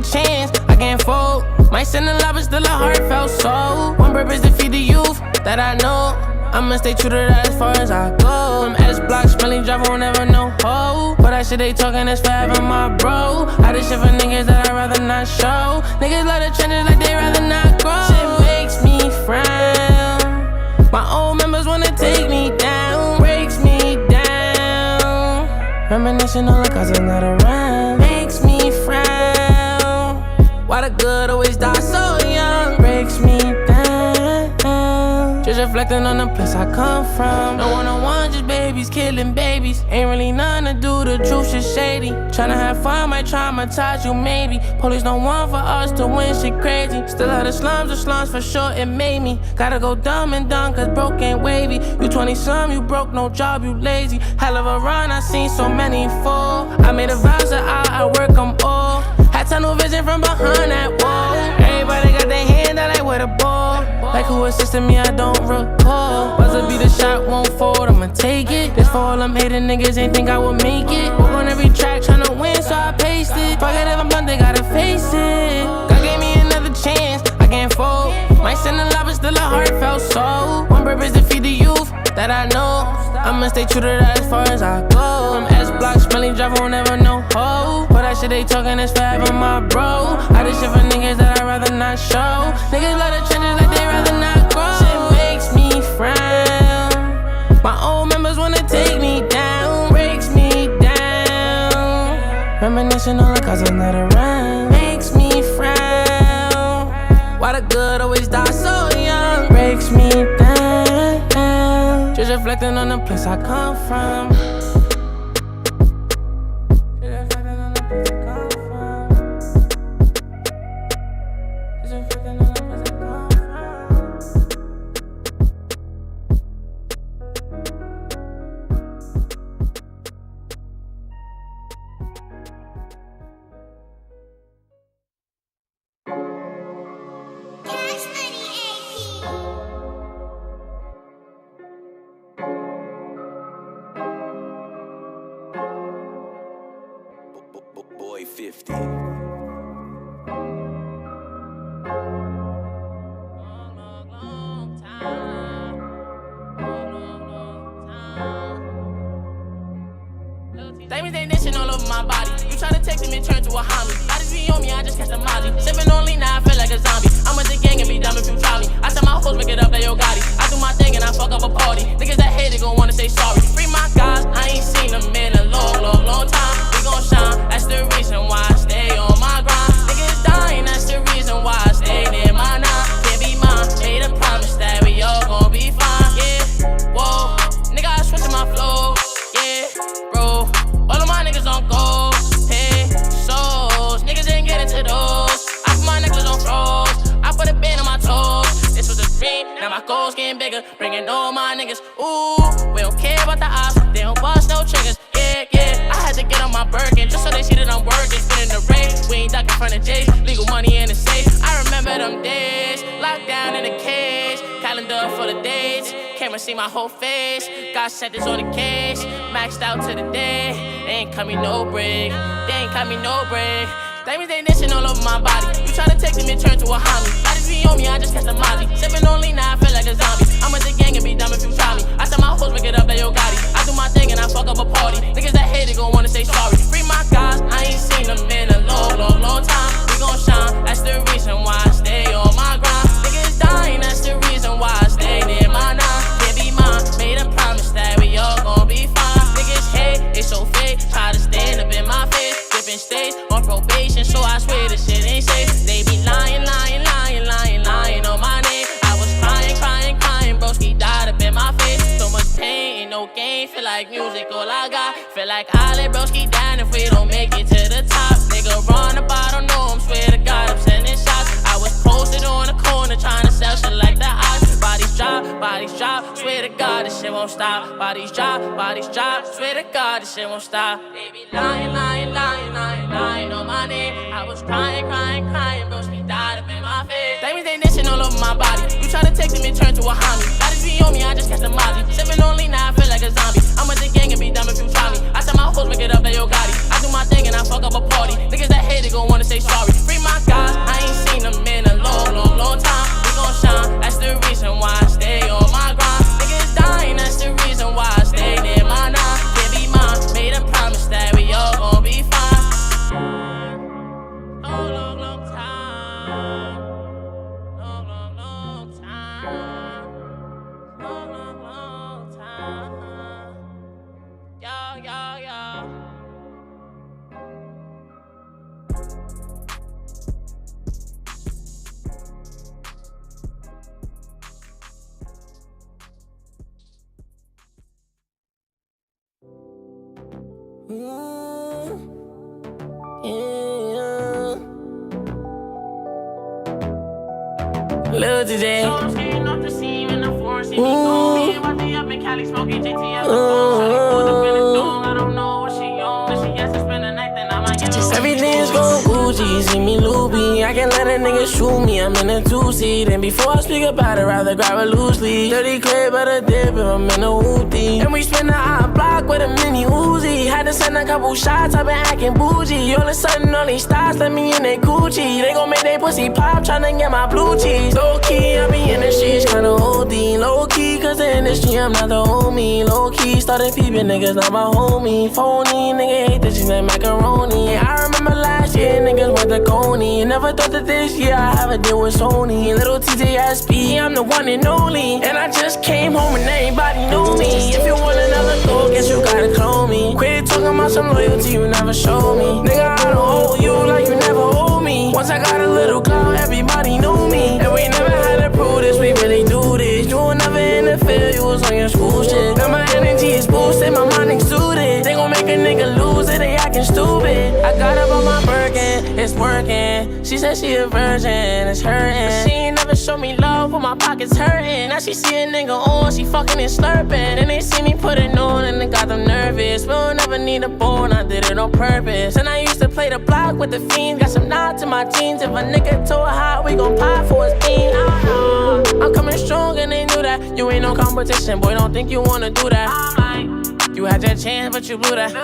chance, I can't fold. Might send a lot, but still a heartfelt soul. One purpose to feed the youth that I know. I'ma stay true to that as far as I go. Them S-block smelling driver won't never know ho. But that shit they talking is forever, my bro. I did shit for niggas that I'd rather not show. Niggas love the trenches like they rather not grow. Shit makes me frown. My old members wanna take me down. Breaks me down. Reminiscing on the cause I'm not around. Makes me frown. Why the good always die so young? Breaks me down. Just reflecting on the place I come from. No one-on-one, just babies killing babies. Ain't really nothing to do, the truth shit shady. Tryna have fun might traumatize you maybe. Police don't want for us to win, shit crazy. Still out of the slums for sure it made me. Gotta go dumb and dumb cause broke ain't wavy. You 20-some, you broke, no job, you lazy. Hell of a run, I seen so many fall. I made a vow, so I work them all. Had tunnel vision from behind that wall. Everybody got their hand out like with a ball. Like who assisted me, I don't recall. Buzzer be the shot, won't fold, I'ma take it. This for all them hating niggas ain't think I would make it. Walk on every track tryna win, so I paced it. Fuck it if I'm blunt, they gotta face it. God gave me another chance, I can't fold. Might send a lot, but still a heartfelt soul. One purpose to feed the youth that I know. I'ma stay true to that as far as I go. Them S-block smelling driver won't never know ho. But that shit they talking is forever, my bro. I did shit for niggas that I'd rather not show. Niggas love the trenches like they rather not grow. Shit makes me frown. My old members wanna take me down. Breaks me down. Reminiscing on the cause I'm not around. Makes me frown. Why the good always die so young? Breaks me down. Just reflecting on the place I come from. Boy 50. Diamonds ain't dishing all over my body. You tryna take them and turn to a homie. I just be on me, I just catch a molly. Sippin' on lean, now I feel like a zombie. I'm with the gang and be dumb if you try me. I tell my hoes, pick it up, like yo Gotti. I do my thing and I fuck up a party. Niggas that hate it gon' wanna say sorry. Free my guys, I ain't seen them in a long time. We gon' shine, that's the reason why I stay on my grind. Niggas dying, that's the reason why I stay near my nine. Can't be mine, made a promise that we all gon' be fine. Yeah, whoa, nigga, I switchin' my flow. Yeah, bro, all of my niggas on gold. Hey, souls, niggas ain't getting to those. I put my necklace on froze, I put a band on my toes. This was a dream, now my goals getting bigger. Bringing all my niggas, ooh, we don't care about the odds, they don't bust no triggers. Yeah, I had to get on my Birkin just so they see that I'm working. Spinning the race, we ain't ducking in front of J's. Legal money in the safe. I remember them days, locked down in a cage. Calendar full of dates, camera see my whole face. Got sentence on the case, maxed out to the day. They ain't cut me no break, they ain't cut me no break. Diamonds ain't dishing all over my body. You tryna take them and turn to a homie. I just be on me, I just catch a molly. Sippin' on lean, now I feel like a zombie. I'm with the gang and be dumb if you try me. I tell my hoes, pick it up, like yo Gotti. I do my thing and I fuck up a party. Niggas that hate it gon' wanna say sorry. Free my guys, I ain't seen them in a long time. We gon' shine, that's the reason why I stay on my grind. Niggas dying, that's the reason why I stay near my nine. Can't be mine, made a promise that we all gon' be fine. Niggas hate, it's so fake, try to stand up in my face. Different states, on probation, so I swear this shit ain't safe. They be lying on my name. I was crying, broski died up in my face. So much pain, ain't no game, feel like music all I got. Feel like I let broski down if we don't make it to the top. Nigga run up, I don't know him, swear to God I'm sending shots. I was posted on the corner trying to sell shit like the ox. Bodies drop, swear to God this shit won't stop. Bodies drop, swear to God this shit won't stop. They be lying on my name. I was crying, broski died up in my face. Diamonds ain't dishing all over my body. You tryna take them and turn to a homie. I just be on me, I just catch a molly. Sippin' on lean, now I feel like a zombie. I'm with the gang and be dumb if you try me. I tell my hoes, pick it up, like yo Gotti. I do my thing and I fuck up a party. Niggas that hate it gon' wanna say sorry. Free Lil TJ. So I'm skating off the scene in the forest, see me go. Me and Watty up in Cali smoking JTF. Pulled up in the dome, I don't know what she on. If she has to spend the night, then I might give her. Everything's going Gucci, see me loopy. I can let a nigga shoot me, I'm in a two-seat. And before I speak about it, rather grab it loosely. 30 clip, better dip if I'm in a hoopty. And we spin the hot block with a mini Uzi. Had to send a couple shots, I've been acting bougie. All of a sudden, all these stars let me in they Gucci. They gon' make they pussy pop, tryna get my blue cheese. Low key, I be in the streets, kinda OD. Low key, cause the industry, I'm not the homie. Low key, started peeping niggas, not my homie. Phony, nigga hate that she like macaroni. I remember last year, niggas went to Coney. Never thought that this year I have a deal with Sony. Little TJSP, I'm the one and only. And I just came home and everybody know me. If you want another go, guess you gotta clone me. Quit talking about some loyalty you never show me. Nigga, I don't owe you like you never owe me. Once I got a little clout, everybody know me. And we never had to prove this, we really do this. You will never interfere, you was on your school shit. Now my energy is boosted, my mind exuded. They gon' make a nigga lose it, they acting stupid. I got up on my Birkin, it's working. She said she a virgin, it's hurting. She ain't never show me love when my pockets hurting. Now she see a nigga on, she fucking and slurping. And they see me put it on and it got them nervous. We'll never need a bone, I did it on purpose. And I used to play the block with the fiends. Got some nods to my jeans. If a nigga too hot, we gon' pop for his bean. I'm coming strong and they knew that. You ain't no competition, boy, don't think you wanna do that. You had your chance, but you blew that.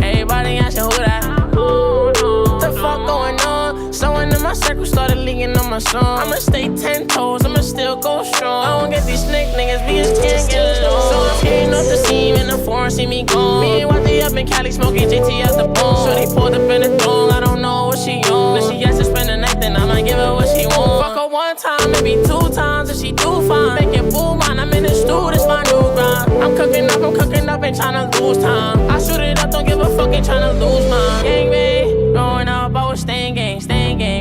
Everybody asking who that. What the fuck going on? Someone in my circle started leaking on my song. I'ma stay 10 toes, I'ma still go strong. I don't get these snake niggas, we just can't get along. So I'm skating off the scene in the forest, see me gone. Me and Watty up in Cali smoking JT out the bone. So they pulled up in the dome, I don't know what she on. If she has to spend the night, then I might give her what she want. Fuck her one time, maybe 2 times, if she do fine. Make it boom, man, I'm in the stew, this my new grind. I'm cooking up, ain't tryna lose time. I shoot it up, don't give a fuck, ain't tryna lose mine. Gang bang, growing up, I was staying gang.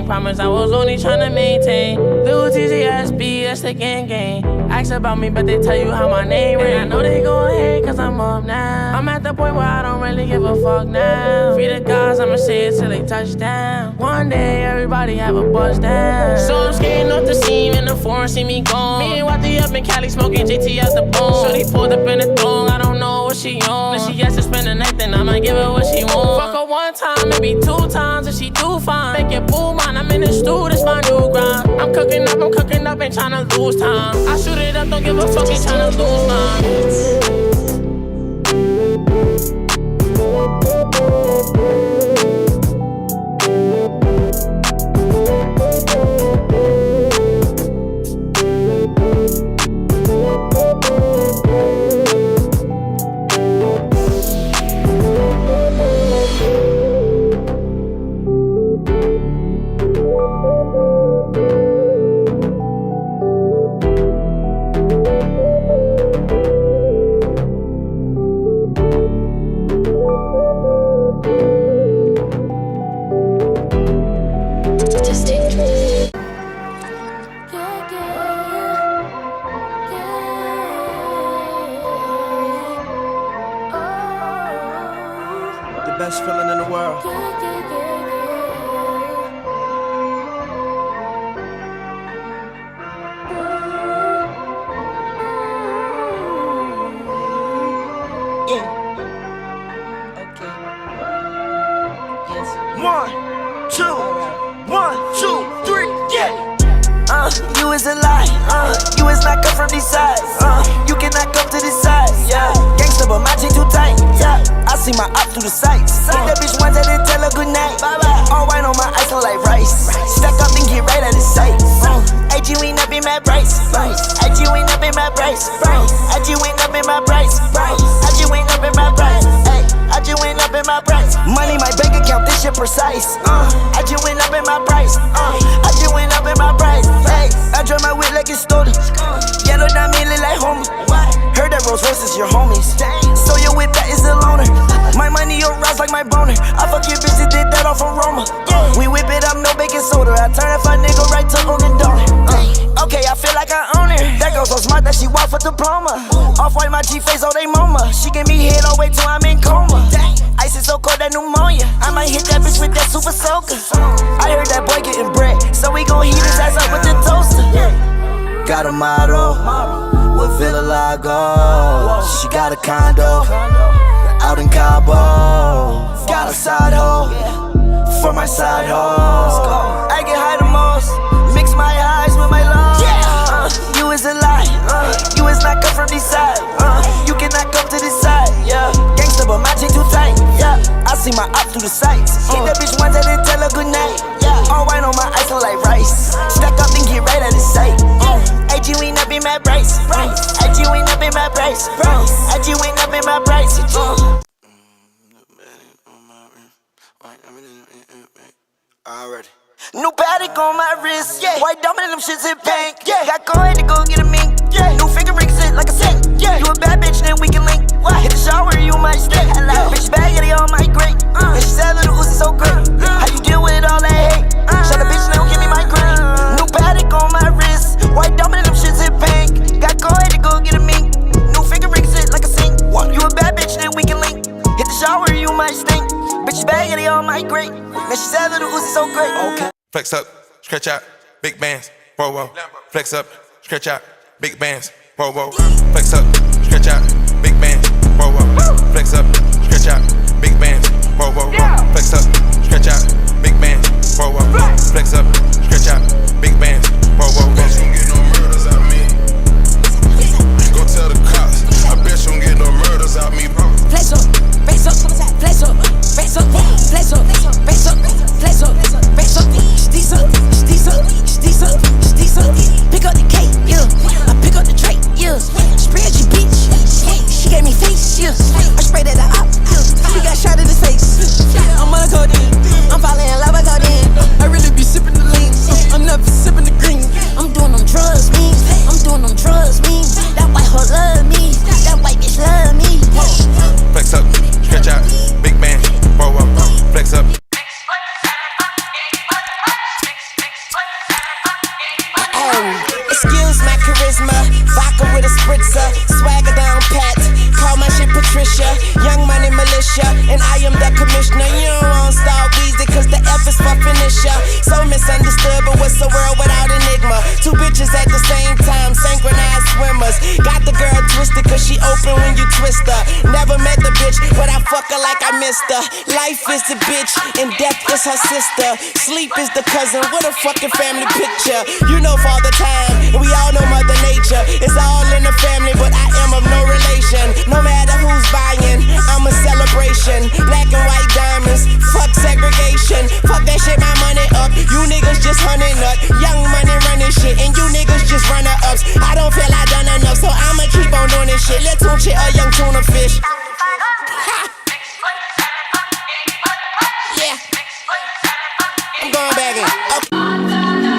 Promise I was only tryna maintain. Lil TJSB, that's the gang. Ask about me, but they tell you how my name ring. I know they gon' hate, cause I'm up now. I'm at the point where I don't really give a fuck now. Free the guys, I'ma say it till they touch down. One day, everybody have a buzz down. So I'm skating off the scene in the forest, see me gone. Me and Watty up in Cali smoking JT out the bone. So they pulled up in the dome, I don't know what she on. If she has to spend the night, then I might give her what she want. Fuck her one time, maybe 2 times, if she do fine. Make it boom, man, I'm in the stew, this my new grind. I'm cooking up, ain't tryna lose time. I shoot it up, don't give a fuck, ain't tryna lose mine. Best feeling in the world. Yeah. Okay. Yes. 1, 2, 1, 2, 3, yeah. You is a lie. You is not come from these sides. You cannot come to this side. Yeah. Gangsta, but my chain too tight. Yeah. I see my op through the sights. Hit that bitch once and then tell her good night. Bye bye. All white on my ice, look like rice. Stack up and get right out of sight. AG ain't up in my price. AG ain't up in my price. AG ain't up in my price. AG ain't up in my price. Hey, AG ain't up in my price. Money, my bank account, this shit precise. AG ain't up in my price. AG ain't up in my price. Hey, I drive my whip like it's stolen. Yellow diamond look like Homer. Heard that Rolls Royce is your homies. So your whip, that is the loaner. My money, your rise like my boner. I fuck your bitch and did that off of Roma. We whip it up, no baking soda. I turn if a nigga right to on the donor. Okay, I feel like I own it. That girl so smart that she walk for diploma. Off-white, my G-face, oh they MoMA. She give me head all the way till I'm in coma. Ice is so cold, that pneumonia. I might hit that bitch with that super soaker. I heard that boy getting bread, so we gon' heat his ass up with the toaster. Got a model with Villa Lago. She got a condo out in Cabo. Got a side hoe for my side hoe. I get high the most, mix my highs with my lows. You is a lie, you is not come from this side. You cannot come to this side, yeah. Gangsta but my chain too tight, yeah. I see my op through the sights. Hit that bitch once and then tell her good night, yeah. All white on my ice look like rice. Stack up and get right at the sight. AG ain't up in my price. AG ain't up in my price. AG ain't up in my price. Already. New Patek on my wrist, yeah. White diamond and them shits in pink, yeah. Got coin to go get a mink, yeah. New finger ring sit like a sink, yeah. You a bad bitch, then we can link. Hit the shower, you might stink. Bitch bag, yeah, they all my great. And she said little Uzi so great. How you deal with all that hate? Shut the bitch, now give me my green. New Patek on my wrist, white diamond and them shits in pink. Got coin to go get a mink. New finger ring sit like a sink. You a bad bitch, then we can link. Hit the shower, you might stink. Bitch bag, yeah, they all my great. And she said little Uzi so great. Okay. Flex up, stretch out, big bands, whoa, whoa. Flex up, stretch out, big bands, whoa, whoa. Flex up, stretch out, big bands, whoa, whoa. Flex up, stretch out, big bands, whoa, whoa. Flex up, stretch out, big bands, whoa, whoa. Flex up, stretch out, big bands, whoa, whoa. Bet you don't get no murders out me. Go tell the cops, I bet you don't get no murders out me. Flex up, flex up, flex up, flex up, flex up, flex up, flex up, flex up. Steez up, steez up, steez up, steez up. Pick up the cake, yeah. I pick up the tray, yeah. Spread your bitch, she gave me face, yeah. I sprayed at the op, yeah. He got shot in his face. I'm on a codeine, I'm falling in love with codeine. I really be sipping the lean, I'm never sipping the green. I'm doing them drugs, me. I'm doing them drugs, me. That white hoe love me, that white bitch love me. Flex up, stretch out, big man, whoa, whoa. Flex up. Excuse my charisma, vodka with a spritzer, swagger down pat. Call my shit Patricia, young money militia, and I am the commissioner. You don't want Star Weezy, cause the F is for finisher. So misunderstood, but what's the world without enigma? Two bitches at the same time, synchronized swimmers. Got the girl twisted, cause she open when you twist her. Never met the bitch, but I fuck her like I missed her. Life is the bitch, and death is her sister. Sleep is the cousin, what a fucking family picture. You know Father Time, and we all know Mother Nature. It's all in the family, but I am of no relation. No matter who's buying, I'm a celebration. Black and white diamonds, fuck segregation. Fuck that shit, my money up. You niggas just hunting up. Young money running shit, and you niggas just runner-ups. I don't feel I done enough, so I'ma keep on doing this shit. Let's tune shit, a young tuna fish. Yeah, I'm going back in.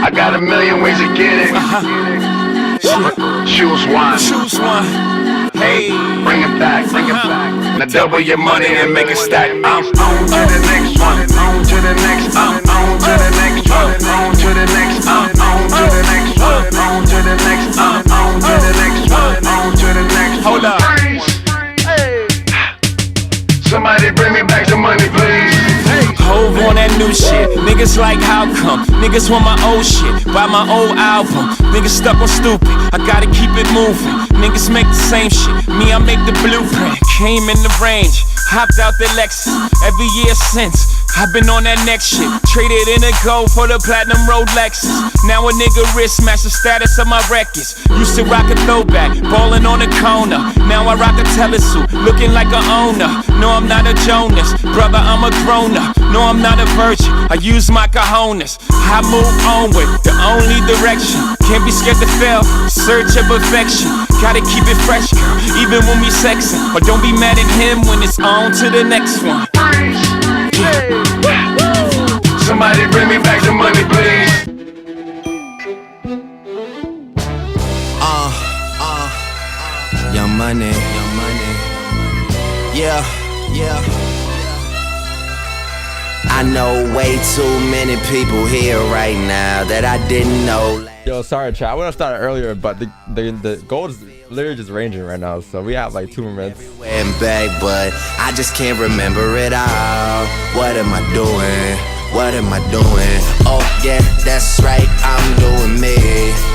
I got a million ways to get it. Choose one. Choose one. Hey, bring it back, bring it back. Now double your money and make it stack. I'm on to the next one. On to the next. I'm on to the next one. On to the next. I'm on to the next one. On to the next. I'm on to the next one. On to the next. Hold up. Hey. Somebody bring me back the money, please. Hove on that new shit. Niggas like how come? Niggas want my old shit. Buy my old album. Niggas stuck on stupid. I gotta keep it moving. Niggas make the same shit. Me, I make the blueprint. Came in the range. Hopped out the Lexus. Every year since. I've been on that next shit. Traded in a gold for the platinum Rolexes. Now a nigga wrist match the status of my records. Used to rock a throwback, ballin' on the corner. Now I rock a telesuit, looking like a owner. No, I'm not a Jonas, brother, I'm a grown-up. No, I'm not a virgin, I use my cojones. I move onward, the only direction. Can't be scared to fail, search of perfection. Gotta keep it fresh, girl, even when we sexin'. Or don't be mad at him when it's on to the next one. Somebody bring me back the money, please. Young money. I know way too many people here right now that I didn't know. Yo, sorry, chat. I would have started earlier, but the gold is literally just ranging right now, so we have like 2 more minutes. And back, but I just can't remember it all. What am I doing? What am I doing? Oh yeah, that's right. I'm doing me.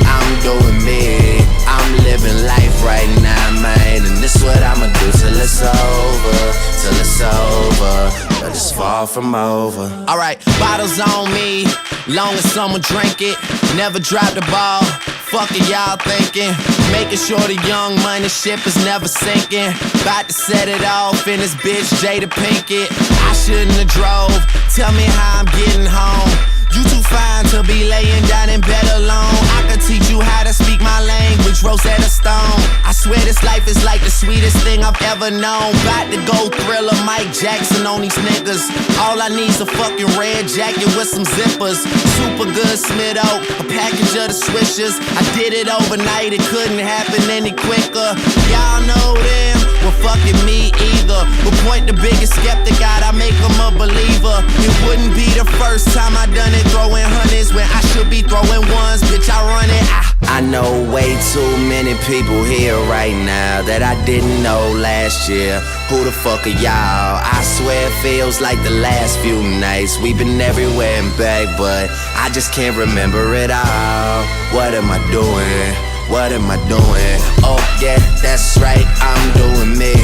I'm doing me. I'm living life right now, man. And this what I'ma do till it's over. Till it's over. But it's far from over. Alright, bottles on me. Long as someone drink it. Never drop the ball. Fuck it, y'all thinking. Making sure the young money ship is never sinking. About to set it off in this bitch, Jada Pinkett. I shouldn't have drove. Tell me how I'm getting home. You too fine to be laying down in bed alone. I could teach you how to speak my language, Rosetta Stone. I swear this life is like the sweetest thing I've ever known. About to go Thriller, Mike Jackson on these niggas. All I need's a fucking red jacket with some zippers. Super good Smith Oak, a package of the Swishers. I did it overnight, it couldn't happen any quicker. Y'all know them, well fucking me either. But point the biggest skeptic out, I make him a believer. It wouldn't be the first time I done it, throwing hundreds when I should be throwing ones. Bitch, I run it. I know way too many people here right now that I didn't know last year. Who the fuck are y'all? I swear it feels like the last few nights. We've been everywhere and back, but I just can't remember it all. What am I doing? What am I doing? Oh yeah, that's right, I'm doing me.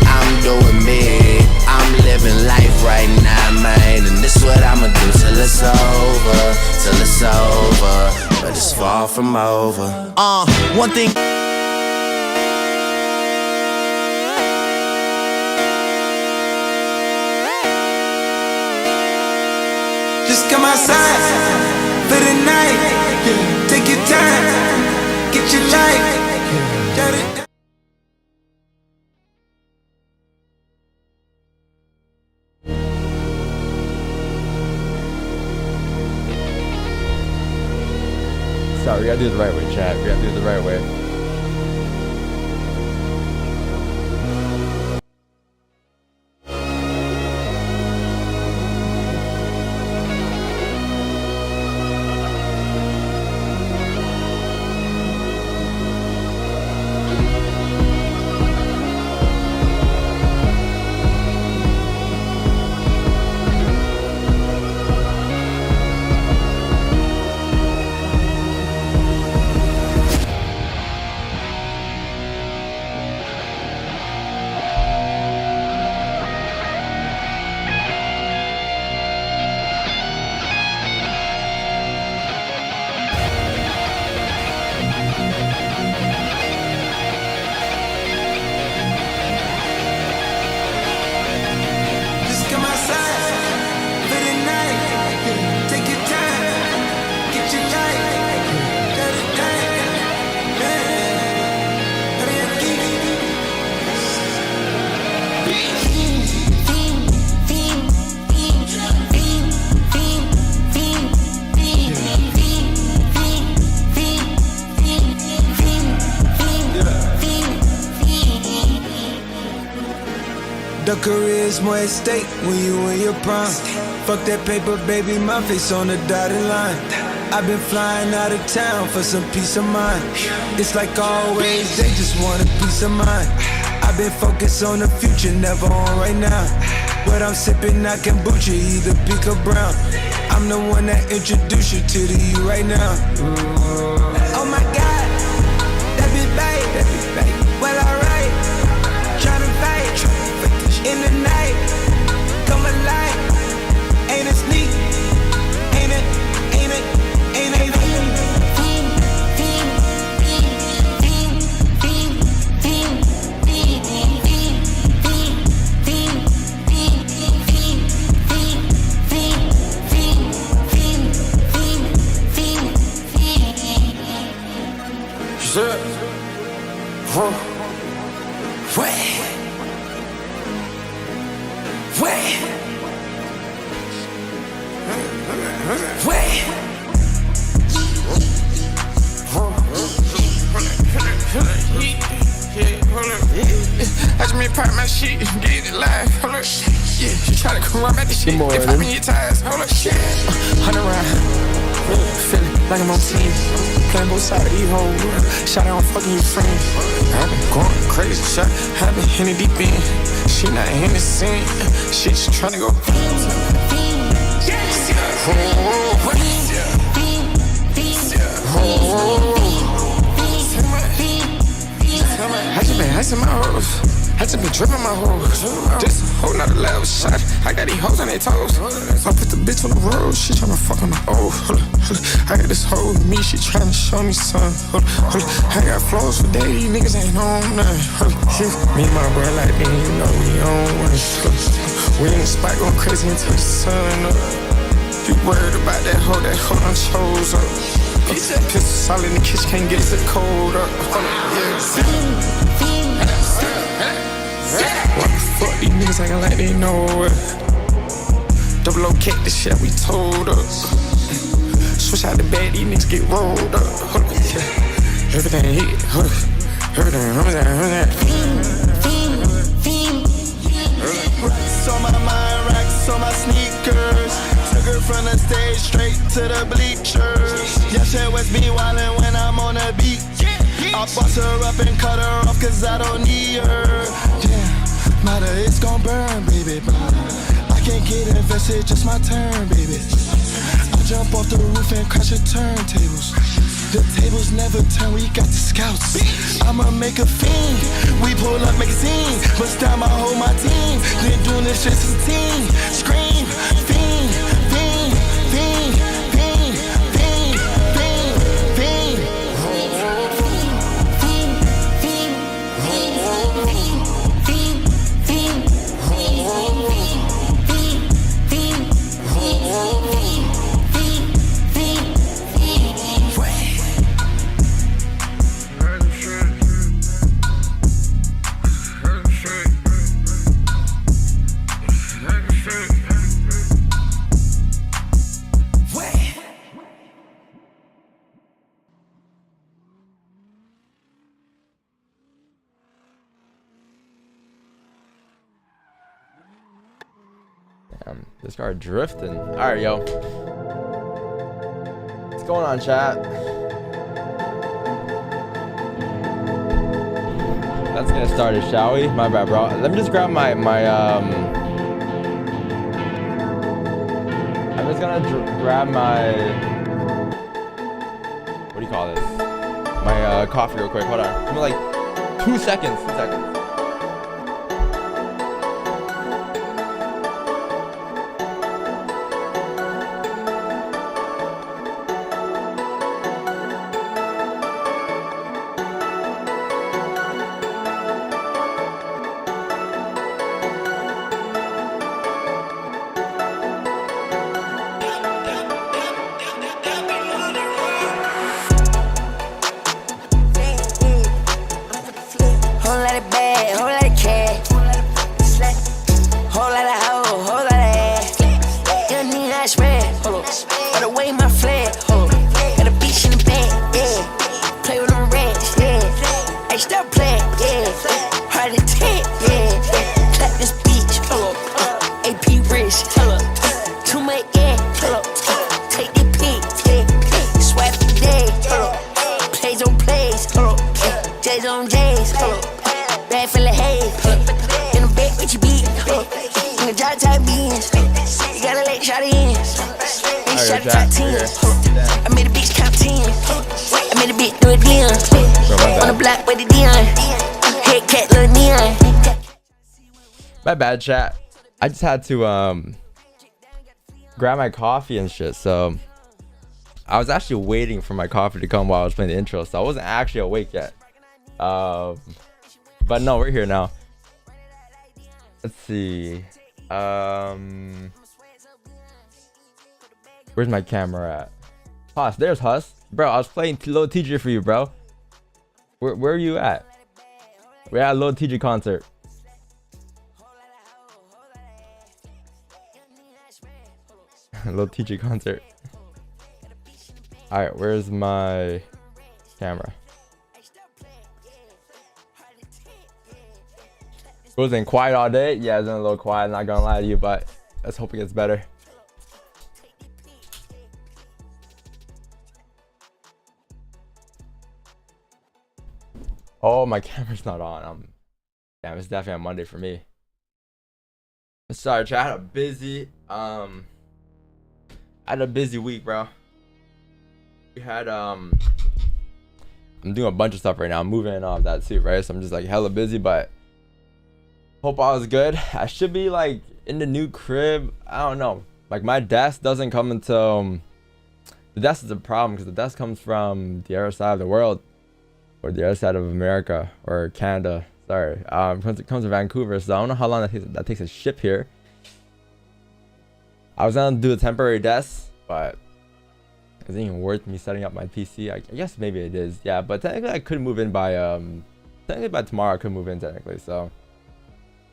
I'm doing me. I'm living life right now, man. And this what I'ma do till it's over. Till it's over. But it's far from over. One thing. Just come outside for the night. Take your time. Get your life. Sorry, we gotta do it the right way, chat. We gotta do it the right way. The career's more at stake when you in your prime. Fuck that paper, baby, my face on the dotted line. I've been flying out of town for some peace of mind. It's like always, they just want a peace of mind. I've been focused on the future, never on right now. But I'm sipping that kombucha, either pink or brown. I'm the one that introduced you to the you right now. Oh my God, that be babe. Well, alright, tryna fight in the night, come alive. Ain't it sneak? Ain't it? Watch me pop my shit, get it live. Yeah, you try to come around at the shit. They popping your tires. Hold up, shit. 100 round. Feeling like I'm on team. Playing both sides of these hoes. Shout out, I'm fucking your friends. I've been going crazy. Shot, I've been in the deep end. She not in the scene. She just tryna go. I just been my hoes. I just been dripping my hoes. Just holding out a level shot. I got these hoes on their toes. I put the bitch on the road. She tryna fuck on my oh. I got this hoe with me. She tryna show me something. I got flows for days. Niggas ain't on nothing. Me and my bro like me, you know we on one. We in the spot going crazy until the sun up. You worried about that hoe done chose up. Pistol solid in the kitchen, can't get it cold up. Why the fuck these niggas acting like they know it? Double O kick the shit we told us. Switch out the bed, these niggas get rolled up. Everything hit, everything. Racks on my mind, racks on my sneakers. Took her from the stage straight to the bleachers. Yeah, shit was me wildin' when I'm on the beat. I bust her up and cut her off cause I don't need her. Yeah, matter, it's gon' burn, baby. I can't get invested, just my turn, baby. I jump off the roof and crash the turntables. The tables never turn, we got the scouts. I'ma make a fiend. We pull up, make a scene. Bust down my whole, my team. Been doing this shit since a teen. Scream, fiend, fiend, fiend, fiend, fiend, fiend, fiend. This car drifting. Alright, yo. What's going on, chat? Let's get started, shall we? My bad, bro. Let me just grab my I'm just gonna grab my, what do you call this? My coffee real quick. Hold on. Give me like 2 seconds. 2 seconds. My bad, chat. I just had to grab my coffee and shit, so I was actually waiting for my coffee to come while I was playing the intro, so I wasn't actually awake yet. But no, we're here now. Let's see. Where's my camera at? Huss, there's Huss. Bro, I was playing Lil TJ for you, bro. Where are you at? We're at a Lil TJ concert. Lil TJ concert. Alright, where's my camera? It was in quiet all day. Yeah, it's been a little quiet, not gonna lie to you, but let's hope it gets better. Oh, my camera's not on. Damn, it's definitely on Monday for me. Sorry, chat. I had a busy week, bro. We had I'm doing a bunch of stuff right now. I'm moving and all of that too, right? So I'm just like hella busy, but hope all was good. I should be like in the new crib. I don't know. Like my desk doesn't come until the desk is a problem because the desk comes from the other side of the world, or the other side of America or Canada. Sorry, it comes to Vancouver, so I don't know how long that takes to ship here. I was gonna do a temporary desk, but is it even worth me setting up my PC? I guess maybe it is, yeah. But technically, I could move in by tomorrow. I could move in technically, so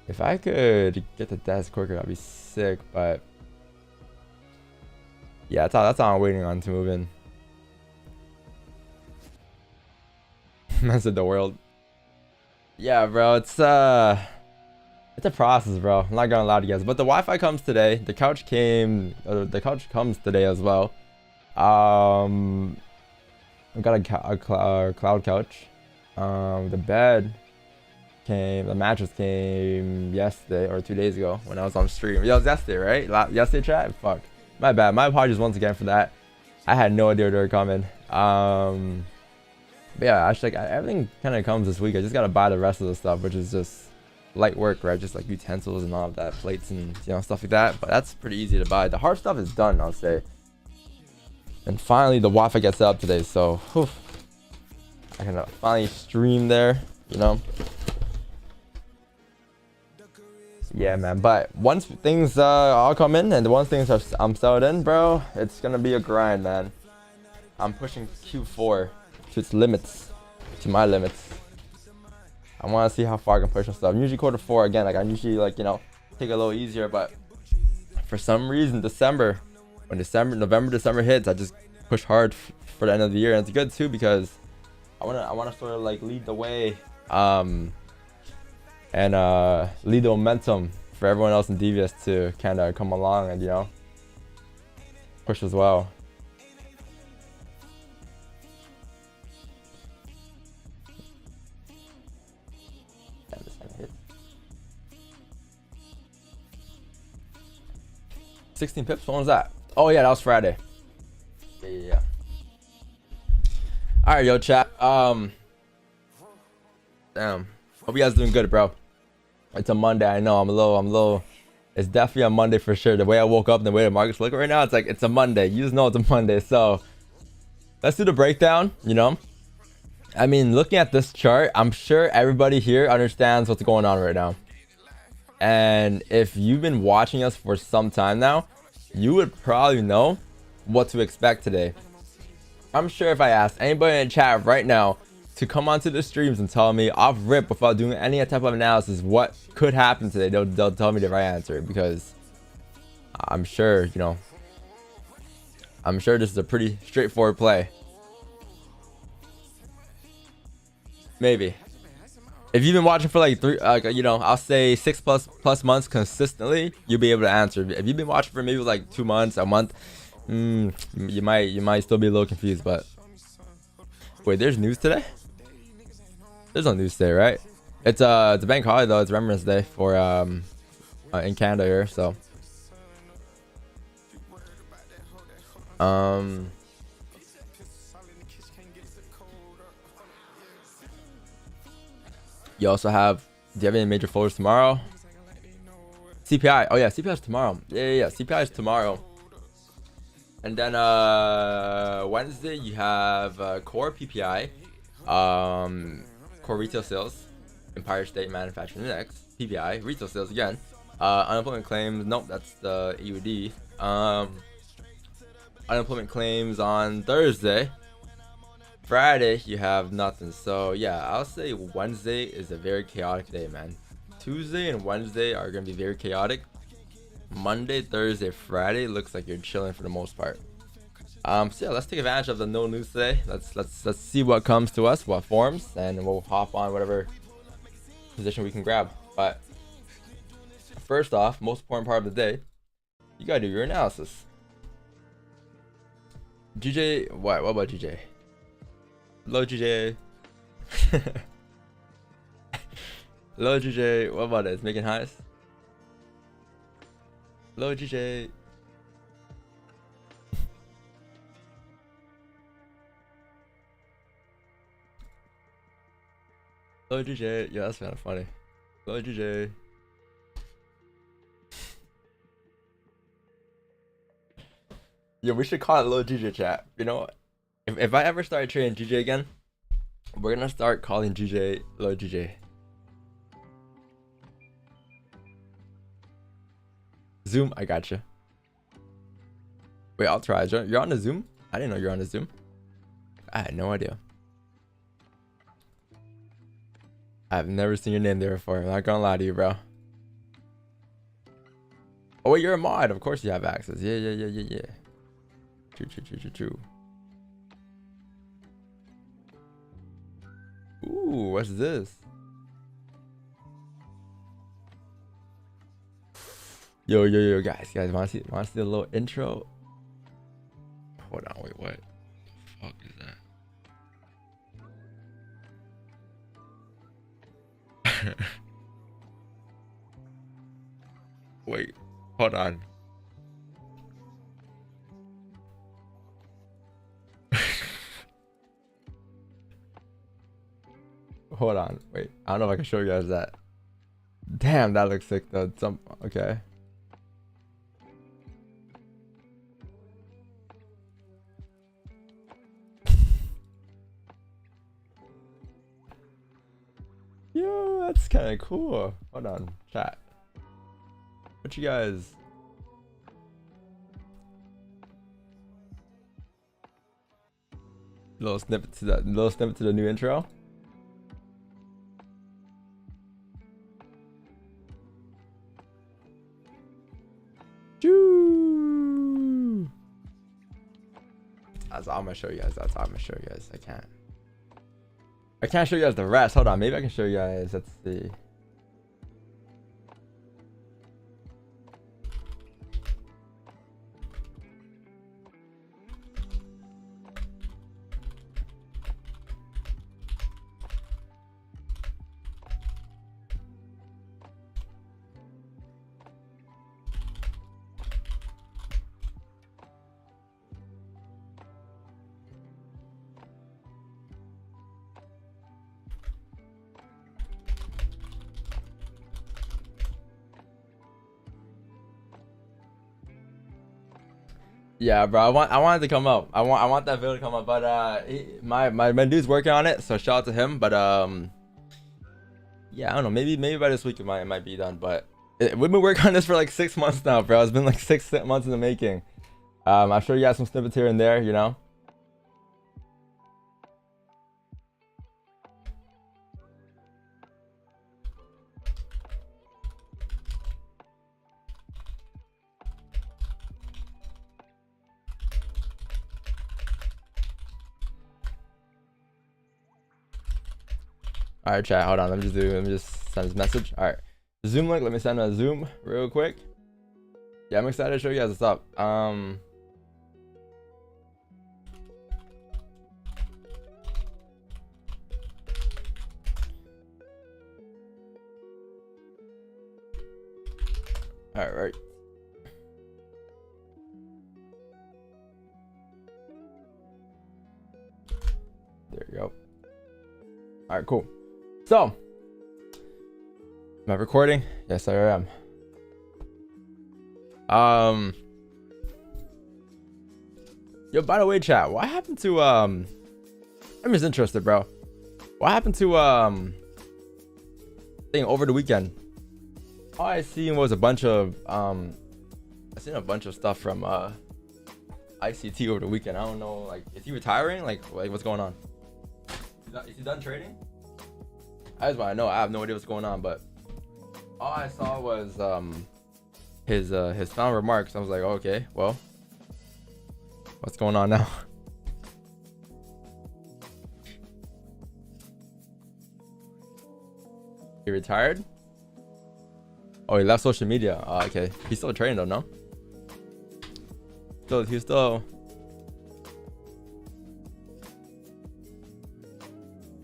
if I could get the desk quicker, that'd be sick. But yeah, that's all I'm waiting on to move in. Mess of the world. Yeah, bro, it's a process, bro. I'm not gonna lie to you guys, but the Wi-Fi comes today. The couch came. The couch comes today as well. I got a cloud couch. The bed came. The mattress came yesterday or 2 days ago when I was on stream. Yeah, it was yesterday, right? Yesterday, chat. Fuck, my bad. My apologies once again for that. I had no idea they were coming. But yeah, actually, like, everything kind of comes this week. I just gotta buy the rest of the stuff, which is just light work, right? Just like utensils and all of that, plates and stuff like that. But that's pretty easy to buy. The hard stuff is done, I'll say. And finally, the Wi-Fi gets set up today, so whew, I can finally stream there. Yeah, man. But once things all come in, and once things I'm settled in, bro, it's gonna be a grind, man. I'm pushing Q4 to its limits, to my limits. I want to see how far I can push and stuff. Usually quarter 4 again, like I usually like take a little easier, but for some reason when November, December hits, I just push hard for the end of the year, and it's good too because I wanna sort of like lead the way, and lead the momentum for everyone else in Devious to kind of come along and push as well. 16 pips? When was that? Oh yeah, that was Friday. Yeah. All right, yo, chat. Damn. Hope you guys doing good, bro. It's a Monday. I know I'm a little. It's definitely a Monday for sure. The way I woke up and the way the market's looking right now, it's like it's a Monday. You just know it's a Monday. So let's do the breakdown. I mean, looking at this chart, I'm sure everybody here understands what's going on right now. And if you've been watching us for some time now, you would probably know what to expect today. I'm sure if I asked anybody in chat right now to come onto the streams and tell me off rip without doing any type of analysis what could happen today, they'll tell me the right answer, because I'm sure, I'm sure this is a pretty straightforward play. Maybe. If you've been watching for like I'll say 6+ months consistently, you'll be able to answer. If you've been watching for maybe like 2 months, a month, you might still be a little confused. But wait, there's news today? There's no news today, right? It's a bank holiday though. It's Remembrance Day for in Canada here, so you also have, do you have any major folders tomorrow? CPI. Oh yeah, CPI is tomorrow. Yeah. CPI is tomorrow. And then Wednesday you have core PPI, core retail sales, Empire State Manufacturing Index, PPI, retail sales again, unemployment claims. Nope, that's the EUD. Unemployment claims on Thursday. Friday you have nothing. So yeah, I'll say Wednesday is a very chaotic day, man. Tuesday and Wednesday are gonna be very chaotic. Monday, Thursday, Friday looks like you're chilling for the most part. So yeah, let's take advantage of the no news today. Let's see what comes to us, what forms, and we'll hop on whatever position we can grab. But first off, most important part of the day, you gotta do your analysis. GJ, what about GJ? Low GJ. Low GJ, what about it? It's making highs. Low GJ. Low GJ, yeah, that's kind of funny. Low GJ. Yo, we should call it Low GJ chat. You know, if I ever start trading GJ again, we're gonna start calling GJ Low GJ. Zoom, I gotcha. Wait, I'll try. You're on the Zoom? I didn't know you're on the Zoom. I had no idea. I've never seen your name there before. I'm not gonna lie to you, bro. Oh wait, you're a mod. Of course you have access. Yeah. True. Ooh, what's this? Yo, guys, wanna see a little intro? Hold on, wait, what the fuck is that? Wait, hold on. Hold on, wait. I don't know if I can show you guys that. Damn, that looks sick though. Okay. Yo, that's kind of cool. Hold on, chat. What you guys? Little snippet to the new intro. That's all I'm gonna show you guys. I can't show you guys the rest. Hold on, maybe I can show you guys. Let's see. Yeah, bro. I wanted to come up. I want that video to come up, but my dude's working on it, so shout out to him. But yeah, I don't know. Maybe by this week it might be done. But we've been working on this for like 6 months now, bro. It's been like 6 months in the making. I'm sure you got some snippets here and there, you know. All right, chat. Hold on. Let me just send this message. All right, Zoom link. Let me send a Zoom real quick. Yeah, I'm excited to show you guys what's up. All right. There you go. All right, cool. So, am I recording? Yes, I am. Yo, by the way, chat, what happened to I'm just interested, bro. What happened to thing over the weekend? All I seen was a bunch of I seen a bunch of stuff from ICT over the weekend. I don't know, like, is he retiring? Like what's going on? Is he done trading? I just want to know. I have no idea what's going on, but all I saw was his final remarks. I was like, okay, well, what's going on now? He retired? Oh, he left social media. Okay, he's still trading though, no? He's still.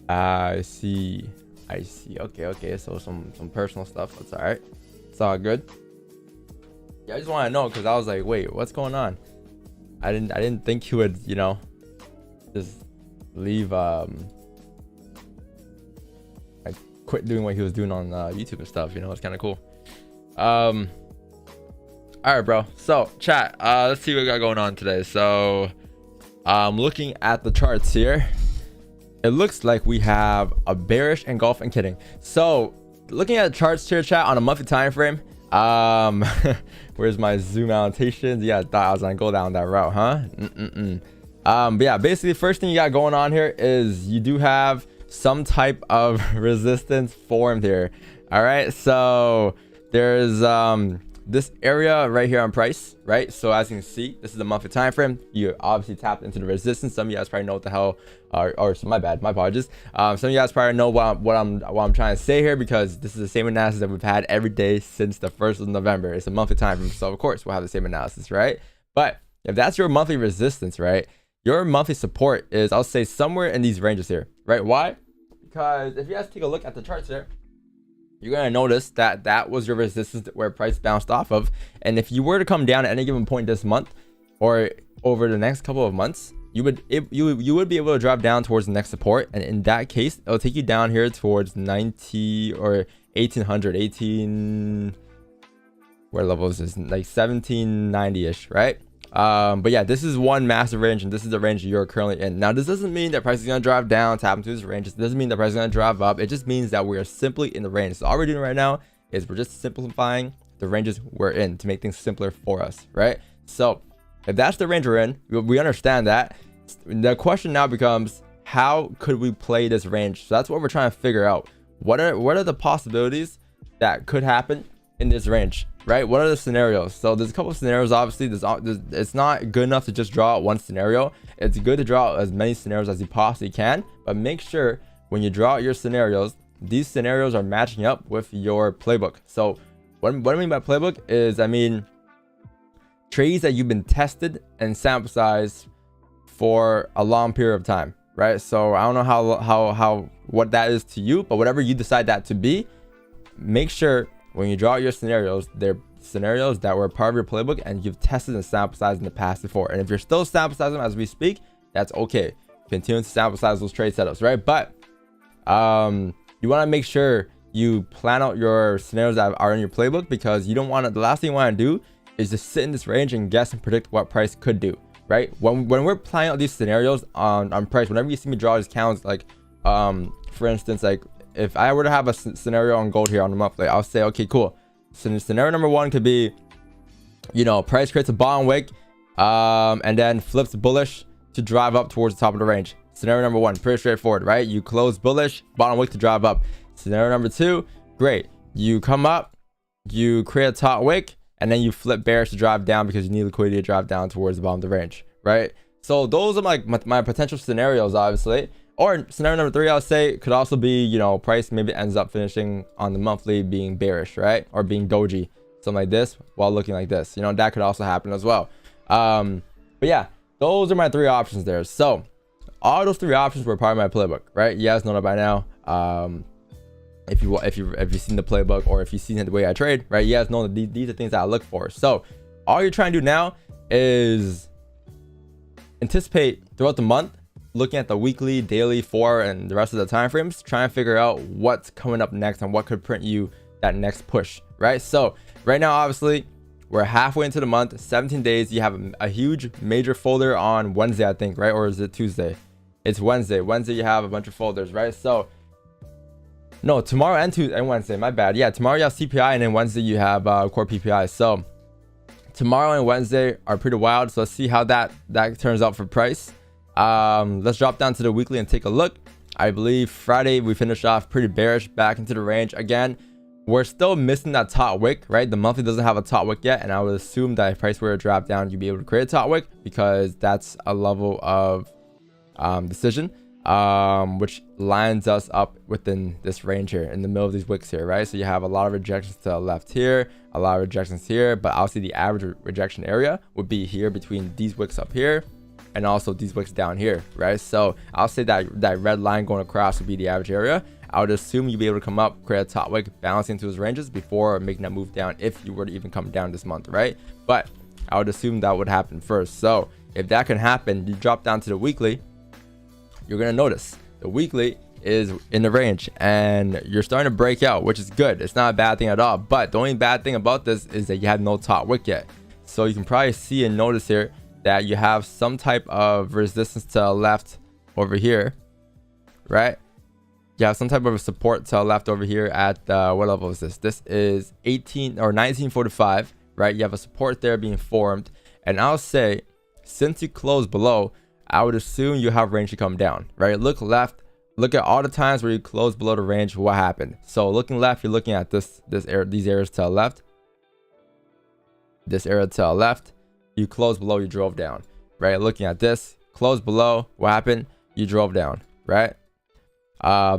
I see. Okay. So some personal stuff. That's all right. It's all good. Yeah, I just want to know because I was like, wait, what's going on? I didn't think he would, you know, just leave. Like quit doing what he was doing on YouTube and stuff. You know, it's kind of cool. All right, bro. So chat. Let's see what we got going on today. So, looking at the charts here. It looks like we have a bearish engulf and kidding. So looking at the charts here, chat, on a monthly time frame. Where's my zoom annotations? Yeah, I was gonna go down that route, huh? But yeah, basically first thing you got going on here is you do have some type of resistance formed here. All right, so there's this area right here on price, right? So as you can see, this is the monthly time frame. You obviously tapped into the resistance. Some of you guys probably know what the hell, or so my bad, my apologies. Some of you guys probably know what I'm trying to say here, because this is the same analysis that we've had every day since the 1st of November. It's a monthly time frame, so of course we'll have the same analysis, right? But if that's your monthly resistance, right, your monthly support is, I'll say, somewhere in these ranges here, right? Why? Because if you guys take a look at the charts here, you're going to notice that that was your resistance where price bounced off of. And if you were to come down at any given point this month or over the next couple of months, you would be able to drop down towards the next support. And in that case, it'll take you down here towards 90 or 1800, where level is this? Like 1790-ish, right? But yeah, this is one massive range, and this is the range you're currently in. Now, this doesn't mean that price is going to drive down, tap into this range. It doesn't mean that price is going to drive up. It just means that we are simply in the range. So all we're doing right now is we're just simplifying the ranges we're in to make things simpler for us, right? So if that's the range we're in, we understand that. The question now becomes, how could we play this range? So that's what we're trying to figure out. What are the possibilities that could happen in this range, right? What are the scenarios? So there's a couple of scenarios. Obviously, it's not good enough to just draw out one scenario. It's good to draw out as many scenarios as you possibly can, but make sure when you draw out your scenarios, these scenarios are matching up with your playbook. So what I mean by playbook is, I mean trades that you've been tested and sample size for a long period of time, right? So I don't know how what that is to you, but whatever you decide that to be, make sure when you draw out your scenarios, they're scenarios that were part of your playbook and you've tested and sample sized in the past before. And if you're still sample sizing them as we speak, that's okay. Continue to sample size those trade setups, right? But you want to make sure you plan out your scenarios that are in your playbook, because you don't want to, the last thing you want to do is just sit in this range and guess and predict what price could do, right? When we're planning out these scenarios on price, whenever you see me draw these counts, like for instance, like if I were to have a scenario on gold here on the monthly, I'll say, okay, cool. So scenario number one could be, you know, price creates a bottom wick and then flips bullish to drive up towards the top of the range. Scenario number one, pretty straightforward, right? You close bullish, bottom wick to drive up. Scenario number two, great. You come up, you create a top wick, and then you flip bearish to drive down because you need liquidity to drive down towards the bottom of the range, right? So those are like my potential scenarios, obviously. Or scenario number three, I'll say, could also be, you know, price maybe ends up finishing on the monthly being bearish, right? Or being doji, something like this, while looking like this. You know, that could also happen as well. But yeah, those are my three options there. So all those three options were part of my playbook, right? You guys know that by now. If you've seen the playbook, or if you've seen the way I trade, right? You guys know that these are things that I look for. So all you're trying to do now is anticipate throughout the month, looking at the weekly, daily, 4, and the rest of the time frames, try and figure out what's coming up next and what could print you that next push, right? So right now, obviously, we're halfway into the month, 17 days. You have a huge major folder on Wednesday, I think, right? Or is it Tuesday? It's Wednesday. Wednesday, you have a bunch of folders, right? So no, tomorrow and Tuesday and Wednesday, my bad. Yeah, tomorrow you have CPI, and then Wednesday you have core PPI. So tomorrow and Wednesday are pretty wild. So let's see how that turns out for price. Let's drop down to the weekly and take a look. I believe Friday we finished off pretty bearish, back into the range again. We're still missing that top wick, right? The monthly doesn't have a top wick yet, and I would assume that if price were to drop down, you'd be able to create a top wick, because that's a level of decision. which lines us up within this range here in the middle of these wicks here, right? So you have a lot of rejections to the left here, a lot of rejections here, but obviously the average rejection area would be here between these wicks up here and also these wicks down here, right? So I'll say that that red line going across would be the average area. I would assume you'd be able to come up, create a top wick, balancing into those ranges before making that move down if you were to even come down this month, right? But I would assume that would happen first. So if that can happen, you drop down to the weekly, you're going to notice the weekly is in the range and you're starting to break out, which is good. It's not a bad thing at all. But the only bad thing about this is that you have no top wick yet. So you can probably see and notice here that you have some type of resistance to the left over here, right? You have some type of support to the left over here at what level is this? This is 1945, right? You have a support there being formed, and I'll say since you close below, I would assume you have range to come down, right? Look left, look at all the times where you close below the range, what happened. So looking left, you're looking at these areas to the left, this area to the left. You close below, you drove down, right? Looking at this, close below, what happened? You drove down, right?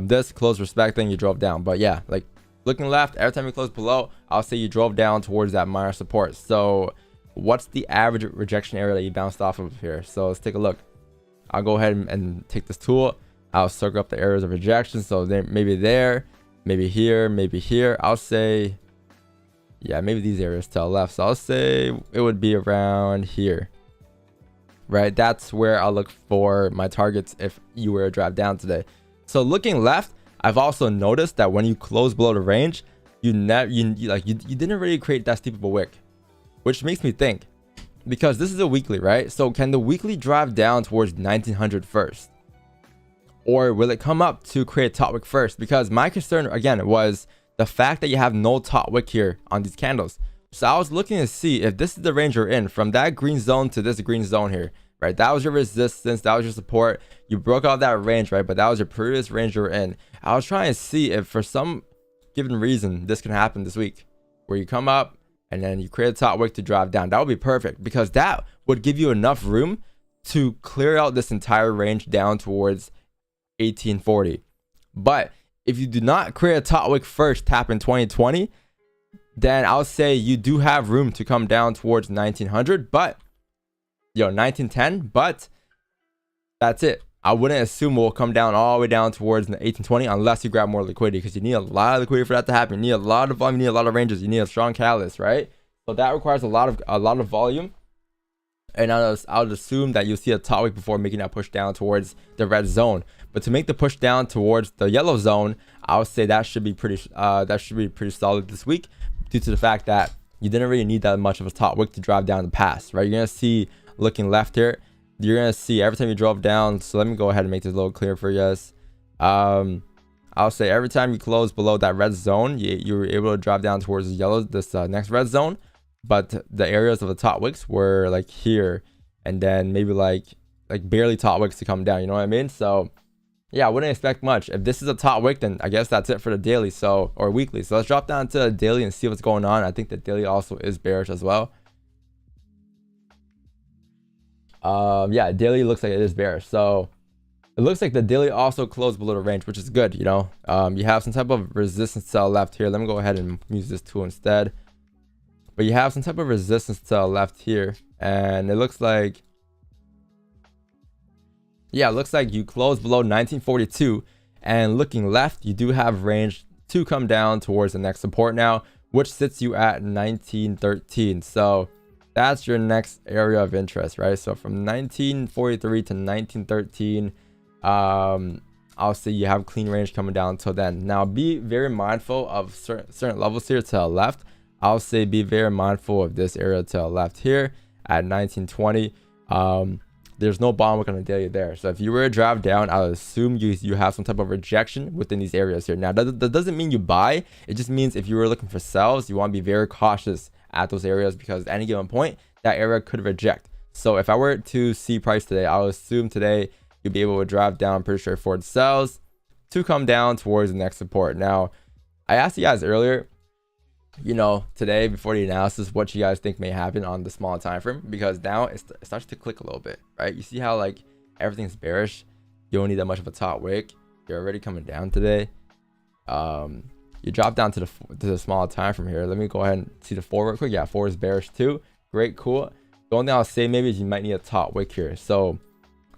This close respecting, you drove down. But yeah, like looking left, every time you close below, I'll say you drove down towards that minor support. So what's the average rejection area that you bounced off of here? So let's take a look. I'll go ahead and take this tool. I'll circle up the areas of rejection. So there, maybe there, maybe here, maybe here. I'll say, yeah, maybe these areas to the left. So I'll say it would be around here, right? That's where I'll look for my targets if you were to drive down today. So looking left, I've also noticed that when you close below the range, you didn't really create that steep of a wick, which makes me think, because this is a weekly, right? So can the weekly drive down towards 1900 first, or will it come up to create a top wick first? Because my concern again was the fact that you have no top wick here on these candles. So I was looking to see if this is the range you're in, from that green zone to this green zone here, right? That was your resistance, that was your support. You broke out that range, right? But that was your previous range you were in. I was trying to see if for some given reason this can happen this week, where you come up and then you create a top wick to drive down. That would be perfect, because that would give you enough room to clear out this entire range down towards 1840. But if you do not create a top wick first, tap in 2020, then I'll say you do have room to come down towards 1900, but 1910, but that's it. I wouldn't assume we'll come down all the way down towards 1820 unless you grab more liquidity, because you need a lot of liquidity for that to happen. You need a lot of volume, you need a lot of ranges, you need a strong catalyst, right? So that requires a lot of volume, and I would assume that you'll see a top wick before making that push down towards the red zone. But to make the push down towards the yellow zone, I would say that should be pretty solid this week, due to the fact that you didn't really need that much of a top wick to drive down the pass, right? You're gonna see, looking left here, you're gonna see every time you drove down. So let me go ahead and make this a little clear for you guys. I'll say every time you close below that red zone, you were able to drive down towards the yellow, this next red zone. But the areas of the top wicks were like here, and then maybe like barely top wicks to come down, you know what I mean? So yeah, I wouldn't expect much. If this is a top wick, then I guess that's it for the daily, or weekly. So let's drop down to the daily and see what's going on. I think the daily also is bearish as well. Yeah, daily looks like it is bearish. So it looks like the daily also closed below the range, which is good. You have some type of resistance to the left here. Let me go ahead and use this tool instead. But you have some type of resistance to the left here, and it looks like, yeah, it looks like you closed below 1942, and looking left, you do have range to come down towards the next support now, which sits you at 1913. So that's your next area of interest, right? So from 1943 to 1913, I'll say you have clean range coming down till then. Now be very mindful of certain levels here to the left. I'll say be very mindful of this area to the left here at 1920. There's no bond wick on the daily there. So if you were to drive down, I would assume you have some type of rejection within these areas here. Now that doesn't mean you buy. It just means if you were looking for sells, you want to be very cautious at those areas, because at any given point that area could reject. So if I were to see price today, I would assume today you'll be able to drive down pretty straightforward sells to come down towards the next support. Now I asked you guys earlier, today before the analysis, what you guys think may happen on the smaller time frame, because now it starts to click a little bit, right? You see how like everything's bearish, you don't need that much of a top wick. You're already coming down today. You drop down to the smaller time from here. Let me go ahead and see the 4 real quick. Yeah, 4 is bearish too. Great, cool. The only thing I'll say maybe is you might need a top wick here. So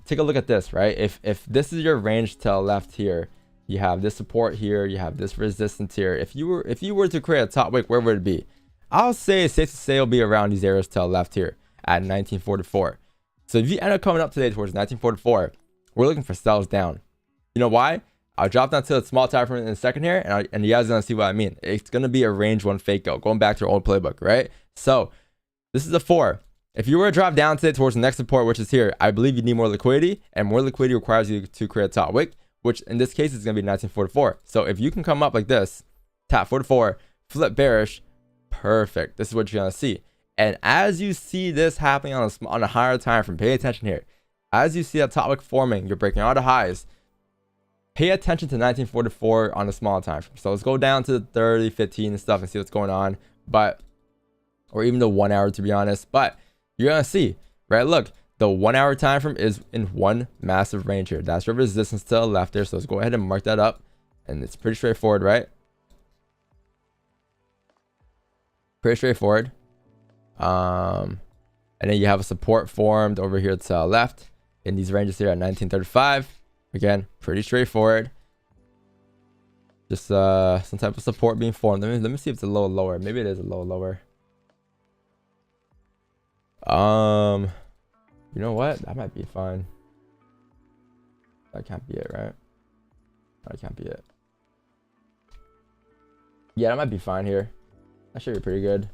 take a look at this, right? If this is your range to the left here, you have this support here, you have this resistance here. If you were to create a top wick, where would it be? I'll say it's safe to say it'll be around these areas to the left here at 1944. So if you end up coming up today towards 1944, we're looking for sells down. You know why? I'll drop down to the small time frame in a second here, and you guys are gonna see what I mean. It's gonna be a range 1 fake out, going back to our old playbook, right? So this is a 4. If you were to drop down today towards the next support, which is here, I believe you need more liquidity, and more liquidity requires you to create a top wick, which in this case is gonna be 1944. So if you can come up like this, tap 44, flip bearish, perfect. This is what you're gonna see. And as you see this happening on a higher time frame, pay attention here. As you see that top wick forming, you're breaking all the highs. Pay attention to 1944 on the small time frame. So let's go down to the 30, 15 and stuff and see what's going on. Or even the 1 hour, to be honest. But you're gonna see, right? Look, the 1 hour time frame is in one massive range here. That's your resistance to the left there. So let's go ahead and mark that up. And it's pretty straightforward, right? Pretty straightforward. And then you have a support formed over here to the left in these ranges here at 1935. Again, pretty straightforward. Just some type of support being formed. Let me see if it's a low lower. Maybe it is a low lower. You know what? That might be fine. That can't be it, right? That can't be it. Yeah, that might be fine here. That should be pretty good.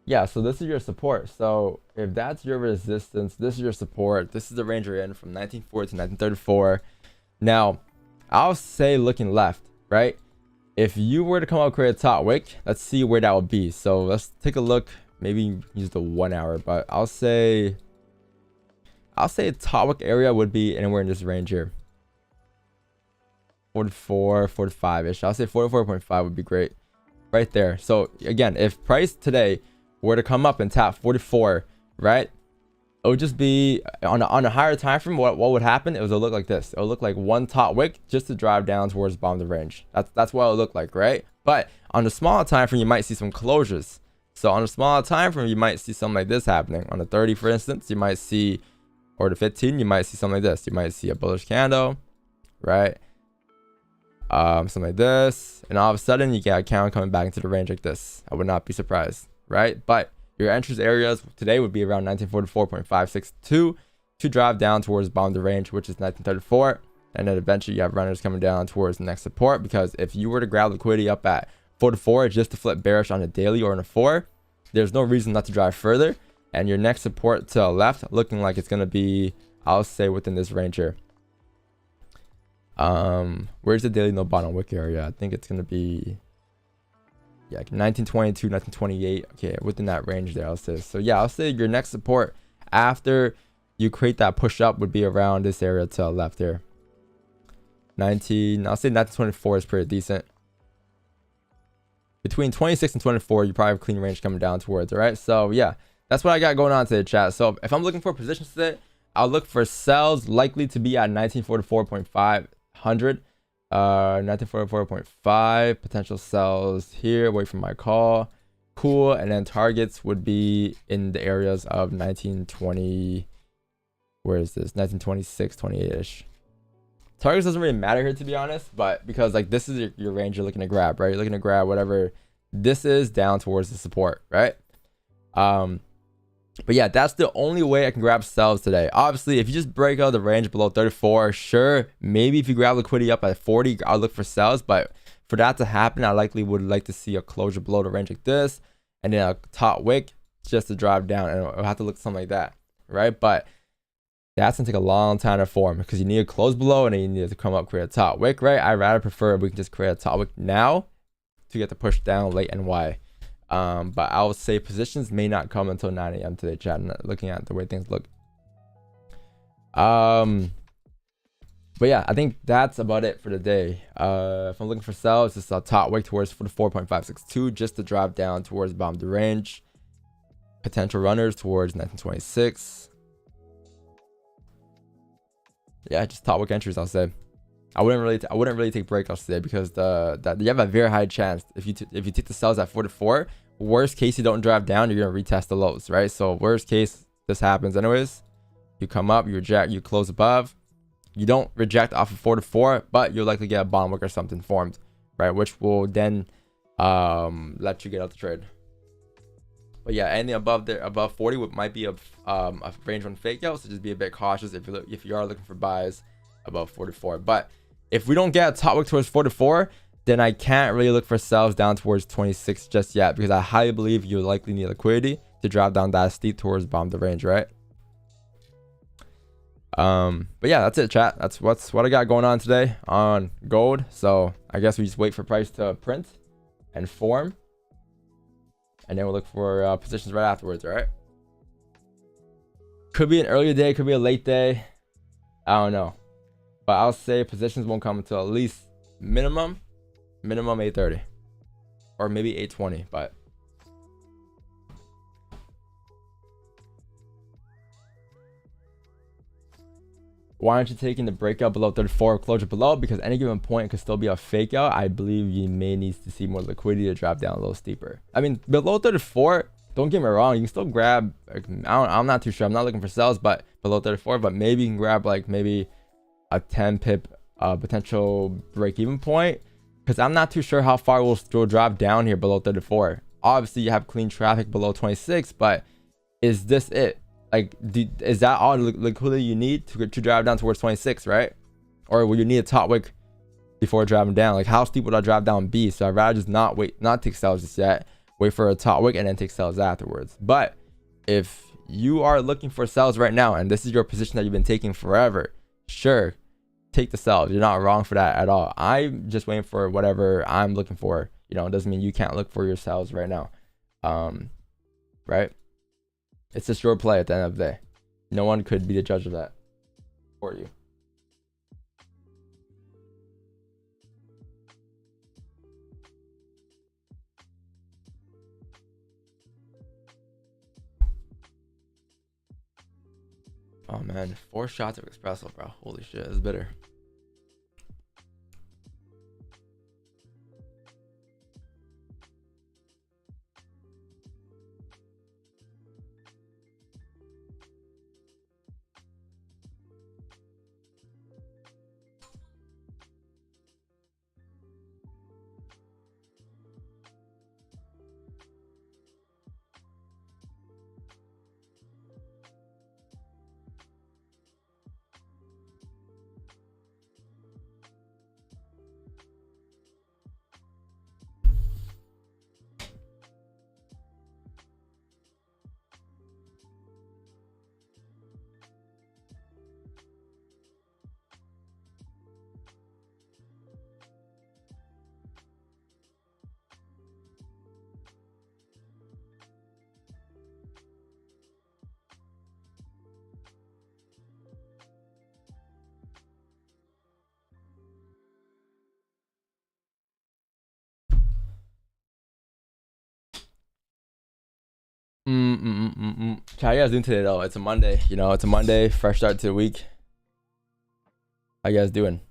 Yeah, so this is your support. So if that's your resistance, this is your support. This is the range you're in from 1940 to 1934. Now, I'll say looking left, right? If you were to come up create a top wick, let's see where that would be. So let's take a look. Maybe use the 1 hour, but I'll say a top wick area would be anywhere in this range here. 44, 45-ish. I'll say 44.5 would be great. Right there. So again, if price today were to come up and tap 44, right? It would just be on a higher time frame. What would happen? It would look like this. It would look like one top wick just to drive down towards the bottom of the range. That's what it would look like, right? But on the smaller time frame, you might see some closures. So on a smaller time frame, you might see something like this happening. On the 30, for instance, you might see, or the 15, you might see something like this. You might see a bullish candle, right? Something like this, and all of a sudden you get a candle coming back into the range like this. I would not be surprised, right? But your entrance areas today would be around 1944.562 to drive down towards the bottom of the range, which is 1934, and then eventually you have runners coming down towards the next support. Because if you were to grab liquidity up at 44 just to flip bearish on a daily or on a 4, there's no reason not to drive further. And your next support to the left looking like it's going to be, I'll say, within this range here. Where's the daily no bottom wick area? I think it's going to be, yeah, 1922, 1928. Okay, within that range there, I'll say. So yeah, I'll say your next support after you create that push up would be around this area to the left here. I'll say 1924 is pretty decent. Between 26 and 24, you probably have a clean range coming down towards, all right? So yeah, that's what I got going on today, chat. So if I'm looking for positions today, I'll look for sells likely to be at 1944.500, 1944.5. Potential sells here, wait for my call. Cool. And then targets would be in the areas of 1920. Where is this? 1926, 28-ish. Targets doesn't really matter here, to be honest, but because like this is your range you're looking to grab, right? You're looking to grab whatever this is down towards the support, right? But yeah, that's the only way I can grab sells today. Obviously, if you just break out the range below 34, sure, maybe if you grab liquidity up at 40, I'll look for sells. But for that to happen, I likely would like to see a closure below the range like this, and then a top wick just to drive down, and it'll have to look something like that, right? But that's gonna take a long time to form because you need to close below and then you need to come up, create a top wick, right? I rather prefer we can just create a top wick now to get the push down late and why. But I would say positions may not come until 9 a.m. today, chat. Looking at the way things look. But yeah, I think that's about it for the day. If I'm looking for sells, it's a top wick towards 44.562 just to drive down towards the bottom of the range. Potential runners towards 1926. yeah, just top wick entries, I'll say. I wouldn't really take breakouts today because you have a very high chance if you take the sells at 44. Worst case, you don't drive down, you're gonna retest the lows, right? So worst case, this happens anyways. You come up, you reject, you close above. You don't reject off of 44, but you'll likely get a bottom wick or something formed, right? Which will then let you get out the trade. But yeah, anything above there, above 40, might be a range one fake out. So just be a bit cautious if you are looking for buys above 44. But if we don't get a top wick towards 44, then I can't really look for sells down towards 26 just yet, because I highly believe you'll likely need liquidity to drop down that steep towards bottom of the range, right? But yeah, that's it, chat. That's what I got going on today on gold. So I guess we just wait for price to print and form, and then we'll look for positions right afterwards. All right, could be an earlier day, could be a late day, I don't know, but I'll say positions won't come until at least minimum 8:30 or maybe 8:20. But why aren't you taking the breakout below 34 or closure below? Because any given point could still be a fake out. I believe you may need to see more liquidity to drop down a little steeper. I mean, below 34, don't get me wrong, you can still grab, I'm not too sure, I'm not looking for sells, but below 34, but maybe you can grab like maybe a 10 pip potential break even point, because I'm not too sure how far we'll drop down here below 34. Obviously you have clean traffic below 26, but is this it? Like, is that all the liquidity you need to drive down towards 26, right? Or will you need a top wick before driving down? Like, how steep would I drive down be? So I'd rather just not take sells just yet, wait for a top wick and then take sells afterwards. But if you are looking for sells right now and this is your position that you've been taking forever, sure, take the sells. You're not wrong for that at all. I'm just waiting for whatever I'm looking for. You know, it doesn't mean you can't look for your sells right now. Right? It's just your play at the end of the day. No one could be the judge of that for you. Oh man, 4 shots of espresso, bro. Holy shit, it's bitter. How you guys doing today though? It's a Monday, you know, it's a Monday, fresh start to the week. How you guys doing?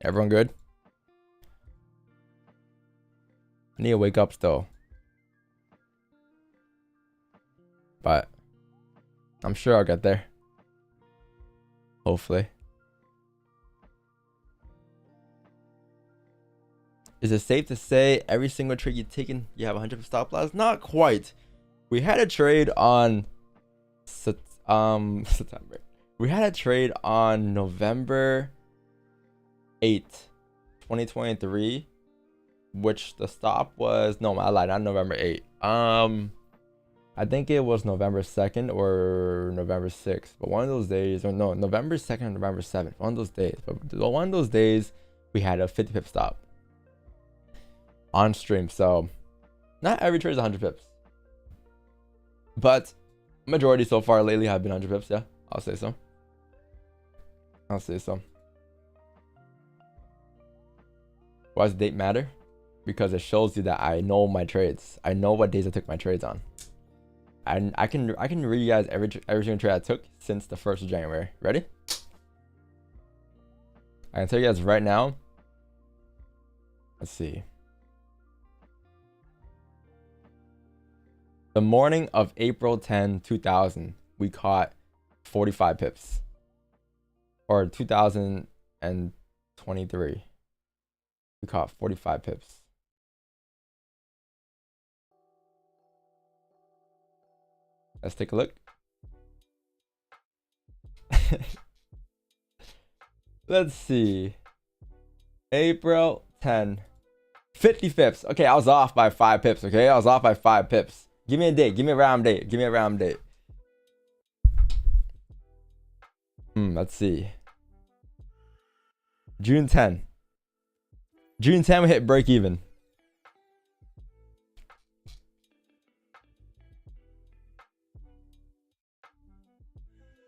Everyone good? I need to wake up still, but I'm sure I'll get there. Hopefully. Is it safe to say every single trade you've taken, you have 100 stop loss? Not quite. We had a trade on September. We had a trade on November 8th, 2023, which the stop was, no, I lied, not November 8th. I think it was November 2nd or November 6th, but one of those days, or no, November 2nd or November 7th, one of those days. But one of those days, we had a 50 pip stop on stream. So not every trade is 100 pips, but majority so far lately have been 100 pips. Yeah, I'll say so. I'll say so. Why does the date matter? Because it shows you that I know my trades. I know what days I took my trades on. And I can read you guys every single trade I took since the 1st of January. Ready? I can tell you guys right now. Let's see. The morning of April 10, 2000, we caught 45 pips. Or 2023. We caught 45 pips. Let's take a look. Let's see. April 10. 50 pips. Okay, I was off by 5 pips. Okay, I was off by 5 pips. Give me a date. Give me a round date. Give me a round date. Let's see. June 10. June 10, we hit break even.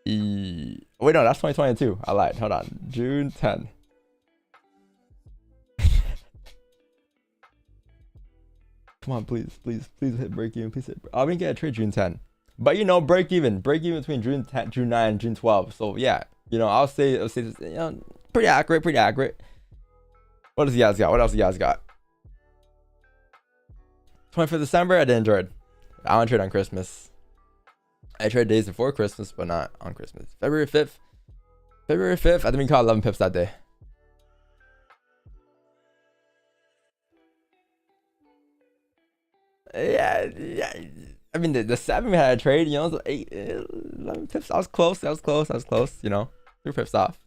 Wait, no, that's 2022. I lied. Hold on. June 10. Come on, please hit break even. Please hit. I didn't get a trade June 10. But you know, break even between June 10, June 9, and June 12. So yeah, you know, I'll say this, you know, pretty accurate. What else you guys got? What else you guys got? 25th December, I didn't trade. I don't trade on Christmas. I trade days before Christmas, but not on Christmas. February 5th, I think we caught 11 pips that day. Yeah. I mean, the 7 we had a trade, you know, so 11 pips. I was close, you know, 3 pips off.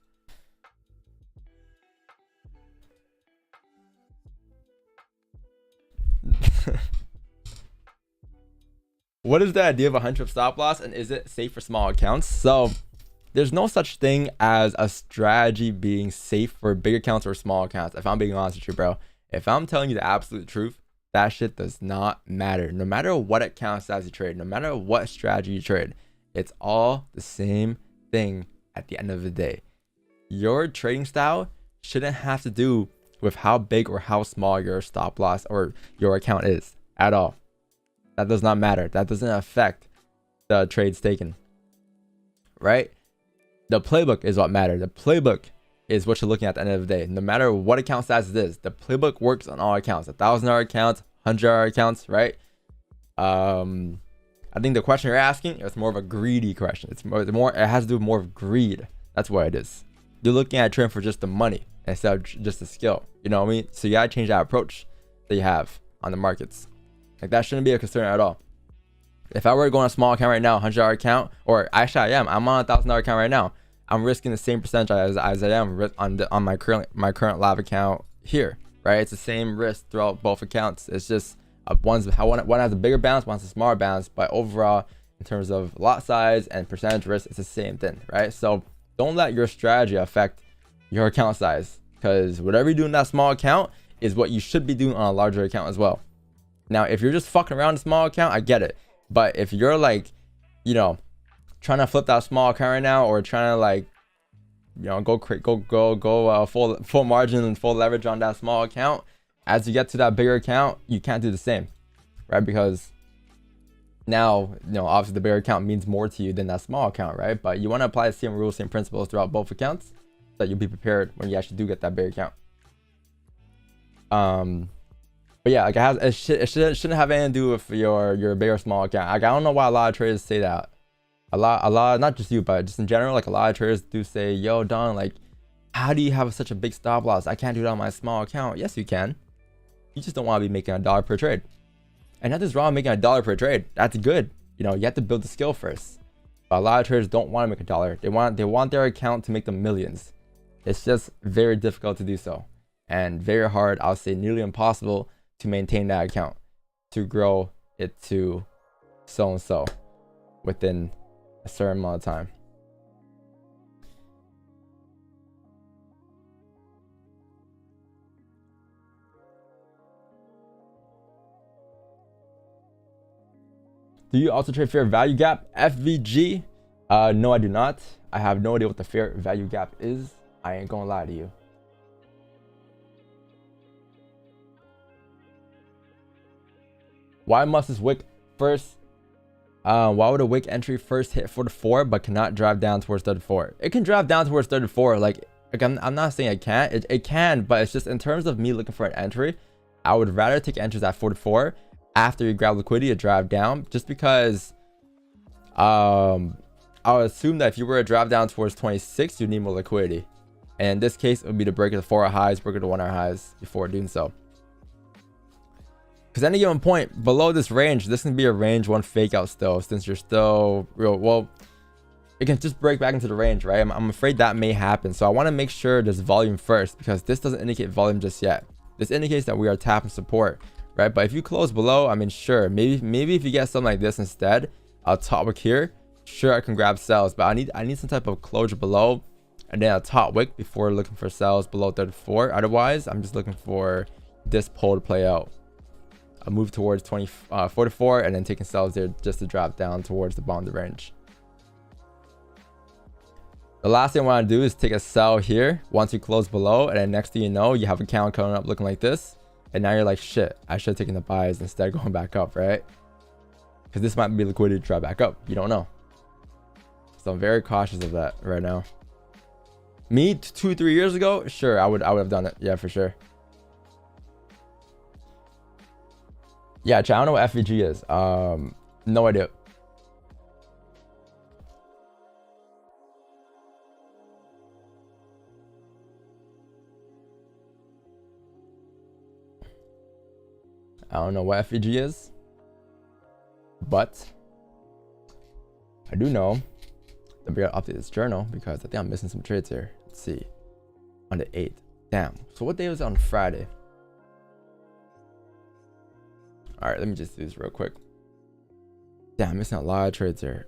What is the idea of a 100 stop loss, and is it safe for small accounts? So there's no such thing as a strategy being safe for big accounts or small accounts. If I'm being honest with you, bro, if I'm telling you the absolute truth, that shit does not matter. No matter what account size you trade, no matter what strategy you trade, it's all the same thing at the end of the day. Your trading style shouldn't have to do with how big or how small your stop loss or your account is at all. That does not matter. That doesn't affect the trades taken, right? The playbook is what matters. The playbook is what you're looking at the end of the day. No matter what account size it is, the playbook works on all accounts. $1,000 accounts, $100 accounts, right? I think the question you're asking is more of a greedy question. It has to do with more of greed. That's what it is. You're looking at trading for just the money instead of just the skill. You know what I mean? So you gotta change that approach that you have on the markets. Like, that shouldn't be a concern at all. If I were to go on a small account right now, $100 account, or actually I'm on a $1,000 account right now, I'm risking the same percentage as I am on my current live account here, right? It's the same risk throughout both accounts. It's just one has a bigger balance, one has a smaller balance, but overall, in terms of lot size and percentage risk, it's the same thing, right? So don't let your strategy affect your account size, because whatever you do in that small account is what you should be doing on a larger account as well. Now, if you're just fucking around a small account, I get it. But if you're like, you know, trying to flip that small account right now, or trying to, like, you know, go full margin and full leverage on that small account, as you get to that bigger account, you can't do the same, right? Because now, you know, obviously the bigger account means more to you than that small account, right? But you want to apply the same rules, same principles throughout both accounts, so that you'll be prepared when you actually do get that big account. But yeah, like, it shouldn't have anything to do with your big or small account. Like, I don't know why a lot of traders say that. A lot, not just you, but just in general, like, a lot of traders do say, yo, Don, like, how do you have such a big stop loss? I can't do that on my small account. Yes, you can. You just don't want to be making $1 per trade. And nothing's wrong with making $1 per trade. That's good. You know, you have to build the skill first. But a lot of traders don't want to make $1. They want their account to make them millions. It's just very difficult to do so, and very hard. I'll say nearly impossible to maintain that account, to grow it to so and so within a certain amount of time. Do you also trade fair value gap, FVG? No, I do not. I have no idea what the fair value gap is. I ain't gonna lie to you. Why must this wick first? Why would a wick entry first hit 44 but cannot drive down towards 34? It can drive down towards 34. Like, Like I'm not saying I can't. It can, but it's just in terms of me looking for an entry, I would rather take entries at 44 after you grab liquidity to drive down, just because I would assume that if you were to drive down towards 26, you need more liquidity. And in this case, it would be to break the 4-hour highs, break the 1-hour highs before doing so. Because at any given point below this range, this can be a range 1 fake out still, since you're still real. Well, it can just break back into the range, right? I'm afraid that may happen. So I want to make sure there's volume first, because this doesn't indicate volume just yet. This indicates that we are tapping support, right? But if you close below, I mean, sure, maybe if you get something like this instead, I'll top wick here. Sure, I can grab sells, but I need some type of closure below, and then a top wick before looking for sells below 34. Otherwise, I'm just looking for this pull to play out. A move towards 44, and then taking sells there just to drop down towards the bottom of the range. The last thing I want to do is take a sell here once you close below, and then next thing you know, you have a candle coming up looking like this, and now you're like, shit, I should have taken the buys instead of going back up, right? Because this might be liquidity to drop back up. You don't know. So I'm very cautious of that right now. Me 2-3 years ago, sure, I would have done it. Yeah, for sure. Yeah, chat, I don't know what FVG is. No idea. I don't know what FVG is, but I do know that we gotta update this journal, because I think I'm missing some trades here. Let's see. On the 8th. Damn. So what day was it on Friday? All right, let me just do this real quick. Damn, I'm missing a lot of trades here.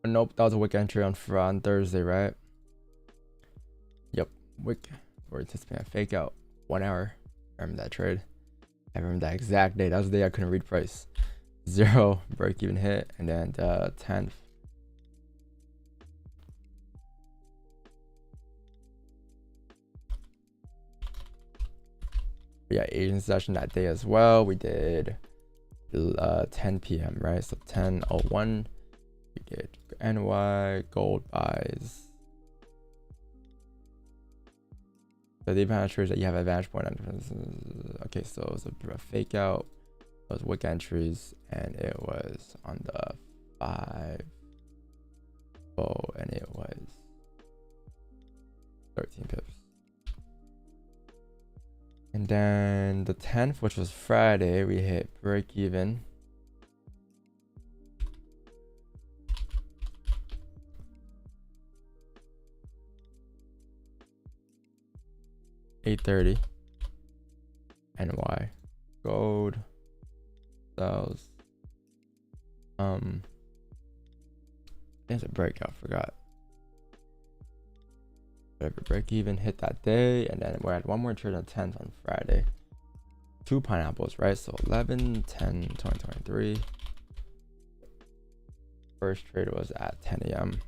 Nope, that was a wick entry on Thursday, right? Yep, wick. We're anticipating a fake out 1 hour. I remember that trade. I remember that exact day. That was the day I couldn't read price. 0 break even hit, and then the 10th. We got Asian session that day as well. We did 10 p.m. right? So 10:01. We did NY gold buys. So the advantage trades that you have advantage point on. Okay, so it was a fake out. Those wick entries, and it was on the 5. Oh, and it was 13 pips. And then the 10th, which was Friday, we hit break even. $8.30 NY gold sells. There's a breakout, forgot. Whatever, break even hit that day, and then we had one more trade on the 10th on Friday. 2 pineapples, right? So 11/10/2023. First trade was at 10 a.m.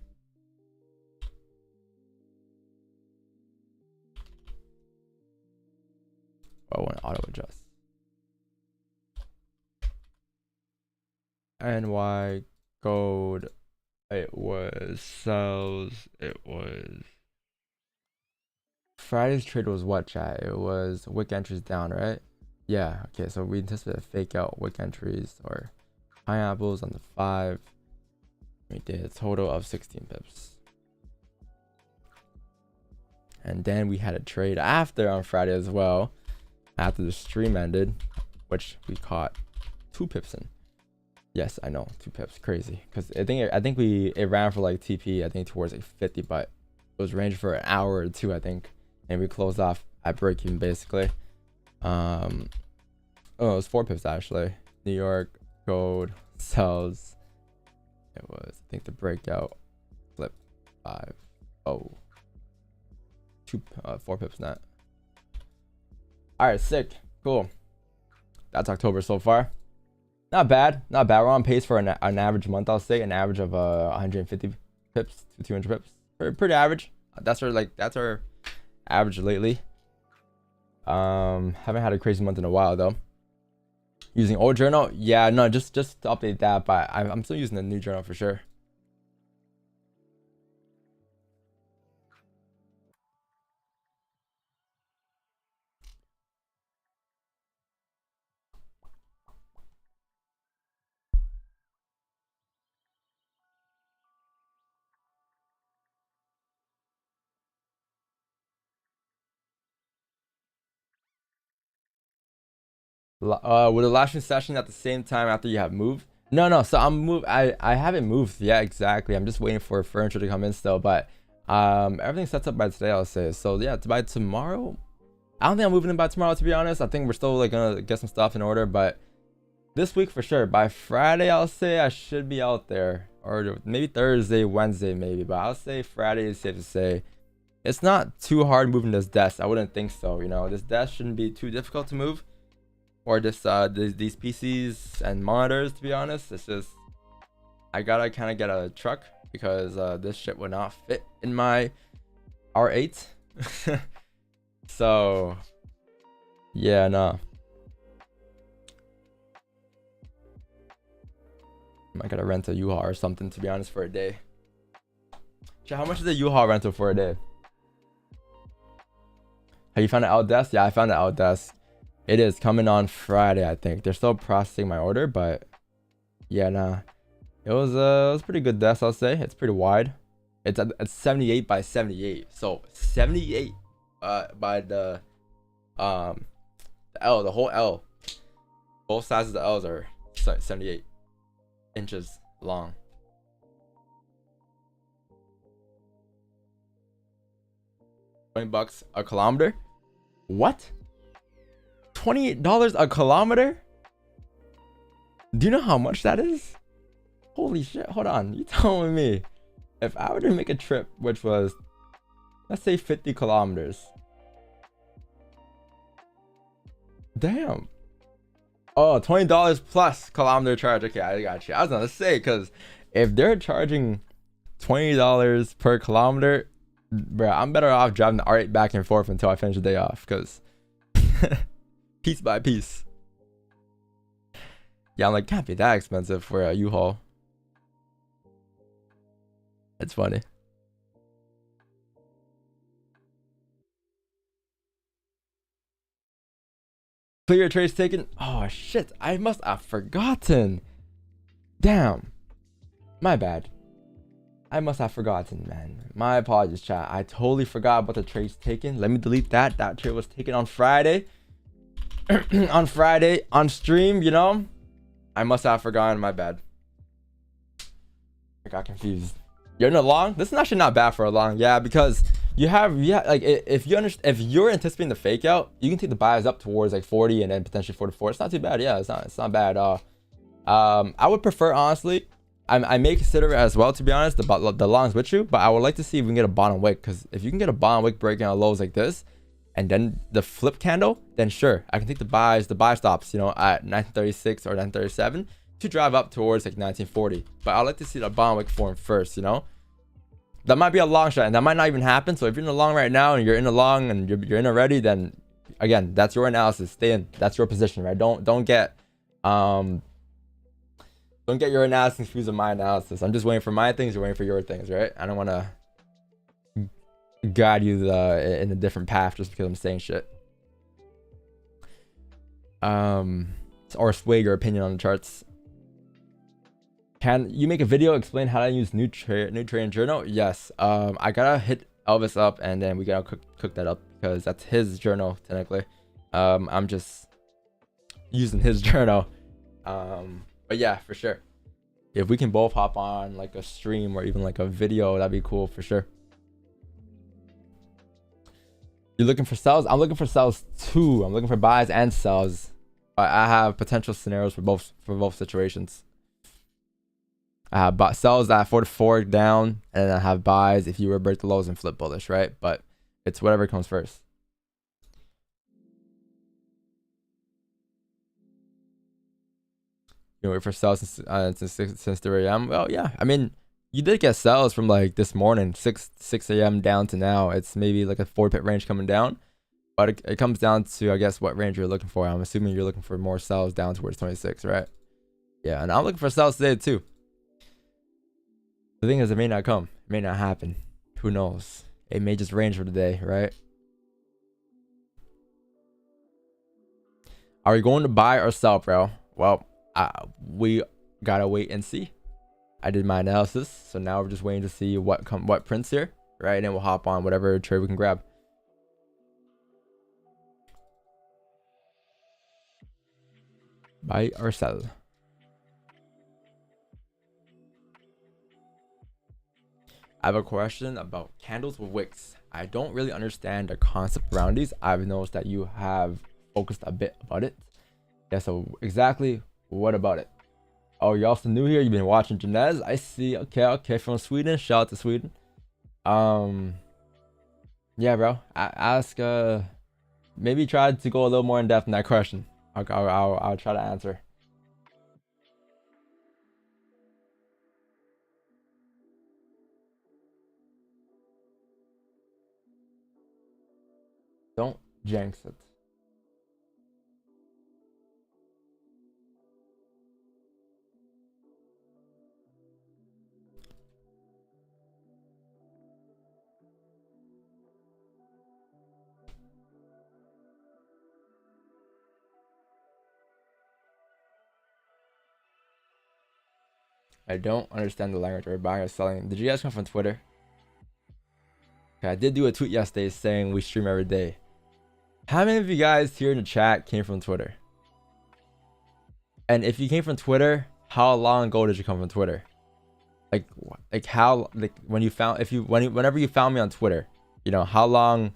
I want to auto adjust. NY gold, it was sells. It was Friday's trade was what, chat? It was wick entries down, right? Yeah. Okay, so we anticipated a fake out wick entries or pineapples on the 5. We did a total of 16 pips. And then we had a trade after on Friday as well, after the stream ended, which we caught 2 pips in. Yes, I know, 2 pips, crazy. Because I think it ran for like TP, I think towards like 50, but it was ranging for an hour or 2, I think, and we closed off at break even basically. Oh, it was 4 pips actually. New York gold sells It was, I think, the breakout flip 5. Oh, 4 pips net. All right, sick, cool. That's October so far. Not bad, not bad. We're on pace for an average month. I'll say an average of 150 pips to 200 pips. Pretty average. That's our average lately. Haven't had a crazy month in a while though. Using old journal, yeah, no, just to update that, but I'm still using the new journal for sure. With the last session at the same time after you have moved? No. So I haven't moved yet exactly. I'm just waiting for furniture to come in still, but everything sets up by today, I'll say. So yeah, by tomorrow. I don't think I'm moving in by tomorrow, to be honest. I think we're still like gonna get some stuff in order, but this week for sure. By Friday, I'll say I should be out there, or maybe Thursday, Wednesday, maybe. But I'll say Friday is safe to say. It's not too hard moving this desk. I wouldn't think so. You know, this desk shouldn't be too difficult to move. Or just these PCs and monitors, to be honest. It's just I gotta kind of get a truck because this shit would not fit in my R8. So yeah, no. I gotta rent a U-Haul or something, to be honest, for a day. How much is a U-Haul rental for a day? Have you found an out desk? Yeah, I found an out desk. It is coming on Friday, I think. They're still processing my order, but yeah, nah. It was pretty good desk, I'll say. It's pretty wide. It's 78 by 78. So 78 by the L, the whole L. Both sides of the L's are 78 inches long. $20 a kilometer? What? $28 a kilometer? Do you know how much that is? Holy shit, hold on. You telling me if I were to make a trip which was, let's say, 50 kilometers. Damn. Oh, $20 plus kilometer charge. Okay, I got you. I was gonna say, because if they're charging $20 per kilometer, bro, I'm better off driving the R8 back and forth until I finish the day off, because piece by piece. Yeah, I'm like, can't be that expensive for a U-Haul. It's funny. Clear trades taken. Oh shit, I must have forgotten. Damn, my bad. I must have forgotten, man. My apologies, chat. I totally forgot about the trades taken. Let me delete that. That trade was taken on Friday. On Friday on stream, you know. I must have forgotten. My bad. I got confused. You're in a long. This is actually not bad for a long. Yeah, because you have, yeah, like if you're anticipating the fake out, you can take the buys up towards like 40 and then potentially 44. It's not too bad. Yeah, it's not bad. I would prefer, honestly, I may consider it as well, to be honest, the longs with you, but I would like to see if we can get a bottom wick, because if you can get a bottom wick breaking out lows like this and then the flip candle, then sure, I can take the buy stops, you know, at 1936 or 1937 to drive up towards like 1940. But I'd like to see the bottom wick form first, you know. That might be a long shot and that might not even happen. So if you're in the long right now and you're in the long and you're in already, then again, that's your analysis. Stay in. That's your position, right? Don't get your analysis confused with my analysis. I'm just waiting for my things. You're waiting for your things, right? I don't want to guide you in a different path just because I'm saying shit. Or sway your opinion on the charts. Can you make a video explain how to use new trading journal? Yes. I gotta hit Elvis up and then we gotta cook that up because that's his journal technically. I'm just using his journal. But yeah, for sure. If we can both hop on like a stream or even like a video, that'd be cool for sure. You're looking for sells? I'm looking for sells too. I'm looking for buys and sells. I have potential scenarios for both situations. I have sells at 44 down, and then I have buys if you were break the lows and flip bullish, right? But it's whatever comes first. You know, wait for sells since 3 a.m. Well, yeah. I mean, you did get sells from like this morning, 6 a.m. down to now. It's maybe like a 4-pip range coming down, but it comes down to, I guess, what range you're looking for. I'm assuming you're looking for more sells down towards 26, right? Yeah, and I'm looking for sells today too. The thing is, it may not come. It may not happen. Who knows? It may just range for the day, right? Are we going to buy or sell, bro? Well, we gotta wait and see. I did my analysis, so now we're just waiting to see what prints here, right? And then we'll hop on whatever trade we can grab. Buy or sell. I have a question about candles with wicks. I don't really understand the concept around these. I've noticed that you have focused a bit about it. Yeah, so exactly what about it? Oh, you're also new here. You've been watching Janez. I see. Okay, from Sweden. Shout out to Sweden. Yeah, bro. Ask. Maybe try to go a little more in depth in that question. I'll try to answer. Don't jinx it. I don't understand the language or buying or selling. Did you guys come from Twitter? Okay, I did do a tweet yesterday saying we stream every day. How many of you guys here in the chat came from Twitter? And if you came from Twitter, how long ago did you come from Twitter? Like how, like when you found, whenever you found me on Twitter, you know, how long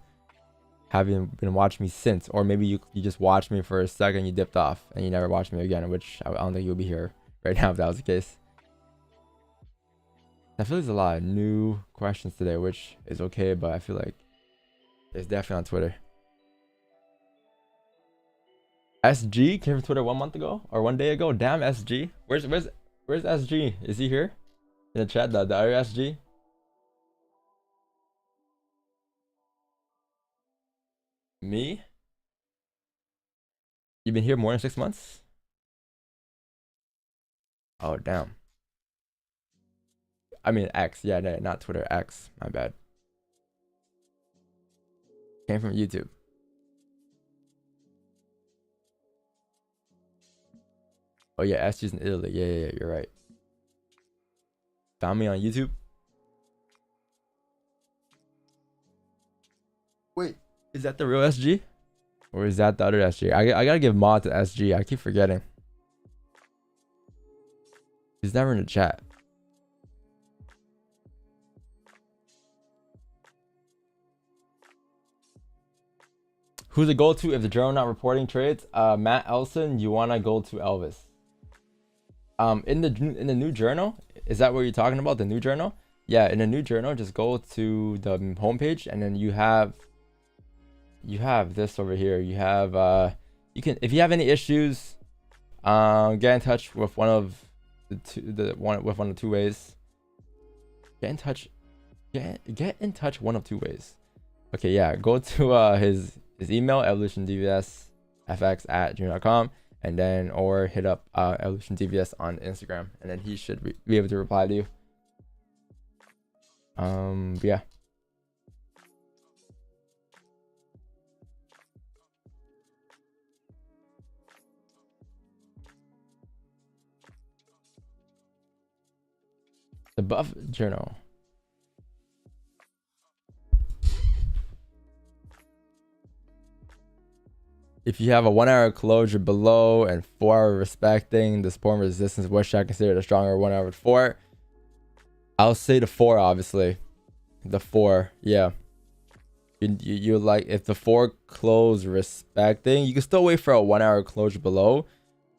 have you been watching me since? Or maybe you just watched me for a second, you dipped off and you never watched me again, which I don't think you'll be here right now if that was the case. I feel there's a lot of new questions today, which is okay, but I feel like it's definitely on Twitter. SG came from Twitter 1 month ago or 1 day ago. Damn, SG. Where's SG? Is he here in the chat? The other SG. Me? You've been here more than 6 months? Oh, damn. I mean X, yeah, no, not Twitter, X, my bad. Came from YouTube. Oh yeah, SG's in Italy. Yeah, you're right. Found me on YouTube. Wait, is that the real SG? Or is that the other SG? I gotta give mod to SG. I keep forgetting. He's never in the chat. Who's the go-to if the journal not reporting trades? Matt Elson, you wanna go to Elvis. In the new journal, is that what you're talking about? The new journal? Yeah, in the new journal, just go to the homepage and then you have this over here. You have you can, if you have any issues, get in touch with one of the two ways. Get in touch one of two ways. Okay, yeah, go to his email, evolutiondvsfx@gmail.com, and then or hit up evolutiondvs on Instagram, and then he should be able to reply to you. Yeah. The buff journal. If you have a 1 hour closure below and 4 hour respecting the support and resistance, what should I consider the stronger 1 hour before? I'll say the 4, obviously. The 4, yeah. You like, if the 4 close respecting, you can still wait for a 1 hour closure below.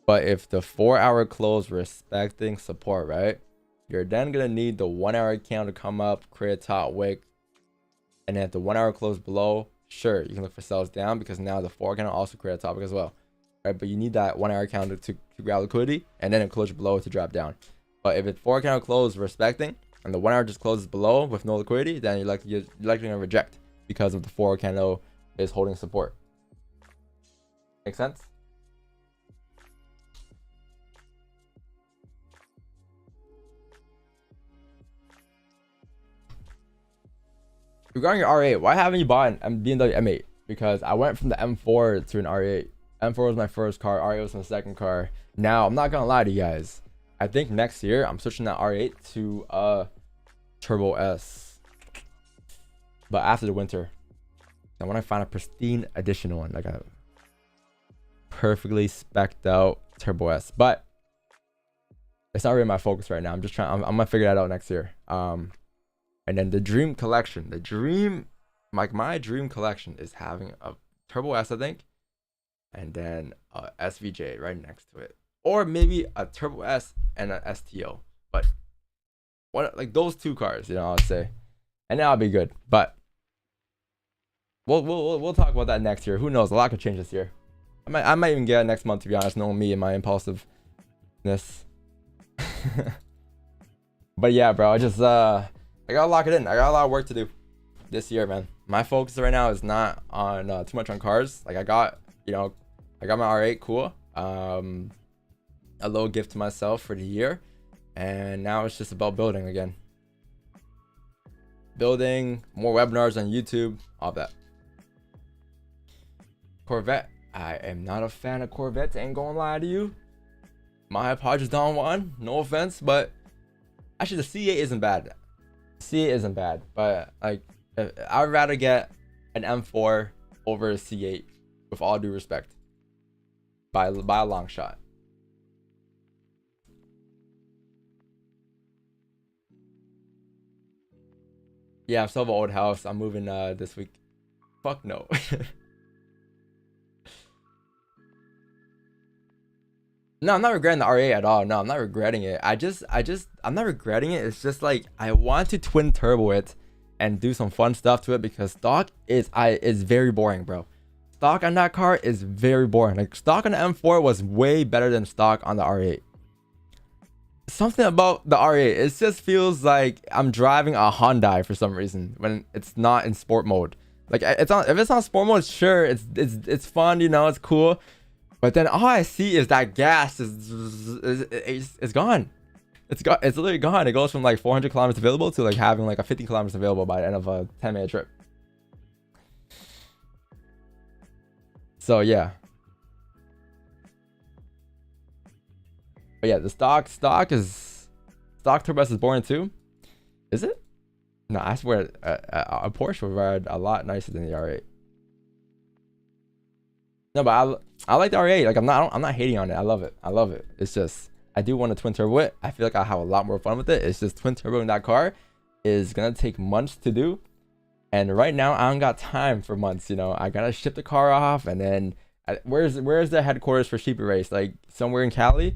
But if the 4 hour close respecting support, right? You're then gonna need the 1 hour candle to come up, create a top wick, and then if the 1 hour close below, sure, you can look for sells down because now the 4 candle also create a top wick as well, right? But you need that 1 hour candle to grab liquidity, and then a closure below to drop down. But if it's 4 candle close respecting, and the 1 hour just closes below with no liquidity, then you're likely gonna reject because of the 4 candle is holding support. Make sense? Regarding your R8, why haven't you bought an BMW M8? Because I went from the M4 to an R8. M4 was my first car, R8 was my second car. Now, I'm not gonna lie to you guys. I think next year I'm switching that R8 to a Turbo S. But after the winter. I want to find a pristine edition one, like a perfectly specced out Turbo S. But it's not really my focus right now. I'm just trying. I'm gonna figure that out next year. And then the dream collection, my dream collection is having a Turbo S, I think, and then a SVJ right next to it, or maybe a Turbo S and an STO. But what, like those 2 cars, you know, I'll say, and that'll be good. But we'll talk about that next year. Who knows? A lot could change this year. I might even get it next month, to be honest, knowing me and my impulsiveness. But yeah, bro, I gotta lock it in. I got a lot of work to do this year, man. My focus right now is not on too much on cars. Like I got my R8, cool. A little gift to myself for the year, and now it's just about building again. Building more webinars on YouTube, all that. Corvette. I am not a fan of Corvettes. Ain't gonna lie to you. My apologies, Don Juan. No offense, but actually the C8 isn't bad. C8 isn't bad, but like I'd rather get an M4 over a C8 with all due respect by a long shot. Yeah, I'm still have an old house. I'm moving this week. Fuck no. No, I'm not regretting the RA at all. No, I'm not regretting it. I'm not regretting it. It's just like I want to twin turbo it and do some fun stuff to it because stock is very boring, bro. Stock on that car is very boring. Like stock on the M4 was way better than stock on the R8. Something about the R8, it just feels like I'm driving a Hyundai for some reason when it's not in sport mode. Like if it's on sport mode, sure, it's fun, you know, it's cool. But then all I see is that gas is gone. It's literally gone. It goes from like 400 kilometers available to like having like a 50 kilometers available by the end of a 10-minute trip. So yeah. But yeah, the stock turbo S is boring too. Is it? No, I swear a Porsche would ride a lot nicer than the R8. No, but I like the R8. Like I'm not hating on it. I love it. It's just I do want to twin turbo it. I feel like I'll have a lot more fun with it. It's just twin turboing that car is gonna take months to do, and right now I don't got time for months. You know, I gotta ship the car off, and then where's the headquarters for Sheepy Race? Like somewhere in Cali.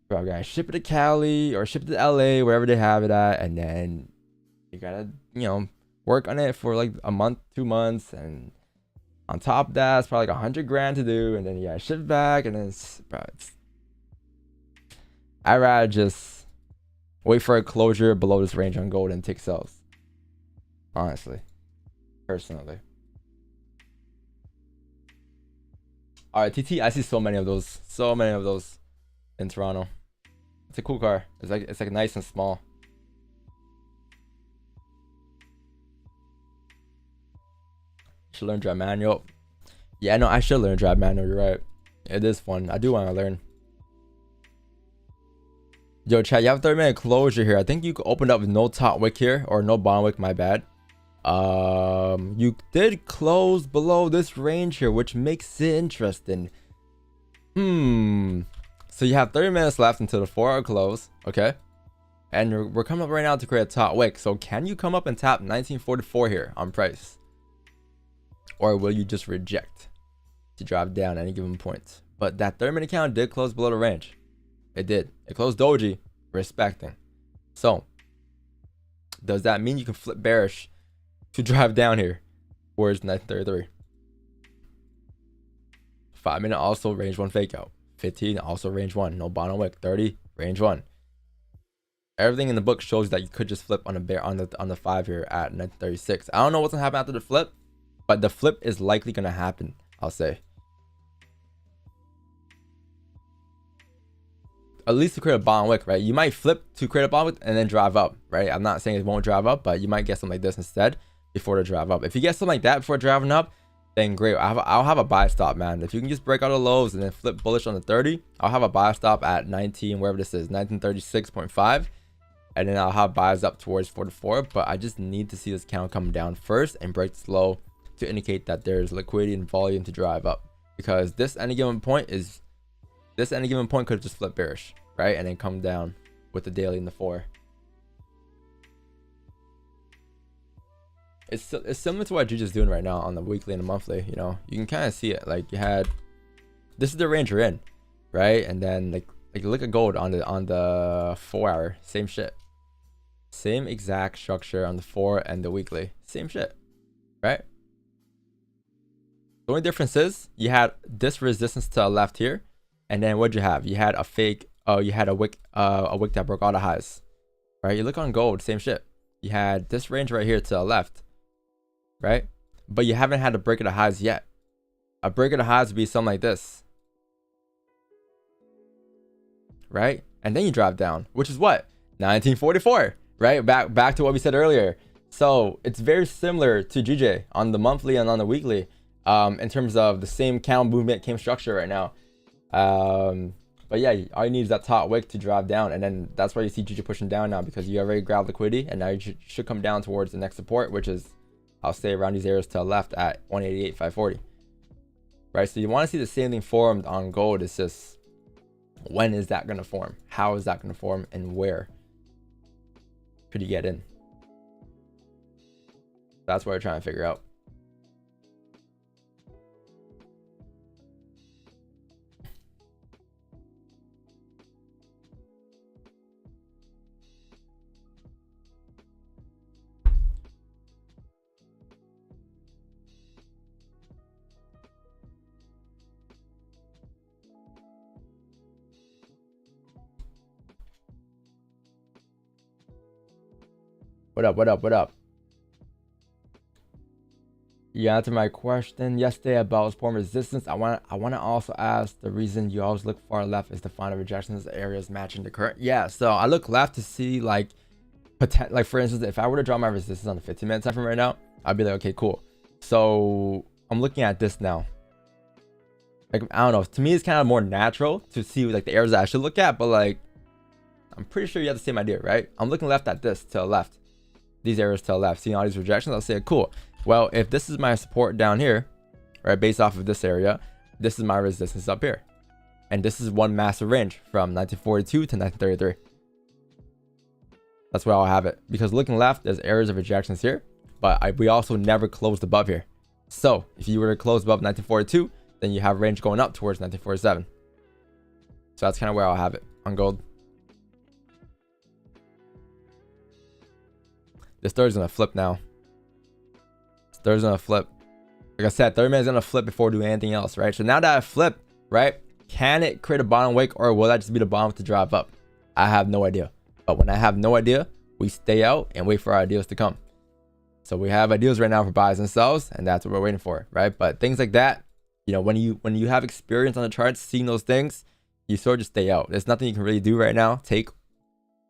Bro, I gotta ship it to Cali or ship it to LA, wherever they have it at, and then you gotta, you know, work on it for like a month, 2 months, and on top of that, it's probably like 100 grand to do, and then you gotta ship it back, and then I'd rather just wait for a closure below this range on gold and take sales. Honestly, personally. All right, TT, I see so many of those in Toronto. It's a cool car. It's like nice and small. Should learn drive manual. Yeah, no, I should learn drive manual. You're right. It is fun. I do want to learn. Yo, chat, you have a 30-minute closure here. I think you opened up with no top wick here or no bottom wick. My bad. You did close below this range here, which makes it interesting. So you have 30 minutes left until the 4-hour close, okay? And we're coming up right now to create a top wick. So can you come up and tap 1944 here on price? Or will you just reject to drop down any given point? But that 30-minute count did close below the range. It did. It closed doji, respecting. So does that mean you can flip bearish to drive down here towards 1933? 5 minute also range 1 fake out. 15 also range 1, no bottom wick. 30 range 1. Everything in the book shows that you could just flip on a bear on the 5 here at 1936. I don't know what's gonna happen after the flip, but the flip is likely gonna happen, I'll say. At least to create a bottom wick, right? You might flip to create a bottom wick and then drive up, right? I'm not saying it won't drive up, but you might get something like this instead before to drive up. If you get something like that before driving up, then great. I'll have a buy stop, man. If you can just break out the lows and then flip bullish on the 30, I'll have a buy stop at 19, wherever this is, 1936.5. And then I'll have buys up towards 44. But I just need to see this candle come down first and break this low to indicate that there's liquidity and volume to drive up. Because this any given point could just flip bearish, right? And then come down with the daily in the 4. It's similar to what Juju's doing right now on the weekly and the monthly. You know, you can kind of see it. Like you had, this is the range you're in, right? And then like look at gold on the 4 hour, same shit, same exact structure on the 4 and the weekly, same shit, right? The only difference is you had this resistance to the left here, and then what'd you have? You had a fake. Oh, you had a wick that broke all the highs, right? You look on gold, same shit. You had this range right here to the left, right? But you haven't had a break of the highs yet. A break of the highs would be something like this, right? And then you drop down, which is what? 1944, right? Back to what we said earlier. So it's very similar to GJ on the monthly and on the weekly, in terms of the same candle movement, came structure right now. But yeah, all you need is that top wick to drive down, and then that's why you see GJ pushing down now, because you already grabbed liquidity, and now you should come down towards the next support, which is, I'll say, around these areas to the left at 188.540. Right, so you want to see the same thing formed on gold. It's just, when is that going to form? How is that going to form, and where could you get in? That's what we're trying to figure out. What up? You answered my question yesterday about support resistance. I want to also ask, the reason you always look far left is to find a rejections areas matching the current. Yeah, so I look left to see like for instance, if I were to draw my resistance on the 15-minute time frame right now, I'd be like, okay, cool. So I'm looking at this now. Like, I don't know, to me it's kind of more natural to see like the areas that I should look at, but like I'm pretty sure you have the same idea, right? I'm looking left at this to the left. These areas to the left, seeing all these rejections, I'll say, cool. Well, if this is my support down here, right, based off of this area, this is my resistance up here. And this is one massive range from 1942 to 1933. That's where I'll have it. Because looking left, there's areas of rejections here, but we also never closed above here. So if you were to close above 1942, then you have range going up towards 1947. So that's kind of where I'll have it on gold. This Thursday's gonna flip now. This Thursday's gonna flip. Like I said, 30 minutes gonna flip before doing anything else, right? So now that I flip, right, can it create a bottom wick, or will that just be the bottom to drive up? I have no idea. But when I have no idea, we stay out and wait for our ideas to come. So we have ideas right now for buys and sells, and that's what we're waiting for, right? But things like that, you know, when you have experience on the charts, seeing those things, you sort of just stay out. There's nothing you can really do right now. You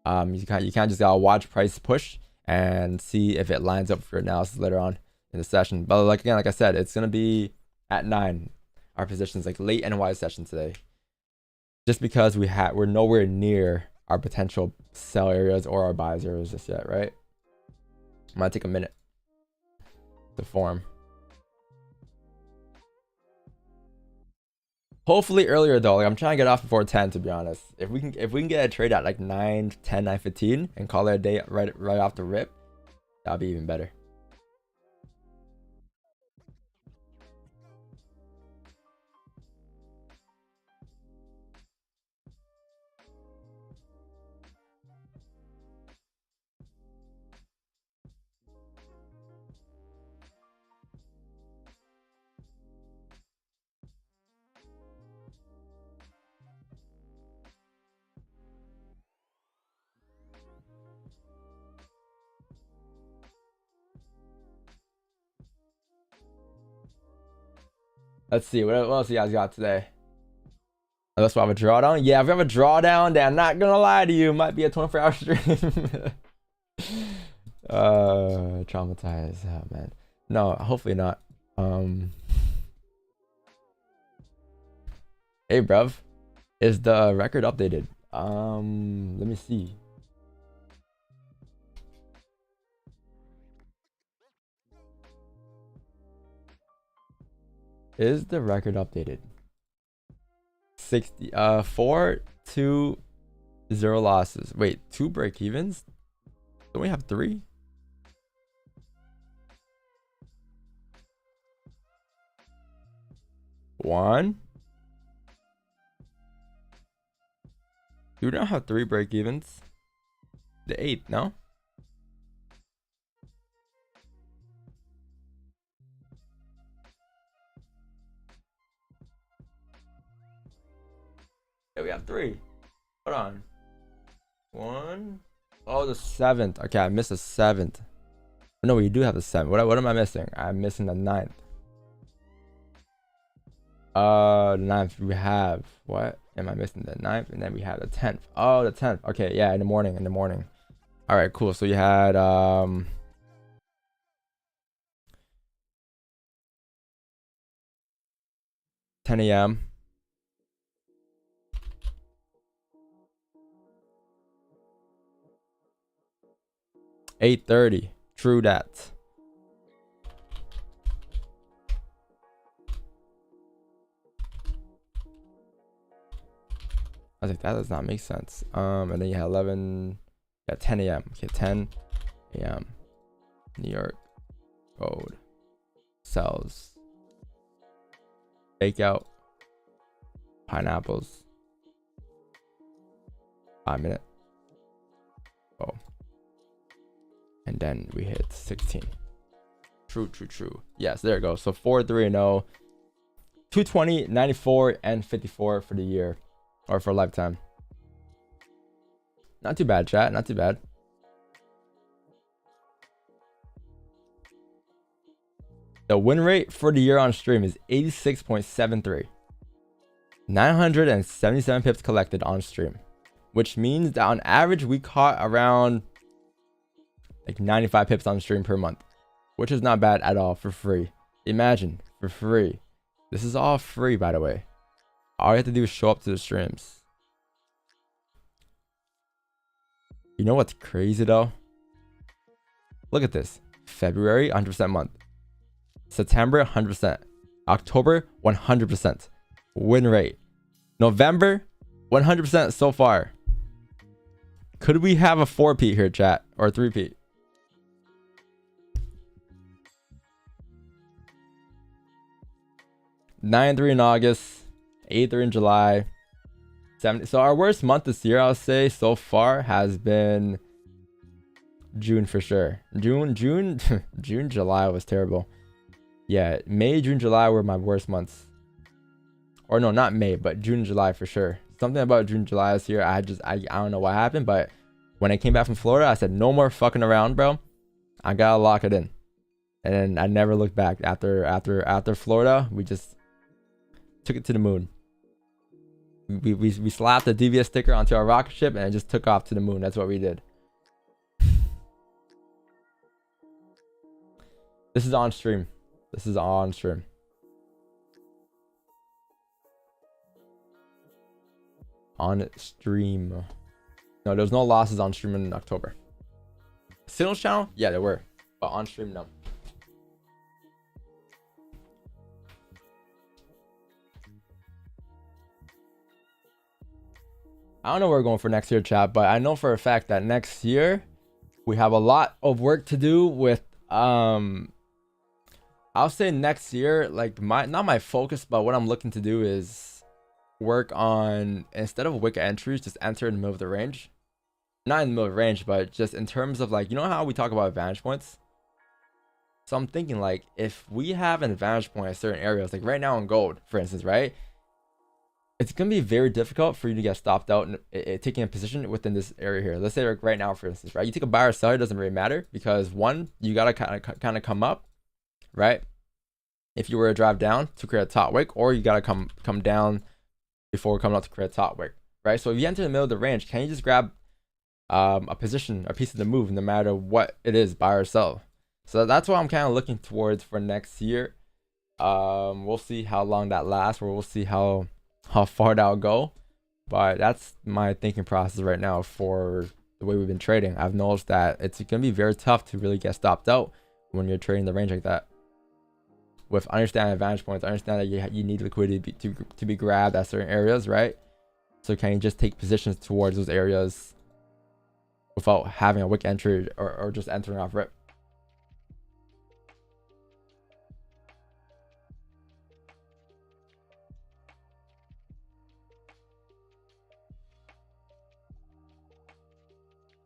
can't just gotta watch price push and see if it lines up for analysis later on in the session. But like I said, it's gonna be at 9. Our positions, like late NY session today, just because we're nowhere near our potential sell areas or our buys areas just yet, right? It might take a minute to form. Hopefully earlier though. Like, I'm trying to get off before 10, to be honest. If we can get a trade at like 9, 10, 9:15 and call it a day right off the rip, that'd be even better. Let's see. What else you guys got today? Unless we have a drawdown. Yeah, if we have a drawdown, then I'm not gonna lie to you. It might be a 24-hour stream. Traumatized. Oh, man. No, hopefully not. Hey, bruv. Is the record updated? Let me see. Is the record updated? 60 4 2 0 losses. Wait, 2 break evens? Don't we have 3? One. Do we not have 3 break evens? The 8th, no? Yeah, we have 3. Hold on. 1. Oh, the 7th. Okay, I missed the 7th. No, we do have the 7th. What am I missing? I'm missing the 9th. The 9th we have. What am I missing? The 9th, and then we have the 10th. Oh, the 10th. Okay, yeah, in the morning. All right, cool. So you had 10 a.m. 8:30. True that. I was like, that does not make sense. And then you had 11. Yeah, 10 a.m. Okay, 10 a.m. New York. Gold. Sells. Fake out. Pineapples. 5 minute. Oh. And then we hit 16. True. Yes, there it goes. So 4-3-0. 220, 94, and 54 for the year. Or for a lifetime. Not too bad, chat. Not too bad. The win rate for the year on stream is 86.73. 977 pips collected on stream. Which means that on average, we caught around like 95 pips on stream per month. Which is not bad at all for free. Imagine, for free. This is all free, by the way. All you have to do is show up to the streams. You know what's crazy though? Look at this. February, 100% month. September, 100%. October, 100%. Win rate. November, 100% so far. Could we have a 4-peat here, chat? Or a 3-peat? $9.3 in August. 8th in July. 70. So our worst month this year, I'll say so far, has been June for sure. June, July was terrible. Yeah, May, June, July were my worst months. Or no, not May, but June, July for sure. Something about June, July this year, I don't know what happened, but when I came back from Florida, I said no more fucking around, bro. I gotta lock it in. And then I never looked back. After Florida, we just took it to the moon. We slapped a devious sticker onto our rocket ship and it just took off to the moon. That's what we did. This is on stream. On stream. No, there's no losses on stream in October. Signals channel? Yeah, there were. But on stream, no. I don't know where we're going for next year, chat, but I know for a fact that next year we have a lot of work to do with I'll say next year, like not my focus, but what I'm looking to do is work on, instead of wick entries, just enter in the middle of the range. Not in the middle of the range, but just in terms of like, you know how we talk about advantage points? So I'm thinking like if we have an advantage point in certain areas, like right now in gold, for instance, right? It's going to be very difficult for you to get stopped out and taking a position within this area here. Let's say like right now, for instance, right? You take a buy or sell, it doesn't really matter because one, you got to kind of come up, right? if you were to drive down to create a top wick, or you gotta come down before coming up to create a top wick, right? So if you enter the middle of the range, can you just grab a position, a piece of the move, no matter what it is, buy or sell? So that's what I'm kind of looking towards for next year. We'll see how long that lasts, or we'll see how far that'll go. But that's my thinking process right now for the way we've been trading. I've noticed that it's gonna be very tough to really get stopped out when you're trading the range like that. With understanding advantage points, understand that you need liquidity to be grabbed at certain areas, right? So can you just take positions towards those areas without having a wick entry or just entering off rip?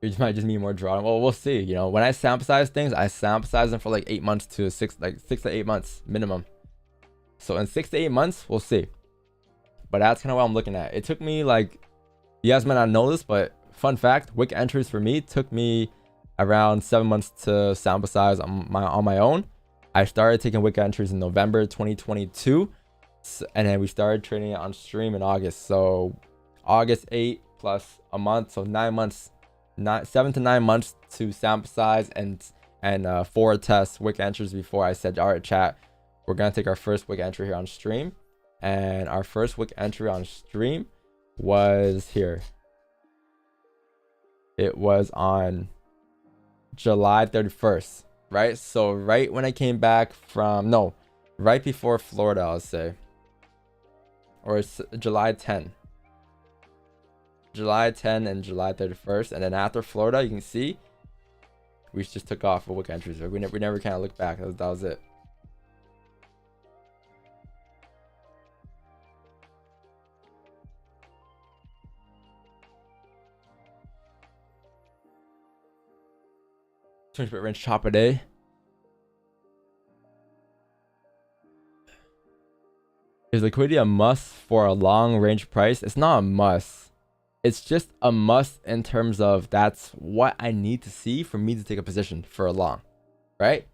You might just need more drawing. Well, we'll see. You know, when I sample size things, I sample size them for like 8 months to 6 to 8 months minimum. So in 6 to 8 months, we'll see. But that's kind of what I'm looking at. It took me, like, you guys might not know this, but fun fact, wick entries for me took me around 7 months to sample size on my own. I started taking wick entries in November 2022, and then we started trading it on stream in August. So August 8 plus a month, so 9 months. 7 to 9 months to sample size and forward test wick entries before I said, all right, chat, we're gonna take our first wick entry here on stream. And our first wick entry on stream was here. It was on July 31st, right? So right when I came back from, no, right before Florida, I'll say, or it's July 10. July 10 and July 31st, and then after Florida, you can see we just took off for wick entries. We never kind of looked back. That was it. $20 range chop a day. Is liquidity a must for a long range price? It's not a must. It's just a must in terms of that's what I need to see for me to take a position for a long, right?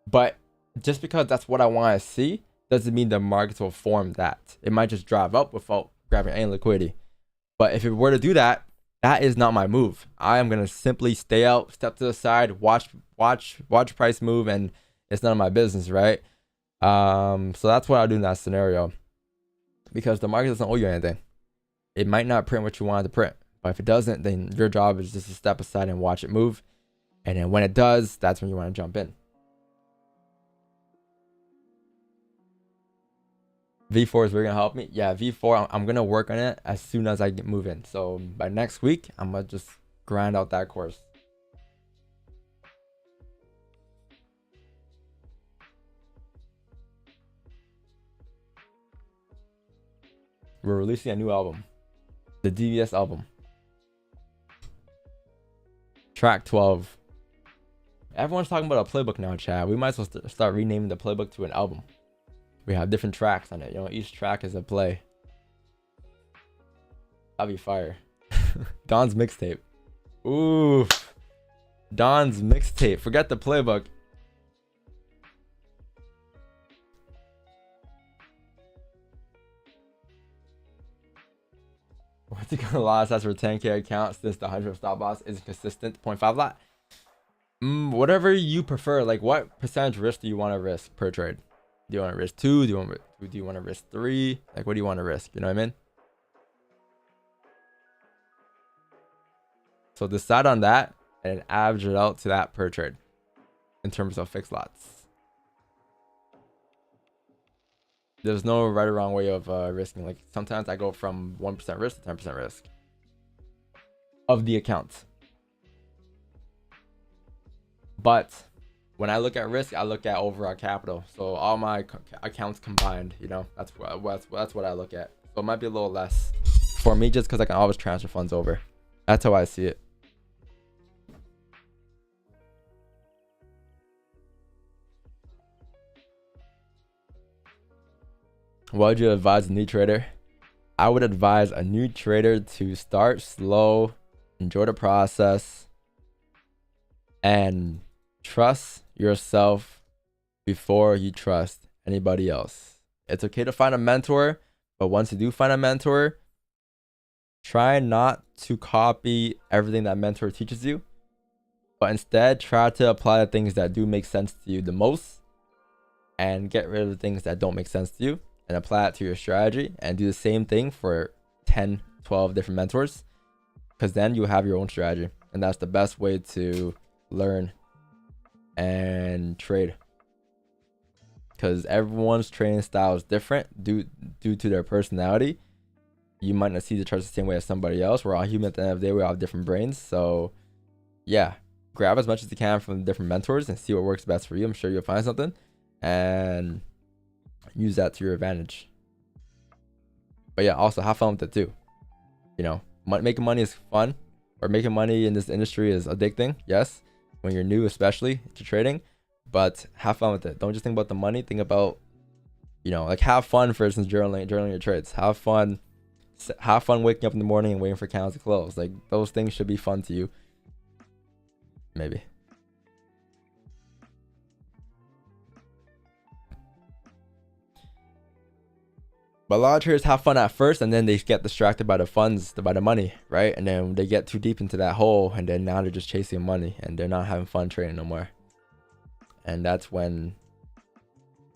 But just because that's what I want to see doesn't mean the markets will form that. It might just drive up without grabbing any liquidity. But if it were to do that, that is not my move. I am going to simply stay out, step to the side, watch price move, and it's none of my business, right? So that's what I'll do in that scenario, because the market doesn't owe you anything. It might not print what you wanted to print, but if it doesn't, then your job is just to step aside and watch it move. And then when it does, that's when you want to jump in. V4 is really going to help me. Yeah, V4, I'm going to work on it as soon as I get move in. So by next week, I'm going to just grind out that course. We're releasing a new album. The DVS album. Track 12. Everyone's talking about a playbook now, chat. We might as well start renaming the playbook to an album. We have different tracks on it. You know, each track is a play. That'll be fire. Don's mixtape. Ooh. Don's mixtape. Forget the playbook. What's it gonna last as for 10K account since the 100 stop loss is consistent? 0.5 lot. Whatever you prefer. Like, what percentage risk do you want to risk per trade? Do you want to risk 2? Do you want to risk 3? Like, what do you want to risk? You know what I mean? So decide on that and average it out to that per trade in terms of fixed lots. There's no right or wrong way of risking. Like, sometimes I go from 1% risk to 10% risk of the account. But when I look at risk, I look at overall capital. So all my accounts combined, you know, that's what I look at. So it might be a little less for me just because I can always transfer funds over. That's how I see it. What would you advise a new trader? I would advise a new trader to start slow, enjoy the process, and trust yourself before you trust anybody else. It's okay to find a mentor, but once you do find a mentor, try not to copy everything that mentor teaches you, but instead try to apply the things that do make sense to you the most and get rid of the things that don't make sense to you and apply it to your strategy, and do the same thing for 10, 12 different mentors, because then you have your own strategy, and that's the best way to learn and trade, because everyone's trading style is different due to their personality. You might not see the charts the same way as somebody else. We're all human at the end of the day. We all have different brains. So yeah, grab as much as you can from different mentors and see what works best for you. I'm sure you'll find something and use that to your advantage. But yeah, also have fun with it too. You know, making money is fun, or making money in this industry is addicting. Yes, when you're new, especially to trading, but have fun with it. Don't just think about the money. Think about, you know, like have fun. For instance, journaling your trades. Have fun waking up in the morning and waiting for candles to close. Like, those things should be fun to you. Maybe. But a lot of traders have fun at first, and then they get distracted by the funds, by the money, right? And then they get too deep into that hole, and then now they're just chasing money and they're not having fun trading no more. And that's when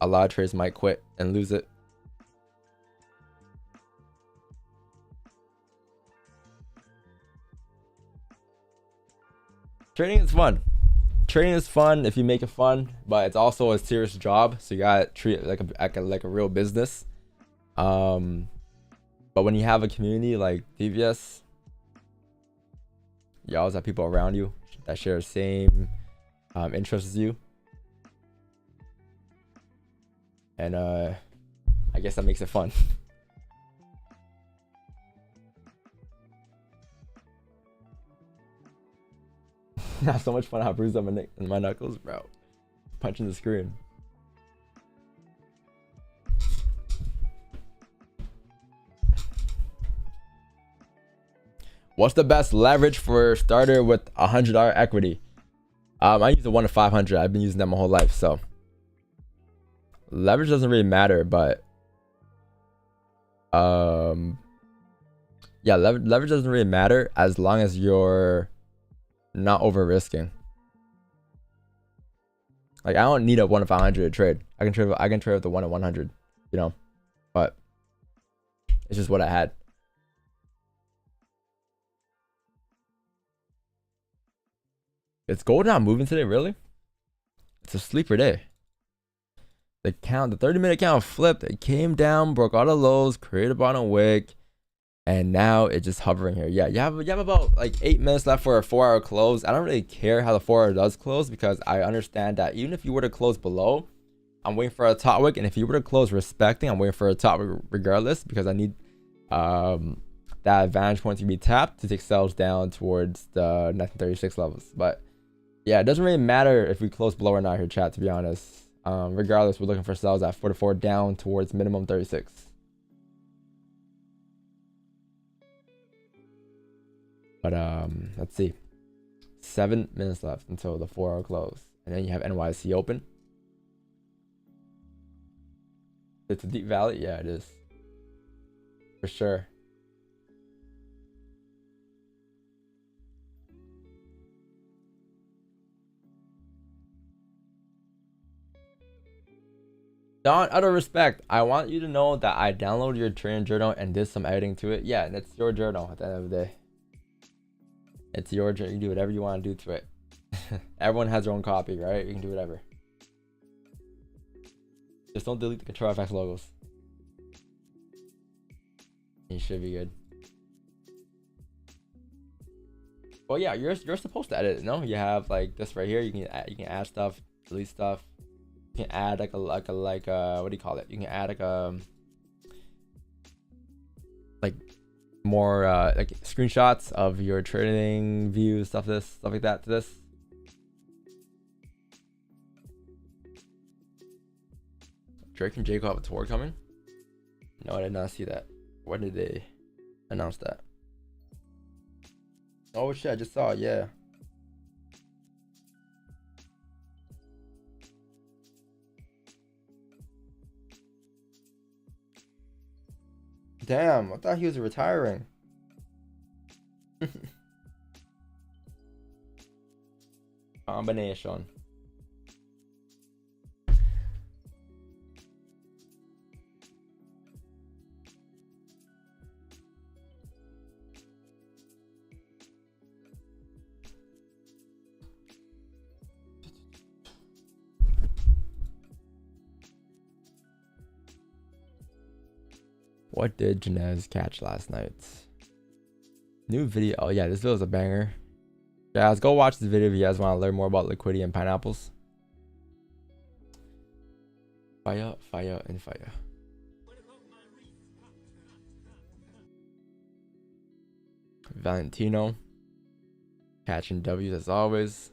a lot of traders might quit and lose it. Trading is fun. Trading is fun if you make it fun, but it's also a serious job, so you gotta treat it like a real business. But when you have a community like DVS, you always have people around you that share the same interests as you, and I guess that makes it fun. Not so much fun how bruised up my knuckles, bro. Punching the screen. What's the best leverage for starter with $100 equity? I use the 1 to 500. I've been using that my whole life, so leverage doesn't really matter. But yeah, leverage doesn't really matter as long as you're not over risking. Like, I don't need a 1 to 500 to trade. I can trade with the 1 to 100, you know, but it's just what I had. Is gold not moving today, really? It's a sleeper day. The 30-minute count flipped. It came down, broke all the lows, created a bottom wick, and now it's just hovering here. Yeah, you have about like 8 minutes left for a 4-hour close. I don't really care how the 4-hour does close, because I understand that even if you were to close below, I'm waiting for a top wick, and if you were to close respecting, I'm waiting for a top wick regardless, because I need that advantage point to be tapped to take sales down towards the 1936 levels. But yeah, it doesn't really matter if we close below or not here, chat, to be honest. Regardless, we're looking for sales at 44 down towards minimum 36. But let's see. 7 minutes left until the 4-hour close. And then you have NYC open. It's a deep valley? Yeah, it is. For sure. Don, out of respect, I want you to know that I downloaded your trading journal and did some editing to it. Yeah, that's your journal at the end of the day. It's your journal. You do whatever you want to do to it. Everyone has their own copy, right? You can do whatever. Just don't delete the Control FX logos. You should be good. Well, yeah, you're supposed to edit it. No, you have like this right here. You can add stuff, delete stuff. You can add like a what do you call it? You can add like more like screenshots of your trading views, stuff like that to this. Drake and Jacob have a tour coming? No, I did not see that. When did they announce that? Oh shit, I just saw it, yeah. Damn, I thought he was retiring. Combination. What did Janez catch last night? New video. Oh yeah, this video is a banger. Guys, go watch this video if you guys want to learn more about liquidity and pineapples. Fire, fire, and fire. Valentino catching W's as always.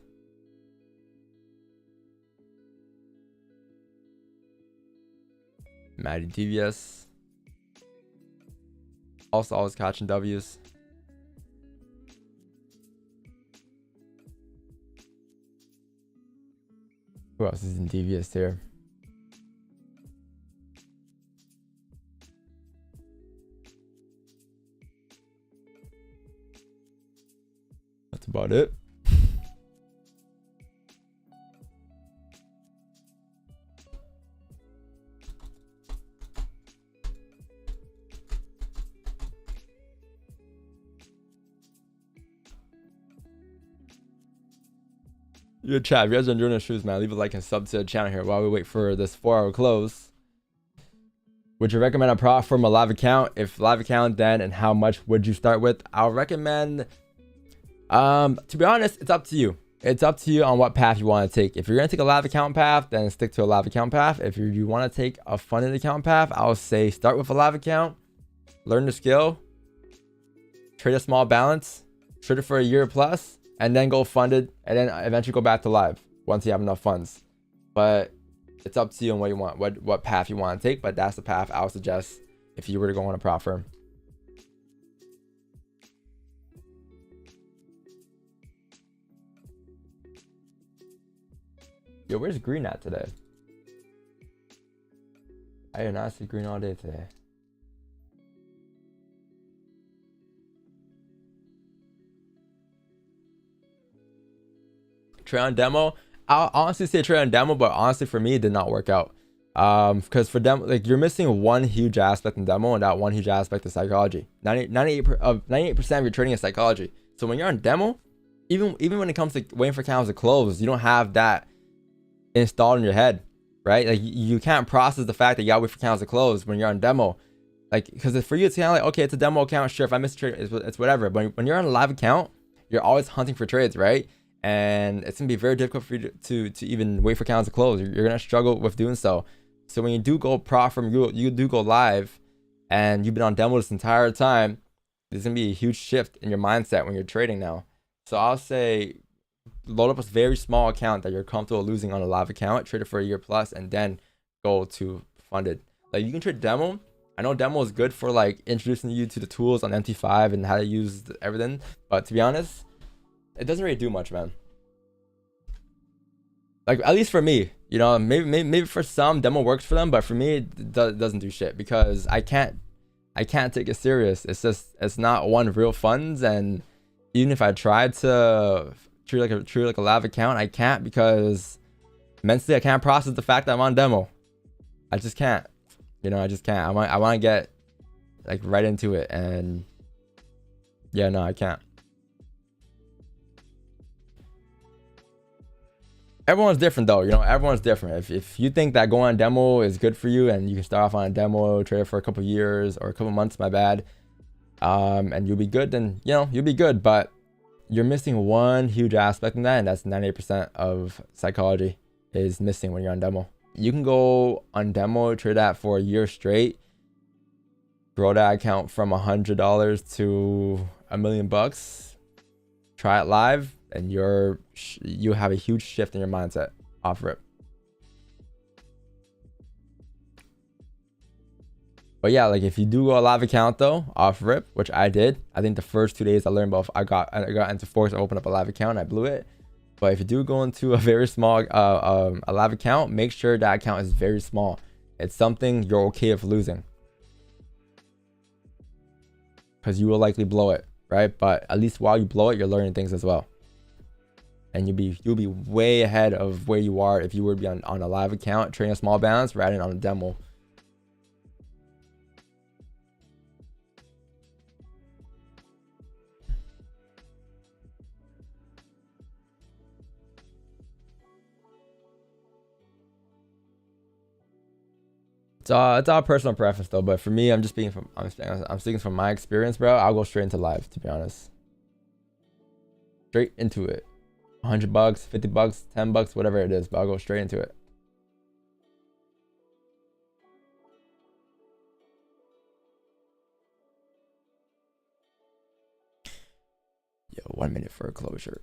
Matty DVS also always catching W's. Who else is in DVS here? That's about it. Your chat, if you guys are enjoying the shoes, man, leave a like and sub to the channel here while we wait for this 4-hour close. Would you recommend a prop from a live account? If live account, then, and how much would you start with? I'll recommend, to be honest, it's up to you. It's up to you on what path you want to take. If you're going to take a live account path, then stick to a live account path. If you want to take a funded account path, I'll say start with a live account, learn the skill, trade a small balance, trade it for a year plus, and then go funded, and then eventually go back to live once you have enough funds. But it's up to you on what you want, what path you want to take. But that's the path I would suggest if you were to go on a prop firm. Yo, where's green at today? I did not see green all day today. Trade on demo, I'll honestly say trade on demo, but honestly for me it did not work out. Because for demo, like, you're missing one huge aspect in demo, and that one huge aspect is psychology. 98% of your trading is psychology. So when you're on demo, even when it comes to waiting for candles to close, you don't have that installed in your head, right? Like you can't process the fact that you gotta wait for candles to close when you're on demo. Like, because for you it's kind of like, okay, it's a demo account, sure, if I miss a trade, it's whatever. But when you're on a live account, you're always hunting for trades, right? And it's gonna be very difficult for you to even wait for candles to close. You're gonna struggle with doing so. So when you do go prop from you do go live, and you've been on demo this entire time, there's gonna be a huge shift in your mindset when you're trading now. So I'll say load up a very small account that you're comfortable losing on a live account, trade it for a year plus, and then go to funded. Like, you can trade demo. I know demo is good for like introducing you to the tools on MT5 and how to use everything, but to be honest, it doesn't really do much, man. Like, at least for me, you know, maybe for some demo works for them, but for me it doesn't do shit, because I can't take it serious. It's not one real funds, and even if I tried to treat like a live account, I can't, because mentally I can't process the fact that I'm on demo. I just can't, you know, I just can't. I want to get like right into it, and yeah, no, I can't. Everyone's different though, you know, everyone's different. If you think that going on demo is good for you, and you can start off on a demo, trade it for a couple years or a couple months, my bad, and you'll be good, then, you know, you'll be good. But you're missing one huge aspect in that, and that's 98% of psychology is missing when you're on demo. You can go on demo, trade that for a year straight, grow that account from $100 to $1 million, try it live, and you have a huge shift in your mindset off rip. But yeah, like, if you do go a live account though, off rip, which I did, I think the first 2 days I learned about, I got into FOREX, I opened up a live account, and I blew it. But if you do go into a very small a live account, make sure that account is very small. It's something you're okay with losing. because you will likely blow it, right? But at least while you blow it, you're learning things as well. And you'll be way ahead of where you are if you were to be on a live account trading a small balance rather than on a demo. It's all personal preference though, but for me, I'm speaking from my experience, bro. I'll go straight into live, to be honest. Straight into it. $100, $50, $10, whatever it is, but I'll go straight into it. Yo, 1 minute for a closure.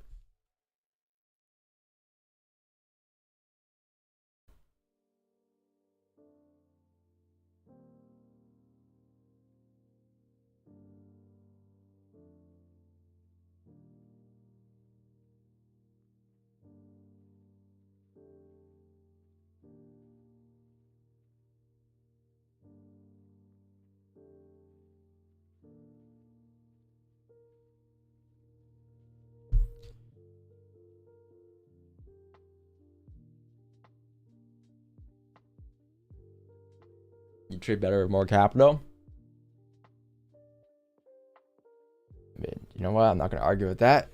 You trade better with more capital. I mean, you know what? I'm not going to argue with that.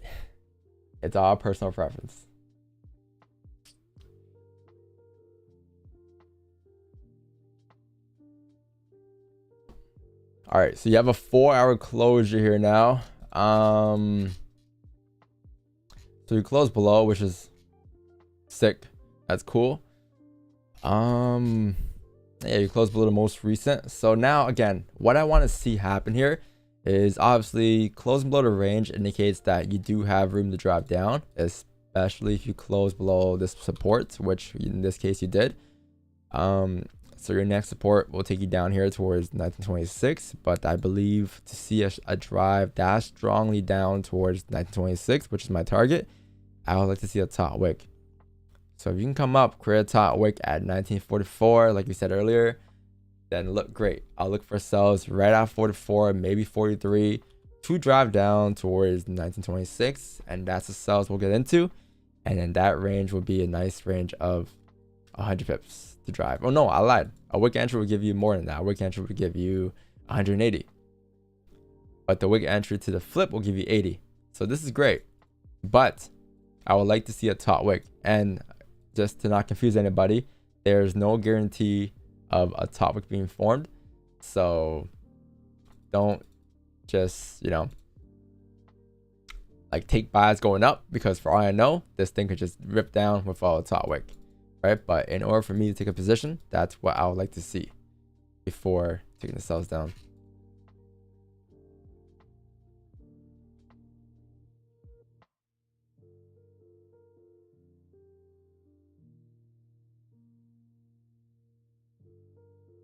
It's all personal preference. All right, so you have a 4-hour closure here now. So you close below, which is sick. That's cool. Yeah, you close below the most recent. So now again, what I want to see happen here is obviously closing below the range indicates that you do have room to drop down, especially if you close below this support, which in this case you did. So your next support will take you down here towards 1926, but I believe to see a drive that strongly down towards 1926, which is my target, I would like to see a top wick. So if you can come up, create a top wick at 1944, like we said earlier, then look great. I'll look for sells right at 44, maybe 43, to drive down towards 1926, and that's the sells we'll get into. And then that range would be a nice range of 100 pips to drive. Oh no, I lied. A wick entry would give you more than that. A wick entry would give you 180. But the wick entry to the flip will give you 80. So this is great. But I would like to see a top wick. And just to not confuse anybody, there's no guarantee of a top wick being formed. So don't just, you know, like take buys going up, because for all I know, this thing could just rip down without a top wick. Right, but in order for me to take a position, that's what I would like to see before taking the sells down.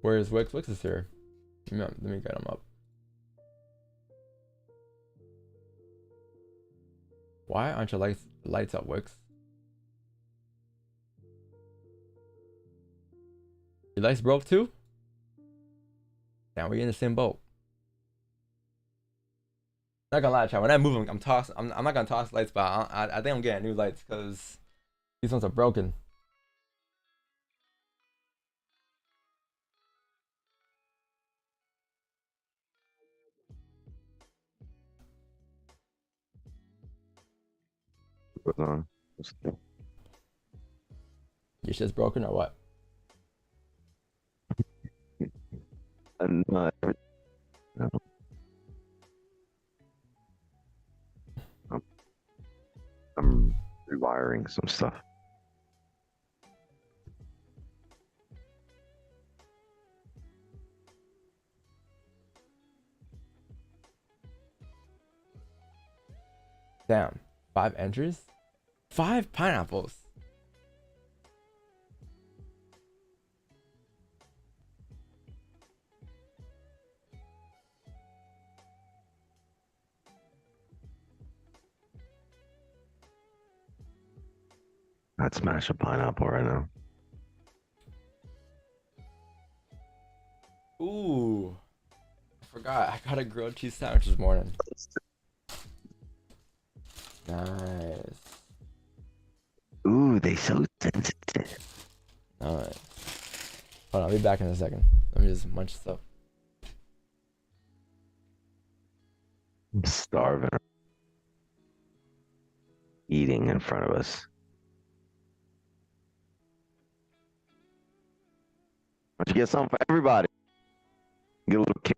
Where's Wix? Wix is here. Let me get him up. Why aren't your lights up, Wix? Your lights broke too? Now we're in the same boat. Not gonna lie, chat. When I move them, I'm not gonna toss lights, but I think I'm getting new lights because these ones are broken. What's on? Your shit's broken or what? And no. I'm rewiring some stuff. Damn, 5 entries? 5 pineapples. I'd smash a pineapple right now. Ooh. I forgot I got a grilled cheese sandwich this morning. Nice. Ooh, they so sensitive. Alright. Hold on, I'll be back in a second. Let me just munch stuff. I'm starving. Eating in front of us. Why don't you get something for everybody? Get a little kick.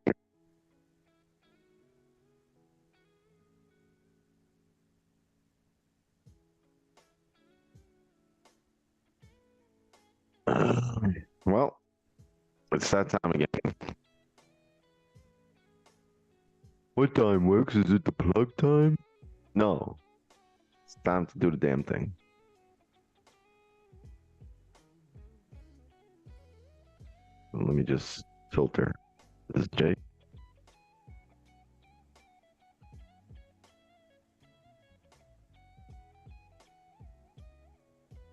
Well, it's that time again. What time works? Is it the plug time? No. It's time to do the damn thing. Let me just filter. This is Jake.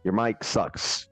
Your mic sucks.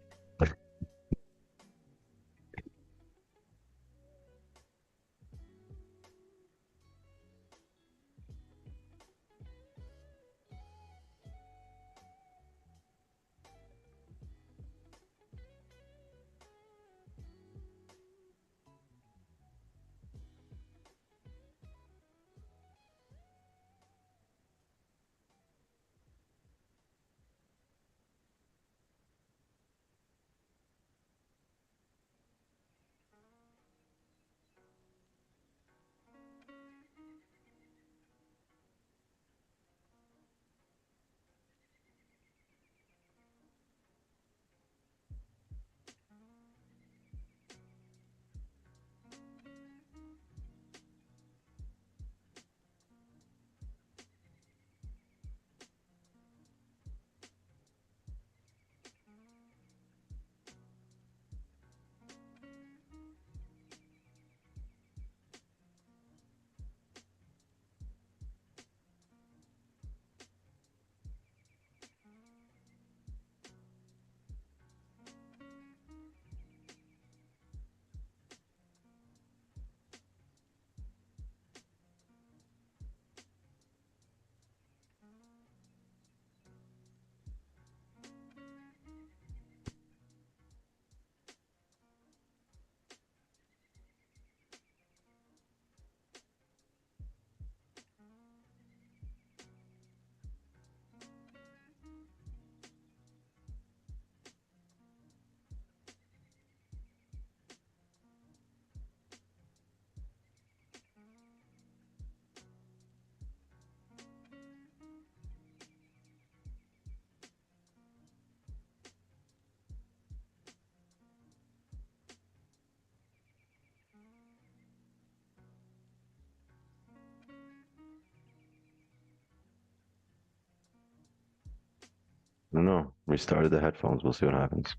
I don't know. Restarted the headphones. We'll see what happens.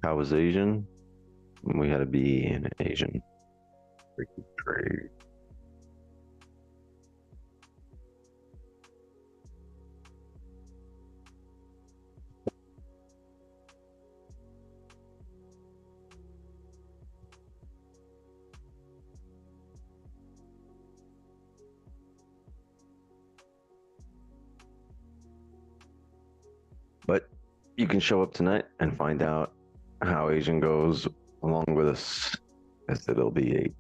I was Asian. We had to be an Asian. Freaking trade. But you can show up tonight and find out how Asian goes along with us. As it'll be a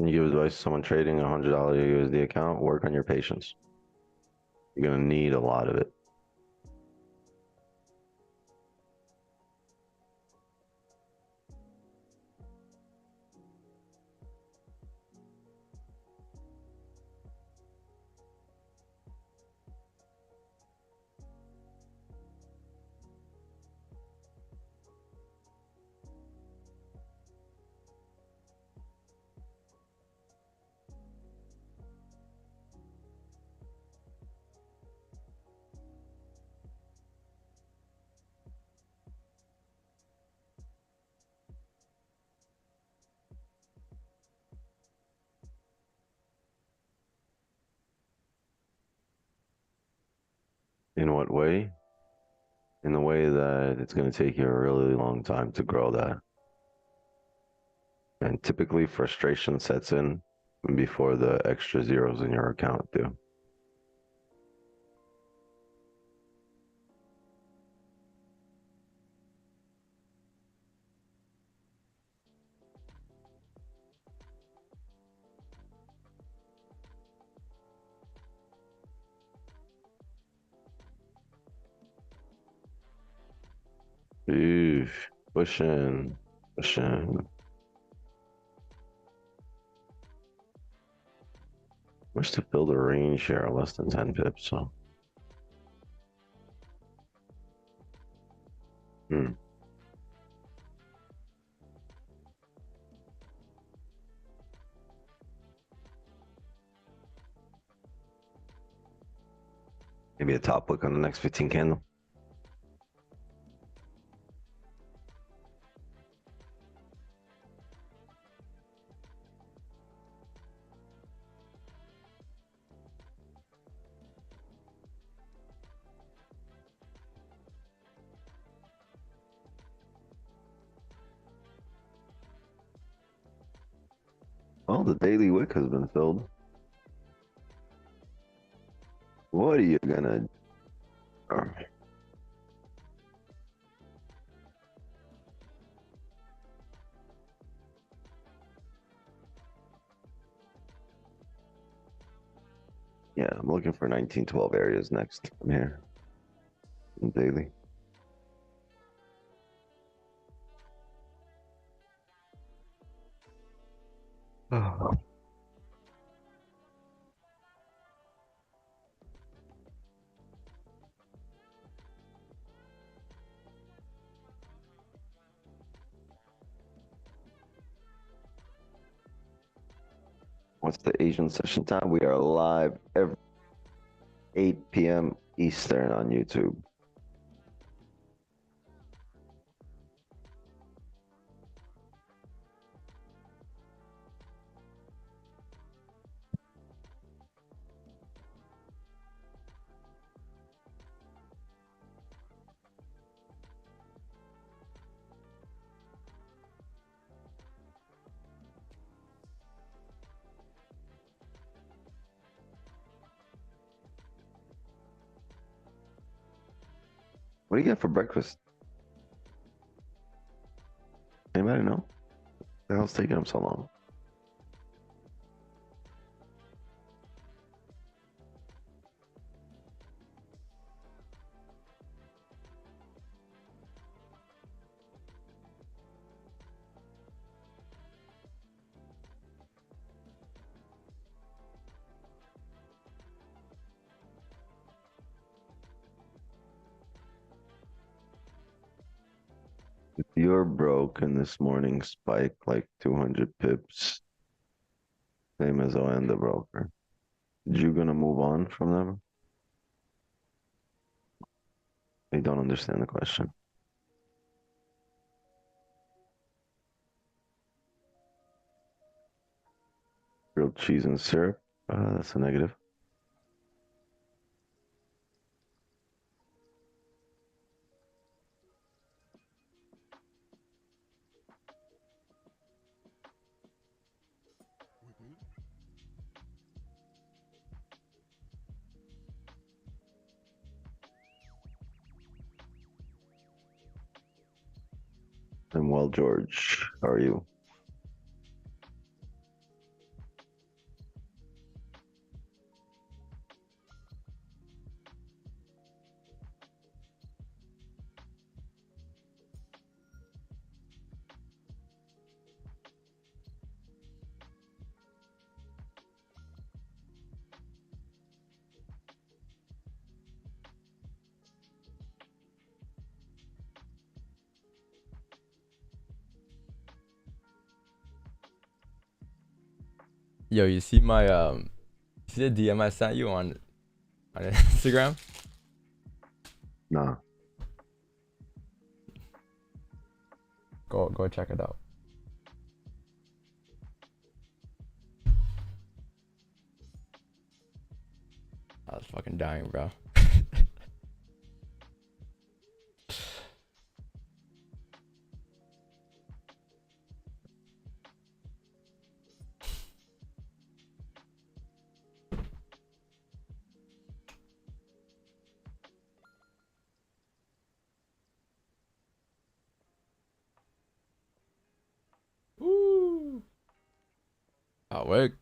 Can you give advice to someone trading a $100 USD account? Work on your patience. You're gonna need a lot of it. In what way? In the way that it's going to take you a really long time to grow that. And typically frustration sets in before the extra zeros in your account do. Oof, pushing. Wish to build a range here less than 10 pips, so. Maybe a top look on the next 15 candle. Well, the daily wick has been filled. What are you gonna... Yeah, I'm looking for 1912 areas next. I'm here. Daily. Oh. What's the Asian session time? We are live every 8 p.m. Eastern on YouTube. What do you get for breakfast? Anybody know? The hell's taking them so long? If you're broke and this morning spike like 200 pips, same as ON the broker, you gonna move on from them? They don't understand the question. Grilled cheese and syrup, that's a negative. I'm well, George. How are you? Yo, you see my see the DM I sent you on Instagram? Nah. Go check it out. I was fucking dying, bro. Woo! Oh, wait.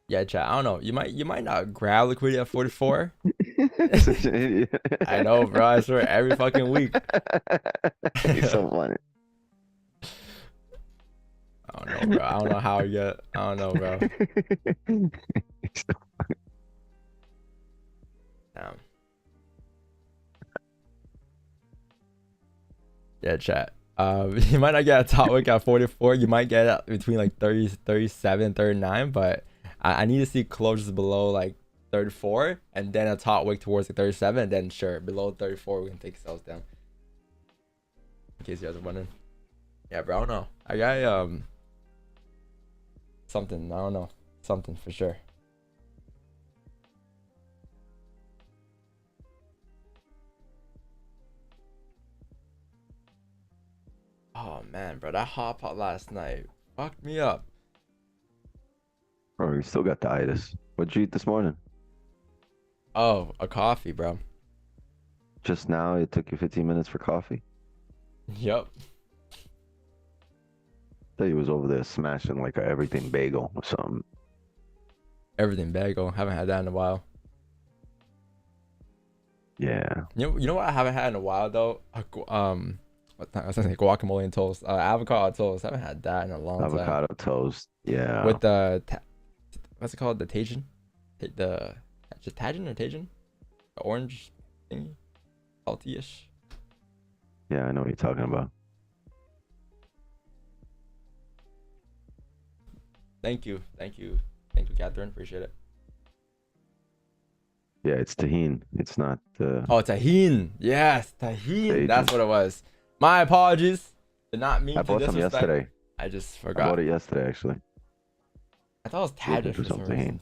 Yeah, chat. I don't know. You might not grab liquidity at 44. Such an idiot. I know, bro. I swear every fucking week. He's so funny. I don't know, bro. I don't know how you get. I don't know, bro. He's so funny. Damn. Yeah, chat. You might not get a top wick at 44. You might get it between like 30, 37, 39, but I need to see closures below like 34 and then a top wick towards like 37, and then sure, below 34 we can take sales down. In case you guys are wondering. Yeah, bro, I don't know. I got something, I don't know. Something for sure. Oh man, bro, that hot pot last night fucked me up. Bro, you still got the itis. What'd you eat this morning? Oh, a coffee, bro. Just now, it took you 15 minutes for coffee. Yep. Thought he was over there smashing like a everything bagel or something. Everything bagel. Haven't had that in a while. Yeah. You know what I haven't had in a while though? I was gonna say guacamole and toast. Avocado toast. I haven't had that in a long time. Avocado toast. Yeah. With the what's it called? The Tajin? The Tajin or Tajin? The orange thingy? Salty-ish. Yeah, I know what you're talking about. Thank you, Catherine. Appreciate it. Yeah, it's tahini. It's not. Oh, tahini. Yes, tahini. Tajin. That's what it was. My apologies. Did not mean I to bought some disrespect. yesterday. I just I forgot. bought it yesterday, actually. I thought it was Tajin for some reason.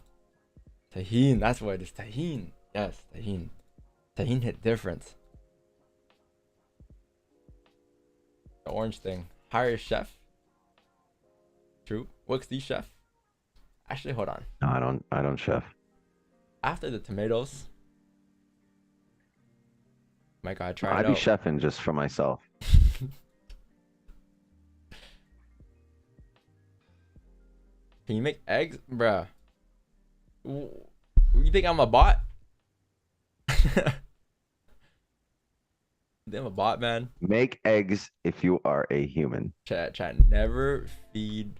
Tahini. That's what it is. Tahini. Yes, tahini. Tahini hit different. The orange thing. Hire a chef. True. What's the chef? Actually, hold on. No, I don't chef. After the tomatoes. My God, try it I'd out. be chefing just for myself. Can you make eggs? Bruh. You think I'm a bot? You think I'm a bot, man? Make eggs if you are a human. Chat. Never feed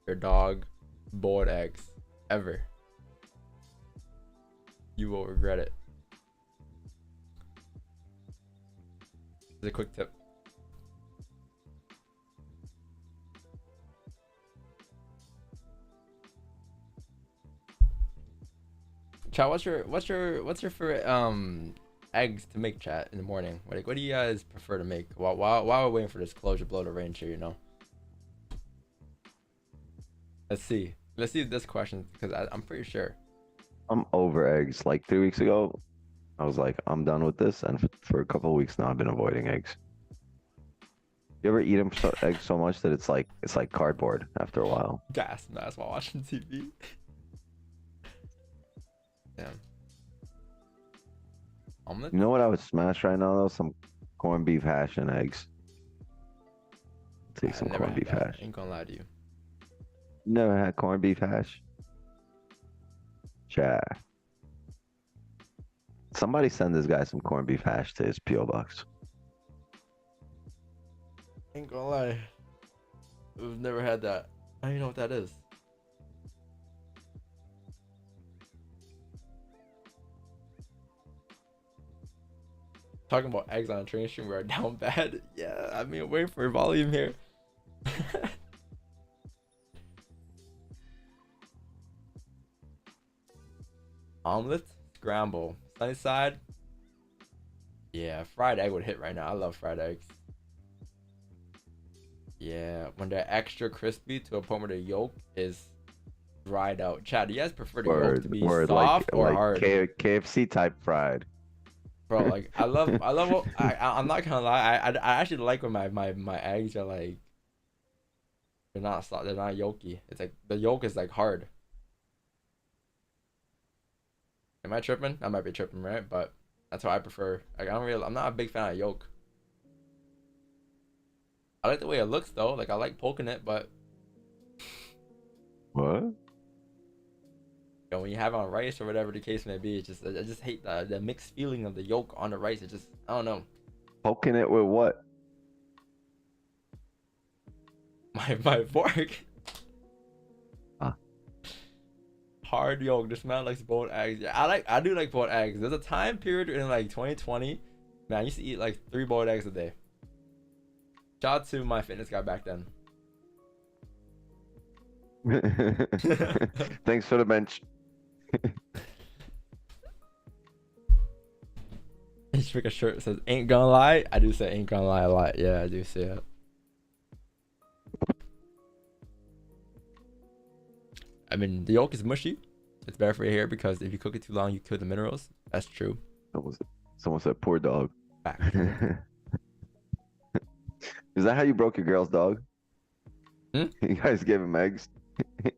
your dog boiled eggs. Ever. You will regret it. This is a quick tip. Chat, what's your favorite eggs to make, chat, in the morning? What do you guys prefer to make while we're waiting for this closure below the range here, you know? Let's see this question, because I'm pretty sure. I'm over eggs. Like 3 weeks ago, I was like, I'm done with this, and for a couple of weeks now, I've been avoiding eggs. You ever eat them eggs so much that it's like cardboard after a while? Gas mask while watching TV. Damn. Omelet? You know what I would smash right now though? Some corned beef hash and eggs. Take some corned beef hash. Ain't gonna lie to you. Never had corned beef hash? Chat. Somebody send this guy some corned beef hash to his P.O. box. Ain't gonna lie. We've never had that. I don't even know what that is. Talking about eggs on a train stream, we're down bad. Yeah, I mean, wait for volume here. Omelet, scramble, sunny side. Yeah, fried egg would hit right now. I love fried eggs. Yeah, when they're extra crispy to a point where the yolk is dried out. Chad, do you guys prefer the yolk to be soft or hard? KFC type fried. Bro, like I'm not gonna lie. I actually like when my eggs are like they're not soft, they're not yolky. It's like the yolk is like hard. Am I tripping? I might be tripping, right? But that's what I prefer. Like I'm not a big fan of yolk. I like the way it looks though. Like I like poking it, but what? You know, when you have it on rice or whatever the case may be, I just hate the mixed feeling of the yolk on the rice. It just, I don't know. Poking it with what? My fork. Huh. Hard yolk. This man likes boiled eggs. Yeah, I do like boiled eggs. There's a time period in like 2020, man, I used to eat like 3 boiled eggs a day. Shout out to my fitness guy back then. Thanks for the bench. Just pick a shirt that says "Ain't gonna lie." I do say "Ain't gonna lie" a lot. Yeah, I do say it. I mean, the yolk is mushy. It's better for your hair because if you cook it too long, you kill the minerals. That's true. Someone said poor dog. Back. Is that how you broke your girl's dog? Hmm? You guys gave him eggs?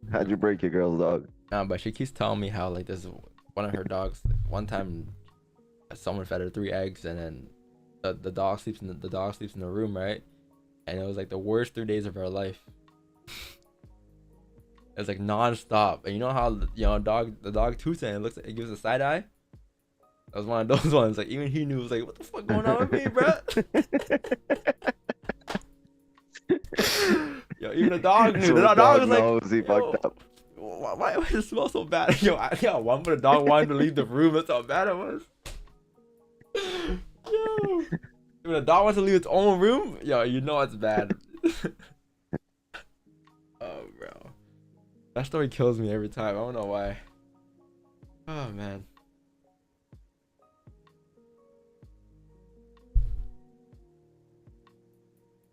How'd you break your girl's dog? But she keeps telling me how like there's one of her dogs. One time, someone fed her 3 eggs, and then the dog sleeps in the room, right? And it was like the worst 3 days of her life. It's like non-stop. And you know how the dog toots and it gives a side eye. That was one of those ones. Like even he knew. It was like, what the fuck going on with me, bro? Yo, even the dog knew. The dog was like, he fucked up. Why does it smell so bad? Yo, one for the dog wanted to leave the room. That's how bad it was. Yo, when the dog wants to leave its own room, yo, you know it's bad. Oh, bro, that story kills me every time. I don't know why. Oh man.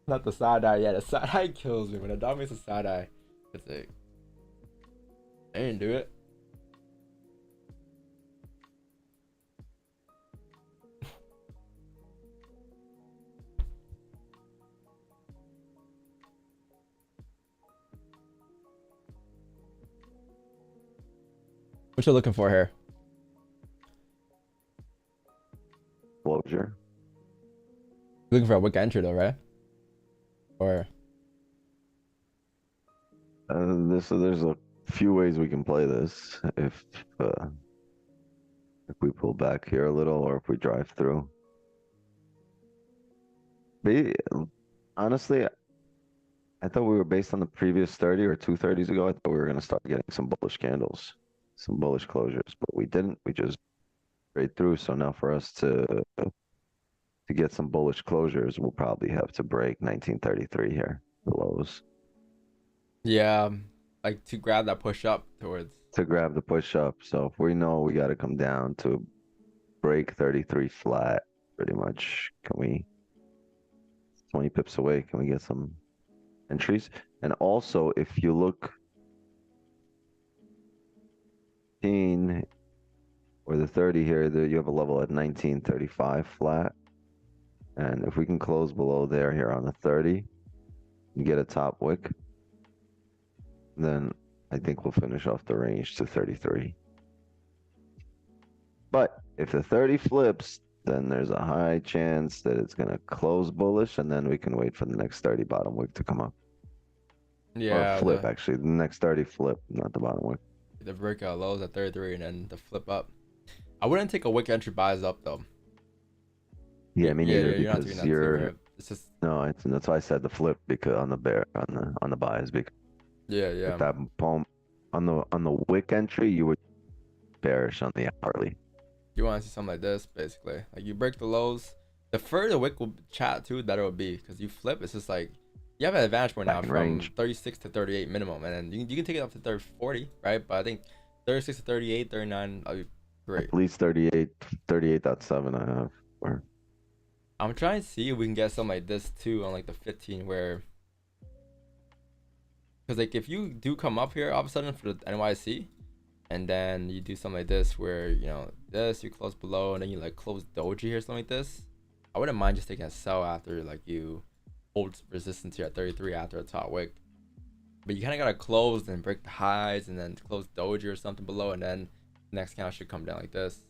Not the side eye. Yeah, the side eye kills me. When a dog makes a side eye, it's like, I didn't do it. What you looking for here? Closure. Looking for a wick entry though, right? Or there's a few ways we can play this if we pull back here a little or if we drive through. Honestly, I thought we were based on the previous 30 or 2 30s ago. I thought we were going to start getting some bullish candles, some bullish closures, but we didn't. We just straight through. So now for us to get some bullish closures, we'll probably have to break 1933 here, the lows. Yeah, like to grab that push up towards. To grab the push up. So if we know we got to come down to break 33 flat, pretty much, can we, 20 pips away, can we get some entries? And also, if you look, or the 30 here, you have a level at 1935 flat. And if we can close below there here on the 30 and get a top wick, then I think we'll finish off the range to 33. But if the 30 flips, then there's a high chance that it's going to close bullish, and then we can wait for the next 30 bottom wick to come up. Yeah. Or flip, actually. The next 30 flip, not the bottom wick. The breakout lows at 33 and then the flip up. I wouldn't take a wick entry buys up though. Yeah, me neither, you're because you're it's just no, that's why I said the flip, because on the bear on the buys, because yeah. with that poem on the wick entry, you would bearish on the hourly. You want to see something like this, basically. Like you break the lows, The further the wick will chat too, the better it will be. Because you flip, it's just like you have an advantage point now from range. 36 to 38 minimum, and then you can take it up to 40, right? But I think 36 to 38, 39, that'll be great. At least 38.7 I have. Or I'm trying to see if we can get something like this too on like the 15 where, because like if you do come up here all of a sudden for the NYC, and then you do something like this where, you know, this you close below and then you like close doji or something like this, I wouldn't mind just taking a sell after like you hold resistance here at 33 after a top wick. But you kind of gotta close and break the highs and then close doji or something below, and then the next count should come down like this.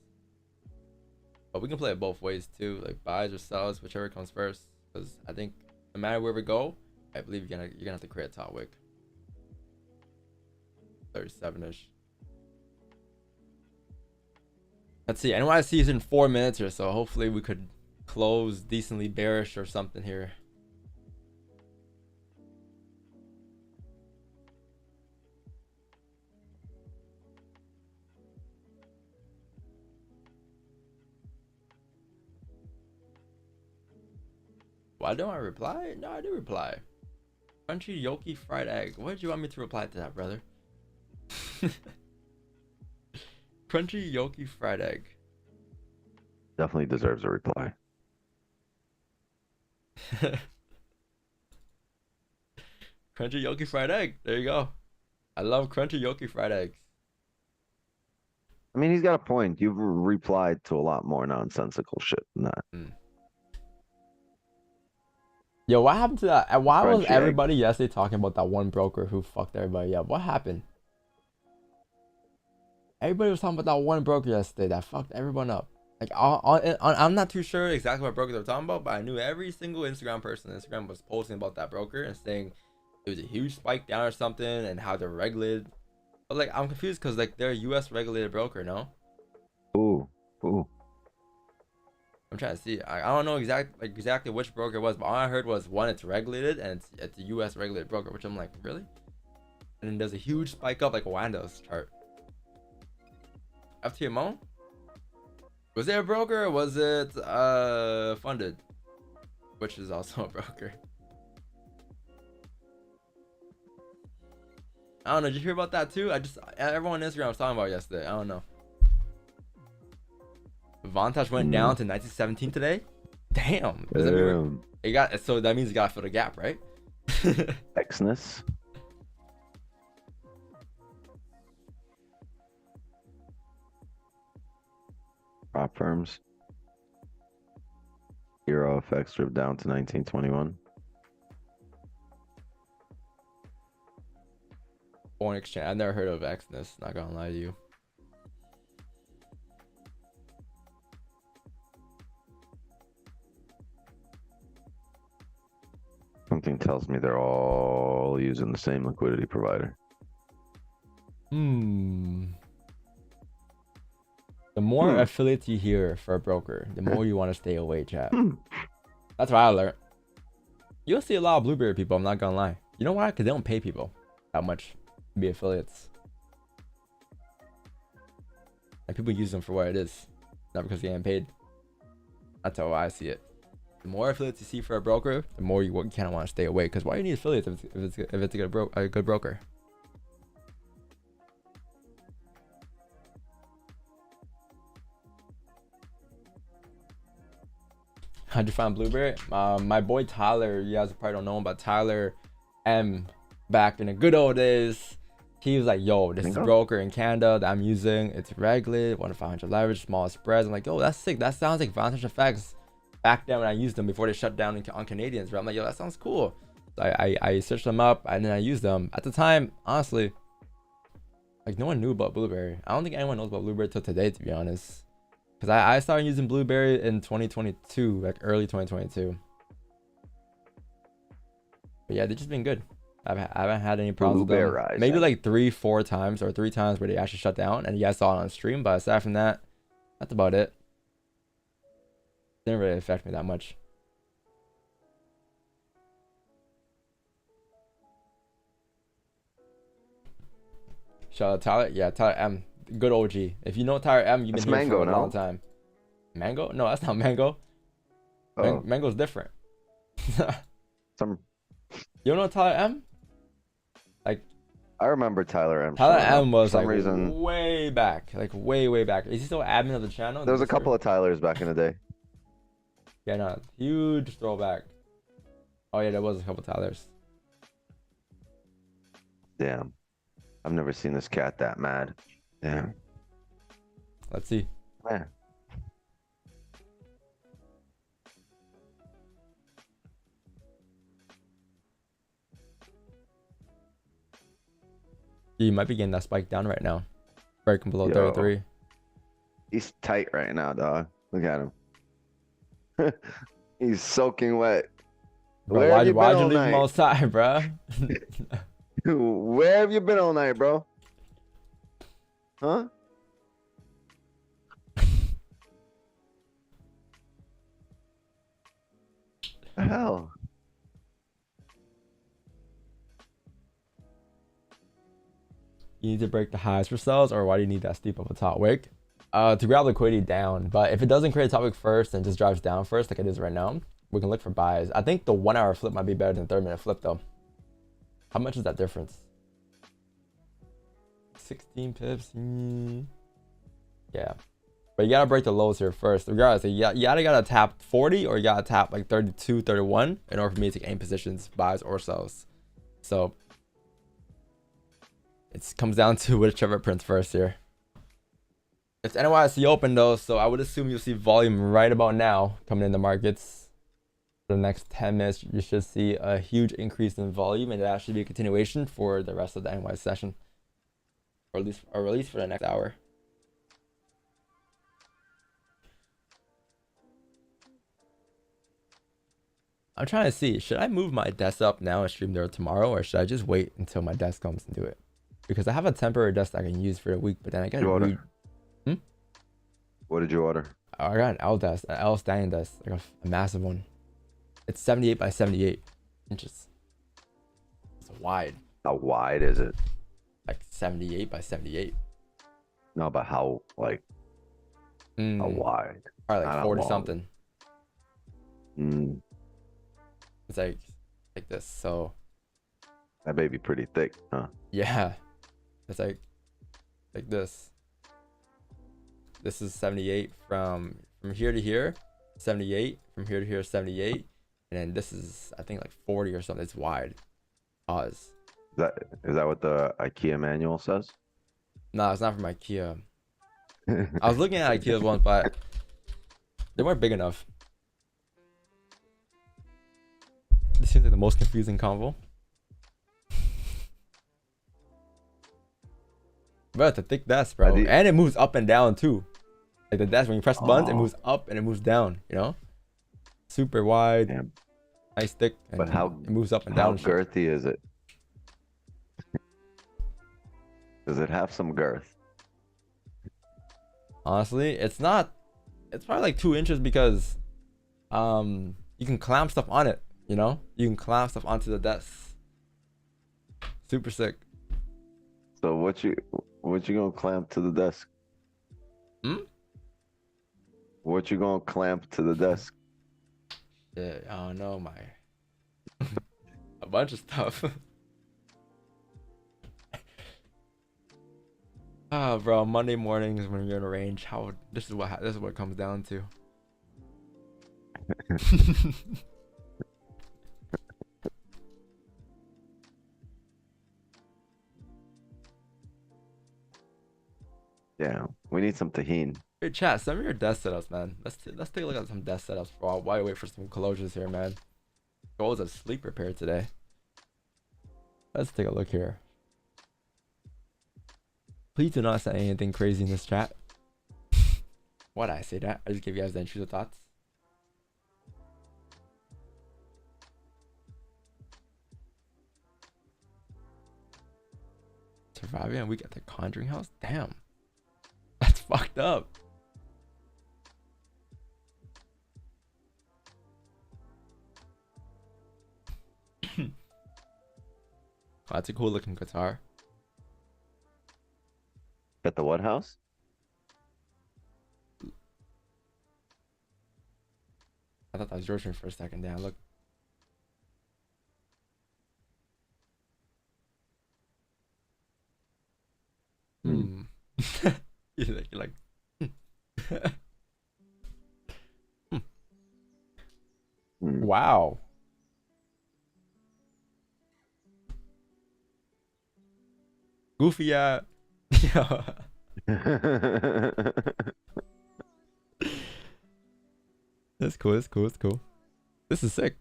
But we can play it both ways too, like buys or sells, whichever comes first. Because I think no matter where we go, I believe you're gonna have to create a top wick. 37ish. Let's see. NYC is in 4 minutes or so. Hopefully we could close decently bearish or something here. Why don't I reply? No, I do reply. Crunchy Yoki fried egg. What did you want me to reply to that, brother? Crunchy Yoki fried egg. definitely deserves a reply. Crunchy Yoki fried egg. There you go. I love crunchy Yoki fried eggs. I mean, he's got a point. You've replied to a lot more nonsensical shit than that. Yo, what happened to that? Why was Crunchy everybody yesterday talking about that one broker who fucked everybody up? What happened? Everybody was talking about that one broker yesterday that fucked everyone up. Like, I'm not too sure exactly what broker they were talking about, but I knew every single Instagram person on Instagram was posting about that broker and saying it was a huge spike down or something and how they're regulated. But like, I'm confused because like they're a US regulated broker, no? Ooh. I'm trying to see. I don't know exactly which broker it was, but all I heard was one, it's regulated, and it's a US regulated broker, which I'm like, really? And then there's a huge spike up like a Wando's chart. FTMO? Was it a broker or was it funded? Which is also a broker. I don't know. Did you hear about that too? Everyone on Instagram was talking about it yesterday. I don't know. Vantage went down to 1917 today. Damn. Does that mean it got, so that means it got to fill the gap, right? Xness. Prop firms. Euro FX drift down to 1921. Foreign exchange. I've never heard of Xness. Not gonna lie to you. Something tells me they're all using the same liquidity provider. The more affiliates you hear for a broker, the more you want to stay away, chat. That's what I learned. You'll see a lot of Blueberry people, I'm not gonna lie. You know why? Because they don't pay people that much to be affiliates. And people use them for what it is, not because they ain't paid. That's how I see it. The more affiliates you see for a broker, the more you kind of want to stay away. Because why do you need affiliates if it's a good broker? How'd you find Blueberry? My boy Tyler, you guys probably don't know him, but Tyler M, back in the good old days, he was like, yo, this is a broker in Canada that I'm using. It's regulated, 1 to 500 leverage, small spreads. I'm like, yo, that's sick. That sounds like Vantage FX back then when I used them before they shut down on Canadians. But I'm like, yo, that sounds cool. So I searched them up and then I used them. At the time, honestly, like no one knew about Blueberry. I don't think anyone knows about Blueberry till today, to be honest. Because I started using Blueberry in 2022, like early 2022. But yeah, they've just been good. I haven't had any problems with them. Maybe like 3-4 times or 3 times where they actually shut down and you guys saw it on stream. But aside from that, that's about it. Didn't really affect me that much. Shout out Tyler. Yeah, Tyler M. Good OG. If you know Tyler M, you've been here for a long time. Mango? No, that's not Mango. Oh, Mango's different. some. You don't know Tyler M? Like I remember Tyler M. Tyler showing up. M was For some like reason, way back, like way back. Is he still admin of the channel? there was a couple of Tylers back in the day. Yeah, no, huge throwback. Oh yeah, there was a couple Tylers. Damn, I've never seen this cat that mad. Damn, Let's see. man. You might be getting that spike down right now. Breaking below Yo. 33. He's tight right now, dog. Look at him. He's soaking wet. Bro, Where have you why'd been you all leave him night? outside, bro? Where have you been all night, bro? Huh? The hell? You need to break the highs for sales, or why do you need that steep of a top wick? To grab liquidity down, but if it doesn't create a top wick first and just drives down first, like it is right now, we can look for buys. I think the 1 hour flip might be better than 30-minute flip though. How much is that difference? 16 pips. Yeah, but you gotta break the lows here first. Regardless, you either gotta tap 40 or you gotta tap like 32, 31 in order for me to take any positions, buys or sells. So it comes down to whichever prints first here. It's NYSE open though, so I would assume you'll see volume right about now coming in the markets. For the next 10 minutes, you should see a huge increase in volume, and that should be a continuation for the rest of the NYSE session, or at least for the next hour. I'm trying to see, should I move my desk up now and stream there tomorrow, or should I just wait until my desk comes and do it? Because I have a temporary desk I can use for a week, but then I gotta read. What did you order? I got an L desk, an L standing desk, like a massive one. It's 78 by 78 inches. It's wide. How wide is it? Like 78 by 78. No, but how, like, how wide? Probably Not like that 40 long. something. Mm, It's like this. So that baby pretty thick, huh? yeah, it's like this. This is 78 from here to here, 78 from here to here, 78, and then this is I think like 40 or something. It's wide. Pause. Is that what the IKEA manual says? No, it's not from IKEA. I was looking at IKEA's ones, but they weren't big enough. This seems like the most confusing convo. Bro, it's a thick desk, bro. And it moves up and down too. Like the desk, when you press the buttons, it moves up and it moves down, you know? Super wide. Damn. Nice thick. And But how it moves up and how down. and shit. girthy is it? Does it have some girth? Honestly, it's not. It's probably like 2 inches because you can clamp stuff on it, you know? You can clamp stuff onto the desk. Super sick. So what you gonna clamp to the desk? What you gonna clamp to the desk? Yeah, I don't know, a bunch of stuff. Ah, bro, Monday mornings when you're in a range, this is what it comes down to. Yeah, we need some tahini. Hey chat, send me your desk setups, man. Let's take a look at some desk setups while I wait for some closures here, man. Goals of sleep repair today. Let's take a look here. Please do not say anything crazy in this chat. Why'd I say that? I just gave you guys the intrusive thoughts. Surviving a week at the Conjuring House? Damn. That's fucked up. Oh, that's a cool looking guitar. At the what house? I thought that was your stream for a second. Damn, look. Hmm. You're like. Wow. Goofy, yeah. That's cool. That's cool. That's cool. This is sick.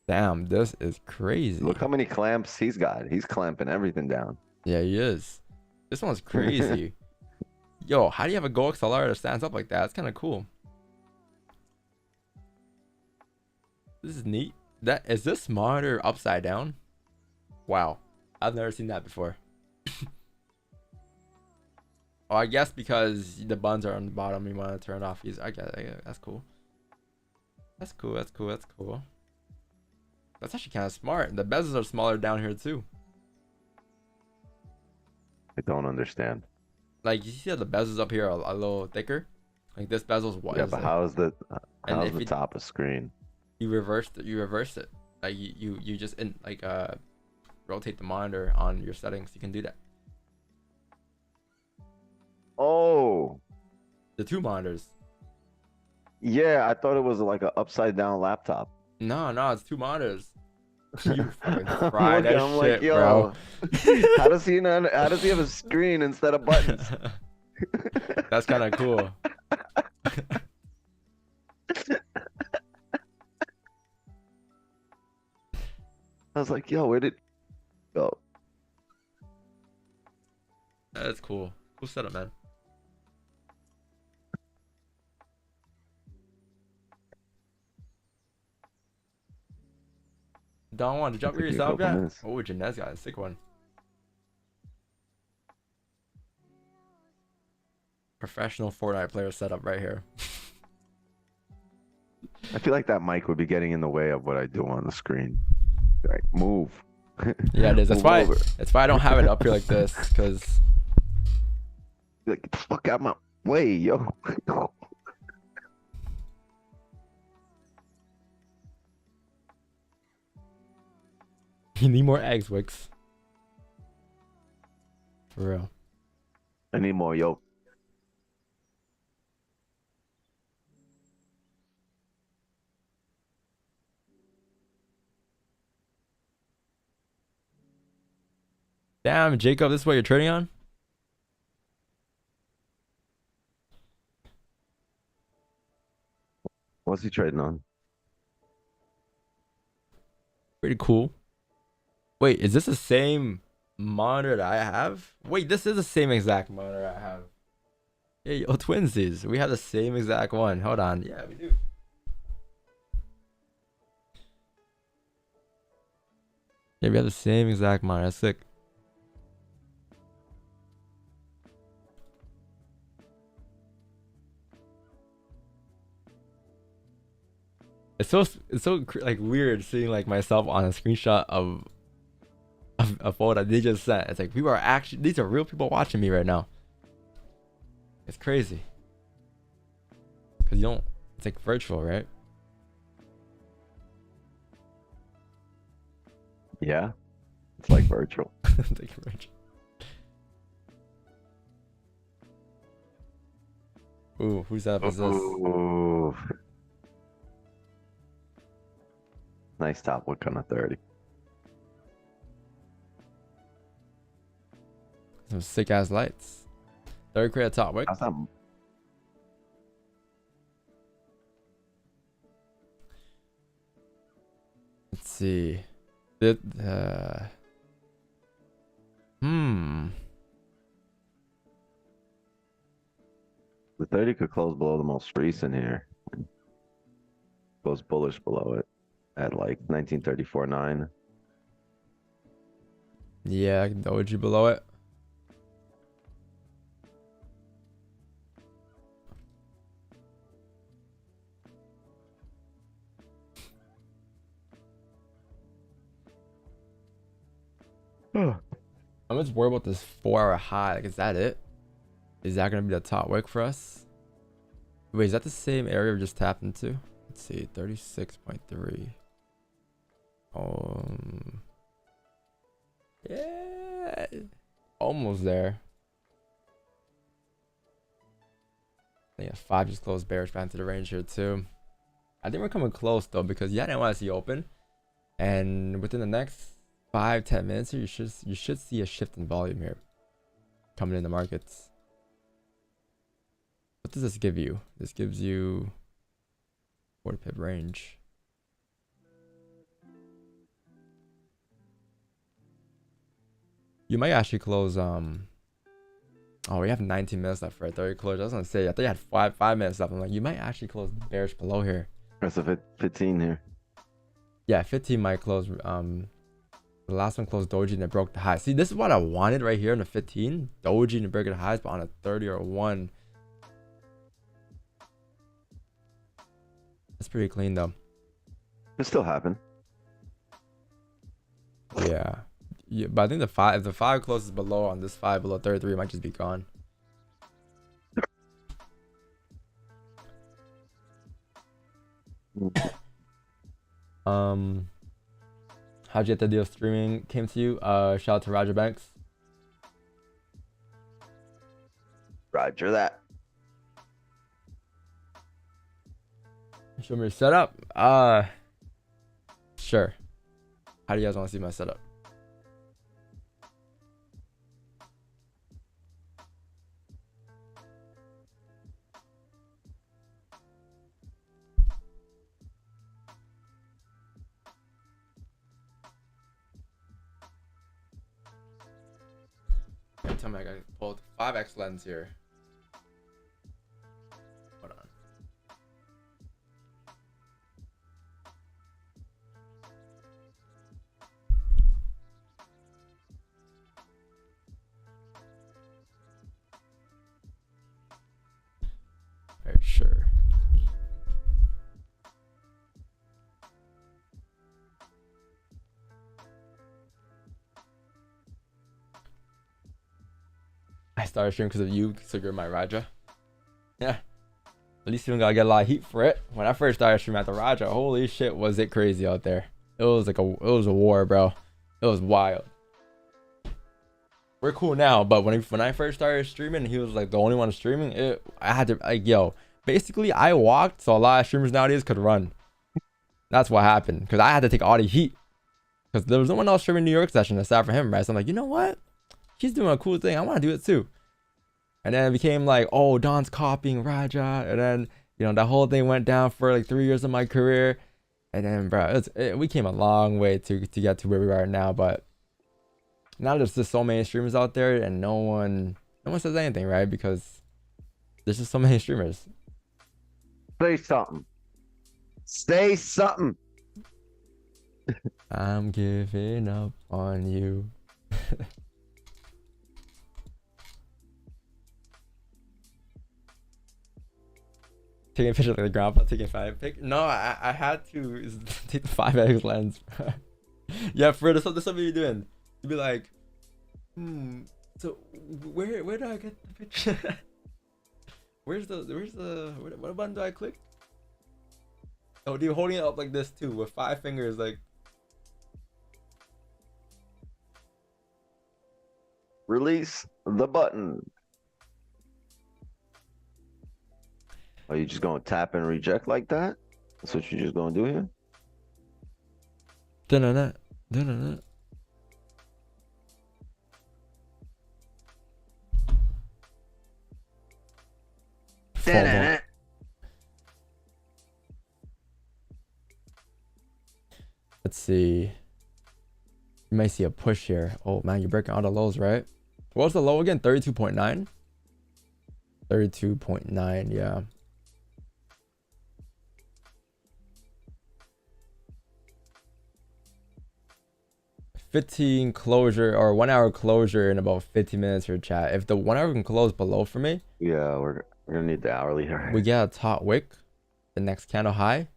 Damn, this is crazy. Look how many clamps he's got. He's clamping everything down. Yeah, he is. This one's crazy. Yo, how do you have a Go XLR that stands up like that? It's kind of cool. This is neat. Is this monitor upside down? Wow, I've never seen that before. Oh, I guess because the buttons are on the bottom, you want to turn it off. I guess that's cool. That's cool. That's cool. That's cool. That's actually kind of smart. The bezels are smaller down here too. I don't understand. Like, you see how the bezels up here are a little thicker? Like, this bezel's wide. Yeah, but how's the you, top of screen? You reverse it. Like you just rotate the monitor on your settings. You can do that. Oh, The two monitors. yeah, I thought it was like an upside down laptop. No, it's two monitors. You fucking fried that I'm shit, like, yo, bro. how does he have a screen instead of buttons? That's kind of cool. I was like, yo, where did go? That's cool. Cool setup, man. Don't want to jump Took you a yourself couple yet? minutes. Oh, Janet's got a sick one. Professional Fortnite player setup right here. I feel like that mic would be getting in the way of what I do on the screen. Like, move. Yeah, it is. That's Move why. over. That's why I don't have it up here like this, because Like, get the fuck out my way, yo. you need more eggs, Wix. For real. I need more, yo. Damn, Jacob, this is what you're trading on? What's he trading on? Pretty cool. Wait, is this the same monitor that I have? Wait, this is the same exact monitor I have. Hey, yo, twinsies. We have the same exact one. Hold on. Yeah, we do. Yeah, we have the same exact monitor. That's sick. It's so like weird seeing like myself on a screenshot of a photo they just sent. It's like people are actually, these are real people watching me right now. It's crazy. Cause you don't, it's like virtual, right? Yeah, it's like virtual. It's like virtual. Ooh, who's up? Is this? Ooh. Nice top look on a 30. Some sick ass lights. Third create top wick. How's that? Let's see. The 30 could close below the most recent here. Goes bullish below it at like 1934.9. Yeah, the OG below it. I'm just worried about this 4-hour high. Like, is that it? Is that gonna be the top wick for us? Wait, is that the same area we just tapped into? Let's see, 36.3. Yeah, almost there. I think 5 just closed bearish back into the range here too. I think we're coming close though, because yeah, NYC open, and within the next 5-10 minutes here, you should see a shift in volume here coming in the markets. What does this give you? This gives you 40 pip range. You might actually close. Oh, we have 19 minutes left for it. I thought you closed. I was gonna say, I thought you had five minutes left. I'm like, you might actually close bearish below here. That's a 15 here. Yeah, 15 might close. The last one closed doji and it broke the high. See, this is what I wanted right here in the 15. Doji and break the highs, but on a 30 or 1. That's pretty clean though. It still happen. Yeah. Yeah, but I think if the 5 closes below on this 5 below 33, it might just be gone. How'd you get the deal streaming came to you? Shout out to Roger Banks. Roger that. Show me your setup. Sure. How do you guys want to see my setup? Tell me I gotta pull the 5x lens here. Hold on. Very sure. I started streaming because of you, so you're my Raja. Yeah. At least you don't gotta get a lot of heat for it. When I first started streaming at the Raja, holy shit, was it crazy out there. It was like it was a war, bro. It was wild. We're cool now, but when I first started streaming, he was like the only one streaming. I had to like, yo, basically I walked so a lot of streamers nowadays could run. That's what happened, because I had to take all the heat, because there was no one else streaming New York session aside from him, right? So I'm like, you know what? He's doing a cool thing. I want to do it too. And then it became like, oh, Don's copying Raja. And then, you know, that whole thing went down for like 3 years of my career. And then, bro, we came a long way to get to where we are now. But now there's just so many streamers out there, and no one says anything, right? Because there's just so many streamers. Say something. Say something. I'm giving up on you. Taking a picture of the grandpa taking 5 pic. No, I had to take the 5x lens. Yeah, for this is what you're doing. You'd be like, so where do I get the picture? Where's the what button do I click? Oh, dude, holding it up like this too with 5 fingers, like. Release the button. Are you just gonna tap and reject like that? That's what you're just gonna do here? Dun-dun-dun. Dun-dun-dun. Let's see. You might see a push here. Oh man, you're breaking all the lows, right? What was the low again? 32.9? 32.9, yeah. 15 closure or 1 hour closure in about 15 minutes for chat. If the 1 hour can close below for me, yeah, we're gonna need the hourly here. We get a top wick, the next candle high.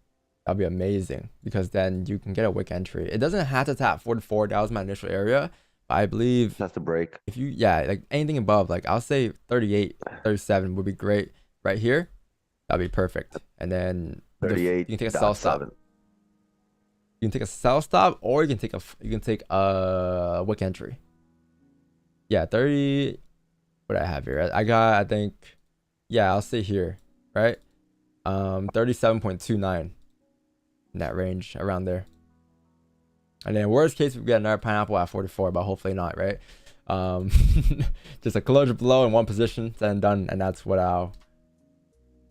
That'll be amazing, because then you can get a wick entry. It doesn't have to tap 44. That was my initial area, I believe That's the break. if you, yeah, like anything above, like I'll say 38, 37 would be great right here. That'd be perfect. And then you 38. can take a sell stop. You can take a sell stop, or you can take a wick entry. Yeah, 30. What do I have here? I got, I think, yeah, I'll say here, right? 37.29 in that range, around there. And then worst case, we get another pineapple at 44, but hopefully not, right? Just a closure below in one position, then done, and that's what I'll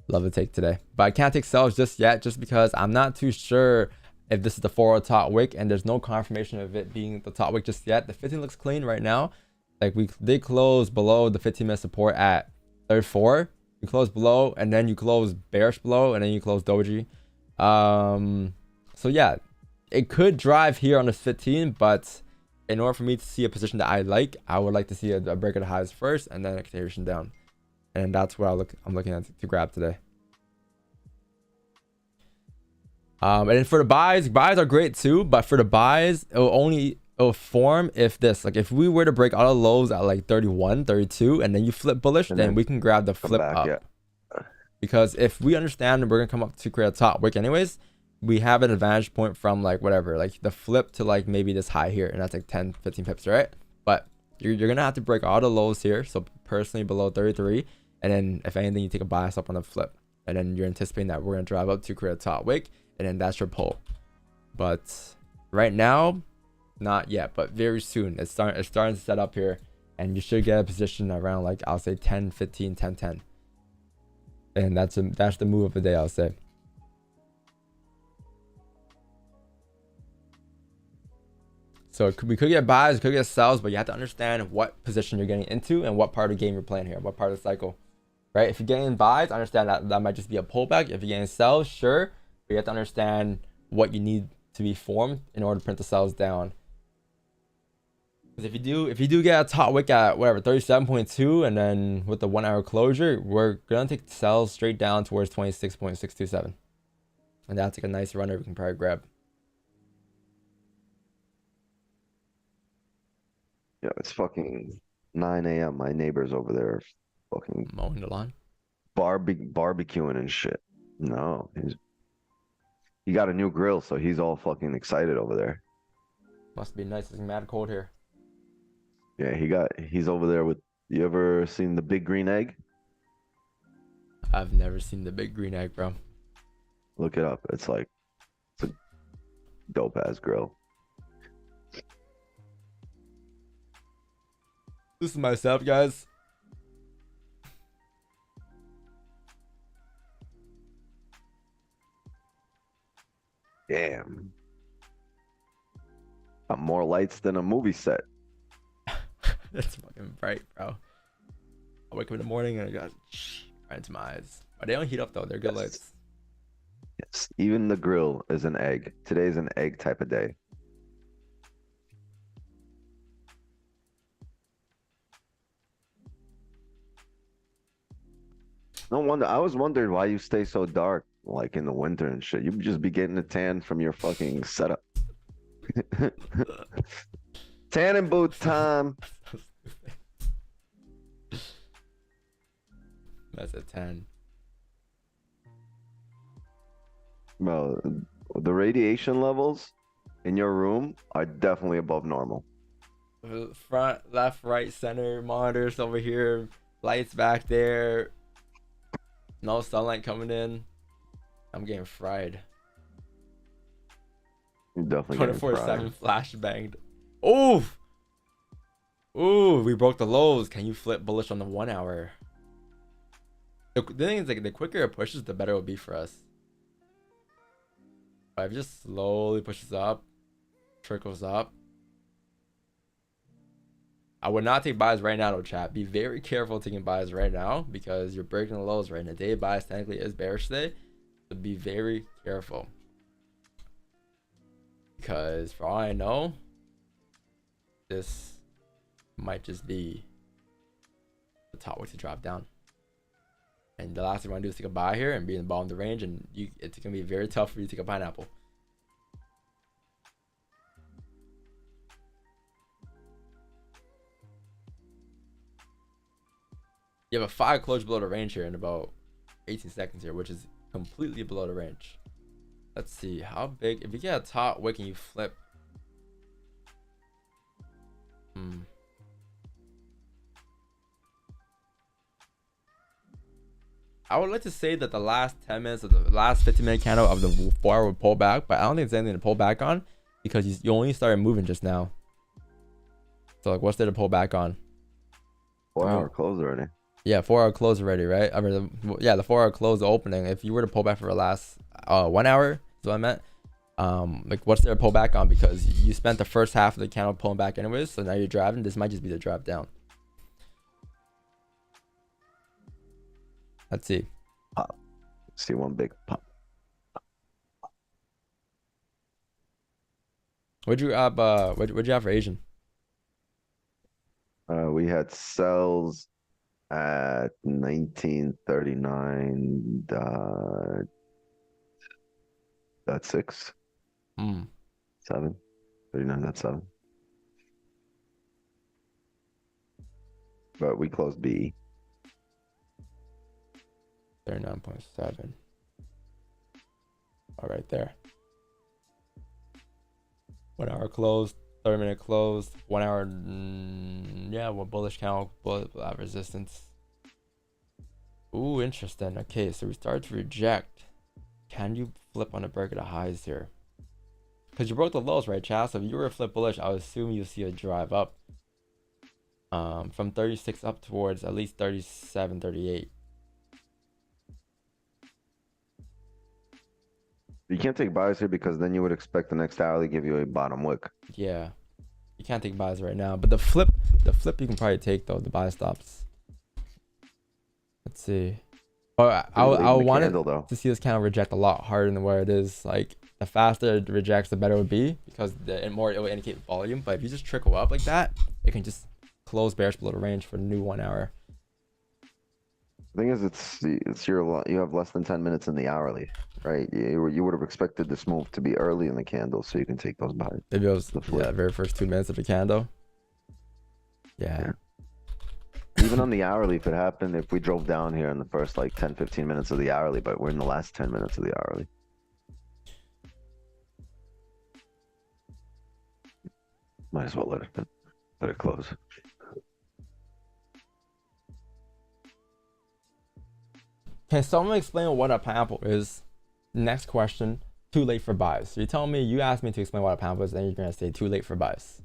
love to take today. But I can't take sells just yet, just because I'm not too sure if this is the 4 top wick, and there's no confirmation of it being the top wick just yet. The 15 looks clean right now. Like we did close below the 15-minute support at 34. You close below, and then you close bearish below, and then you close doji. So yeah, it could drive here on this 15, but in order for me to see a position that I like, I would like to see a break of the highs first, and then a continuation down. And that's what I'm looking at to grab today. And then for the buys are great too, but for the buys, it'll form if this, like if we were to break all the lows at like 31, 32, and then you flip bullish, then we can grab the flip back, up. yeah. Because if we understand that we're gonna come up to create a top wick anyways, we have an advantage point from like whatever, like the flip to like maybe this high here, and that's like 10, 15 pips, right? But you're gonna have to break all the lows here, so personally below 33, and then if anything, you take a bias up on the flip, and then you're anticipating that we're gonna drive up to create a top wick, and then that's your pull. But right now, not yet, but very soon it's starting to set up here, and you should get a position around like I'll say 10, 15, 10, 10, and that's the move of the day, I'll say. So we could get buys, we could get sells, but you have to understand what position you're getting into and what part of the game you're playing here, what part of the cycle, right? If you're getting buys, understand that might just be a pullback. If you're getting sells, sure, but you have to understand what you need to be formed in order to print the sells down. Because if you do get a top wick at whatever 37.2, and then with the 1 hour closure, we're gonna take sells straight down towards 26.627, and that's like a nice runner we can probably grab. Yeah, it's fucking 9 a.m. My neighbor's over there fucking mowing the lawn, barbecuing and shit. No, he got a new grill, so he's all fucking excited over there. Must be nice. It's mad cold here. Yeah, he's over there with, you ever seen the big green egg? I've never seen the big green egg, bro. Look it up. It's a dope ass grill. This is myself, guys. Damn. Got more lights than a movie set. That's fucking bright, bro. I wake up in the morning and I got right into my eyes. But they don't heat up though. They're good lights. Yes. Even the grill is an egg. Today's an egg type of day. No wonder. I was wondering why you stay so dark, like in the winter and shit. You just be getting a tan from your fucking setup. Tan and boot time. That's a 10. Well, the radiation levels in your room are definitely above normal. Front, left, right, center, monitors over here, lights back there. No sunlight coming in. I'm getting fried. You're definitely getting fried. 24/7 flash banged. Ooh! Ooh, we broke the lows. Can you flip bullish on the 1 hour? The thing is, like, the quicker it pushes, the better it will be for us. But if it just slowly pushes up, trickles up. I would not take buys right now, though, chat. Be very careful taking buys right now because you're breaking the lows right now. Day buys technically is bearish today, so be very careful. Because for all I know, this might just be the top wick to drop down. And the last thing you want to do is take a buy here and be in the bottom of the range, and it's going to be very tough for you to take a pineapple. You have a 5 close below the range here in about 18 seconds here, which is completely below the range. Let's see how big. If you get a top wick and you flip, I would like to say that the last 10 minutes of the last 15-minute candle of the 4-hour would pull back, but I don't think there's anything to pull back on because you only started moving just now. So like, what's there to pull back on? 4-hour close already. Yeah, 4-hour close already, right? I mean, yeah, the 4-hour close opening. If you were to pull back for the last 1 hour, is what I meant. Like, what's there to pull back on? Because you spent the first half of the candle pulling back anyways, so now you're driving. This might just be the drive down. Let's see. Pop. See one big pop. What'd you have? What'd you have for Asian? We had sells at 1939. That's 6. 7. 39. That's 7. But we closed B. 39.7. All right there. 1 hour closed, 30-minute closed, 1 hour. Yeah, what bullish candle, bullet resistance. Ooh, interesting. Okay, so we start to reject. Can you flip on a break of the highs here? Because you broke the lows, right, Chad? So if you were to flip bullish, I would assume you'll see a drive up from 36 up towards at least 37, 38. You can't take buys here because then you would expect the next hourly give you a bottom wick. Yeah, you can't take buys right now, but the flip you can probably take though. The buy stops. Let's see. But I wanted to see this kind of reject a lot harder than where it is. Like the faster it rejects, the better it would be because the more it will indicate volume. But if you just trickle up like that, it can just close bearish below the range for a new 1 hour. The thing is, you have less than 10 minutes in the hourly, right? You would have expected this move to be early in the candle, so you can take those buys. Maybe it was the very first 2 minutes of the candle. Yeah. Even on the hourly, if it happened, if we drove down here in the first like 10-15 minutes of the hourly, but we're in the last 10 minutes of the hourly. Might as well let it close. Can someone explain what a pineapple is? Next question. Too late for buys. So you're telling me, you asked me to explain what a pineapple is, and you're gonna say too late for buys.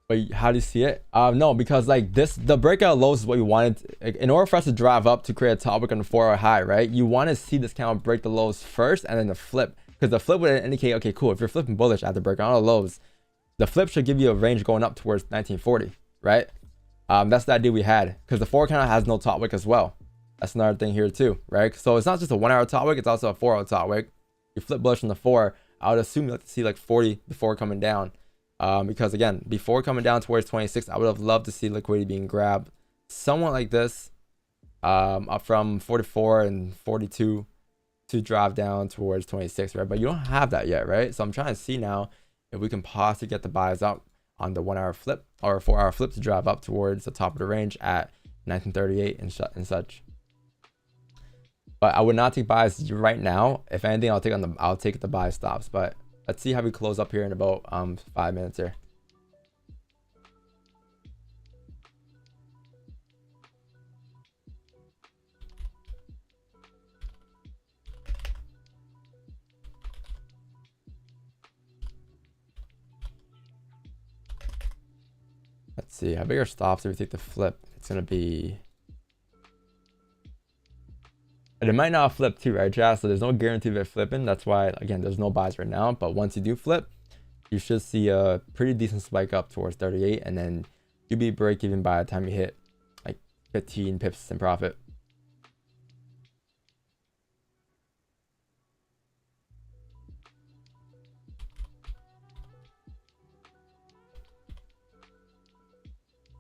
But how do you see it? No, because like this, the breakout lows is what you wanted. In order for us to drive up to create a top wick on the 4-hour high, right? You want to see this candle break the lows first, and then the flip, because the flip would indicate, okay, cool. If you're flipping bullish at the breakout of the lows, the flip should give you a range going up towards 1940, right? That's the idea we had, because the 4 candle has no top wick as well. That's another thing here too, right? So it's not just a 1 hour top wick, it's also a 4-hour top wick. You flip bullish on the 4, I would assume you like to see like 40 before coming down. Because again, before coming down towards 26, I would have loved to see liquidity being grabbed somewhat like this, up from 44 and 42 to drive down towards 26, right? But you don't have that yet, right? So I'm trying to see now if we can possibly get the buys up on the 1 hour flip or 4-hour flip to drive up towards the top of the range at 1938 and such. But I would not take buys right now. If anything, I'll take the buy stops. But let's see how we close up here in about 5 minutes here. Let's see how big our stops if we take the flip. It's gonna be, and it might not flip too, right, Jazz? So there's no guarantee of it flipping. That's why, again, there's no buys right now. But once you do flip, you should see a pretty decent spike up towards 38, and then you'll be break even by the time you hit like 15 pips in profit.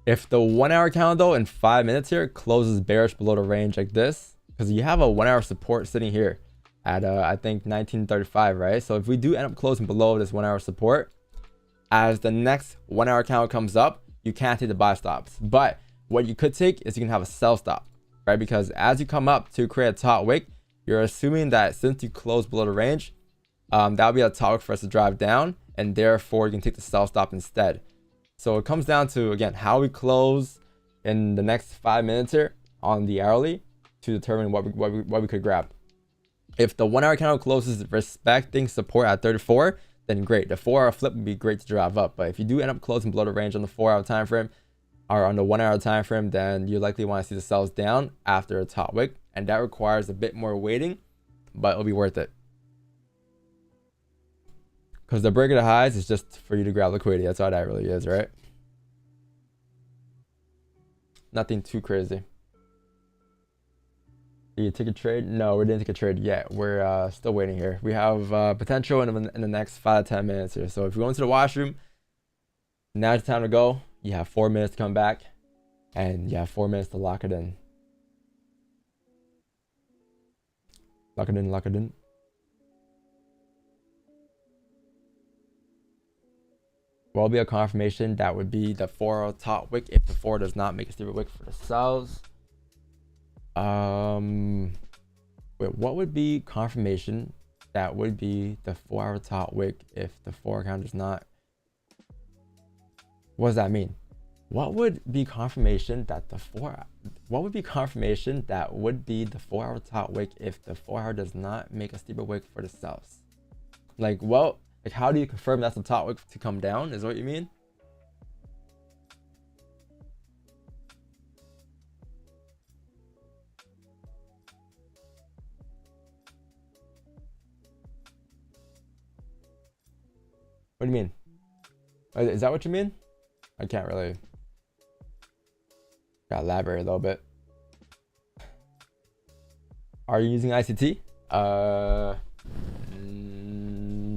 If the 1 hour candle in 5 minutes here closes bearish below the range like this, because you have a 1 hour support sitting here at I think 1935, right? So if we do end up closing below this 1 hour support, as the next 1 hour candle comes up, you can't take the buy stops. But what you could take is you can have a sell stop, right? Because as you come up to create a top wick, you're assuming that since you close below the range, that'll be a top wick for us to drive down, and therefore you can take the sell stop instead. So it comes down to, again, how we close in the next 5 minutes here on the hourly to determine what we could grab. If the 1 hour candle closes respecting support at 34, then great. The 4 hour flip would be great to drive up. But if you do end up closing below the range on the 4 hour time frame or on the 1 hour time frame, then you likely want to see the sells down after a top wick, and that requires a bit more waiting, but it'll be worth it. Because the break of the highs is just for you to grab liquidity. That's all that really is, right? Nothing too crazy. Did you take a trade? No, we didn't take a trade yet. We're still waiting here. We have potential in the next 5 to 10 minutes here. So if you're going to the washroom, now's the time to go. You have 4 minutes to come back, and you have 4 minutes to lock it in. Lock it in, lock it in. Will be a confirmation that would be the 4 hour top wick if the 4 does not make a steeper wick for the sells. Wait, what would be confirmation that would be the 4 hour top wick if the 4 count does not? What does that mean? What would be confirmation that the 4? What would be confirmation that would be the 4 hour top wick if the 4 hour does not make a steeper wick for the sells? Like, well, like, how do you confirm that's the top wick to come down? Is what you mean? What do you mean? Is that what you mean? I can't really. Gotta elaborate a little bit. Are you using ICT?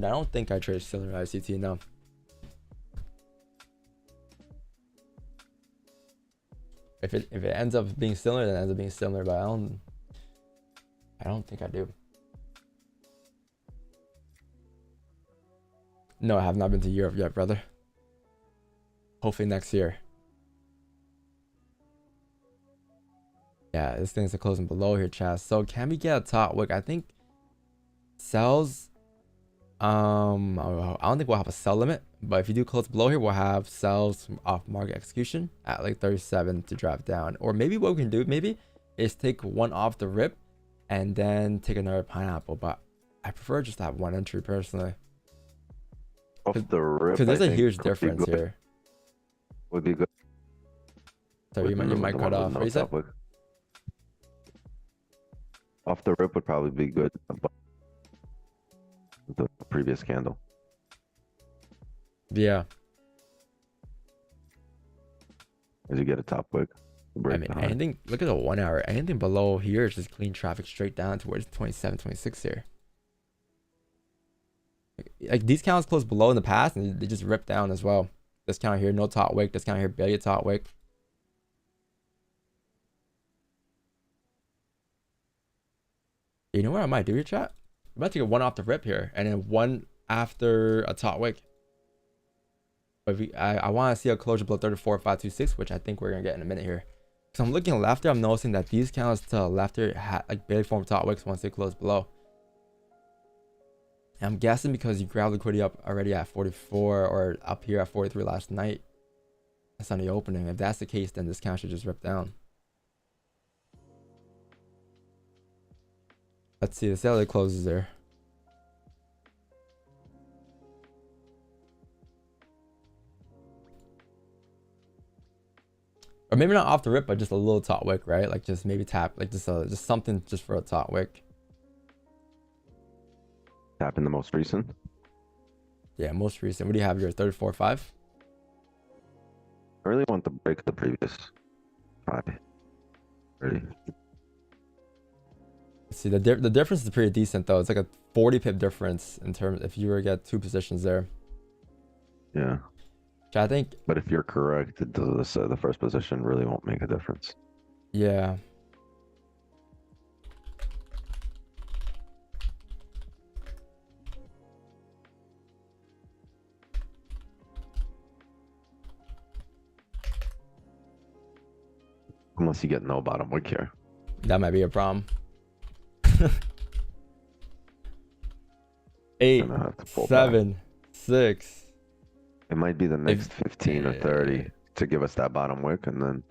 I don't think I trade similar ICT, no. If it ends up being similar, then it ends up being similar, but I don't think I do. No, I have not been to Europe yet, brother. Hopefully next year. Yeah, this thing's closing below here, chat. So can we get a top wick? I think sells. I don't think we'll have a sell limit, but if you do close below here, we'll have sells off market execution at like 37 to drive down. Or maybe what we can do is take one off the rip and then take another pineapple. But I prefer just to have one entry personally. Off the rip, because there's a huge difference here. Would be good. So you might cut off. What you said? Off the rip would probably be good. The previous candle. Yeah. As you get a top wick. I mean, anything, look at the 1 hour. Anything below here is just clean traffic straight down towards 27, 26 here. Like these counts closed below in the past and they just ripped down as well. This count here, no top wick. This count here, barely a top wick. You know what I might do here, chat? I'm about to get one off the rip here and then one after a top wick. But I want to see a closure below 34,526, which I think we're gonna get in a minute here. So I'm looking left there. I'm noticing that these counts to the left here had like barely formed top wicks once they close below. And I'm guessing because you grabbed liquidity up already at 44 or up here at 43 last night. That's on the opening. If that's the case, then this count should just rip down. Let's see. Let's see how it closes there. Or maybe not off the rip, but just a little top wick, right? Like just maybe tap, like just something just for a top wick. Tap in the most recent. Yeah, most recent. What do you have here? 34.5. I really want to break the previous 5. Ready? See, the difference is pretty decent though. It's like a 40 pip difference in terms if you were to get 2 positions there. Yeah. Which I think. But if you're correct, the first position really won't make a difference. Yeah. unless you get no bottom wick here. That might be a problem. 8, Gonna have to pull 7, back. 6. It might be the next 15 or 30 to give us that bottom wick, and then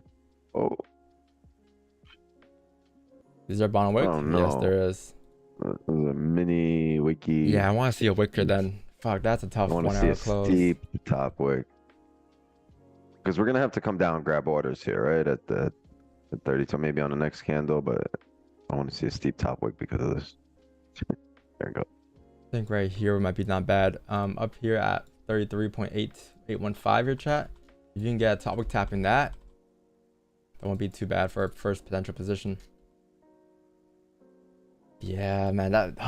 Is there a bottom wick? Oh, no. Yes, there is. There's a mini wiki. Yeah, I want to see a wicker then. Fuck, that's a tough I want 1 to see hour a close. steep top wick. Because we're gonna have to come down and grab orders here, right? At 32, maybe on the next candle, but I want to see a steep top wick because of this. There we go. I think right here might be not bad. Up here at 33.8815 your chat. If you can get a top wick tapping that won't be too bad for our first potential position. Yeah, man, that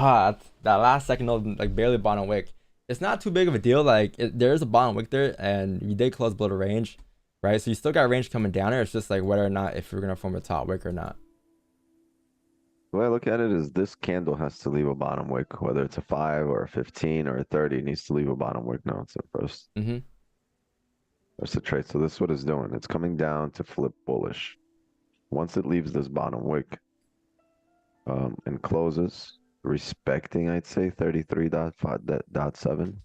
last second though, like barely bottom wick. It's not too big of a deal. Like there's a bottom wick there, and we did close below the range, right? So you still got range coming down here. It's just like whether or not if we're gonna form a top wick or not. The way I look at it is this candle has to leave a bottom wick, whether it's a 5 or a 15 or a 30, it needs to leave a bottom wick. No, it's the first. That's the trade. So this is what it's doing. It's coming down to flip bullish. Once it leaves this bottom wick and closes, respecting, I'd say 33.7.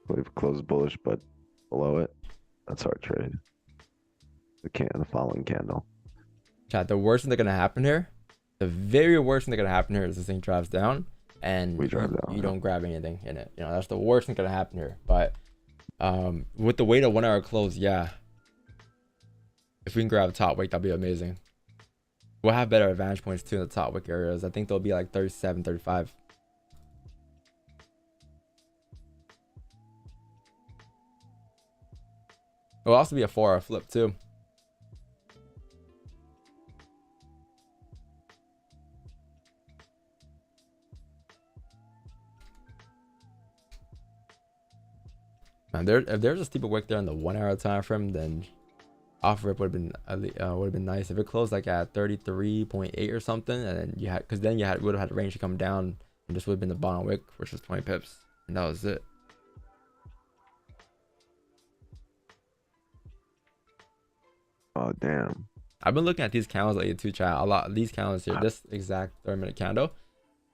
We've closed bullish, but below it, that's our trade. The following candle. Chat, the worst thing that's gonna happen here, the very worst thing that's gonna happen here is this thing drives down and you don't grab anything in it. You know, that's the worst thing gonna happen here. But with the way the 1 hour close, yeah, if we can grab a top wick, that'd be amazing. We'll have better advantage points too in the top wick areas. I think they'll be like 37, 35. It'll also be a 4 hour flip too. Man, if there's a steeper wick there in the 1 hour time frame, then off rip would have been nice. If it closed like at 33.8 or something, and then you had, because then you would have had range to come down, and this would have been the bottom wick, which was 20 pips, and that was it. Oh damn! I've been looking at these candles lately too, chat. A lot of these candles here, this exact 30-minute candle,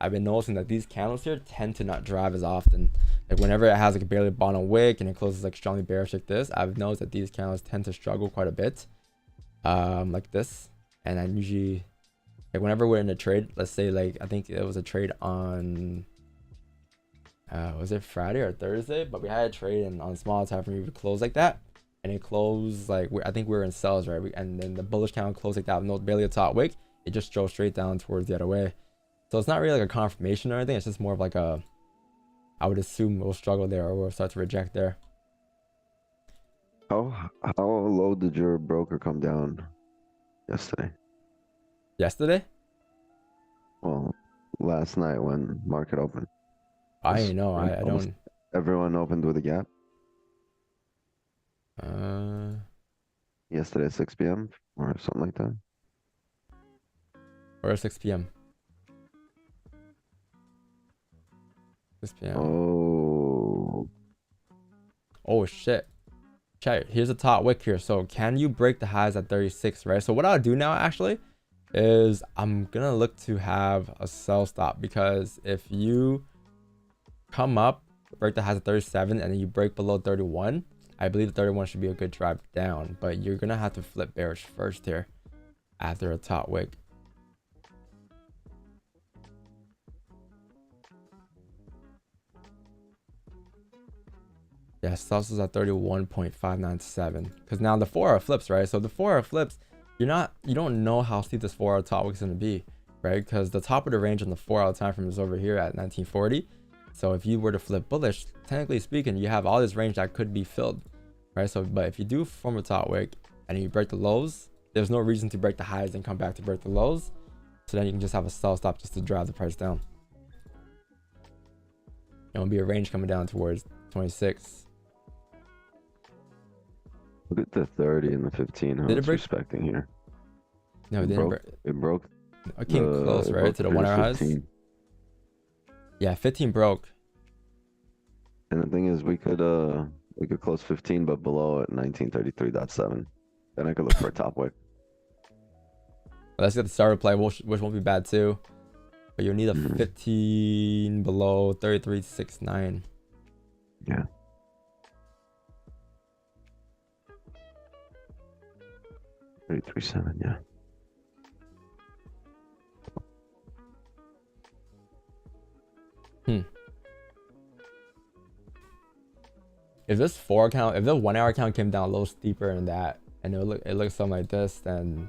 I've been noticing that these candles here tend to not drive as often. Like whenever it has like a barely bottom wick and it closes like strongly bearish like this, I've noticed that these candles tend to struggle quite a bit, like this. And I usually, like whenever we're in a trade, let's say like I think it was a trade on, was it Friday or Thursday? But we had a trade and on small time frame we would close like that, and it closed like I think we were in sells, right? And then the bullish candle closed like that with no barely a top wick. It just drove straight down towards the other way. So it's not really like a confirmation or anything. It's just more of like a, I would assume we'll struggle there or we'll start to reject there. How low did your broker come down yesterday? Yesterday? Well, last night when market opened. I don't know. I don't. Everyone opened with a gap. Yesterday at 6 p.m. or something like that. Or 6 p.m. 6 p.m. Oh shit. Chat, here's a top wick here. So can you break the highs at 36, right? So what I'll do now actually is I'm gonna look to have a sell stop, because if you come up, break the highs at 37 and then you break below 31, I believe 31 should be a good drive down, but you're gonna have to flip bearish first here after a top wick. Yeah, stops is at 31.597. Because now the 4 hour flips, right? So the 4 hour flips, you don't know how steep this 4 hour top wick is gonna be, right? Because the top of the range on the 4 hour time frame is over here at 1940. So if you were to flip bullish, technically speaking, you have all this range that could be filled, right? So, but if you do form a top wick and you break the lows, there's no reason to break the highs and come back to break the lows. So then you can just have a sell stop just to drive the price down. It will be a range coming down towards 26. Look at the 30 and the 15. How it's respecting here. No, it didn't. It broke. It came close, right, to the 1 hour highs. Yeah, 15 broke. And the thing is, we could close 15, but below at 1933.7. Then I could look for a top wick. Let's get the starter play, which won't be bad too. But you'll need a 15 below 33.69. Yeah. $33.7, yeah. If this 4 count, if the 1 hour count came down a little steeper than that, and it looks something like this, then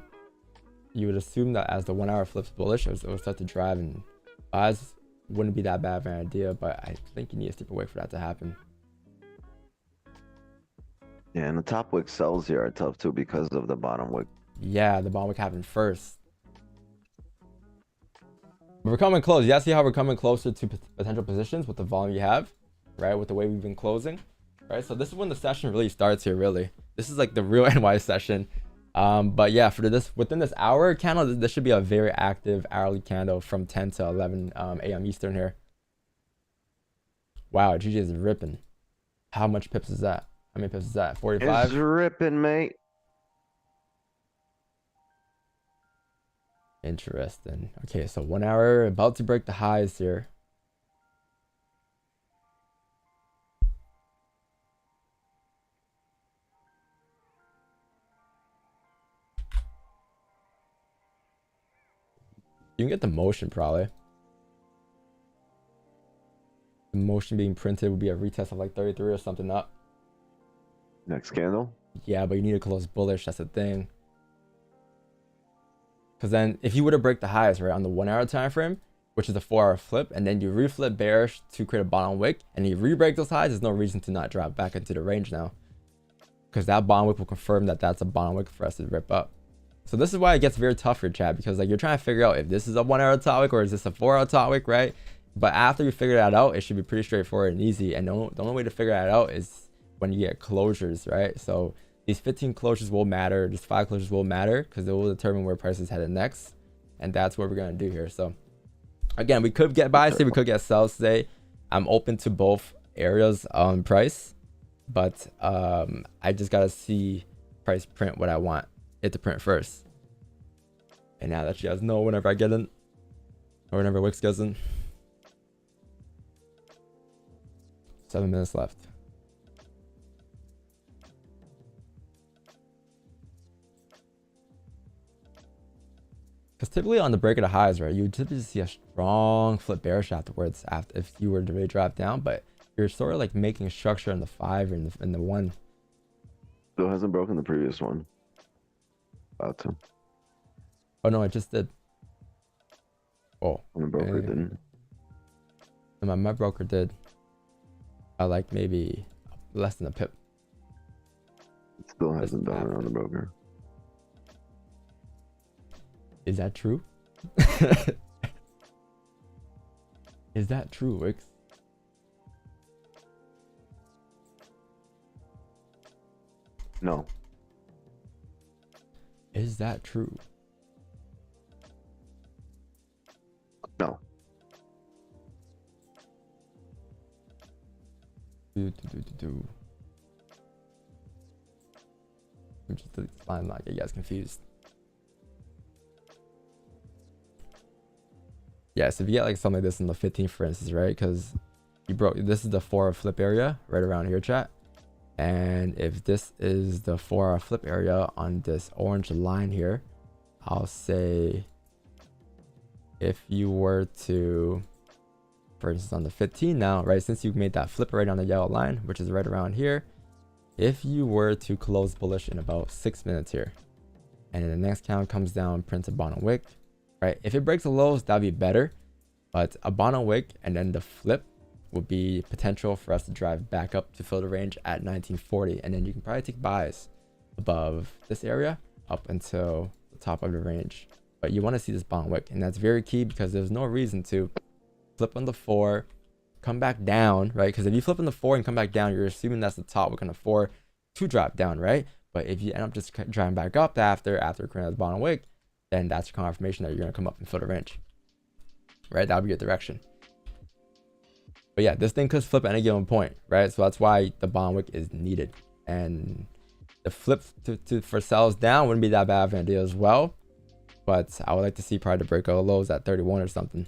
you would assume that as the 1 hour flips bullish, it will start to drive, and buys wouldn't be that bad of an idea, but I think you need a steeper wick for that to happen. Yeah, and the top wick sells here are tough too because of the bottom wick. Yeah, the bottom wick happened first. But we're coming close. You guys see how we're coming closer to potential positions with the volume you have, right? With the way we've been closing, right? So this is when the session really starts here, really. This is like the real NY session. But yeah, for this, within this hour candle, this should be a very active hourly candle from 10 to 11 a.m. Eastern here. Wow, GG is ripping. How much pips is that? How many pips is that? 45? It's ripping, mate. Interesting. Okay, so 1 hour, about to break the highs here. You can get the motion probably. The motion being printed would be a retest of like 33 or something up. Next candle? Yeah, but you need to close bullish. That's the thing. Because then if you were to break the highs, right, on the 1 hour time frame, which is a 4 hour flip, and then you reflip bearish to create a bottom wick, and you re-break those highs, there's no reason to not drop back into the range now. Because that bottom wick will confirm that that's a bottom wick for us to rip up. So this is why it gets very tough for chat, because like you're trying to figure out if this is a 1 hour top wick or is this a 4 hour top wick, right? But after you figure that out, it should be pretty straightforward and easy. And the only way to figure that out is when you get closures, right? So these 15 closures will matter, these 5 closures will matter, because it will determine where price is headed next. And that's what we're gonna do here. So again, we could get buys today, we could get sells today. I'm open to both areas on price, but I just gotta see price print what I want it to print first. And now that you guys know, whenever I get in, or whenever Wix gets in. 7 minutes left. Because typically on the break of the highs, right, you would typically see a strong flip bearish afterwards if you were to really drop down, but you're sort of like making a structure in the 5 or in the 1. Still hasn't broken the previous one. About to. Oh no, I just did. Oh, My broker didn't. My broker did. I like maybe less than a pip. It still hasn't done it on the broker. Is that true? Is that true, Wix? No. Is that true? No. I'm just delete this line, not get you guys confused. Yeah, so if you get like something like this in the 15, for instance, right? Because you broke, this is the 4 hour flip area right around here, chat. And if this is the 4 hour flip area on this orange line here, I'll say if you were to, for instance, on the 15 now, right, since you made that flip right on the yellow line, which is right around here, if you were to close bullish in about 6 minutes here, and then the next count comes down, prints a bottom wick, right? If it breaks the lows, that'd be better, but a bottom wick and then the flip would be potential for us to drive back up to fill the range at 1940, and then you can probably take buys above this area up until the top of the range. But you want to see this bottom wick, and that's very key because there's no reason to flip on the 4, come back down, right? Because if you flip on the 4 and come back down, you're assuming that's the top wick on the 4 to drop down, right? But if you end up just driving back up after creating the bottom wick, then that's your confirmation that you're going to come up and fill the range, right? That'll be your direction. But yeah, this thing could flip at any given point, right? So that's why the bottom wick is needed. And the flip for sells down wouldn't be that bad of an idea as well. but I would like to see probably the breakout lows at 31 or something.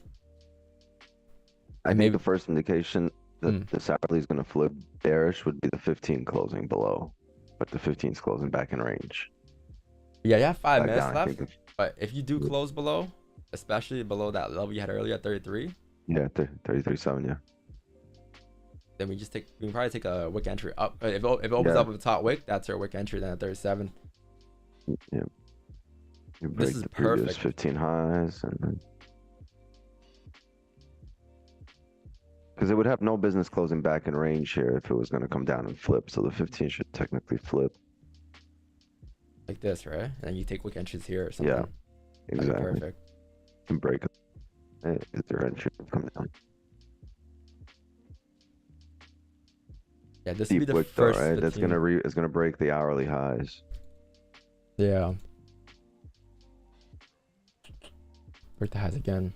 I think the first indication that this hourly is going to flip bearish would be the 15 closing below, but the 15 is closing back in range. Yeah, you have 5 minutes down, left, but if you do close below, especially below that level you had earlier at 33, yeah, 33.7, yeah. then we can probably take a wick entry up. If it opens up with the top wick, that's our wick entry then at 37. Yeah. You break This is the previous perfect. 15 highs, and then because it would have no business closing back in range here if it was going to come down and flip. So the 15 should technically flip Like this, right? And then you take wick entries here or something. Yeah, exactly. Perfect. And break it. Is their entry come down? Yeah, this would be Deep the wick first. though, right? 15. That's gonna break the hourly highs. Yeah. Break the highs again.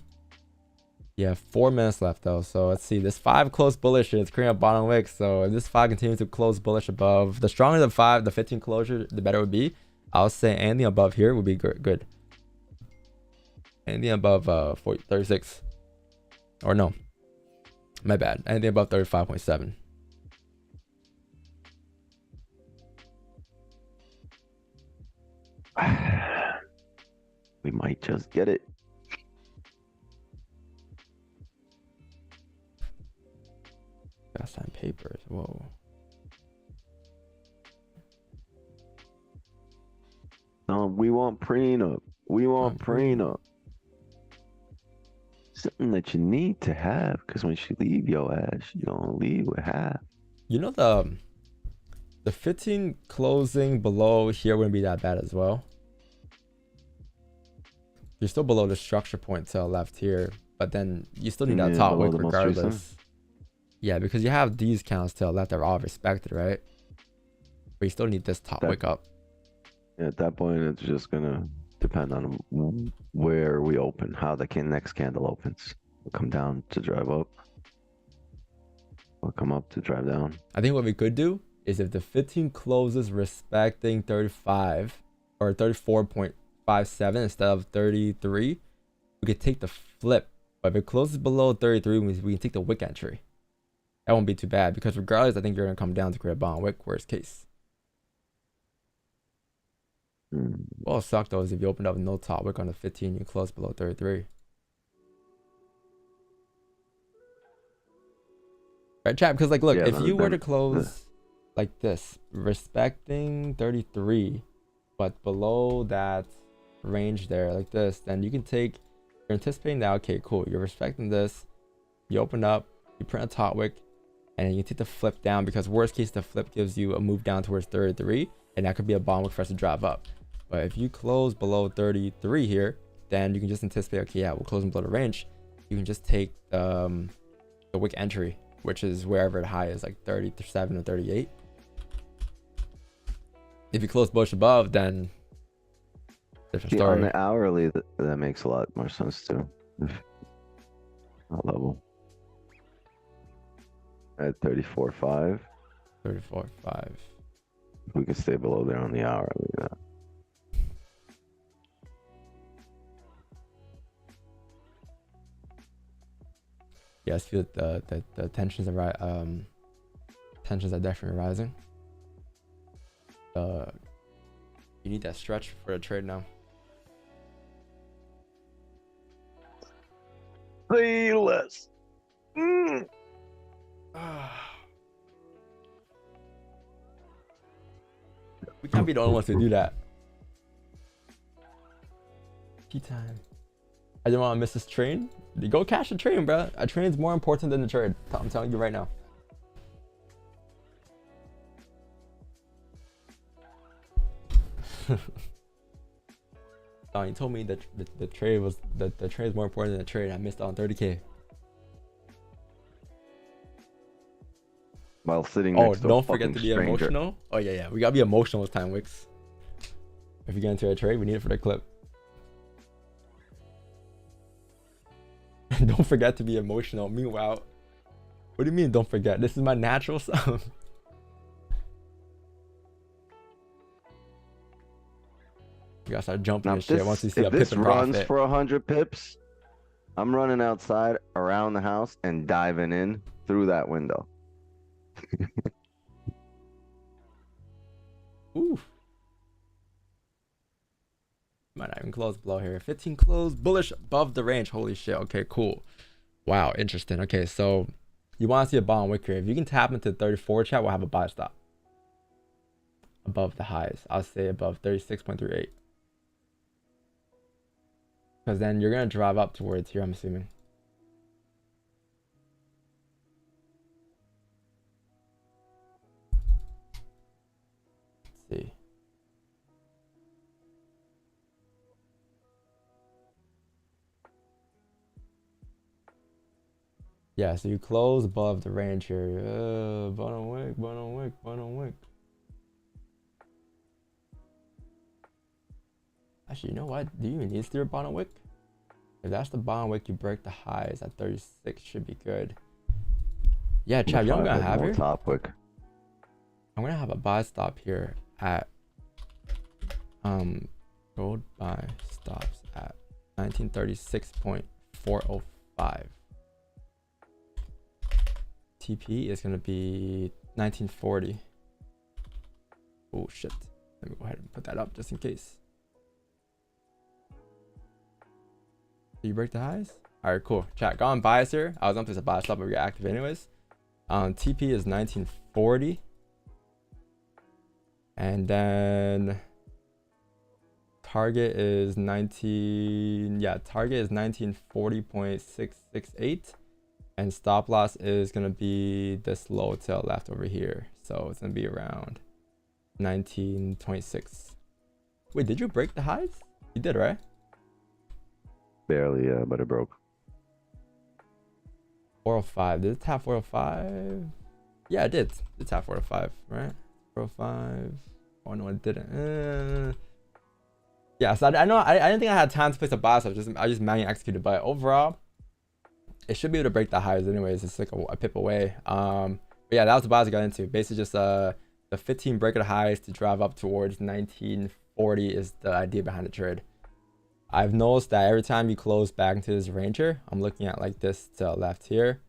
Yeah, 4 minutes left though. So let's see. This 5 close bullish. It's creating a bottom wick. So if this 5 continues to close bullish above, the stronger the 5, the 15 closure, the better it would be. I'll say anything above here would be good. Anything above 36. Or no. My bad. Anything above 35.7. We might just get it. Gotta sign papers. Whoa. We want prenup. We want prenup. Something that you need to have, because when she leave your ass, you don't leave with half. You know the 15 closing below here wouldn't be that bad as well. You're still below the structure point to the left here, but then you still need that top wick regardless. Yeah, because you have these counts to the left that are all respected, right? But you still need this top wick up. Yeah, at that point, it's just gonna depend on where we open, how the next candle opens. We'll come down to drive up. We'll come up to drive down. I think what we could do is if the 15 closes respecting 35 or 34.57 instead of 33, we could take the flip. But if it closes below 33, we can take the wick entry. That won't be too bad because regardless, I think you're gonna come down to create a bottom wick, worst case. Well, it sucked though is if you opened up with no top wick on the 15, you close below 33. Right, chat? Because like, look, if you were to close like this, respecting 33, but below that range there, like this, then you can take. You're anticipating that. Okay, cool. You're respecting this. You open up, you print a top wick, and then you take the flip down because worst case, the flip gives you a move down towards 33, and that could be a bottom wick for us to drive up. But if you close below 33 here, then you can just anticipate, okay, yeah, we're closing below the range. You can just take the wick entry, which is wherever the high is, like 37 or 38. If you close bullish above, then different story. On the hourly, that makes a lot more sense too. That level at 34.5. 34.5. We can stay below there on the hourly. Yeah. Yeah, I feel that the tensions are definitely rising. You need that stretch for a trade now. Say less. We can't be the only ones to do that. Tea time. I didn't want to miss this train. Go cash a train, bro. A train's more important than the trade. I'm telling you right now. You told me that the trade was the trade is more important than the trade. I missed out on 30K. While sitting next to don't forget to be emotional. Oh yeah, we gotta be emotional this time, Wix. If you get into a trade, we need it for the clip. Don't forget to be emotional. Meanwhile, what do you mean don't forget? This is my natural self. You gotta start jumping Now, and shit once you see a if pip this and runs profit. for 100 pips, I'm running outside around the house and diving in through that window. Ooh. Might not even close below here. 15 close, bullish above the range. Holy shit. Okay, cool. Wow, interesting. Okay, so you want to see a bottom wick here. If you can tap into 34 chat, we'll have a buy stop above the highs. I'll say above 36.38. Because then you're going to drive up towards here, I'm assuming. Let's see. Yeah, so you close above the range here. Bottom wick, bottom wick, bottom wick. Actually, you know what? Do you even need to steer a bottom wick? If that's the bottom wick, you break the highs at 36, should be good. Yeah, Chad, you know what I'm gonna have here? Top wick. I'm gonna have a buy stop here at gold buy stops at 1936.405. TP is gonna be 1940. Oh shit. Let me go ahead and put that up just in case. Do you break the highs? Alright, cool. Chat, go on bias here. I was gonna place a buy stop, but we're active anyways. TP is 1940. And then target is 1940.668. And stop loss is gonna be this low tail left over here. So it's gonna be around 1926. Wait, did you break the highs? You did, right? Barely, yeah, but it broke. 405. Did it tap 405? Yeah, it did. It tapped 405, right? 405. Oh no, it didn't. Yeah, so I know I didn't think I had time to place a buy, so I just manually executed. But overall, it should be able to break the highs anyways. It's like a pip away. But yeah, that was the buys I got into. Basically just the 15 break of the highs to drive up towards 1940 is the idea behind the trade. I've noticed that every time you close back into this range here, I'm looking at like this to left here,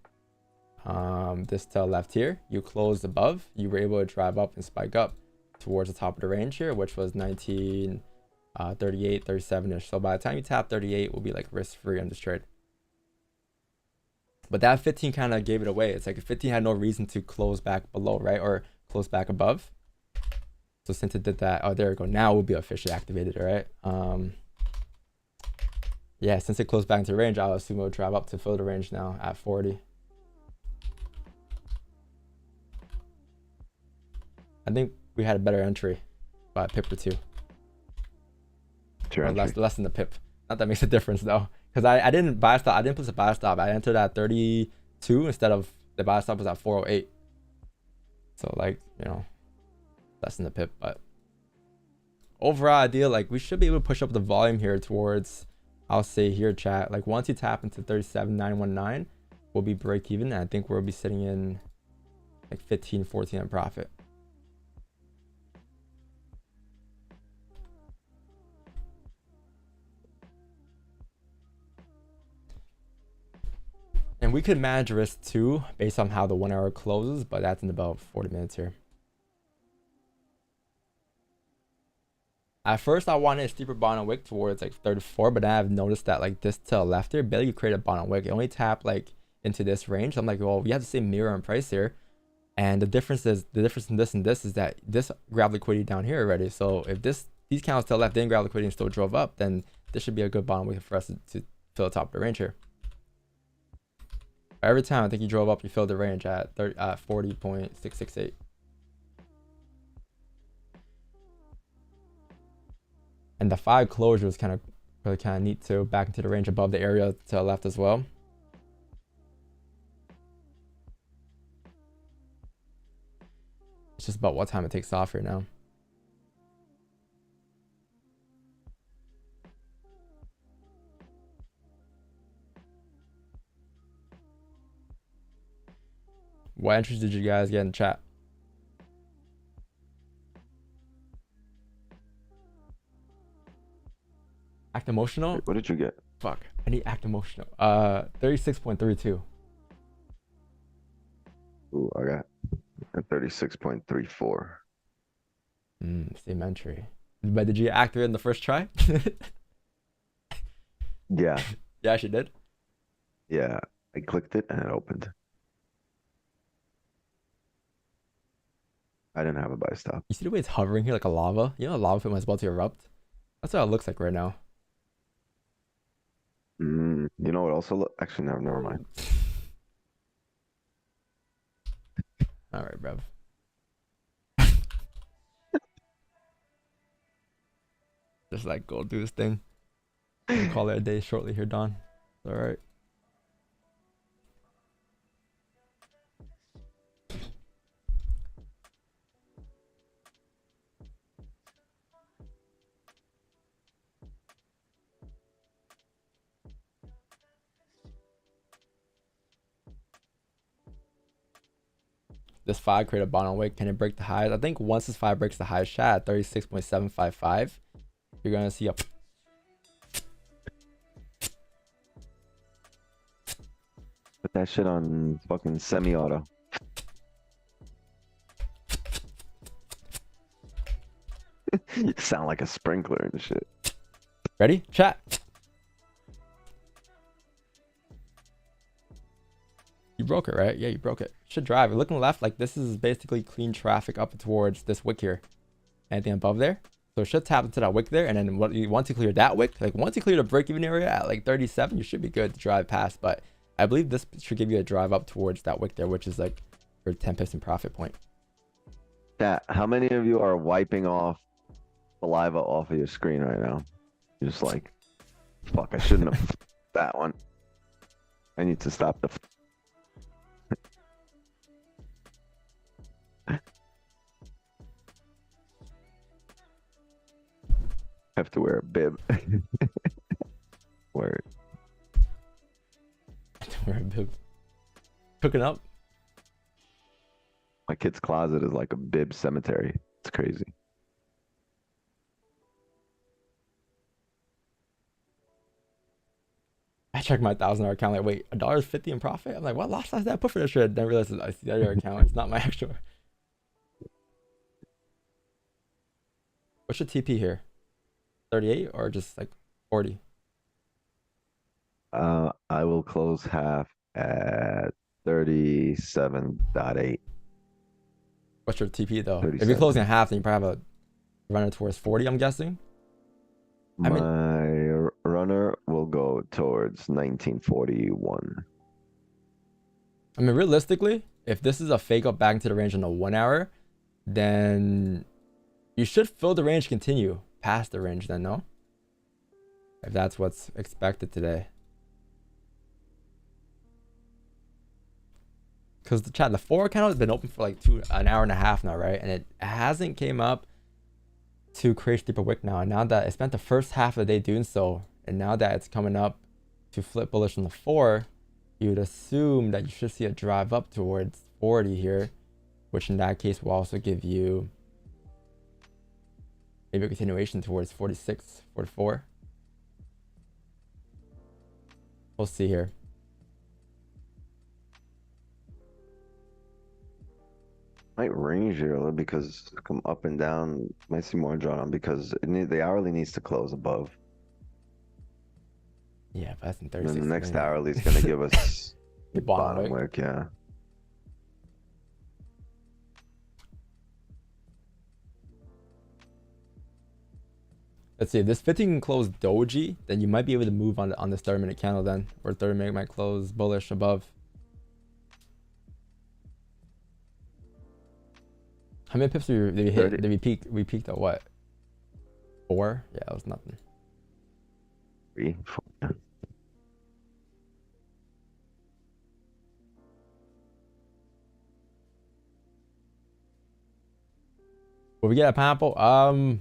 this to left here, you closed above, you were able to drive up and spike up towards the top of the range here, which was 1938, 37ish. So by the time you tap 38, we'll be like risk free on this trade. But that 15 kind of gave it away. It's like if 15 had no reason to close back below, right? Or close back above. So since it did that, oh, there we go. Now we'll be officially activated, all right? Yeah, since it closed back into range, I'll assume it'll drive up to fill the range now at 40. I think we had a better entry by a pip or two. Or less than the pip. Not that makes a difference though. Because I didn't buy stop. I didn't place a buy stop. I entered at 32 instead of the buy stop was at 408. So like, you know, less than the pip. But overall idea, like we should be able to push up the volume here towards, I'll say here chat, like once you tap into 37,919, we'll be break even. And I think we'll be sitting in like 15, 14 in profit. And we could manage risk too, based on how the 1 hour closes, but that's in about 40 minutes here. At first, I wanted a steeper bottom wick towards like 34, but then I've noticed that like this to the left here, barely create a bottom wick. It only tapped like into this range. I'm like, well, we have the same mirror in price here. And the difference in this and this is that this grabbed liquidity down here already. So if these candles to the left didn't grab liquidity and still drove up, then this should be a good bottom wick for us to fill the top of the range here. Every time I think you drove up, you filled the range at 40.668. And the 5 closure was really kind of neat too, back into the range above the area to the left as well. It's just about what time it takes off here now. What entries did you guys get in chat? Act emotional. What did you get? Fuck. I need act emotional. 36.32. Ooh, I got a 36.34. Same entry. But did you act it in the first try? Yeah. Yeah, she did. Yeah. I clicked it and it opened. I didn't have a buy stop. You see the way it's hovering here like a lava? You know, a lava film is about to erupt. That's what it looks like right now. You know what also look? Actually, no, never mind. All right, bruv. Just like go do this thing. We'll call it a day shortly here, Don. All right. This 5 create a bottom wick. Can it break the highs? I think once this 5 breaks the highs, chat at 36.755, you're gonna see a Put that shit on fucking semi-auto. You sound like a sprinkler and shit. ready? Chat. You broke it, right? Yeah, you broke it. Should drive. Looking left, like this is basically clean traffic up towards this wick here. Anything above there? So it should tap into that wick there, and then once you clear that wick, like once you clear the break-even area at like 37, you should be good to drive past. But I believe this should give you a drive up towards that wick there, which is like your 10 pips in profit point. Chat, how many of you are wiping off saliva off of your screen right now? You're just like, fuck, I shouldn't have that one. I need to stop the have to wear a bib. Word. Wear a bib. Cooking up. My kid's closet is like a bib cemetery. It's crazy. I checked my $1,000 account. Like, wait, $1.50 in profit? I'm like, what loss did I put for this shit? Then I realized I see that your account. It's not my actual. What's your TP here? 38 or just like 40? I will close half at 37.8. What's your TP though? 37. If you're closing at half, then you probably have a runner towards 40, I'm guessing. My runner will go towards 1941. I mean, realistically, if this is a fake up back into the range in the 1 hour, then you should fill the range, continue past the range then, no? If that's what's expected today. Because the 4 candle has been open for like an hour and a half now, right? And it hasn't came up to create steeper wick now. And now that it spent the first half of the day doing so, and now that it's coming up to flip bullish on the 4, you'd assume that you should see a drive up towards 40 here, which in that case will also give you maybe a continuation towards 46, 44. We'll see here. Might range here a little because come up and down. Might see more drawn on because the hourly needs to close above. Yeah, but that's in And 36. then the next hourly is going to give us the bottom wick, yeah. Let's see, if this 15 can close doji, then you might be able to move on this 30-minute candle then, or 30-minute might close bullish above. How many pips did we hit? 30. Did we peak? We peaked at what? 4? Yeah, that was nothing. 3, 4. Will we get a pineapple?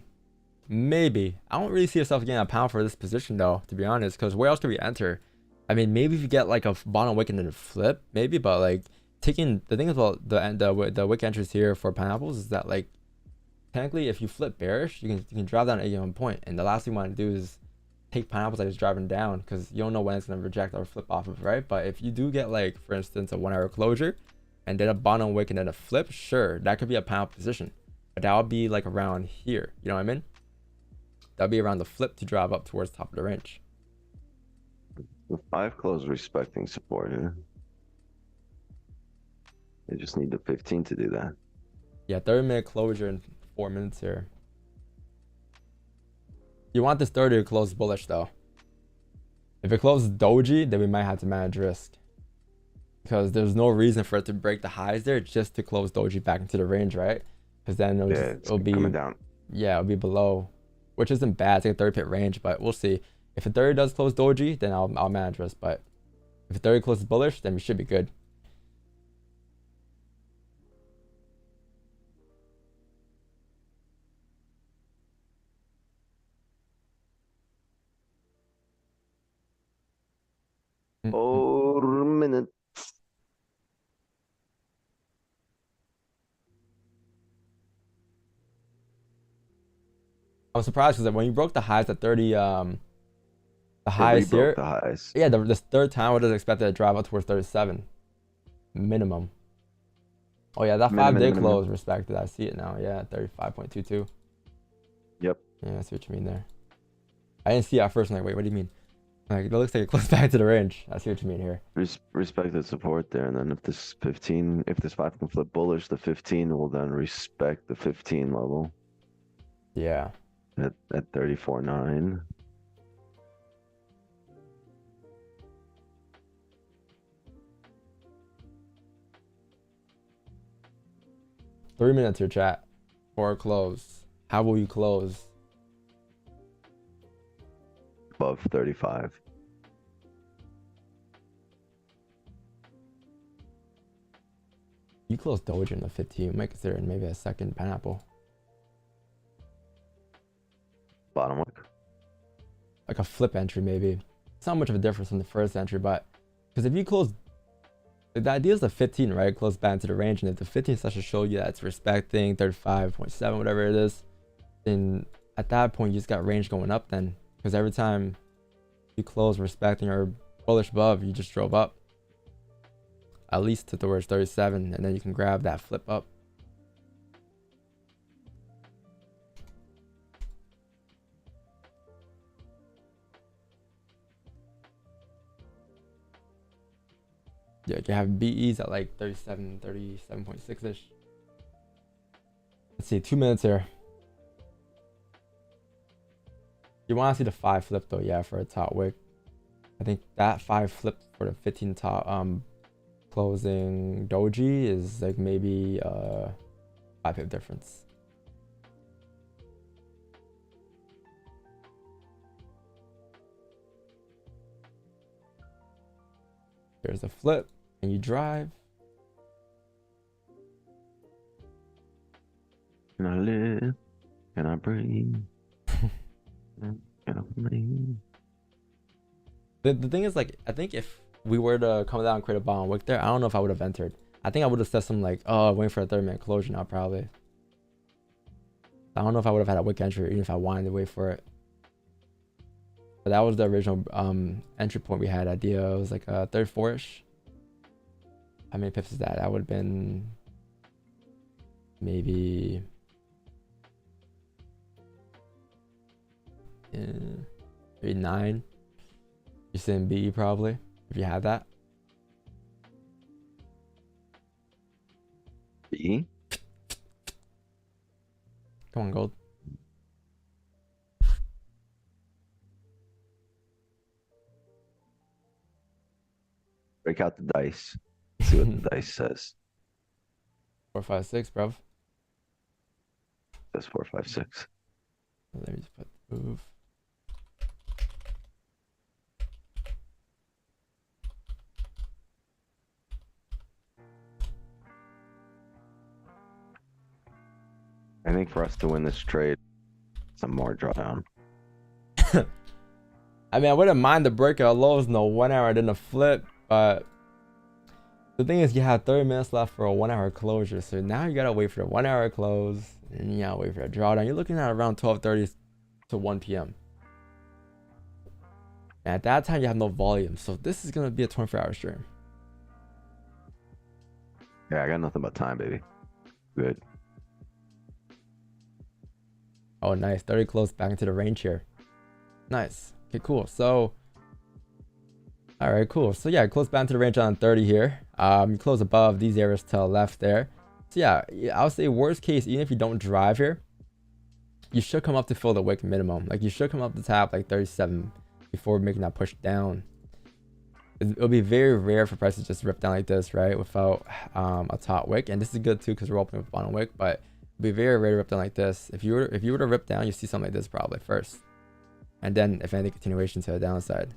Maybe. I don't really see yourself getting a pound for this position though, to be honest, because where else could we enter? I mean, maybe if you get like a bottom wick and then a flip, maybe, but like taking the thing about the wick entries here for pineapples is that like technically if you flip bearish, you can drive down at any one point, and the last thing you want to do is take pineapples like it's driving down, because you don't know when it's gonna reject or flip off of, right? But if you do get, like, for instance, a 1 hour closure and then a bottom wick and then a flip, sure, that could be a pineapple position, but that would be like around here. You know what I mean? That'd be around the flip to drive up towards the top of the range. The 5 close respecting support here. They just need the 15 to do that. Yeah, 30-minute closure in 4 minutes here. You want this 30 to close bullish though. If it closes doji, then we might have to manage risk, because there's no reason for it to break the highs there just to close doji back into the range, right? Because then it'll be coming down. Yeah, it'll be below, which isn't bad. It's like a 30 pip range, but we'll see. If a 30 does close doji, then I'll manage risk. But if a 30 closes bullish, then we should be good. Oh, minute. I'm surprised because when you broke the highs at 30, the highs here. The highs. Yeah, this third time, what is expected to drive up towards 37 minimum. Oh yeah, that 5-day close respected. I see it now. Yeah, 35.22. Yep. Yeah, I see what you mean there. I didn't see it at first. I'm like, wait, what do you mean? Like, it looks like it close back to the range. I see what you mean here. Respected support there, and then if this 5 can flip bullish, the 15 will then respect the 15 level. Yeah. At 34.9. Three minutes here, chat. For close. How will you close? Above 35. You close doji in the 15. You might consider maybe a second pineapple. Bottom wick. Like a flip entry, maybe. It's not much of a difference from the first entry, but because if you close, the idea is the 15, right? Close back into the range, and if the 15 starts to show you that it's respecting 35.7, whatever it is, then at that point you just got range going up then, because every time you close respecting or bullish above, you just drove up at least to towards 37, and then you can grab that flip up. Yeah, you can have BEs at like 37.6ish. Let's see, 2 minutes here. You want to see the 5 flip though, yeah, for a top wick. I think that 5 flip for the 15 top closing doji is like maybe 5 pip difference. There's a flip and you drive. Can I live? Can I breathe? Can I breathe? The thing is, like, I think if we were to come down and create a bottom wick there, I don't know if I would have entered. I think I would have said something like, oh, waiting for a 30-minute closure now, probably. I don't know if I would have had a wick entry, even if I wanted to wait for it. But that was the original entry point we had idea. It was like a 34-ish. How many pips is that? That would have been maybe maybe 9. You're saying BE probably, if you had that. BE? Come on, gold. Break out the dice. See what the dice says. 4, 5, 6, bruv. That's 4, 5, 6. Let me just put move. I think for us to win this trade, some more drawdown. I mean, I wouldn't mind the breakout lows, no 1 hour, then a flip, but the thing is, you have 30 minutes left for a 1 hour closure, so now you gotta wait for the 1 hour close, and you gotta wait for a drawdown. You're looking at around 12:30 to 1 p.m. And at that time, you have no volume. So this is going to be a 24-hour stream. Yeah, I got nothing but time, baby. Good. Oh, nice. 30 close back into the range here. Nice. Okay, cool. So, all right, cool. So yeah, close back into the range on 30 here. You close above these areas to the left there. So yeah, I would say worst case, even if you don't drive here, you should come up to fill the wick minimum. Like you should come up to tap like 37 before making that push down. It'll be very rare for prices just rip down like this, right? Without a top wick. And this is good too because we're opening with bottom wick, but it'll be very rare to rip down like this. If you were to rip down, you see something like this probably first. And then if anything, continuation to the downside.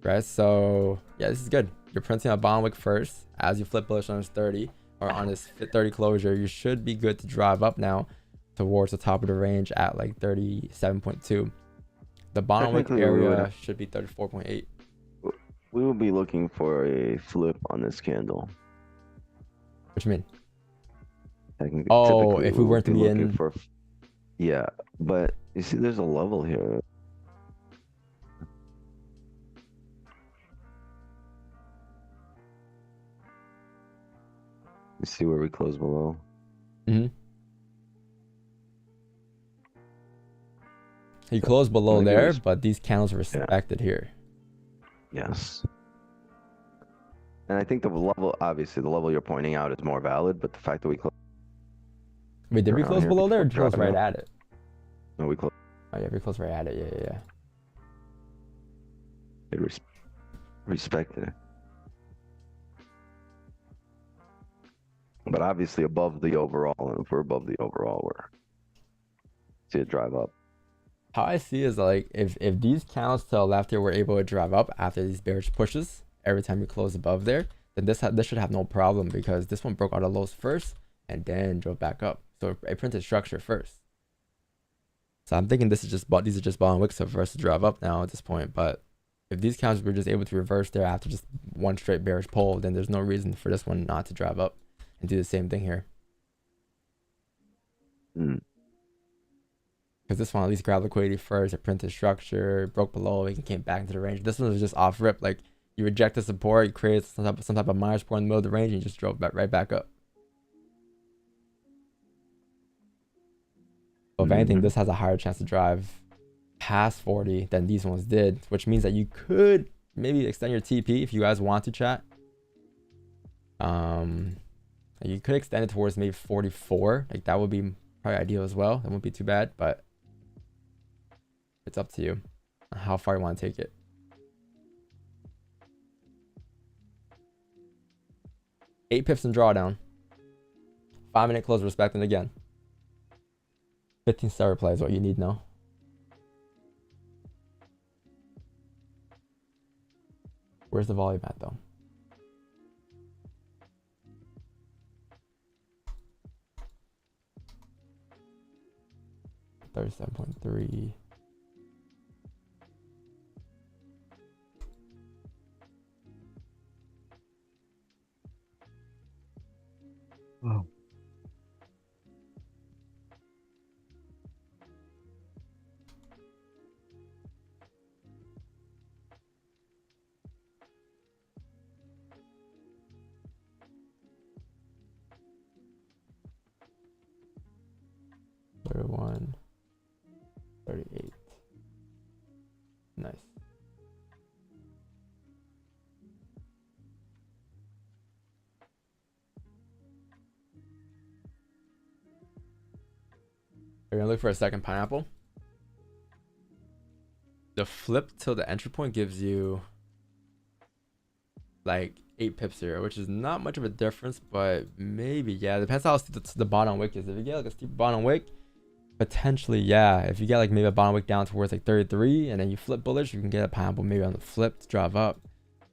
Right? So yeah, this is good. You're printing a bottom wick first. As you flip bullish on this 30 or on this 30 closure, you should be good to drive up now towards the top of the range at like 37.2. The bottom wick area should be 34.8. We will be looking for a flip on this candle. What you mean? Oh, if we weren't to be in for, yeah, but you see there's a level here. You see where we close below? Mm-hmm. He closed below there, but these candles are respected here. Yes. And I think the level, obviously, the level you're pointing out is more valid, but the fact that we close. Wait, did we close below there or did we close right at it? No, we closed. Oh, yeah, we closed right at it. Yeah. It respected it. But obviously above the overall, and if we're above the overall, we're see it drive up. How I see is like if these candles to the left here were able to drive up after these bearish pushes every time you close above there, then this should have no problem because this one broke out of lows first and then drove back up. So it printed structure first. So I'm thinking these are just bottom wicks for us to drive up now at this point. But if these candles were just able to reverse there after just one straight bearish pull, then there's no reason for this one not to drive up and do the same thing here. Because this one at least grabbed liquidity first, it printed structure, broke below, it came back into the range. This one was just off rip, like you reject the support, you create some type of minor support in the middle of the range, and you just drove right back up. So if anything, this has a higher chance to drive past 40 than these ones did, which means that you could maybe extend your TP if you guys want to, chat. You could extend it towards maybe 44. Like that would be probably ideal as well. That wouldn't be too bad, but it's up to you on how far you want to take it. Eight pips in drawdown. 5-minute close respecting again. 15 star reply is what you need now. Where's the volume at though? $37.3. Oh. $31. 38. Nice. We're gonna look for a second pineapple. The flip till the entry point gives you like 8 pips here, which is not much of a difference, but maybe, yeah, depends how steep the bottom wick is. If you get like a steep bottom wick, potentially, yeah. If you get like maybe a bottom wick down towards like 33 and then you flip bullish, you can get a pineapple maybe on the flip to drive up.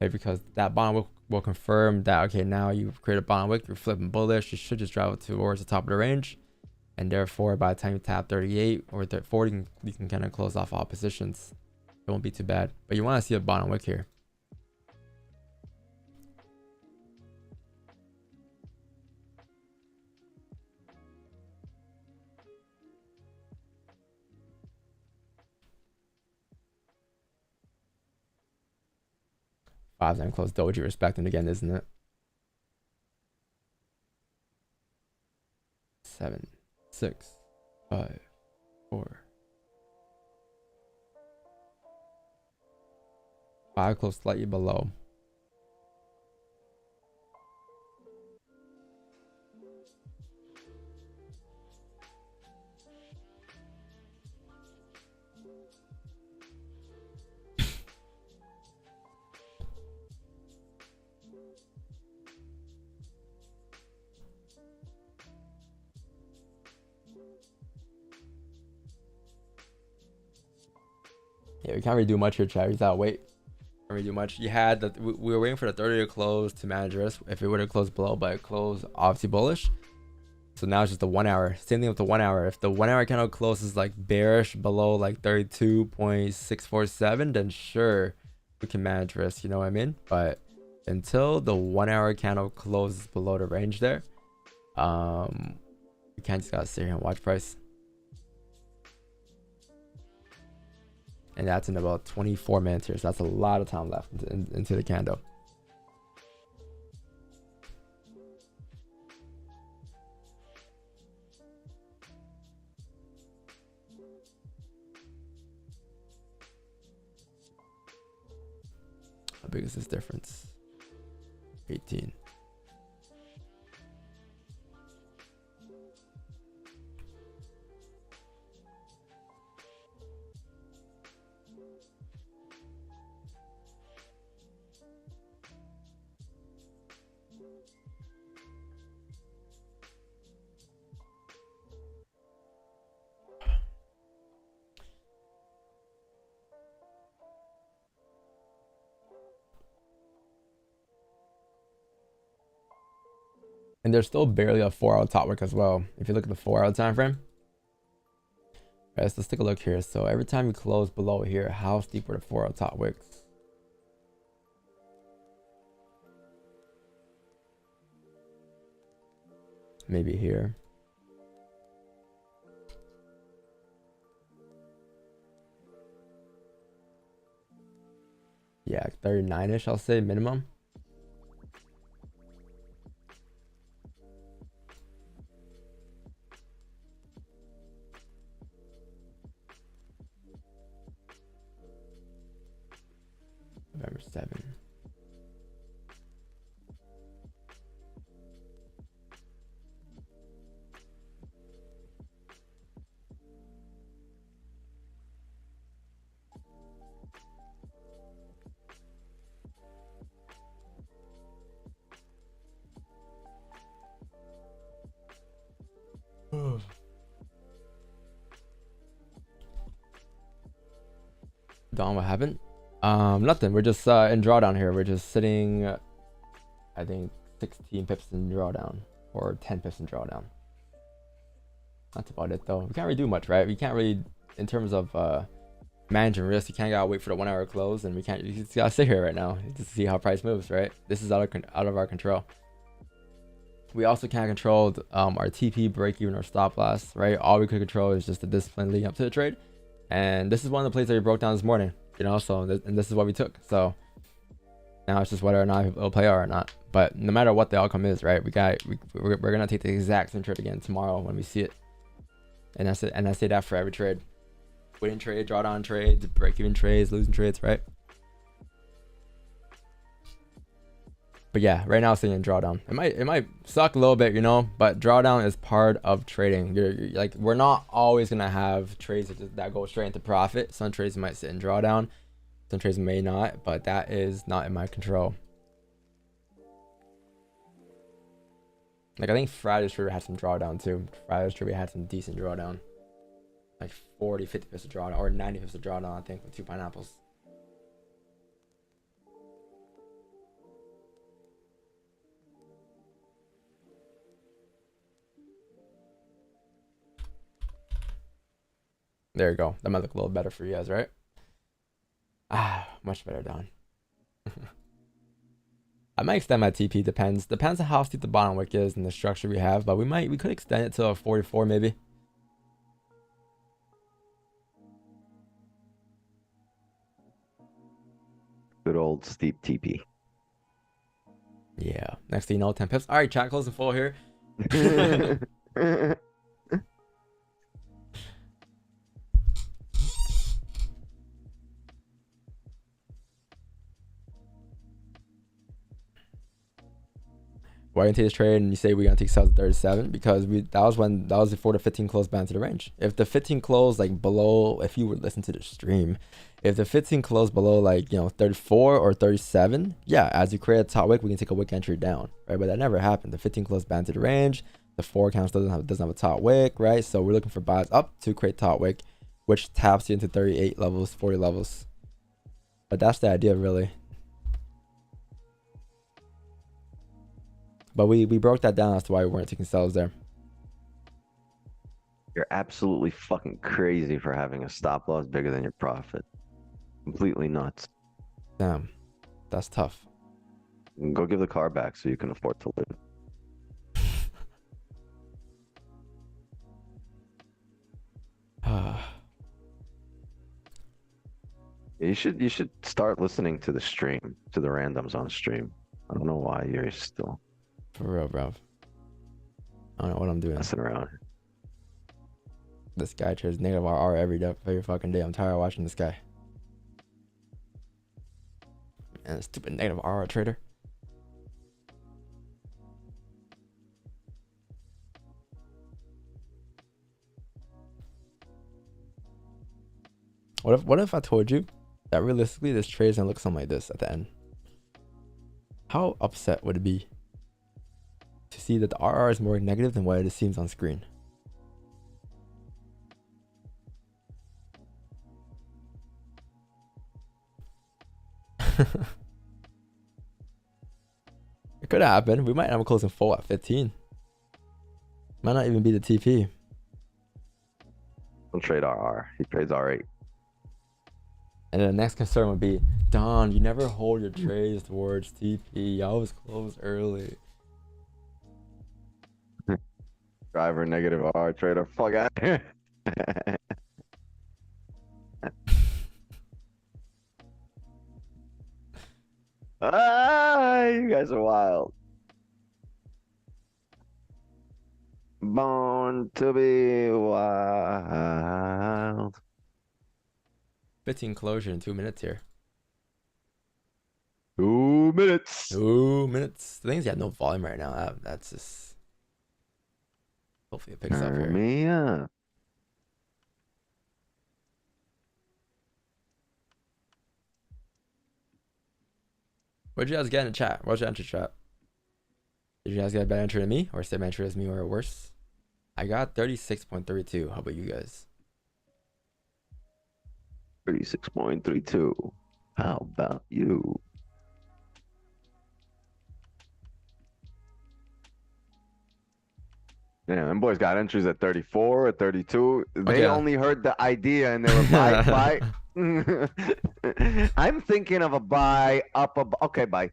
Okay, because that bottom wick will confirm that, okay, now you've created a bottom wick, you're flipping bullish, you should just drive up towards the top of the range. And therefore, by the time you tap 38 or 40, you can kind of close off all positions. It won't be too bad. But you want to see a bottom wick here. 5-9 close doji respecting again, isn't it? 7, 6, 5, 4. 5 close slightly below. Yeah, we can't really do much here, chat. We gotta wait. Can't really do much. You had that. We were waiting for the 30 to close to manage risk. If it would have closed below, but it closed obviously bullish. So now it's just the 1 hour. Same thing with the 1 hour. If the 1 hour candle closes like bearish below like 32.647, then sure we can manage risk. You know what I mean? But until the 1 hour candle closes below the range there, we can't just gotta sit here and watch price. And that's in about 24 minutes here. So that's a lot of time left into the candle. How big is this difference? 18. And there's still barely a 4-hour top wick as well. If you look at the 4-hour time frame. All right, so let's take a look here. So every time you close below here, how steep were the 4-hour top wicks? Maybe here. Yeah, 39-ish, I'll say minimum. November 7. Don, what happened? Nothing. We're just in drawdown here. We're just sitting, I think 16 pips in drawdown or 10 pips in drawdown. That's about it though. We can't really do much, right? We can't really, in terms of managing risk, you can't gotta wait for the 1 hour close, and we can't. You just gotta sit here right now to see how price moves, right? This is out of our control. We also can't control our TP, break even, or stop loss, right? All we could control is just the discipline leading up to the trade. And this is one of the plays that we broke down this morning, you know, so and this is what we took. So now it's just whether or not it'll play out or not. But no matter what the outcome is, right, we're gonna take the exact same trade again tomorrow when we see it. And that's it. And I say that for every trade. Winning trade, drawdown trades, break-even trades, losing trades, right? But yeah, right now it's sitting in drawdown. It might suck a little bit, you know, but drawdown is part of trading. You're like, we're not always gonna have trades that go straight into profit. Some trades might sit in drawdown, some trades may not, but that is not in my control. Like I think Friday's trade had some drawdown too. Friday's trade had some decent drawdown, like 40, 50 pips of drawdown, or 90 pips of drawdown. I think with 2 pineapples. There you go. That might look a little better for you guys, right? Ah, much better, Don. I might extend my TP. Depends on how steep the bottom wick is and the structure we have, but we could extend it to a 44 maybe. Good old steep TP. Yeah. Next thing you know, 10 pips. All right, chat closing full here. Why you take this trade and you say we're gonna take sales at 37? Because that was before the 15 close bound to the range. If the 15 closed like below, if you would listen to the stream, if the 15 closed below like 34 or 37, yeah, as you create a top wick, we can take a wick entry down, right? But that never happened. The 15 closed bound to the range. The 4 counts doesn't have a top wick, right? So we're looking for buys up to create top wick, which taps you into 38 levels, 40 levels. But that's the idea, really. But we broke that down as to why we weren't taking sells there. You're absolutely fucking crazy for having a stop loss bigger than your profit. Completely nuts. Damn, that's tough. Go give the car back so you can afford to live. You should start listening to the stream, to the randoms on stream. I don't know why you're still For real, bro. I don't know what I'm doing. messing around. This guy trades negative RR every fucking day. I'm tired of watching this guy. Man, stupid negative RR trader. What if I told you that realistically this trade is gonna look something like this at the end? How upset would it be to see that the RR is more negative than what it seems on screen? It could happen. We might have a closing full at 15. Might not even be the TP. Don't trade RR. He trades R8. And then the next concern would be, Don, you never hold your trades towards TP. You always close early. Driver negative R trader. Fuck out here. You guys are wild. Born to be wild. 15 closure in 2 minutes here. 2 minutes. 2 minutes. The thing is, you have no volume right now. That's just. Hopefully it picks up here. Me up. What'd you guys get in the chat? What's your entry chat? Did you guys get a better entry than me, or same entry as me, or worse? I got 36.32. How about you guys? 36.32. How about you? Yeah, them boys got entries at 34, at 32. They only heard the idea and they were buy. I'm thinking of a buy up. Okay, bye.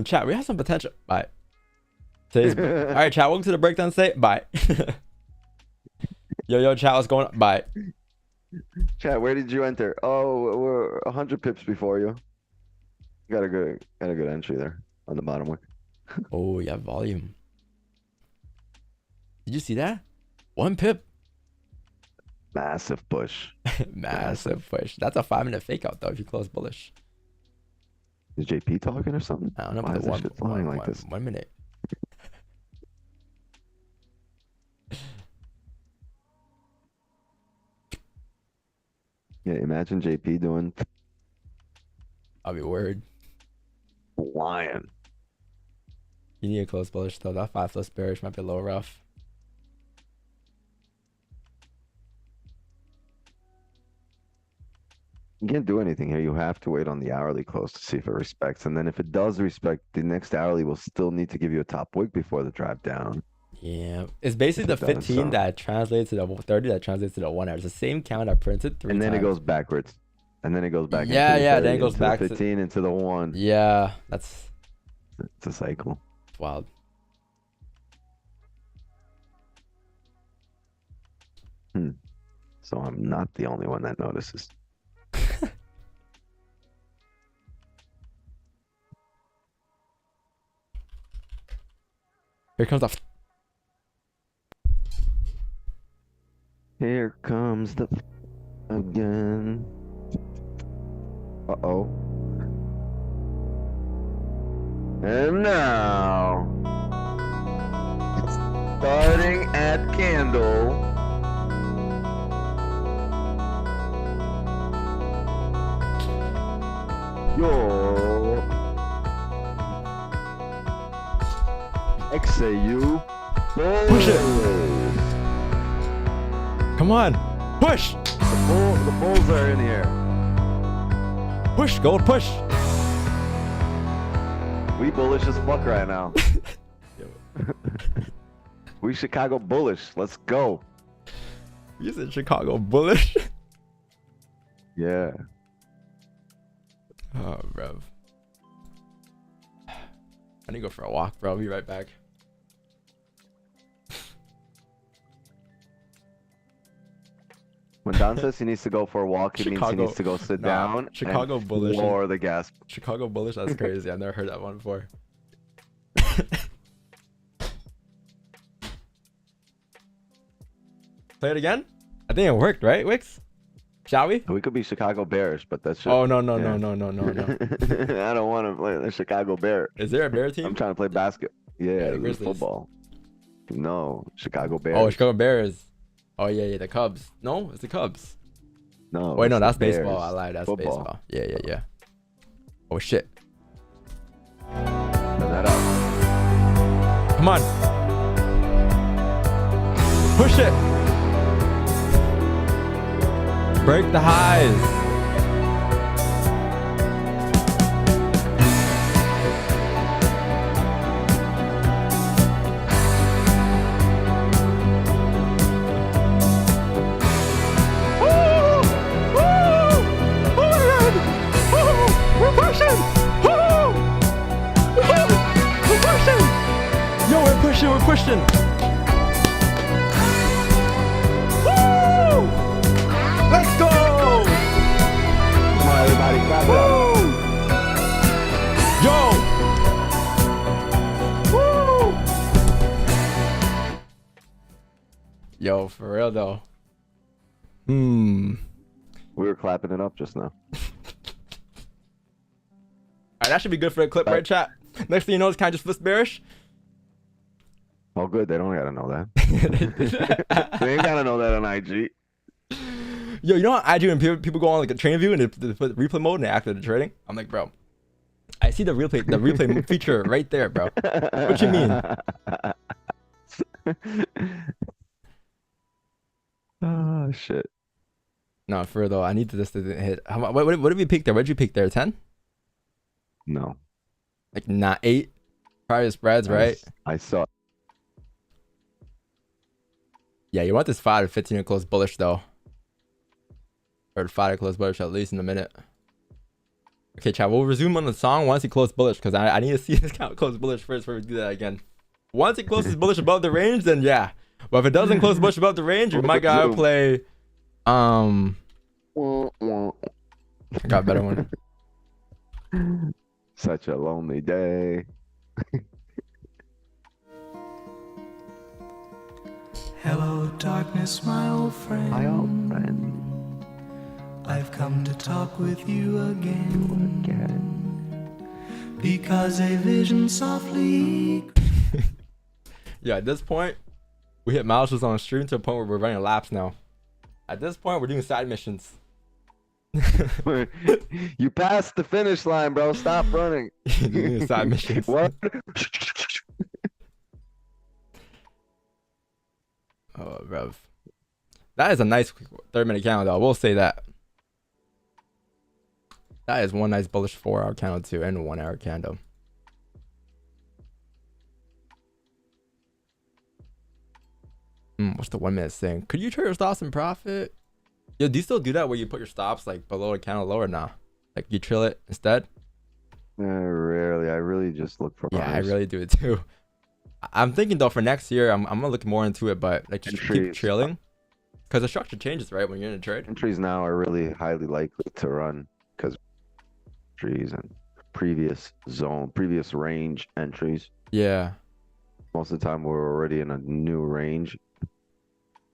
Chat, we have some potential. Bye. All right, chat. Welcome to the breakdown. Say bye. Yo, chat. What's going on? Bye. Chat, where did you enter? Oh, we're 100 pips before you. Got a good entry there on the bottom one. Oh, yeah, volume. Did you see that? 1 pip. Massive push. Massive push. That's a 5-minute fake out though. If you close bullish. Is JP talking or something? I don't know. Why But is this shit flying like this? 1 minute. Yeah, imagine JP doing. I'll be worried. Lion. You need a close bullish though. That 5 plus bearish might be a little rough. You can't do anything here. You have to wait on the hourly close to see if it respects. And then if it does respect, the next hourly will still need to give you a top wick before the drive down. Yeah. It's basically the 15 that translates to the 30 that translates to the 1 hour. It's the same count I printed 3 times. And then it goes backwards. And then it goes back. Yeah, into the 30, then it goes into back the 15 into the 1. Yeah, it's a cycle. It's wild. So I'm not the only one that notices. Here comes the. Here comes the again. Uh-oh. And now, starting at candle, your XAU Push it. Come on. Push. The bulls are in here. Push, gold, push. We bullish as fuck right now. We Chicago bullish. Let's go. You said Chicago bullish? Yeah. Oh, bro. I need to go for a walk, bro. I'll be right back. When Don says he needs to go for a walk, it means he needs to go sit down Chicago and bullish. lower the gas. Chicago bullish? That's crazy. I've never heard that one before. Play it again? I think it worked, right, Wix? Shall we? We could be Chicago Bears, but that's just... Oh, no. I don't want to play the Chicago Bears. Is there a Bear team? I'm trying to play basket. Yeah, the football. No, Chicago Bears. Oh, Chicago Bears. Oh, yeah, the Cubs. No, it's the Cubs. No. Wait, no, it's that's the Bears. baseball. I lied. That's Football. baseball. Yeah. Oh, shit. Turn that up. Come on. Push it. Break the highs. We're pushing. Woo! Let's go! Come on, everybody, clap it up. Yo! For real though. We were clapping it up just now. Alright, that should be good for a clip, right, chat? Next thing you know, it's kind of just flips bearish. Oh, good. They don't gotta know that. They ain't gotta know that on IG. Yo, you know on IG when people go on like a trading view and they put replay mode and they activate the trading? I'm like, bro, I see the replay feature right there, bro. What you mean? Oh shit. No, for real though, I need to just hit. What did we pick there? What did you pick there? 10? No. Like not 8? Prior spreads, right? I saw. Yeah, you want this 5 to 15 to close bullish though. Or 5 to close bullish at least in a minute. Okay, chat, we'll resume on the song once he closes bullish because I need to see this count close bullish first before we do that again. Once it closes bullish above the range, then yeah. But if it doesn't close bullish above the range, we might gotta play I got a better one. Such a lonely day. Hello, darkness, my old friend. My old friend. I've come to talk with you again. Because a vision softly. Yeah, at this point, we hit milestones on stream to a point where we're running laps now. At this point, we're doing side missions. You passed the finish line, bro. Stop running. Doing side missions. What? Oh, bro. That is a nice 30-minute candle, though. We'll say that. That is one nice bullish 4-hour candle, too, and a 1-hour candle. What's the 1 minute thing? Could you trade your stops in profit? Yo, do you still do that where you put your stops like below a candle lower now? Like you trill it instead? Rarely. I really just look for Yeah, buyers. I really do it too. I'm thinking though for next year, I'm gonna look more into it, but like just keep trailing. Because the structure changes, right, when you're in a trade? Entries now are really highly likely to run because entries and previous range entries. Yeah. Most of the time, we're already in a new range.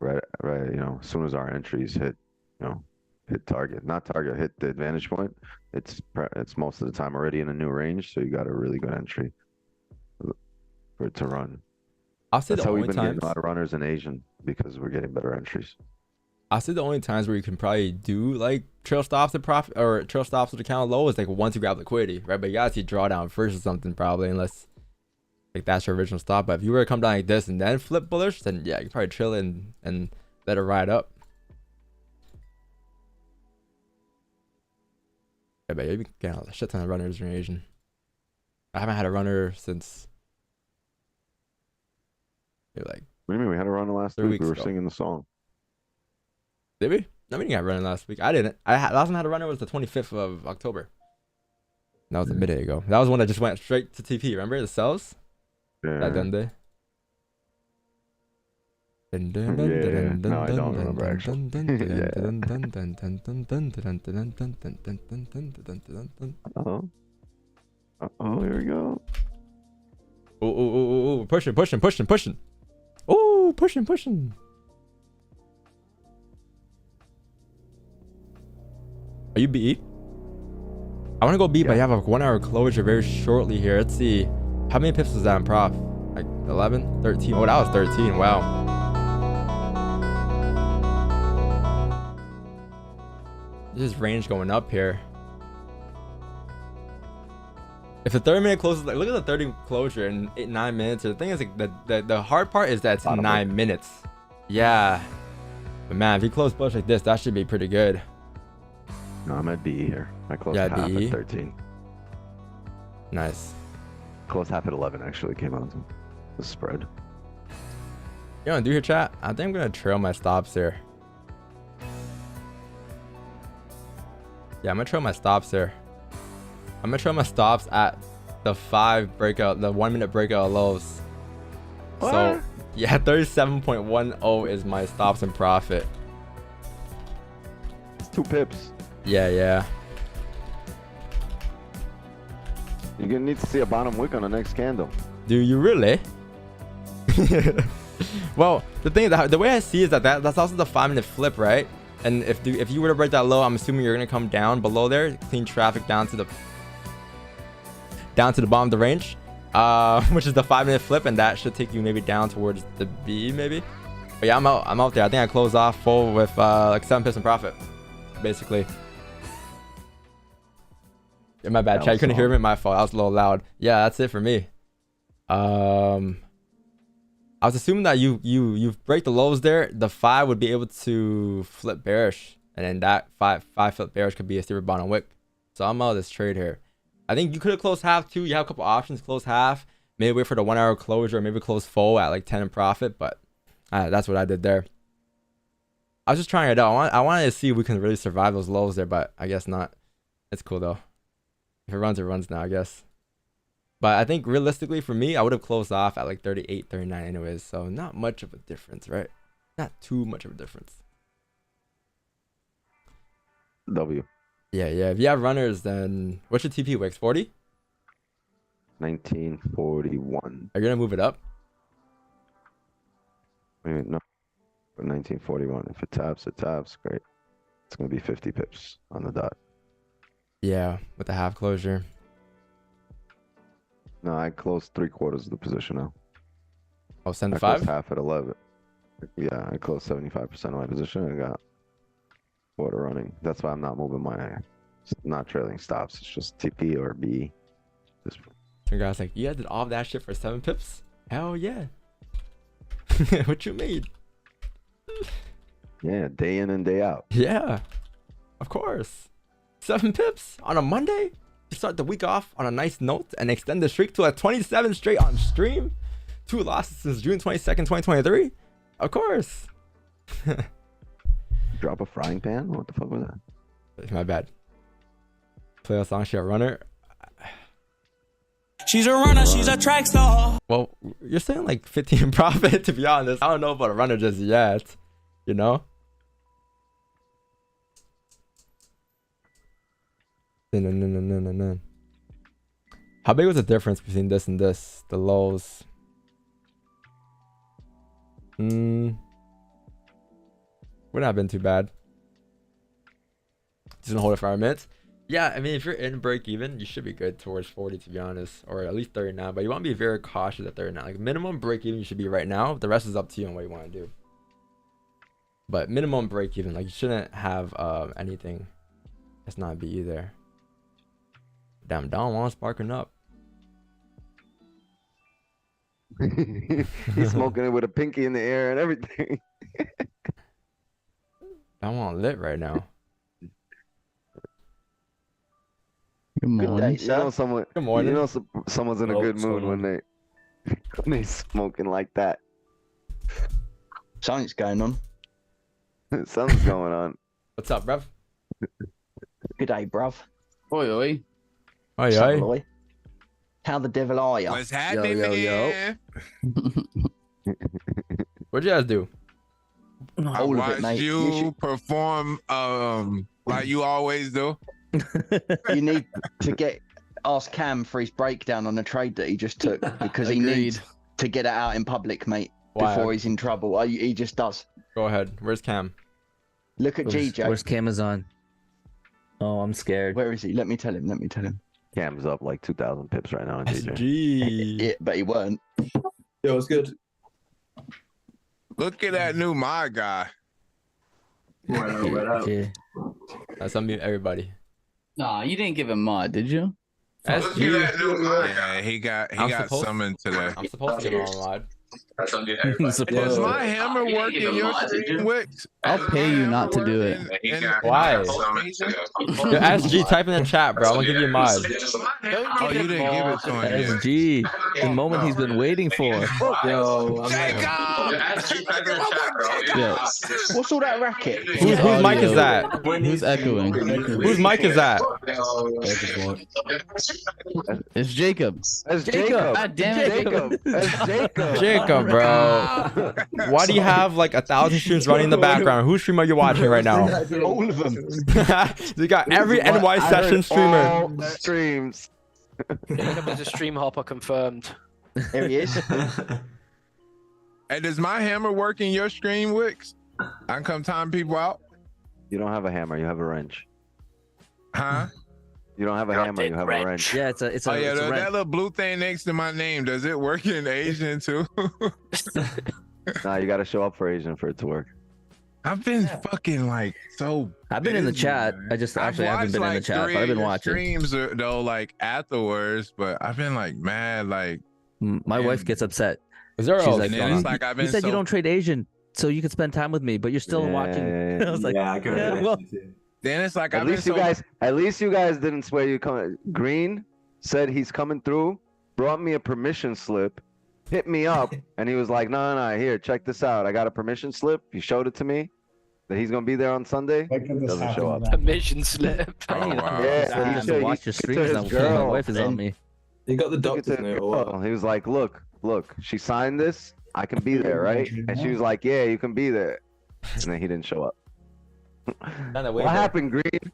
Right. You know, as soon as our entries hit, you know, hit target, not target, hit the advantage point. It's most of the time already in a new range, so you got a really good entry for it to run. I'll say That's the how we've only been getting times. a lot of runners in Asian because we're getting better entries. I'll say the only times where you can probably do like trail stops to profit or trail stops with the count low is like once you grab liquidity, right? But you gotta see drawdown first or something probably, unless like that's your original stop. But if you were to come down like this and then flip bullish, then yeah, you can probably chill and let it ride up. Yeah, but you can get a shit ton of runners in Asian. I haven't had a runner since maybe like What do you mean? We had a runner last 3 week. weeks We were ago. singing the song. Did we? No, we didn't get running last week. I didn't. Last time I had a runner was the 25th of October. That was a minute ago. That was one that just went straight to TP. Remember the cells? Yeah. That done day. No, I don't remember actually. Uh-oh. Uh-oh, here we go. Oh, pushing. Oh, pushing. Are you BE? I want to go B, but you have a 1 hour closure very shortly here. Let's see. How many pips was that in prof? Like 11? 13? Oh, that was 13. Wow. This is range going up here. If the 30-minute closes, like look at the 30 closure in 9 minutes. The thing is, like the hard part is that it's 9 minutes. Yeah, but man, if you close bullish like this, that should be pretty good. No, I'm at BE here. I closed half BE. at 13. Nice. Closed half at 11 actually came out to the spread. You wanna do your chat? I think I'm gonna trail my stops here. Yeah, I'm gonna trail my stops here. I'm gonna trail my stops at the 1 minute breakout lows. What? So yeah, 37.10 is my stops and profit. It's 2 pips. Yeah. You're gonna need to see a bottom wick on the next candle. Do you really? Well, the thing is, the way I see is that's also the 5-minute flip, right? And if you were to break that low, I'm assuming you're gonna come down below there, clean traffic down to the bottom of the range, which is the 5-minute flip, and that should take you maybe down towards the B, maybe. But yeah, I'm out there. I think I closed off full with like 7 pips in profit, basically. Yeah, my bad, chat. You couldn't hear me. My fault. I was a little loud. Yeah, that's it for me. I was assuming that you break the lows there, the 5 would be able to flip bearish, and then that 5 flip bearish could be a silver bottom wick. So I'm out of this trade here. I think you could have closed half too. You have a couple options, close half, maybe wait for the 1 hour closure, maybe close full at like 10 in profit, but that's what I did there. I was just trying it out. I wanted to see if we can really survive those lows there, but I guess not. It's cool though. If it runs now, I guess. But I think realistically for me, I would have closed off at like 38, 39 anyways. So not much of a difference, right? Not too much of a difference. W. Yeah. If you have runners, then what's your TP wicks? 40? 1941. Are you gonna move it up? Wait, no. 1941. If it taps, it taps. Great. It's gonna be 50 pips on the dot. Yeah, with the half closure. No, I closed 3/4 of the position now. Oh, 7 to I closed 5? half at 11. Yeah, I closed 75% of my position. I got quarter running. That's why I'm not moving not trailing stops. It's just TP or B. Just Some guy's like, you did all of that shit for 7 pips? Hell yeah. What you made? yeah, day in and day out. Yeah, of course. 7 pips on a Monday to start the week off on a nice note and extend the streak to a 27 straight on stream. 2 losses since June 22nd, 2023. Of course. Drop a frying pan? What the fuck was that? My bad. Play a song, she a runner. She's a runner, she's a track star. Well, you're saying like 15 profit, to be honest. I don't know about a runner just yet, you know? No. How big was the difference between this and this? The lows. Wouldn't have been too bad. Just gonna hold it for 5 minutes. Yeah, I mean, if you're in break even, you should be good towards 40, to be honest, or at least 39. But you want to be very cautious at 39. Like minimum break even, you should be right now. The rest is up to you on what you want to do. But minimum break even, like you shouldn't have anything that's not be either. Damn, Don Juan's sparking up. He's smoking it with a pinky in the air and everything. Don Juan lit right now. Good morning. You know, Good morning. You know, someone's in a good mood when they smoking like that. Something's going on. Something's going on. What's up, bruv? Good day, bruv. Oi, oi. Oi, What's up, oi. Loy? How the devil are you? What's happening, yo. man? What'd you guys do? I All of watched it, mate. you perform like you always do. You need to ask Cam for his breakdown on the trade that he just took because he Agreed. needs to get it out in public, mate, Why? before he's in trouble. He just does. Go ahead. Where's Cam? Look at GJ. Where's Camazon? Oh, I'm scared. Where is he? Let me tell him. Cam's up like 2,000 pips right now in GJ. SG. Yeah, but he weren't. Yo, it's good. Look at that new my guy. Yeah. Let's unmute everybody. Nah, you didn't give him mod, did you? SG. Yeah, he got supposed- summoned today. I'm supposed to give him a mod. Is my hammer working your stream, Wix? I'll pay you not to do it. Why? Yo, SG, type in the chat, bro. I'm gonna give you a mod. Oh, you didn't give it to him yet. SG, the moment he's been waiting for. Yo, I'm Yeah. What's all that racket? Whose mic is that? Who's echoing? Whose mic is that? It's Jacob. That's Jacob. God damn it, Jacob. That's Jacob. Jacob, bro. Why do you have like 1,000 streams running in the background? Whose stream are you watching right now? All of them. You got every NY session streamer. All streams. Jacob is a stream hopper confirmed. There he is. Hey, does my hammer work in your stream, Wix? I can come time people out. You don't have a hammer. You have a wrench. Huh? You don't have a hammer. You have a wrench. Yeah, it's a Oh yeah, it's a that wrench. little blue thing next to my name. Does it work in Asian too? Nah, you got to show up for Asian for it to work. I've been fucking like so. I've been in the busy, chat. man. I just I've actually haven't watched, been in the like, chat, 3 but I've been of your watching. streams though, like afterwards. But I've been like mad, like. My wife gets upset. Zero. She's like, And then it's like I've been you said so. you don't trade Asian, so you could spend time with me, but you're still watching. I was like, yeah, well, Then it's like At I've been least you so. guys. At least you guys didn't swear you come. Green said he's coming through. Brought me a permission slip. Hit me up, and he was like, "No, here, check this out. I got a permission slip. He showed it to me. That he's gonna be there on Sunday. Doesn't show up. Permission slip. Oh, wow. Yeah, I have to watch your streams now before my wife is on me. You got the Took it to doctor's his note or girl. what? He was like, look, she signed this. I can be there, right? And she was like, yeah, you can be there. And then he didn't show up. What happened, Green?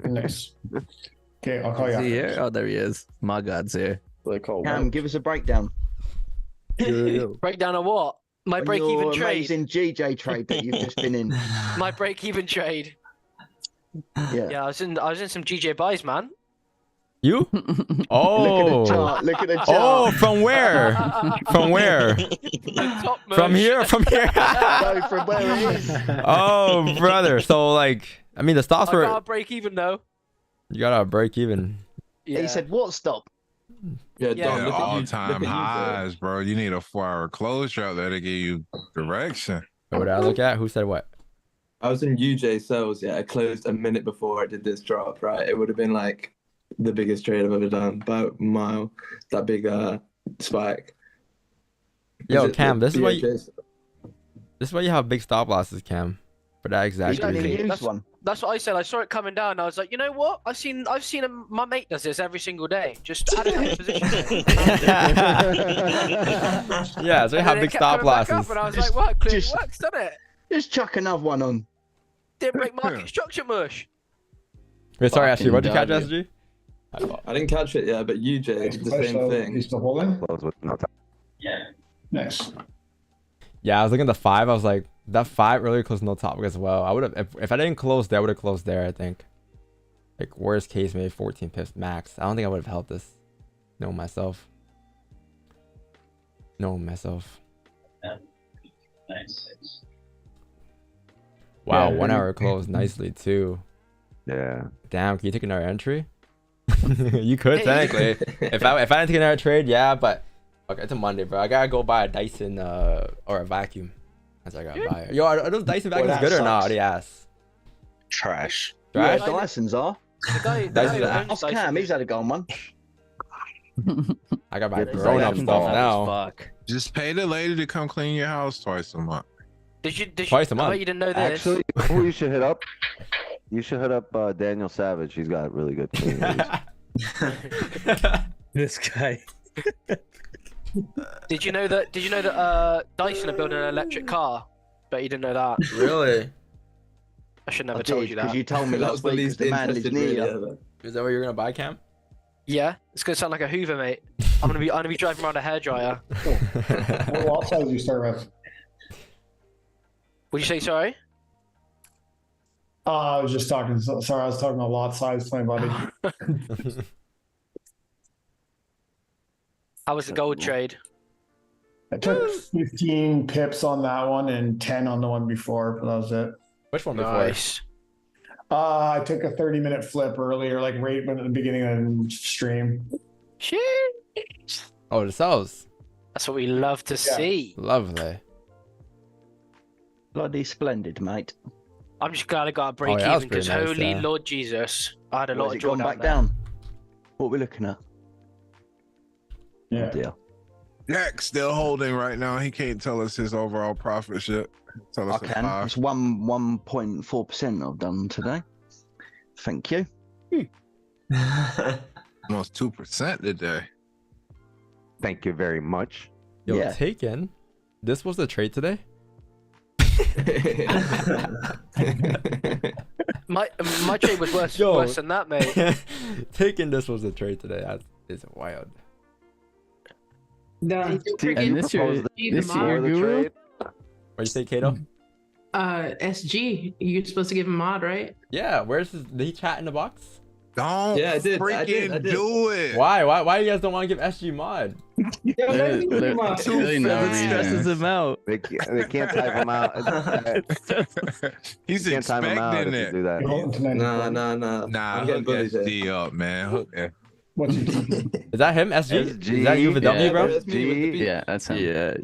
Nice. Okay, I'll call Is you. he here? Oh, there he is. My God's here. Cam, give us a breakdown. Breakdown of what? My On break-even your trade. amazing GJ trade that you've just been in. My break-even trade. Yeah. Yeah, I was in some GJ buys, man. You? Oh. Look at the chart. Oh, from where? From where? Top From merch. here? From here? No, from where it is. Oh, brother. So like, I mean, the stops I got were. a break-even though. You gotta break even. Yeah. He said, what stop? Yeah, Yeah. Don, Yeah, look at you. all-time Look at you, highs, bro. You need a 4-hour closure out there to give you direction. What did I look at? Who said what? I was in UJ sales. Yeah, I closed a minute before I did this drop. Right, it would have been like the biggest trade I've ever done by a mile. That big spike. Yo, Is it Cam, the this is why you, BHS? this is why you have big stop losses, Cam. For that exact He didn't reason. even use That's- one. That's what I said. I saw it coming down. And I was like, you know what? I've seen my mate does this every single day. Just add it in position. Yeah, so you have big stop losses. And I was like, what? Clearly Just- works, doesn't it? Just chuck another one on. Didn't break market structure mush. Wait, sorry, Ashley. What'd you catch, Fucking SG? I didn't catch it yet, but UJ did the same thing. Close with no time. Nice. Yeah, I was looking at the 5. I was like, that 5 earlier closed no topic as well. I would have if I didn't close there, I would have closed there. I think. Like worst case, maybe 14 pips max. I don't think I would have held this. Knowing myself. Yeah. Nice. Wow, Yeah, 1 hour closed nicely too. Yeah. Damn, can you take another entry? You could technically. if I didn't take another trade, yeah, but okay, it's a Monday, bro. I gotta go buy a Dyson or a vacuum. That's what I gotta buy. Yo, are those Dyson vacuums good or not? Yes. Trash. Trash? Yeah, the Dysons are. The guy Ask Cam, he's had a gold one. I gotta buy Yeah, grown up Dyson stuff are now. Fuck. Just pay the lady to come clean your house twice a month. Twice a I month. bet you didn't know this. Actually, who you should hit up? You should hit up Daniel Savage. He's got really good cleaning. This guy. Did you know that Dyson are building an electric car? Bet you didn't know that. Really? I should never told you that. Because you told me That last was the week. least The man lives interested near video you. ever. Is that what you're gonna buy, Cam? Yeah, it's gonna sound like a Hoover, mate. I'm gonna be driving around a hairdryer. What lot size do you start with? Would you say sorry? I was just talking. Sorry, I was talking about lot size, my buddy. How was the gold trade? I took 15 pips on that one and 10 on the one before, but that was it. Which one before? Nice. I took a 30-minute flip earlier, like right at the beginning of the stream. Shit. Oh, the cells. That's what we love to see. Lovely. Bloody splendid, mate. I'm just glad I got a break yeah, that was even because pretty nice, holy yeah. Lord Jesus, I had a lot Has of it gone drawdown back there. down? What are we looking at? Yeah. Oh dear. Jack's still holding right now. He can't tell us his overall profit shit. Tell us I the can. 5. It's 1.4% I've done today. Thank you. Almost 2% today. Thank you very much. Yo, Yeah. taken. This was the trade today. My trade was worse than that, mate. Taking this was the trade today. That is wild. And this your guru? What do you say, Kato? SG. You're supposed to give him mod, right? Yeah, where's his? Did he chat in the box? Don't freaking do it. Why you guys don't want to give SG mod? There's really no reason. Stresses him out. They can't type him out. He's can't time him out expecting if it. you do that. Nah, I'm hook getting bullied SG up, man. Hook it. Is that him, SG? Is that you, the W, bro? Yeah, that's him. Yeah.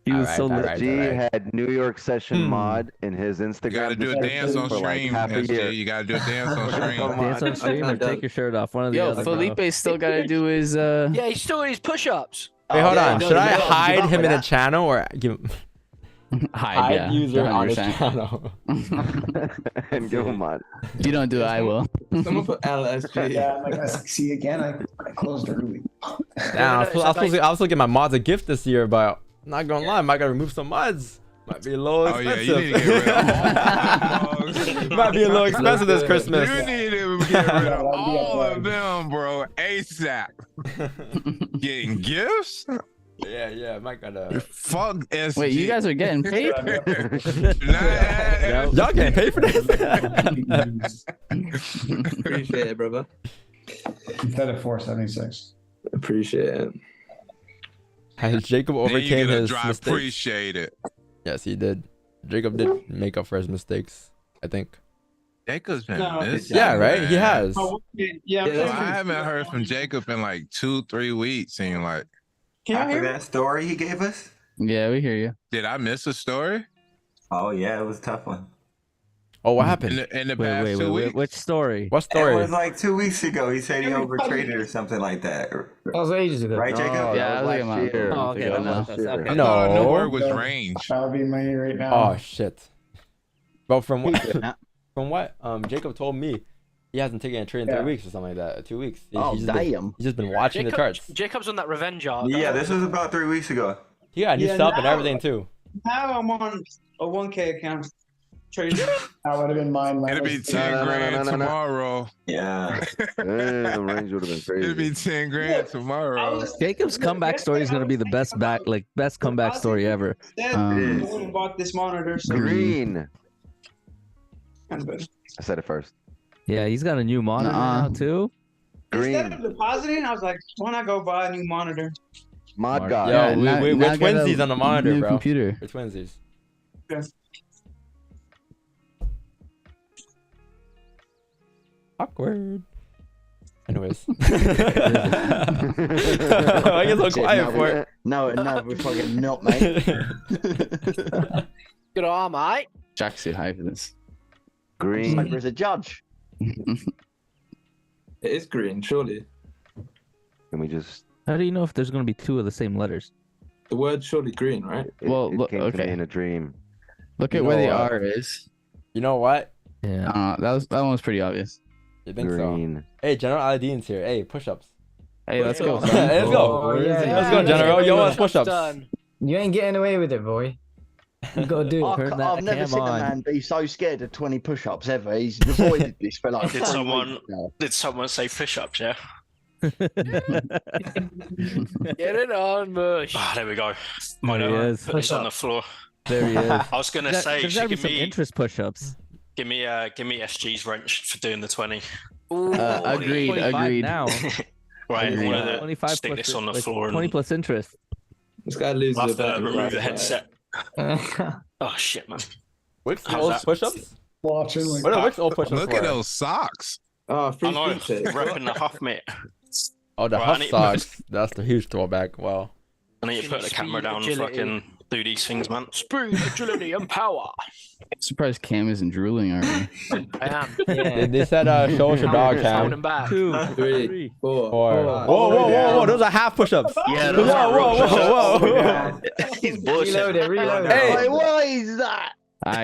He was so G had New York session mod in his Instagram. You gotta do a dance on for like stream, half a year. SG. You gotta do a dance on stream. Dance on stream or take your shirt off. One of the Yo, other. Felipe still gotta do his Yeah, he's still in his push-ups. Wait, hold on. Should I no, hide him in the that. channel or give him hide yeah, user on his 100%. channel? And give him mod. If you don't do it, I will. Someone put LSG. Yeah, like I see again. I closed early. Damn, I was supposed to get my mods a gift this year, but I'm not gonna lie, I might gotta remove some mods. Might be a little Oh yeah, expensive. you need to get rid of all the Might be a little expensive this Christmas. You need to get rid of all of them, bro. ASAP. Getting gifts? Yeah, I might gotta. Fuck SG. Wait, you guys are getting paid? Y'all getting paid for this? Appreciate it, brother. Instead of 476. Appreciate it. Has Jacob Then you overcame get a his dry mistakes? appreciate it. Yes, he did. Jacob did make up for his mistakes, I think. Jacob's been No. missing. Yeah, right? He man. has. Yeah, I haven't heard from Jacob in like 2-3 weeks. Seeing like, After that story he gave us? Yeah, we hear you. did I miss a story? Oh yeah, it was a tough one. Oh, what happened? In the past 2 weeks? Which story? What story? It was like 2 weeks ago. He said he overtraded or something like that. That was ages ago. Right, Jacob? No, Yeah, that I was was looking last at year. my- Oh, okay, last that's year. okay. I No. thought the word was range. That would be money right now. Oh shit. Well, from what Jacob told me, he hasn't taken a trade in 3 weeks or something like that. 2 weeks. Oh, he's just been- damn. he's just been watching the charts. Jacob's on that revenge arc. Yeah, this was about 3 weeks ago. He got new Yeah, stuff and now- everything too. Now I'm on a 1K account. That would have been mine. It'll be 10 grand tomorrow. Yeah. The range would have been crazy. It'll be 10 grand tomorrow. Jacob's comeback story is gonna be the best comeback story ever. I bought this monitor. So Green. Kind of better. I said it first. Yeah, he's got a new monitor now too. Instead of depositing, I was like, why not go buy a new monitor? Mod God. Yo, we're twinsies on the monitor, new bro. computer. We're twinsies. Yes. Awkward. Anyways. Why you so quiet for it? No, we're fucking not, mate. Good on, mate. Jack's too high for this. Green. Like there's a judge. It is green, surely. Can we just? How do you know if there's gonna be two of the same letters? The word's surely green, right? It came to me in a dream. Look at where the R is. You know what? Yeah. That one was pretty obvious. You think Green. so? Hey, General Aladdin's here. Hey, push-ups. Hey, let's go. Hey, let's go. Oh, yeah, Let's go, General. Yo, wants push-ups. You ain't getting away with it, boy. You gotta do it. I've never seen a man be so scared of 20 push-ups ever. He's avoided this for like. Did someone say push-ups? Yeah. Get it on, Mush. Oh, there we go. There he is. Put this on the floor. There he is. I was gonna say, there's gotta be some interest push-ups. give me SG's wrench for doing the 20. Agreed. Now. Right, Agreed. one of the 25 stick plus this on the like floor 20 and plus interest. This guy loses I'll a have bet. to remove the headset. Oh shit, man. Wix How's old that? push-ups? Watching like. What are Wix old push-ups Look for? at those socks. Oh, free I know, feature. repping the Huff, mate. Oh, the Right, I Huff need- socks. That's the huge throwback. Wow. I need to put the camera down and agility. fucking do these things, man. Speed, agility, and power. Surprised Cam isn't drooling already. I am. They said, show us your dog, Sound Cam. him back. 2, 3, 4. Whoa. Those are half push-ups. Yeah, Whoa. He's bullshit. Reload it, reload it. Hey. Wait, what is that?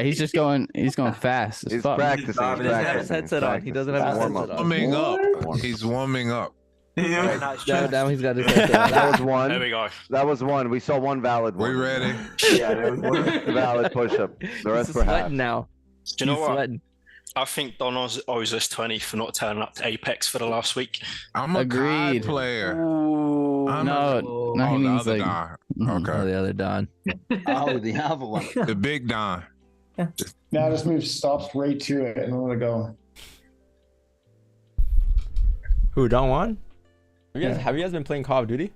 He's going fast as He's fuck. practicing. He doesn't have his headset on. He doesn't have his headset on. Warming up. He's warming up. Now he's got his headset on. That was one. There we go. That was one. We saw one valid one. We ready? Yeah, there was one valid push-up. The rest He's were half. sweating now. Do you know He's what? sweating. I think Don owes us 20 for not turning up to Apex for the last week. I'm a COD player. I'm No, he the means other like Don. Oh, Okay. the other Don. Oh, the other one. The big Don. Now just move stops right to it and let it go. Who, Don Juan? Have you guys been playing Call of Duty?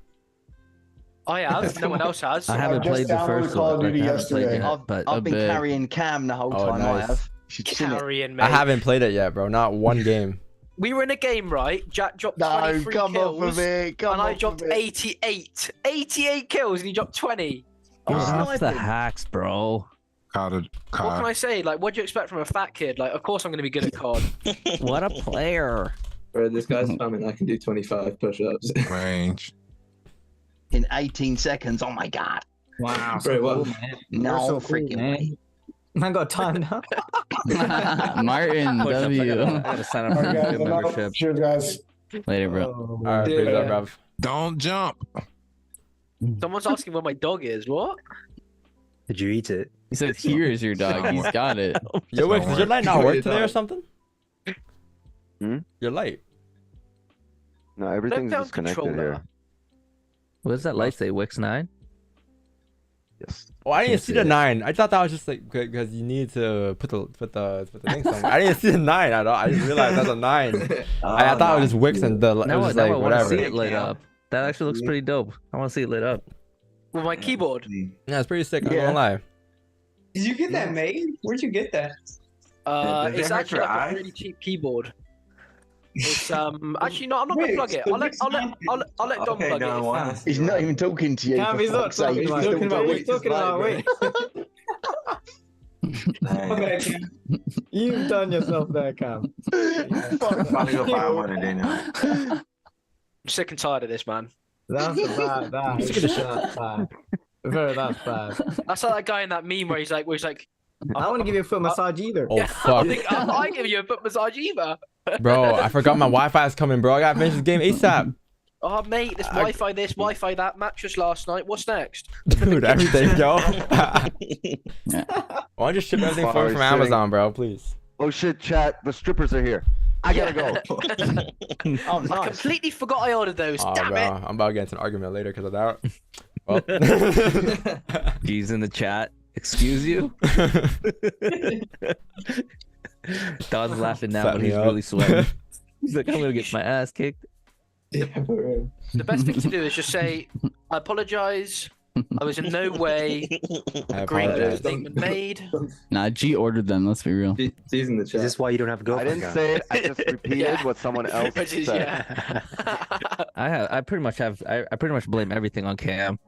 I have. No one else has. I haven't just played the downloaded first Call of one. Duty I haven't played yesterday. it yet, but I've been carrying Cam the whole time. I nice. have. You should seen it. Carrying, mate. I haven't played it yet, bro. Not one game. We were in a game, right? Jack dropped No, 23 come kills. off of it. And I dropped 88. 88 kills, and he dropped 20. I was That's the sniping. hacks, bro. What can I say? Like, what do you expect from a fat kid? Like, of course I'm going to be good at COD. What a player. Bro, this guy's coming. I can do 25 push-ups. Range. In 18 seconds. Oh my god. Wow. Bro, what? Cool, man. No You're so freaking cool, man. way. I got time now. Martin Push-ups, I W. gotta sign up All for right, a guys, good I'm out. membership. Cheers, guys. Later, bro. All right, praise up, bruv. Don't jump. Someone's asking where my dog is. What? Did you eat it? He said, "Here is your dog. He's got it." Yo, wait, does your light not work today or something? Hmm? Your light. No, everything's down disconnected controller. here. What does that light say? Wix 9? Yes. Oh, I didn't Can't see see the it. 9. I thought that was just like because you need to put the thing somewhere. I didn't see the 9 at all. I didn't realize that's a 9. I thought it was just Wix and the. It Now, was just now like I want to whatever. see it lit up. That actually looks pretty dope. I want to see it lit up. With my keyboard. Yeah, it's pretty sick. I'm not gonna lie. Did you get that made? Where'd you get that? Does it It's hurt actually your like a eyes? really cheap keyboard. It's actually no, I'm not gonna Wait, plug it. so I'll let Dom Okay, plug no, it. why? He's not even talking to you. Cam, for he's not fuck's sake. talking about. He's Talking about. talking He's talking about. Wait. Okay, Cam. You've done yourself there, Cam. I'm about to go buy one today now. I'm sick and tired of this, man. That's bad. That's bad. That's bad. That's like that guy in that meme where he's like, I don't want to give you a foot massage either. Oh fuck, I give you a foot massage either. bro! I forgot my Wi-Fi is coming, bro. I gotta finish this game ASAP. Oh, mate, this Wi-Fi this, Wi-Fi that, mattress last night. What's next? Dude, everything, yo. Why don't you ship everything from Amazon, bro? Please. Oh shit, chat. The strippers are here. I gotta go. Oh, nice. I completely forgot I ordered those. Oh, Damn bro, it. I'm about to get into an argument later because of that. Well. He's in the chat. Excuse you? Don's laughing now, but he's really sweating. He's like, I'm gonna get my ass kicked. The best thing to do is just say, I apologize. I was in no way agreeing with the statement made. Nah, G ordered them. Let's be real. He's in the chat. Is this why you don't have a girlfriend? I didn't say it. I just repeated what someone else said. I pretty much blame everything on Cam.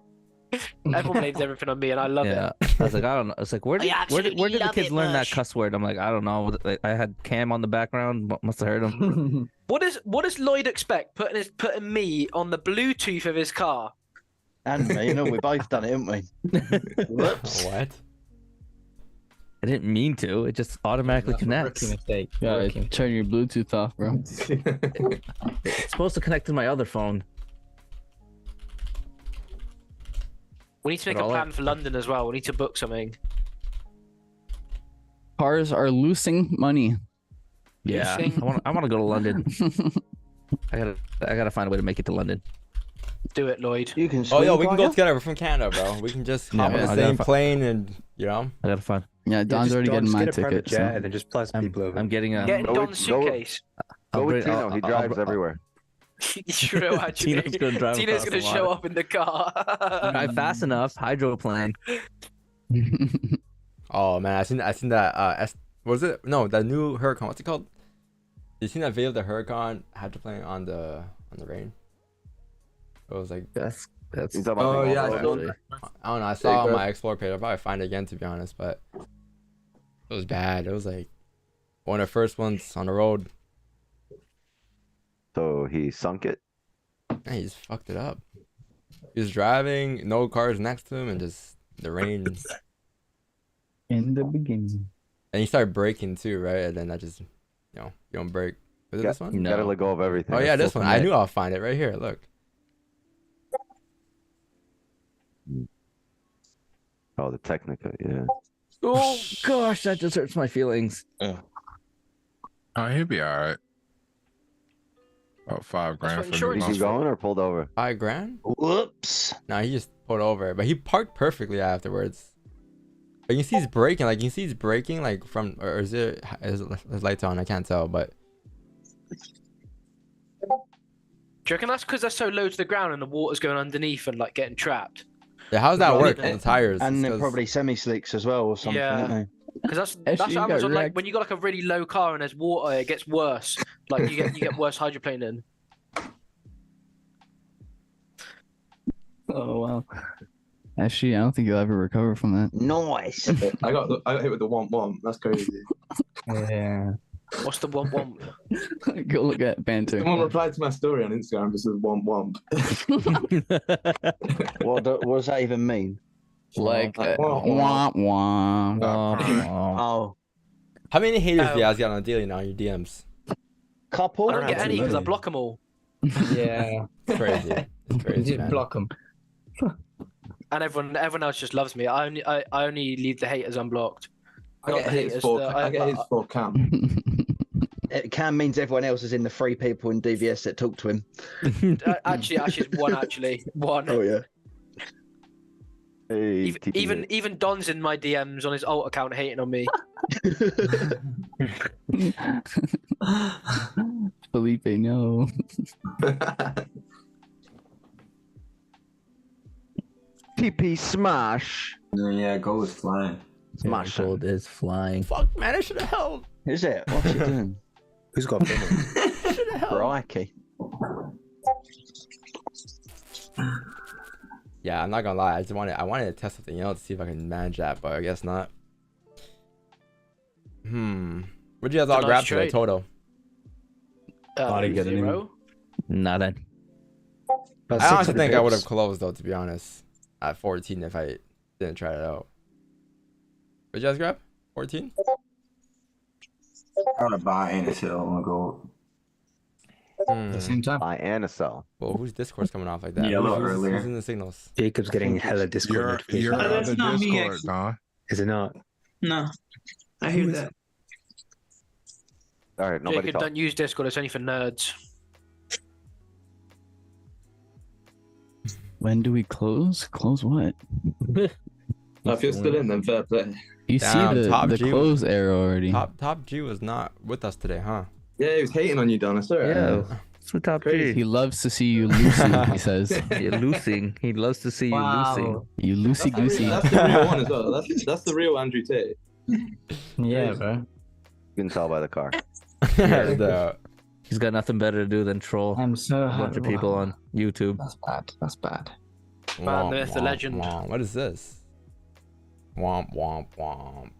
Everyone blames everything on me, and I love it. I was like, I don't know. It's like, where did the kids learn that cuss word? I'm like, I don't know. Like, I had Cam on the background. Must have heard him. What does Lloyd expect? Putting me on the Bluetooth of his car. And me, you know, we both done it, haven't we? Whoops. What? I didn't mean to. It just automatically connects. Mistake. Yeah, turn your Bluetooth off, bro. It's supposed to connect to my other phone. We need to make a plan for London as well. We need to book something. Cars are losing money. Yeah, I want to go to London. I gotta find a way to make it to London. Do it, Lloyd. You can. Oh, yo, we can go together. We're from Canada, bro. We can just hop on the same plane and, you know. I gotta find. Yeah, Don's already getting my ticket. Jet and then just plus people over. I'm getting a. Get Don's suitcase. Go with Tino. He drives everywhere. True, actually. Tino's gonna show up in the car. Drive fast enough. Hydroplane. Oh man, I seen that. Was it? No, that new Huracan. What's it called? You seen that video of the Huracan hydroplane on the rain? It was like that's. Oh yeah, I don't know. I saw on my Explore page. I'll probably find it again to be honest, but it was bad. It was like one of the first ones on the road. So he sunk it. Yeah, he just fucked it up. He was driving, no cars next to him, and just the rain. In the beginning. And he started braking too, right? And then that just, you know, you don't brake. Was it this one? You gotta let go of everything. Oh yeah, this one. I knew I'll find it right here. Look. Oh, the Technica, yeah. Oh gosh, that just hurts my feelings. Oh, he'll be all right. About $5 grand for Is he going or pulled over? $5 grand? Whoops. No, he just pulled over, but he parked perfectly afterwards. But you can see he's braking, like from, or is it his lights on? I can't tell, but. Do you reckon that's because they're so low to the ground and the water's going underneath and like getting trapped? Yeah, how's that work? The tires. And they're probably semi-slicks as well or something. Yeah. Because that's what happens on, like when you got like a really low car and there's water, it gets worse. Like you get worse hydroplaning. Oh wow. Actually, I don't think you'll ever recover from that. Nice. I got hit with the womp. That's crazy. Yeah. What's the womp? Go look at banter. Someone replied to my story on Instagram. Just says womp. What does that even mean? Like womp womp. Oh. How many haters do you guys got on a daily now? Your DMs? Couple. I don't get any because I block them all. Yeah. It's crazy. It's crazy. You block them. And everyone else just loves me. I only leave the haters unblocked. I get hits for Cam. Cam means everyone else is in the 3 people in DVS that talk to him. Actually, Ash is one. Oh yeah. Hey, even Don's in my DMs on his alt account hating on me. Felipe, no. TP smash. Yeah, gold is flying. Smash. Gold is flying. Fuck, man, I should have held. Is it? What's he doing? Who's got a Crikey. Yeah, I'm not gonna lie. I wanted to test something else to see if I can manage that, but I guess not. What'd you guys all grab today, Toto? Zero. Nada. I honestly think I would have closed though, to be honest, at 14 if I didn't try it out. What'd you guys grab? 14? I want to buy and sell on gold. At the same time. Buy and a sell. Well, whose Discord's coming off like that? Yeah, a little Who's earlier. using the signals? Jacob's getting hella Discord You're notifications. on that's the not me, Discord, actually. Don. Is it not? No, I hear that. All right, nobody Jacob, talk. don't use Discord. It's only for nerds. When do we close? Close what? If you're still in, then fair play. You Damn, see Top the G close arrow already. Top G was not with us today, huh? Yeah, he was hating on you, Don. I saw it. Yeah. It's the top He G. loves to see you loosing, he says. You're loosing. He loves to see you loosing. You loosey goosey. That's the real one as well. That's the real Andrew Tate. Yeah, bro. You can tell by the car. He's got nothing better to do than troll I'm so a bunch of happy. people on YouTube. That's bad. That's bad. Man, myth, the legend. Womp. What is this? Womp womp womp.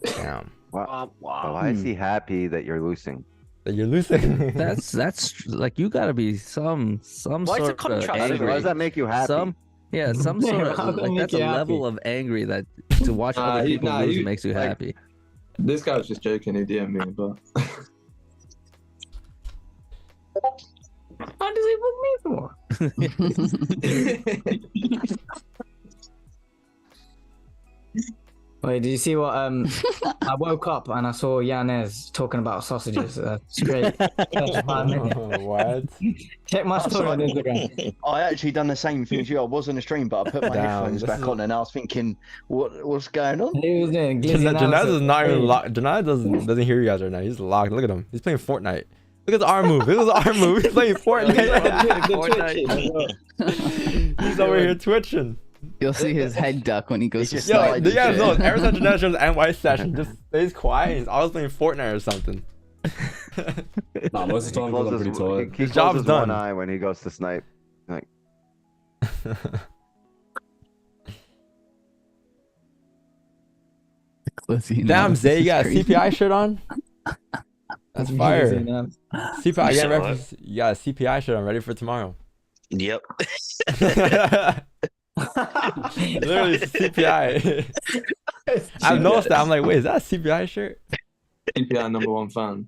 Damn. Wow. Why is he happy that you're losing? That you're losing? That's like you gotta be some Why is the sort of contrast angry. Why does that make you happy? Some some Yeah, sort how of does that like make that's a you happy? level of angry that to watch Nah, other he- people nah, lose he- makes you like- happy. This guy was just joking. He DM'd me, but How does he book me for? Wait, did you see what? I woke up and I saw Yanez talking about sausages. That's great. What? Check my story on Instagram. I actually done the same thing as you. I was on the stream, but I put my Damn, headphones this back is- on, and I was thinking, what's going on? He was doing glizzy Janaz analysis. is not even Hey. locked. Janaz doesn't hear you guys right now. He's locked. Look at him. He's playing Fortnite. Look at the arm move. Look at the arm move. He's playing Fortnite. He's over here twitching. You'll see his head duck when he goes to Yo, slide. yeah, no. Every time Janaz shows NY session, just stays quiet. He's always playing Fortnite or something. Nah, most of the time because I'm pretty tired. He His job's closes done. one eye when he goes to snipe. Like, Damn, Zay, you got a CPI shirt on? That's fire. CPI, you got a CPI shirt on, ready for tomorrow. Yep. Literally CPI. I've noticed that. I'm like, wait, is that a CPI shirt? CPI #1 fan.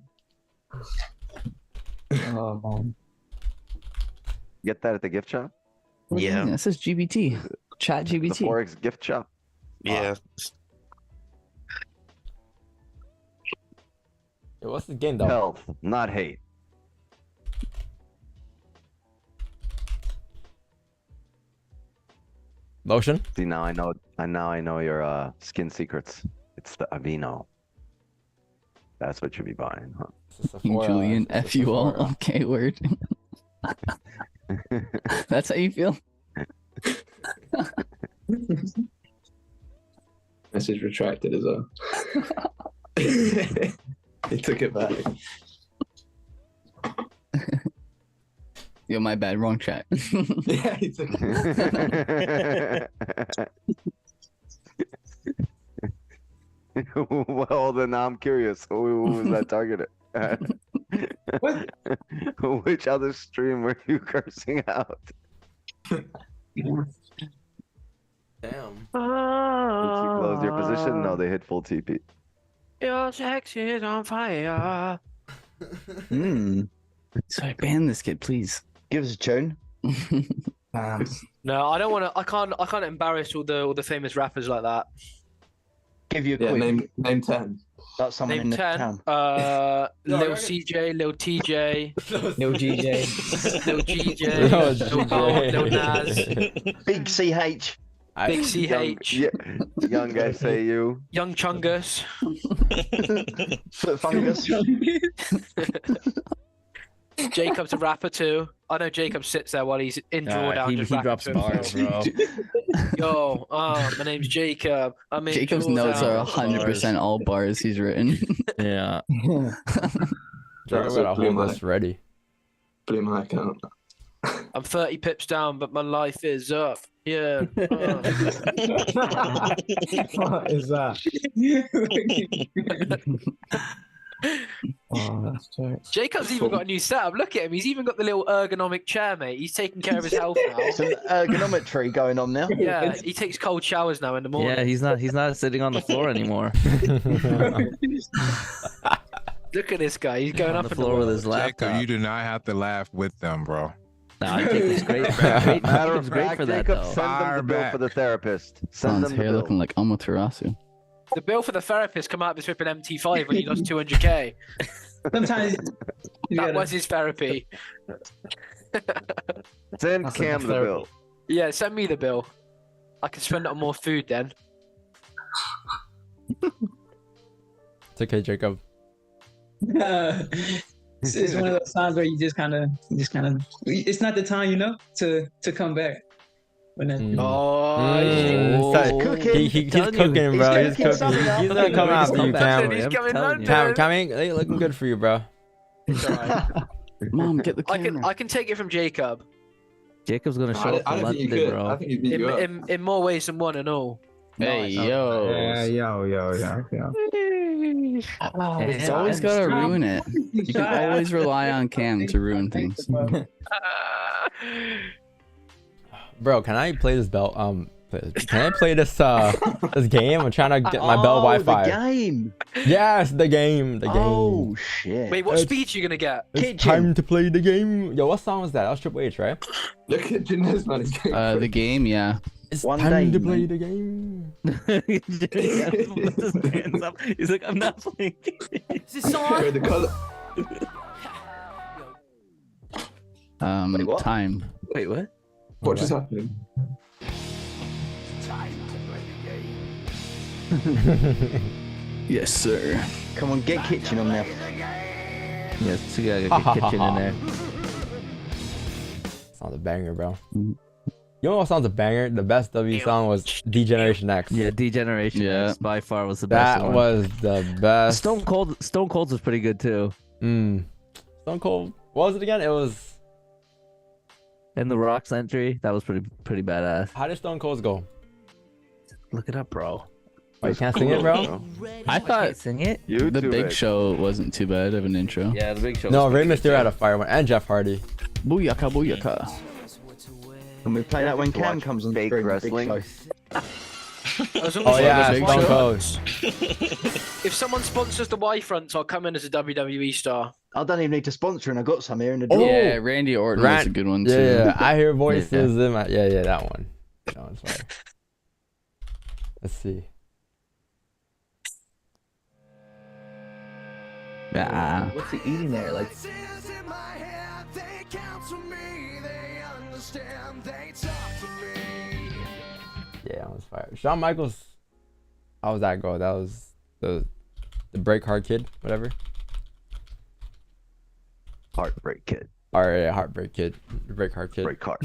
Oh man. get that at the gift shop? Yeah. That says GBT. Chat The GBT. FOREX gift shop. Yeah. Yo, what's the game though? Health, not hate. Lotion? See, now I know your skin secrets. It's the Aveeno. That's what you'll be buying, huh? Julian, F you all. Okay, word. That's how you feel? Message retracted as well. He took it back. Yo, my bad. Wrong chat. Yeah, he took it. Well, then now I'm curious. Who was that targeted at? Which other stream were you cursing out? Damn. Did you close your position? No, they hit full TP. Your sex is on fire. Sorry, ban this kid, please. Give us a tune. No, I don't want to. I can't embarrass all the famous rappers like that. Give you a Yeah, quick. name 10. That's someone in Name the 10. town. Lil CJ, Lil TJ, Lil GJ. Lil GJ, Lil Lil Bolt, Lil GJ. Nas, Big CH. Big CH, Young SAU. Young Chungus. Foot fungus. Jacob's a rapper too. I know Jacob sits there while he's in drawdown. he just drops rapping to bars, himself. bro. Yo, my name's Jacob. I'm in Jacob's notes are 100% all bars he's written. Yeah. Jacob got a whole list ready. Blew my account. I'm 30 pips down, but my life is up. Yeah. What is that? Oh, that's jokes. Jacob's even got a new setup. Look at him. He's even got the little ergonomic chair, mate. He's taking care of his health now. Some ergonometry going on now. Yeah, he takes cold showers now in the morning. Yeah, he's not sitting on the floor anymore. Look at this guy. He's going On up the in floor the with world. his laptop. Jacob, you do not have to laugh with them, bro. No, I think it's great. Great. Matter of It's great fact, for that Jacob, though. send them the bill for the therapist. Send Sounds them the hair bill. looking like Amaterasu. The bill for the therapist come out of his flipping MT5 when he lost 200k. Sometimes That was his therapy. Send That's Cam the therapy. bill. Yeah, send me the bill. I can spend it on more food then. It's okay, Jacob. it's one of those times where you just kind of, it's not the time, to come back. When that, He's cooking, bro. He's cooking. He's gonna come after you, Cam. He's coming London. Cam ain't looking good for you, bro. Mom, get the camera. I can take it from Jacob. Jacob's gonna show up I in don't think you London, could. bro. I think he'd beat you up. In more ways than one and all. Hey, Yeah, yo. It's always gotta ruin it. You can always rely on Cam to ruin things. Bro, can I play this belt? Can I play this this game? I'm trying to get my belt Wi-Fi. The game. Yes, the game. Oh shit. Wait, what speed you gonna get? It's time to play the game. Yo, what song was that? That was Triple H, right? Look at Janez, man. He's going The game, yeah. It's One time day, to play man. the game. Puts his hands up. He's like, I'm not playing. Is this on? the color. what? Time. Wait, what? What just happened? Yes, sir. Come on, get kitchen on there. Yes, so you gotta get kitchen in there. Sounds a banger, bro. You know what sounds a banger? The best W song was D-Generation X. Yeah, D-Generation. Yeah. X by far was the best. That was the best. Stone Cold's was pretty good too. Stone Cold. What was it again? It was. And the Rock's entry, that was pretty badass. How did Stone Cold's go? Look it up, bro. Oh, you can't sing it, bro? I thought sing it. the Big Show wasn't too bad of an intro. Yeah, the Big Show. No, Rey Mysterio had a fire one, and Jeff Hardy. Booyaka, booyaka. Can we play that when Cam comes on fake stream? wrestling. Oh yeah, Stone Cold. If someone sponsors the Y fronts, I'll come in as a WWE star. I don't even need to sponsor, and I got some here in the drawer. Yeah, Randy Orton was a good one too. Yeah, I hear voices in my. Yeah, that one. That one's fire. Let's see. Yeah. What's he eating there? Like. Yeah, that was fire. Shawn Michaels. How was that go? That was the Break Hard Kid, whatever. Heartbreak Kid. Yeah, Heartbreak Kid. Break Hard Kid. Break Hard.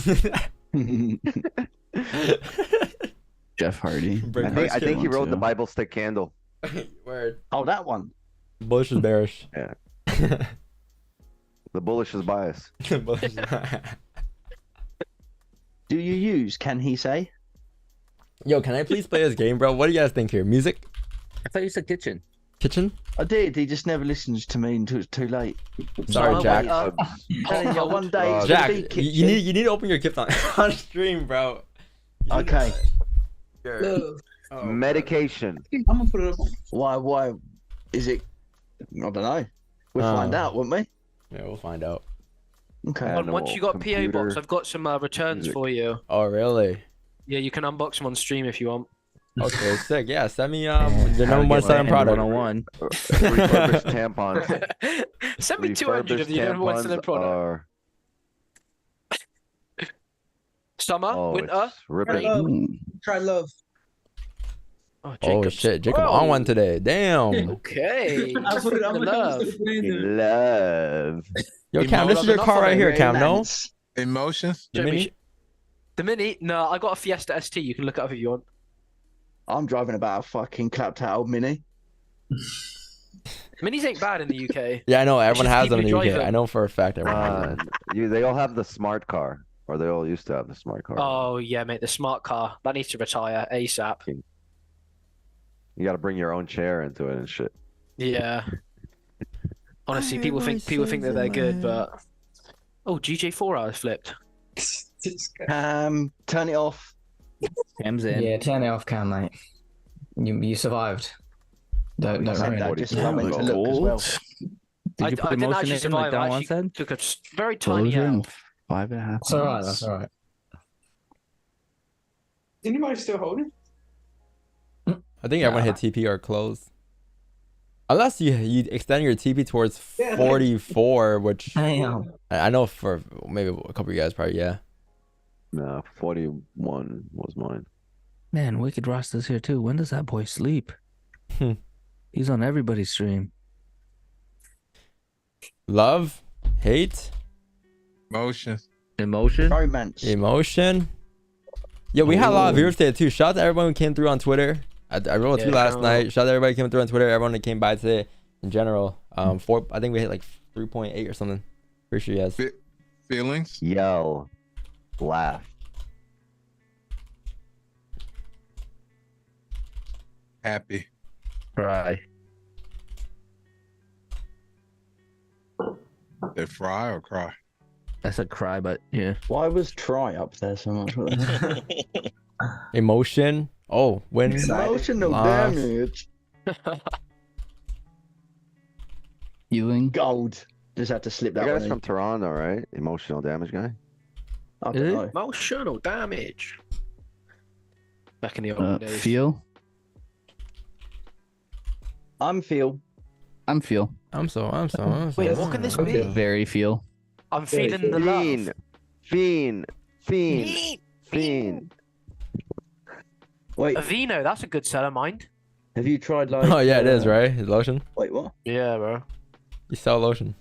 Jeff Hardy. I think he wrote the Bible stick candle. Word. Oh, that one. Bullish is bearish. Yeah. The bullish is bias. Do you use? Can he say? Yo, can I please play this game, bro? What do you guys think here? Music? I thought you said kitchen. Kitchen? I did. He just never listens to me until it's too late. Sorry, Jack. Telling you, one day it's Jack, gonna be kitchen. you need to open your gift on stream, bro. Okay. Medication. I'm gonna put it up. Why? Is it? I don't know. We'll find out, won't we? Yeah, we'll find out. Okay. And once you got PO box, I've got some returns for you. Oh, really? Yeah, you can unbox them on stream if you want. Okay, sick. Yeah, send me the number one selling product. 101. Refurbished tampons. Send me 200 of the number one selling product. Summer, winter, rain. Try love. Oh shit, Jacob on one today. Damn. Okay. I'm Love. Yo, Cam, this is your car right here, Cam. No. Emotions. The Mini? The Mini? No, I got a Fiesta ST. You can look it up if you want. I'm driving about a fucking clapped out old Mini. Minis ain't bad in the UK. Yeah, I know. Everyone has them in the people UK. drive them. I know for a fact everyone has them. They all have the smart car, or they all used to have the smart car. Oh yeah, mate, the smart car that needs to retire ASAP. You got to bring your own chair into it and shit. Yeah. Honestly, people think that they're good, but GJ4 hours flipped. Turn it off. Cam's in. Yeah, turn it off, Cam, mate. You survived. Don't said worry. that just so I went to look as well. Did you put I didn't emotion actually in survive. like that I one actually said? took a very tiny Closure in L. 5.5. That's all right. minutes. That's all right. Anybody still holding? I think everyone hit TP or close. Unless you extend your TP towards 44, which Damn. I know for maybe a couple of you guys probably, yeah. No, 41 was mine. Man, Wicked Rasta's here too. When does that boy sleep? He's on everybody's stream. Love, hate, Emotion. Romance. emotion. Yeah, we had a lot of viewers today too. Shout out to everyone who came through on Twitter. I rolled through last night. Shout out to everybody who came through on Twitter. Everyone that came by today in general. I think we hit like 3.8 or something. Pretty sure yes. Feelings? Yell. Laugh. Happy. Cry. They fry or cry? I said cry, but yeah. Why was try up there so much? Emotion. Oh, win. Emotional loss. damage. Healing. Gold. Just had to slip that That one guy's in. from Toronto, right? Emotional damage guy. I don't know. Emotional damage. Back in the old days. Feel. I'm feel. I'm feel. I'm so. Wait, what can this be? Very feel. I'm feeling the love. Fiend. Wait, Aveeno, that's a good seller, mind. have you tried like? Oh yeah, it is, right? It's lotion. Wait, what? Yeah, bro. You sell lotion.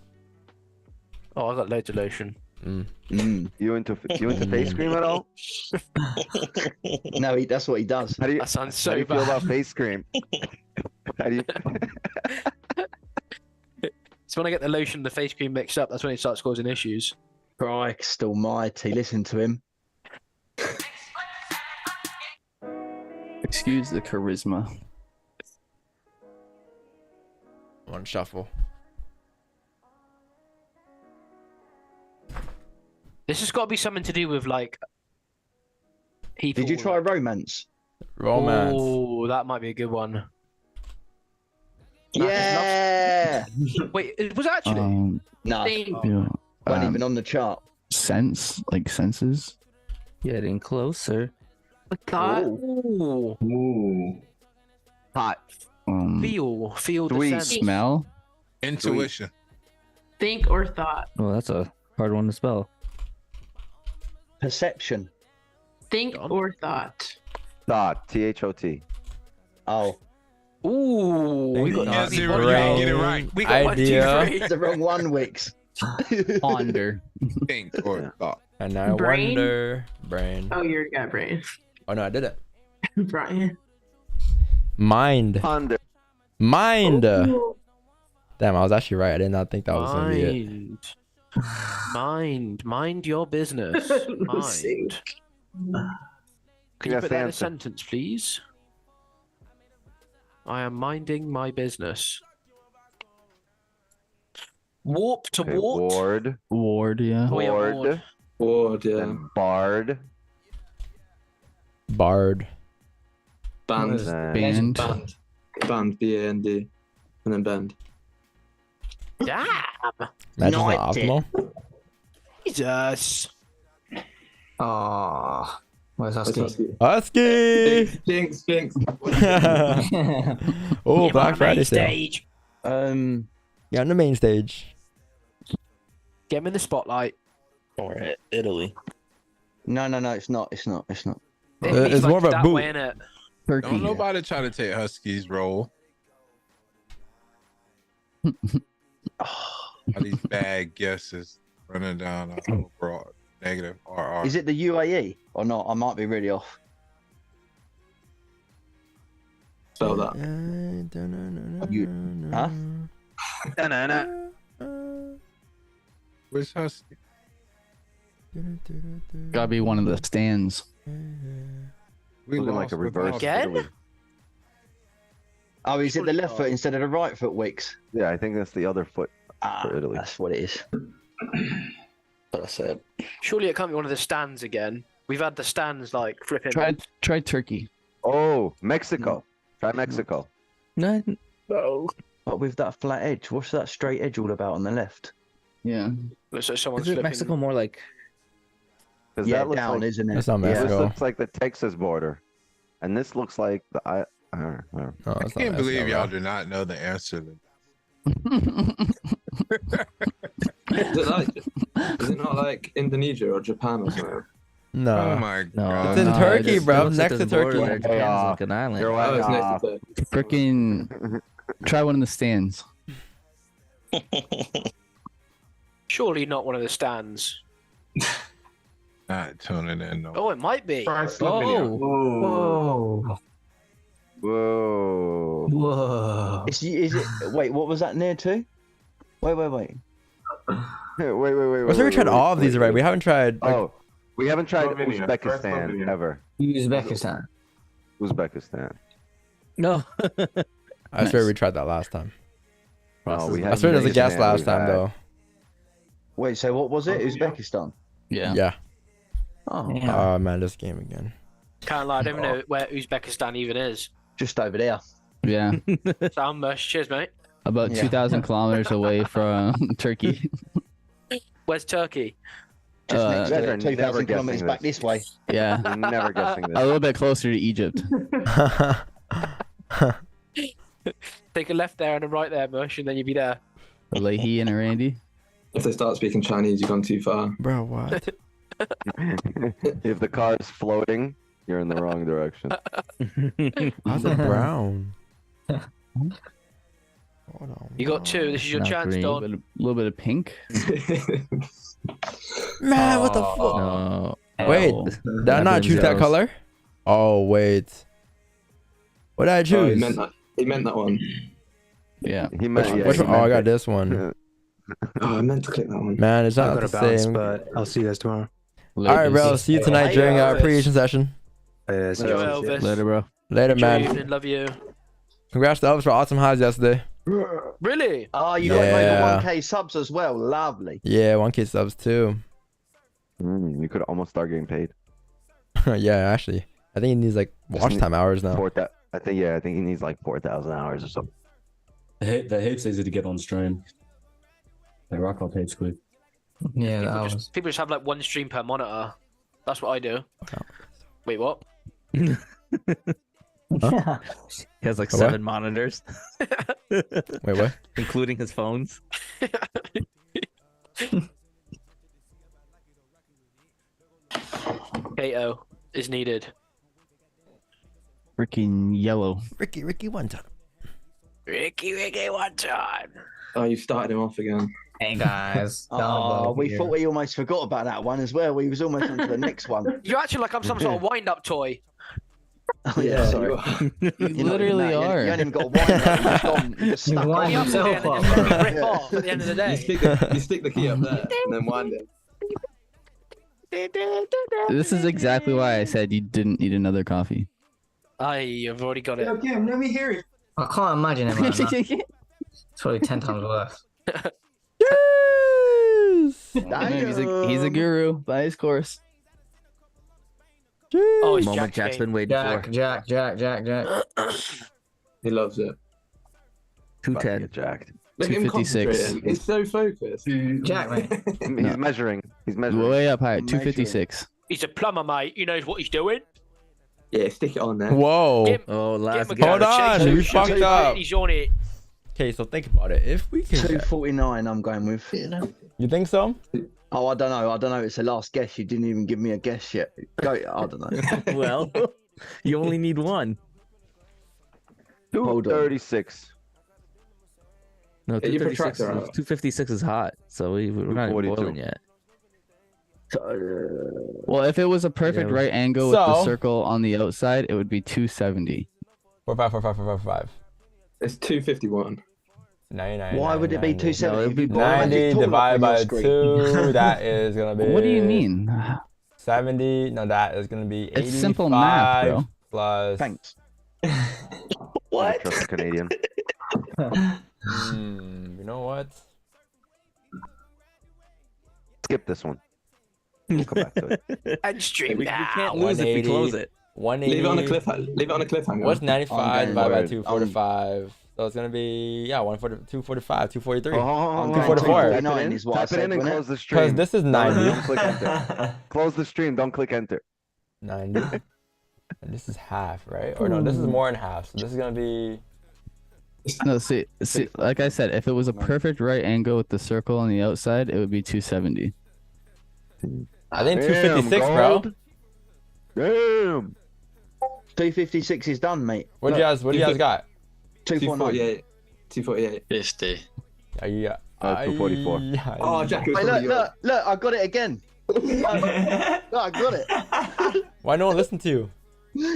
Oh, I got loads of lotion. You into face cream at all? No, that's what he does. How do you, That sounds how so do you feel bad. about face cream? How do you? So when I get the lotion and the face cream mixed up, that's when it starts causing issues. Christ almighty, listen to him. Excuse the charisma. One shuffle. This has got to be something to do with like people. Did you try romance? Romance. Oh, that might be a good one. Yeah. Wait, was it actually? No, Yeah. wasn't even on the chart. Sense, like senses. Getting closer. Thought. Ooh. Hot. Feel the Sweet. sense. Smell. Intuition. Think or thought. Oh, that's a hard one to spell. Perception. Think or thought. Thought. THOT. Oh. Ooh, we got Yes, easy you one. get it right. We got Idea. 1, 2, 3. It's the wrong one, Wicks. Ponder. Think or thought. And I Brain? wonder. Brain. Oh, you're got brain. Oh no, I did it. Brian. Mind. Ponder. Mind. Ooh. Damn, I was actually right. I did not think that was gonna be it. Mind your business. Lucy. Mind. Can you Yes, put that in a answer. sentence, please? I am minding my business. Warp to Okay, wart. Ward. Ward, yeah. Oh, yeah, Ward. ward. Ward, yeah. Then Bard. Bard. Band. Then Band. Band. B-A-N-D. And then bend. Damn. Imagine the Naughty. optimal. Jesus. Oh, where's Husky? Husky. Stinks. Oh, Get Black on the Friday main sale. stage. Yeah, on the main stage. Get him in the spotlight. Or Italy. No, it's not. It's not. It's It's more of a that boot. way, innit? Turkey. Don't nobody try to take Husky's role. All these bad guesses running down a overall negative RR. Is it the UAE or not? I might be really off. Spell that. Huh? Where's Husky? Gotta be one of the stands. We Looking like lost a reverse without- Again? Italy. Oh, is it the left foot instead of the right foot, Wicks? Yeah, I think that's the other foot Ah, for Italy. that's what it is. What I said. Surely it can't be one of the stands again. We've had the stands like flipping. Try Turkey. Oh, Mexico. Try Mexico. No. No. But with that flat edge, what's that straight edge all about on the left? Yeah. Looks like someone's Isn't flipping. Mexico more like? Because Yeah, that looks down, like, isn't it? That's not this Mexico. looks like the Texas border, and this looks like the I don't know. No, I it's not can't believe Mexico, y'all bro. do not know the answer. To Is it not like Indonesia or Japan or something? No. Oh my god. It's in Turkey, bro. Next to Turkey. Japan's like an island. You're Oh, it's like, next to the- Freaking try one in the stands. Surely not one of the stands. Not tuning in. No. Oh, it might be. Whoa. whoa. Whoa. Is it? Wait, what was that near to? Wait. Wait. Well, so we tried all of these already. We haven't tried. Like, Oh, we haven't tried Slovenia. First Uzbekistan Slovenia. ever. Uzbekistan. Uzbekistan. No. I swear we tried that last time. No, we I had swear there was a guest Uzbekistan, last we've time had- though. Wait, so what was it? Uzbekistan. Yeah. Yeah. Oh, Oh man, this game again. Can't lie, I don't even know where Uzbekistan even is. just over there. Yeah. Sound mush. Cheers, mate. About Yeah. 2,000 kilometers away from Turkey. Where's Turkey? Just next to Never- it, 2,000 never kilometers guessing back this. this way. Yeah. You're never guessing A this. little bit closer to Egypt. Take a left there and a right there, mush, and then you'll be there. A Leahy and a Randy. If they start speaking Chinese, you've gone too far. Bro, what? If the car is floating, you're in the wrong direction. How's it brown? Hold on. You got two. This is your Not chance, green. A Don. little bit of pink. Man, what the fuck? No. Wait, L. did I not choose that Jealous. color? Oh wait. What did I Oh, choose? he meant that one. Yeah. He meant, yeah, Which he one? Oh, I meant got it. this one. Oh, I meant to click that one. Man, it's I've not got the to bounce, same. but I'll see you guys tomorrow. All right, bro. See you tonight during our pre-Asian session. Yeah, see you Yo, guys. Elvis. Later, bro. Later, Enjoy your man. evening. Love you. Congrats to Elvis for awesome highs yesterday. Really? Oh, you got Yeah. over 1K subs as well. Lovely. Yeah, 1K subs too. You could almost start getting paid. Yeah, actually, I think he needs like watch time hours now. I think he needs like 4,000 hours or something. The heaps easy to get on stream. They rock up heaps quick. Yeah, People that just, was. people just have like one stream per monitor. That's what I do. Wait, what? He has like What? 7 monitors. Wait, what? Including his phones. KO is needed. Freaking yellow. Ricky, one time. Ricky, one time. Oh, you started him off again. Hey guys. Oh, we thought we almost forgot about that one as well. We was almost on to the next one. You're acting like I'm some sort of wind-up toy. Oh, yeah, sorry. you are. You're not even literally that. are. You ain't even got a wine. You just gone. You just stuck wind on. yourself up. And then just rip off at the end of the day. You stick the key up there and then wind it. This is exactly why I said you didn't need another coffee. I've already got it. Okay, let me hear it. I can't imagine it, man. It's probably 10 times worse. He's a guru by his course. Oh, it's Moment Jack's Jack's been game. waiting Jack, for. Jack. He loves it. 210. Get jacked. Look at him 256. concentrating. He's so focused. Jack, man. He's measuring. He's measuring. Way up high, 256. He's a plumber, mate. He knows what he's doing. Yeah, stick it on there. Whoa. Get him- Oh, get last him a guy. Hold go. on, Shake we two, fucked shake up. two, He's on it. Okay, so think about it. If we can, get, 249. I'm going with. you think so? Oh, I don't know. It's the last guess. You didn't even give me a guess yet. Go. I don't know. Well, you only need one. Hold on. 236. No, Yeah, you 236, protractor out. 256 is hot, so we're not even 242. boiling yet. Well, if it was a perfect Yeah, right angle with the So- circle on the outside, it would be 270. 4.5. It's 251. 99. Why would it be 270? No, it'd be Why is it 90 tall up divided on by your screen? 2. That is gonna be. What do you mean? 70. No, that is gonna be 85 It's simple math, bro. plus. Thanks. I trust the Canadian. You know what? Skip this one. We'll come back to it. And stream We now. can't lose if we 180. close it. 180. Leave it on a cliffhanger. What's 95 divided by word. 245? So it's gonna be 140, 245, 243, I'm going 244. 249 is what I Type it said, in and wasn't close it? the stream. Because this is 90. Don't click enter. Close the stream. Don't click enter. 90. And this is half, right? Or no, this is more than half. So this is gonna be. No, see, like I said, if it was a perfect right angle with the circle on the outside, it would be 270. I think 256, bro. Damn. 256 is done, mate. What do you guys got? 249. 248. 50. Are you? 244. Oh, Jack, Wait, look, I got it again. Look, I got it. Why no one listen to you?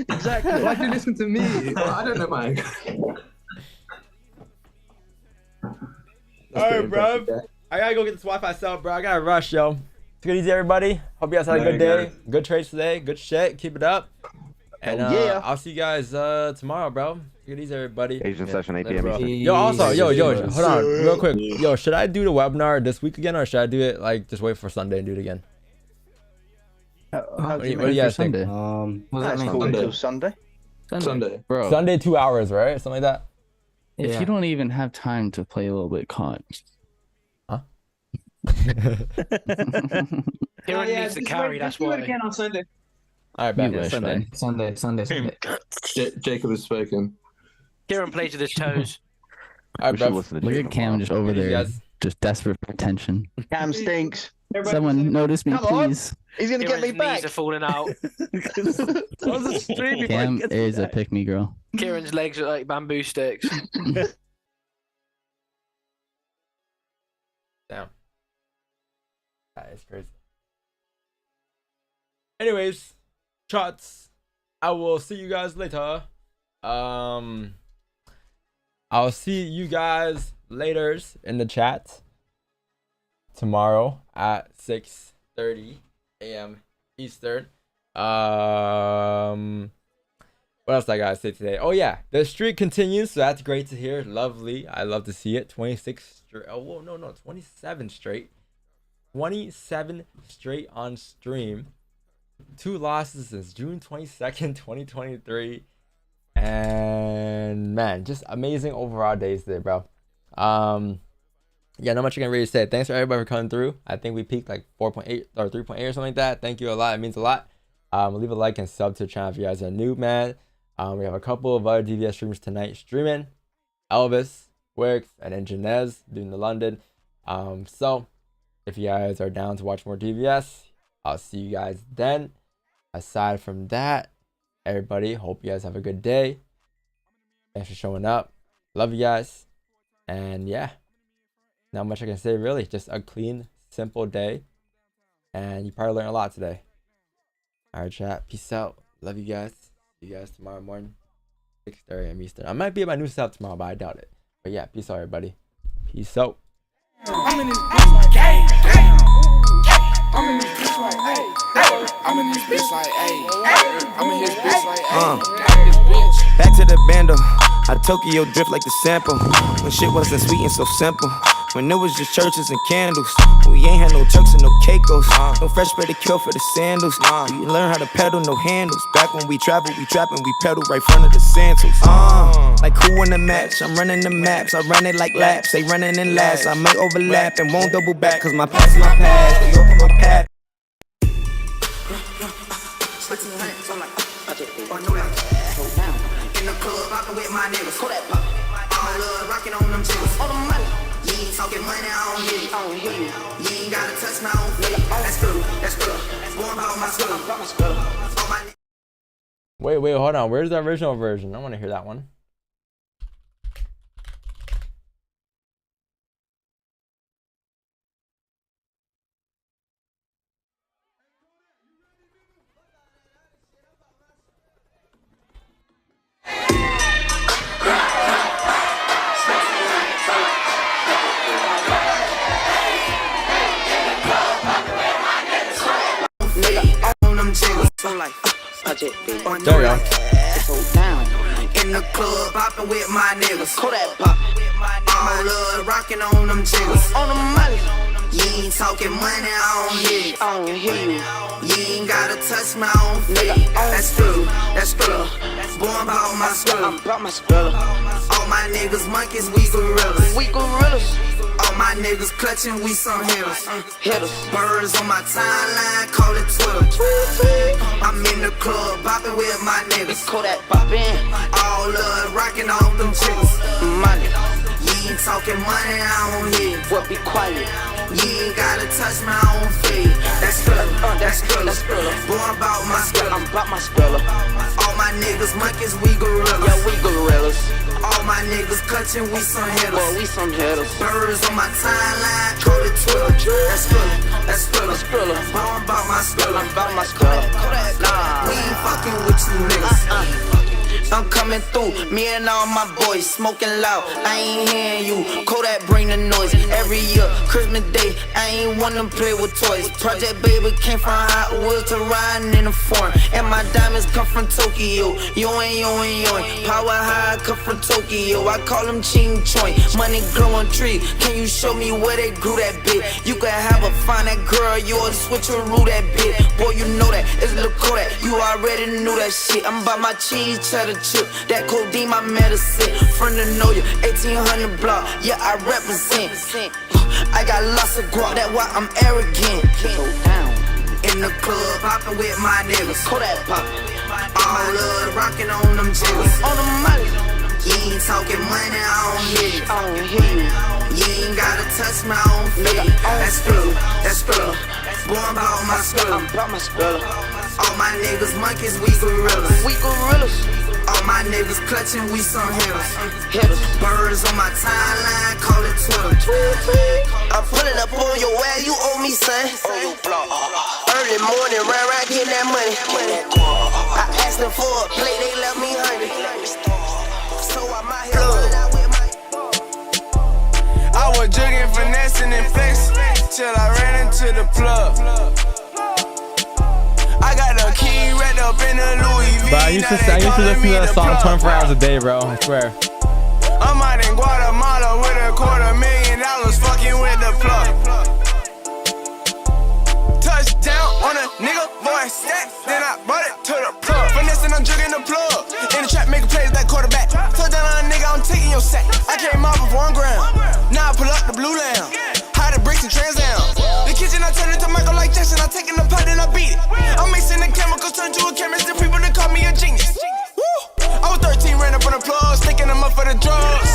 Exactly. Why'd you listen to me? I don't know, Mike. Alright, bro. I gotta go get this Wi-Fi set up, bro. I gotta rush, yo. Take it easy, everybody. Hope you guys had a good day. Good trades today. Good shit. Keep it up. And I'll see you guys tomorrow, bro. Take it easy, everybody. Asian session, 8 p.m. Eastern. Yo, also, yo, hold on, real quick. Yo, should I do the webinar this week again, or should I do it like just wait for Sunday and do it again? How do you What do you guys think? What does that mean? Until Sunday? Sunday. Bro, Sunday, 2 hours, right? Something like that. if you don't even have time to play a little bit COD. Huh? Kieran needs to carry, that's why. Again on Sunday. All right, back You wish, Sunday. Sunday. Jacob has spoken. Kieran plays with his toes. All right, bro. Look at Cam just over there, just desperate for attention. Cam stinks. Someone notice me, Come on. please. He's going to get me Kieran's back. knees are falling out. Cam is a pick me girl. Kieran's legs are like bamboo sticks. Damn. That is crazy. Anyways, shots. I will see you guys later. I'll see you guys later in the chat tomorrow at 6:30 a.m. Eastern. What else I gotta say today? Oh yeah, the streak continues, so that's great to hear. Lovely. I love to see it. 26 straight. Oh whoa, no, 27 straight. 27 straight on stream. 2 losses since June 22nd, 2023. And man, just amazing overall days today, bro. Yeah, not much I can really say. Thanks for everybody for coming through. I think we peaked like 4.8 or 3.8 or something like that. Thank you a lot. It means a lot. Leave a like and sub to the channel if you guys are new, man. We have a couple of other DVS streamers tonight streaming. Elvis, FOREX, and Enginez doing the London. So if you guys are down to watch more DVS, I'll see you guys then. Aside from that, everybody, hope you guys have a good day. Thanks for showing up. Love you guys. And yeah, not much I can say really. Just a clean, simple day. And you probably learned a lot today. Alright, chat. Peace out. Love you guys. See you guys tomorrow morning. 6:30 a.m. Eastern. I might be at my new setup tomorrow, but I doubt it. But yeah, peace out, everybody. Peace out. I'm in this bitch like, hey, hey. I'm in this bitch like, hey, hey. I'm in this bitch like, hey, hey. I'm in his bitch like, hey, this bitch. Back to the bando. I Tokyo drift like the sample. When shit wasn't sweet and so simple. When it was just churches and candles. We ain't had no Turks and no Caicos. No fresh pedicure for the sandals. We learn how to pedal, no handles. Back when we travel, we trap and we pedal right front of the Santos. Like who in the match? I'm running the maps. I run it like laps. They running in last. I may overlap and won't double back. Cause my past is my past. They open my path. In the club, rockin' with my niggas. Call that pop. All love, rockin' on them jiggers. All the money. You ain't talking money, I don't hear you. You ain't gotta touch my own feet. That's good, that's good. Warm out my skull. Wait, hold on. Where's the original version? I want to hear that one. There we go. In the club, bopping with my niggas. Call that pop. All love, rocking on them jiggers. On the money. You ain't talking money, I don't hear you. You ain't gotta touch my own feet. That's true, that's true. Boy, I'm about my skrilla. All my niggas monkeys, we gorillas. All my niggas clutching, we some hitters. Birds on my timeline, call it Twitter. I'm in the club, bopping with my niggas. All love, rocking off them chicks. Money. You ain't talking money, I don't hear. What be quiet? You ain't gotta touch my own feet. That's skrilla, that's skrilla. Boy, I'm about my skrilla. All my niggas monkeys, we gorillas. Yeah, we gorillas. All my niggas clutching, we some hitters. Birds on my timeline, call it Twitter. That's skrilla. Boy, I'm about my skrilla. Nah, we ain't fucking with you niggas. I'm coming through, me and all my boys smoking loud. I ain't hearing you. Kodak bring the noise. Every year, Christmas Day, I ain't wanna play with toys. Project Baby came from Hot Wheels to riding in the foreign. And my diamonds come from Tokyo. Yoin. Power high come from Tokyo. I call them Ching Choin. Money growing tree. Can you show me where they grew that big? You can have a fine that girl, yours switcheroo that big. Boy, you know that it's Lil Kodak. You already knew that shit. I'm about my cheese cheddar chip, that codeine my medicine. Friend to know you, 1800 block, yeah I represent. I got lots of guap, that's why I'm arrogant. In the club, poppin' with my niggas. Kodak poppin', all love, rockin' on them jiggers. On the money, you ain't talking money, I don't hear you. You ain't gotta touch my own feet. That's skrilla. Boy, I'm about my skrilla. All my niggas monkeys, we gorillas. All my niggas clutching, we some hitters. Birds on my timeline, call it Twitter. I'm pulling up on your ass, you owe me, son. Early morning, round getting that money. I asked them for a play, they left me hungry. So I'm out here pulling out with my. I was jugging, finessing, and flexing till I ran into the plug. I got the key wrapped up in a Louis V. Bro, I used to listen to that song 24 hours a day, bro. I swear. I'm out in Guatemala with $250,000 fucking with the plug. Touchdown on a nigga, boy, stack. Then I brought it to the plug. Finessing, I'm jugging the plug. In the trap, making plays like quarterback. Touchdown on a nigga, I'm taking your sack. I came off of 1 gram. Now I pull up the blue lamb. Hide the bricks and Trans Am. The kitchen, I turn it to Michael like Jackson. I take in the pot and I beat it. I'm mixing the chemicals, turn to a chemist. The people that call me a genius. Woo! I was 13, ran up on the plug, sticking them up for the drugs.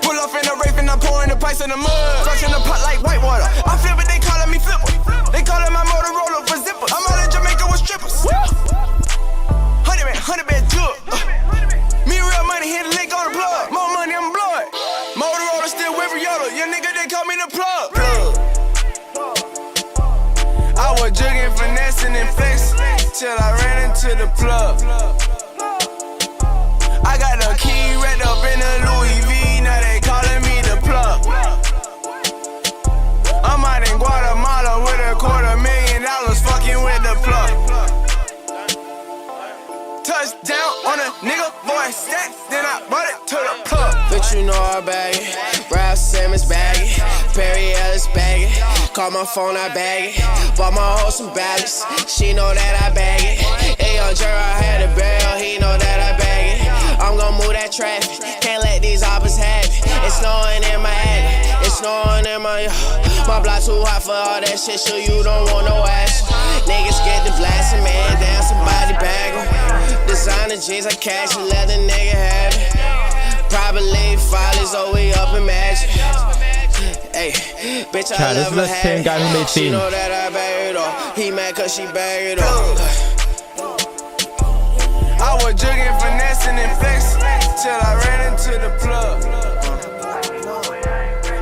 Pull off in the rape and I'm pouring the pipes in the mud. Flushing the pot like white water. I flip it, they calling me flipper. They calling my Motorola for zippers. I'm out in Jamaica with strippers. 100 bad jug. Me real money, hit the link on the plug. More money, I'm blood. Motorola still with Yoda. Your nigga, they call me the plug. I was jugging, finessing, and flexing till I ran into the plug. I got the key wrapped up in a Louis V. Now they calling me the plug. I'm out in Guatemala with $250,000 fucking with the plug. Touchdown on a nigga, boy, stack. Then I brought it to the plug. Bitch, you know I bag it. Ralph Simmons bag it. Perry Ellis bag it. Call my phone, I bag it. Bought my hoe some ballots. She know that I bag it. Hey, yo, Jerry, I had a barrel. He know that I bag it. I'm gon' move that traffic. Can't let these hoppers have it. It's snowing in my attic. It's snowing in my. My block too hot for all that shit, so you don't want no action. Niggas get the blasting, man. Damn, somebody bag em. Designer jeans, I cash and let the nigga have it. Probably follies, oh, we up in magic. Hey, bitch, I this is the same guy who made She Theme. know that I bag it off. He mad cause she bag it off. I was jugging, finessing, and flexing till I ran into the plug.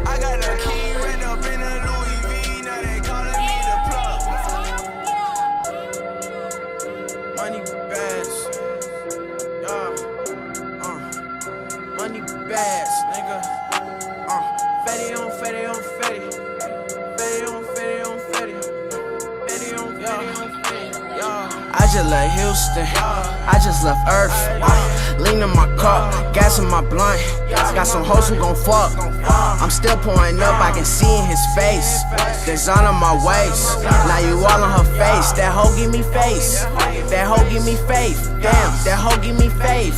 I got the key wrapped up in a Louis V. Now they calling me the plug. Money bags, money bags, nigga. Fetty on fetty on fetty, fetty on fetty on fetty, fetty on fetty on fetty. I just left Houston, I just left Earth. Lean in my cup, gas in my blunt. Got some hoes who gon' fuck. I'm still pouring up, I can see in his face. Design on my waist, now you all on her face. That hoe give me face, that hoe give me faith. Damn, that hoe give me faith.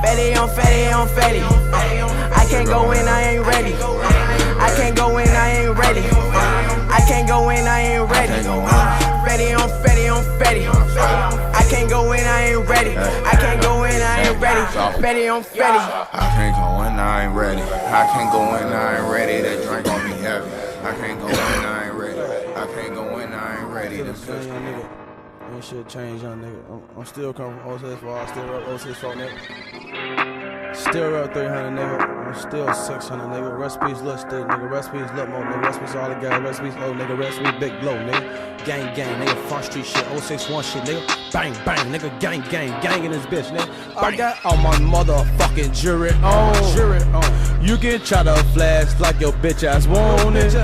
Fetty on fetty on fetty. I can't go in, I ain't ready. I can't go in, I ain't ready. I can't go in, I ain't ready. Fetty on fetty on fetty. I can't go in, I ain't ready. I can't go in, I ain't ready. Fetty on fetty. I can't go in, I ain't ready. I can't go in, I ain't ready. That drink gon' be heavy. I can't go in, I ain't ready. I can't go in, I ain't ready. This is nigga. Ain't shit change, young nigga. I'm still coming from 06 for all, still up 06 for nigga. Still up 300, nigga. I'm still 600, nigga. Recipes look still, nigga. Recipes look more, nigga. Recipes all the guys. Recipes old, nigga. Recipes big blow, nigga. Gang, gang, nigga. Front street shit. 061 shit, nigga. Bang, bang, nigga. Gang, gang, gang in this bitch, nigga. I got all my motherfucking jury on. You can try to flash like your bitch ass want it.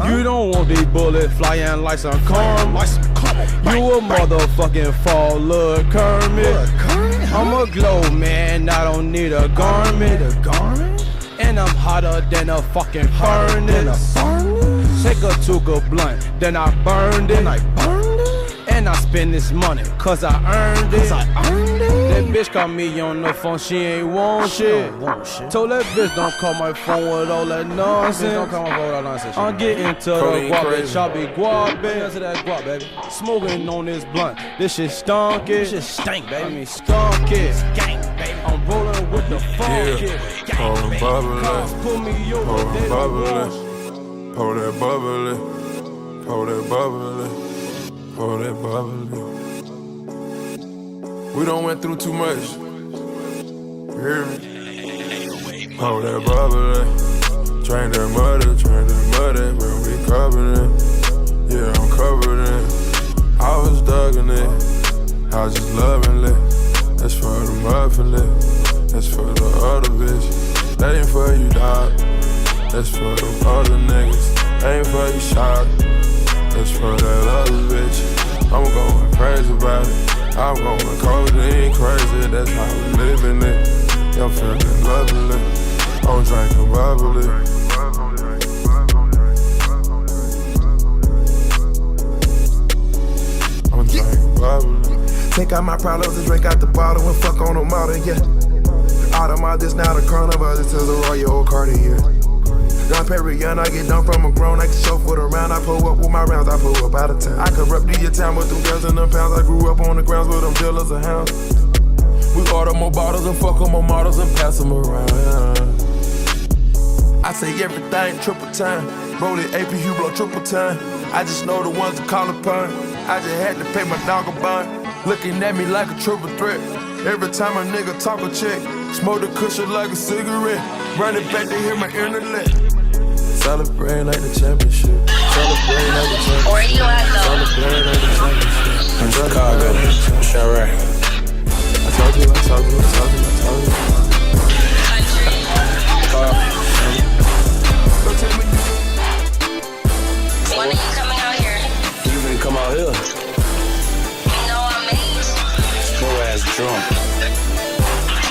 You don't want these bullets flying like some karma. You a motherfucking fall, look Kermit. I'm a glow man, I don't need a garment. And I'm hotter than a fucking furnace. Take a Tuga blunt, then I burned it. And I spend this money, cause I earned it. That bitch call me on the phone, she ain't want shit. Told that bitch don't call my phone with all that nonsense. I'm getting to the guap, bitch, I be guap, baby. To that guap, baby. Smoking on this blunt, this shit stunk it. This shit stink, baby. I mean skunk it. I'm rolling with the funk it. Cops pull me over, they don't wash. Pour that bubbly, pour that bubbly. Oh, that bubbly. We done went through too much. You hear me? Oh, that bubbly. Train that muddy, where we covered it. Yeah, I'm covered in. I was dugging it. I was just loving it. That's for the muffin lit. That's for the other bitch. That ain't for you, dog. That's for the other niggas. That ain't for you, shock. That's for that other bitch. I'm going crazy about it. I'm going codeine crazy. That's how we living it. I'm feeling lovely. I'm drinking bubbly. I'm drinking bubbly. Take out my problems and drink out the bottle and fuck on the model, yeah. Out of my this now the carnival. This is a Royal Cartier. Don Perignon, I get done from a grown, I can show for the round. I pull up with my rounds, I pull up out of town. I could rep the town with them girls and them pounds. I grew up on the grounds with them dealers and hounds. We order more bottles and fuck on more models and pass them around. I say everything triple time. Roll it AP, you blow triple time. I just know the ones to call upon. I just had to pay my dog a bond. Looking at me like a triple threat. Every time a nigga talk a check. Smoke the cushion like a cigarette. Run it back to hear my internet. Celebrate like the championship. Celebrate like the championship. Where you at though? Celebrate like the championship. In Chicago. Sure right. I told you. When are you coming out here? You finna come out here? No, I'm mate. Your ass drunk.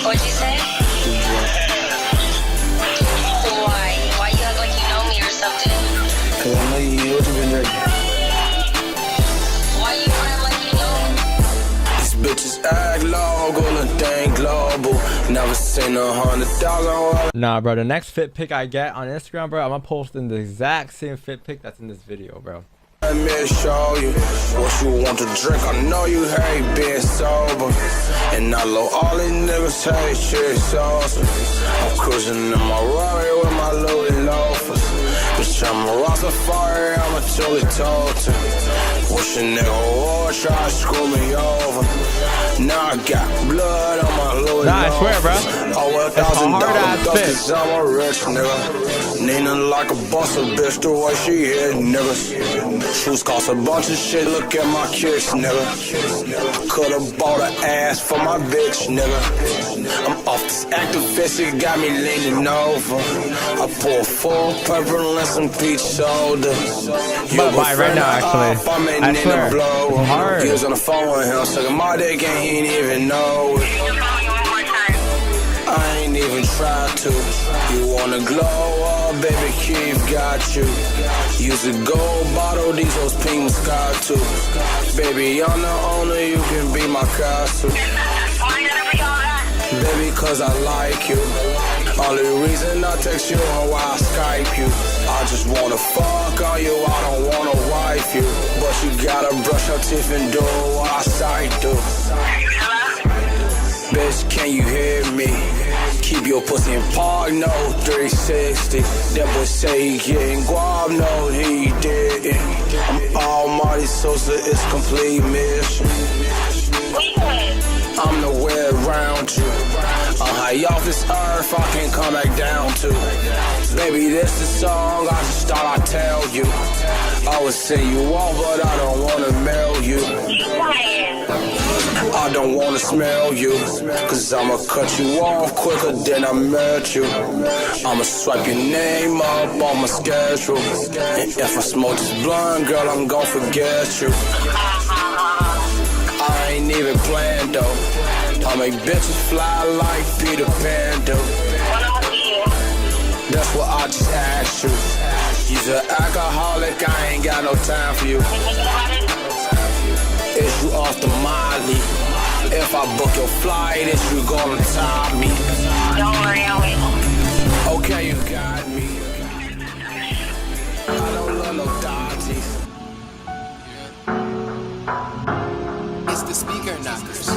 What'd you say? Why you act like you know me or something? Cause I know you, what you been drinking? Why you act like you know me? These bitches act local and they ain't global. Never seen $100,000. Nah, bro, the next fit pick I get on Instagram, bro, I'm gonna post in the exact same fit pick that's in this video, bro. Let me show you what you want to drink. I know you hate being sober, and I know all these niggas hate shit saucy. I'm cruising in my Rari with my Louis loafers. Bitch, I'm a Rastafari, I'm a Chili Totem. Wish a nigga would try to screw me over. Now I got blood on my Louis Nah, I swear, bro. Oh, $1,000 cause I'm a rich nigga. Nina like a boss, a bitch the way she hit niggas. Shoes cost a bunch of shit, look at my kicks, nigga. I could've bought an ass for my bitch, nigga. I'm Off this activist, it got me leaning over. I pour full purple and some peach soda. But buy right now, actually. I swear. Hard. He was on the phone with him, sucking my dick and he ain't even know it. I ain't even tried to. You wanna glow up, baby, Keith got you. Use a gold bottle, these those pink Moscato. Baby, I'm the owner, you can be my castle. Baby, cause I like you. Only reason I text you and why I Skype you. I just wanna fuck on you, I don't wanna wife you. But you gotta brush your teeth and do what I sight do. Bitch, can you hear me? Keep your pussy in park, no 360. That boy say he getting guap, no he didn't. I'm Almighty Sosa, it's complete mission. I'm nowhere around you. I'm high off this earth, I can't come back down to. Baby, this the song, I just thought I'd tell you. I would send you off, but I don't wanna mail you. I don't wanna smell you, cause I'ma cut you off quicker than I met you. I'ma swipe your name up on my schedule. And if I smoke this blunt, girl, I'm gon' forget you. I ain't even planned though. I make bitches fly like Peter Pan do. That's what I just asked you. You's an alcoholic, I ain't got no time for you. Is you off the Molly? If I book your flight, is you gonna top me? Don't worry, I'll wait. Okay, you got me. I don't love no dodgies. It's the speaker knockers.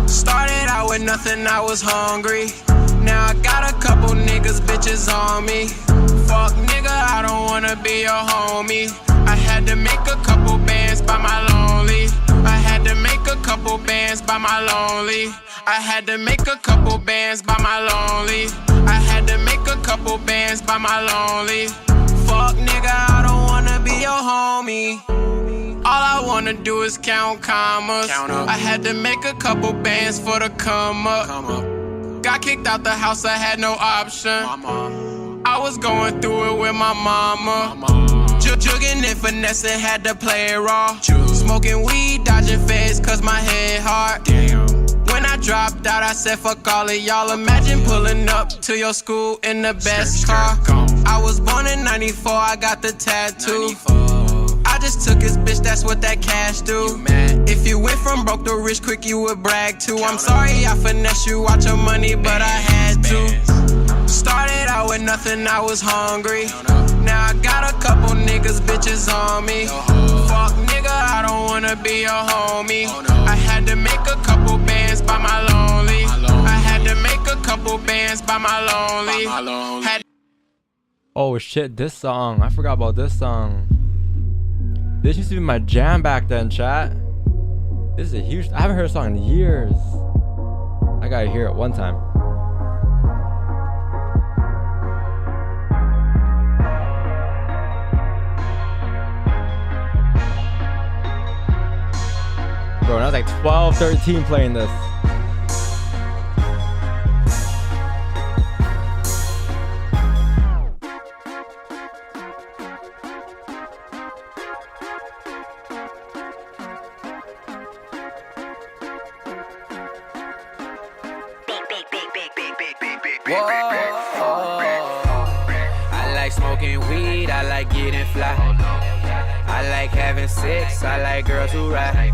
Started out with nothing, I was hungry. Now I got a couple niggas, bitches on me. Fuck nigga, I don't wanna be your homie. I had to make a couple bands by my lonely. I had to make a couple bands by my lonely. I had to make a couple bands by my lonely. I had to make a couple bands by my lonely. Fuck nigga, I don't wanna be your homie. All I wanna do is count commas. I had to make a couple bands for the come up. Got kicked out the house, I had no option. I was going through it with my mama. Jugging and finessing, had to play it raw. Smoking weed, dodging feds, cause my head hard. When I dropped out, I said fuck all of y'all. Imagine pulling up to your school in the best car. I was born in 94, I got the tattoo. I just took his bitch, that's what that cash do. If you went from broke to rich quick, you would brag too. I'm sorry I finesse you, watch your money, but I had to. Started out with nothing, I was hungry. Now I got a couple niggas, bitches on me. Fuck nigga, I don't wanna be your homie. I had to make a couple bands by my lonely. I had to make a couple bands by my lonely. Oh shit, this song. I forgot about this song. This used to be my jam back then, chat. This is a huge... I haven't heard a song in years. I gotta hear it one time. Bro, when I was like 12, 13 playing this. I like smoking weed, I like getting fly. I like having sex, I like girls who ride.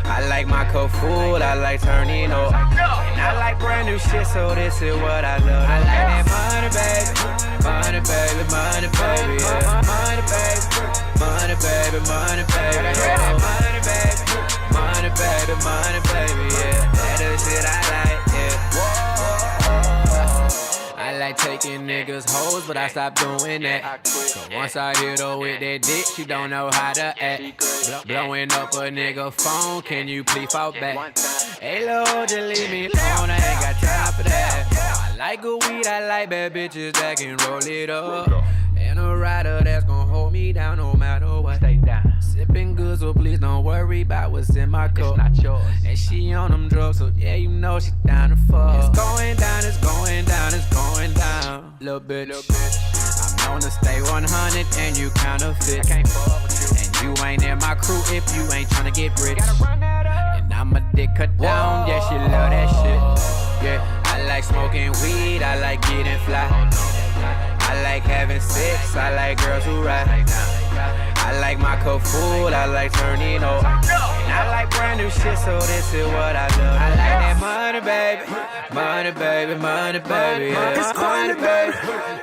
I like my cup full, I like turning up. And I like brand new shit, so this is what I love. I like that money, baby. Money, baby, money, baby, yeah. Money, baby. Money, baby, money, baby, yeah. Money, baby. Money, baby, money, baby, yeah. That's the shit I like, yeah. I like taking niggas hoes, but I stopped doing that. So once I hit her with that dick, she don't know how to act. Blowing up a nigga phone, can you please fall back? Hey Lord, just leave me alone, I ain't got time for that. I like good weed, I like bad bitches that can roll it up. And a rider that's gon' hold hold me down no matter what. Stay down. Sipping good, so please don't worry about what's in my cup. It's not yours. And she on them drugs, so yeah, you know she down to fuck. It's going down, it's going down, it's going down. Little bitch. I'm known to stay 100 and you counterfeit. I can't fuck with you. And you ain't in my crew if you ain't tryna get rich. And I'm a dick cut down, yeah, she love that shit. Yeah, I like smoking weed, I like getting fly. I like having sex, I like girls who ride. I like my cup full, I like turning up. And I like brand new shit, so this is what I love. I like that money, baby. Money, baby, money, baby. Yeah. Money, baby.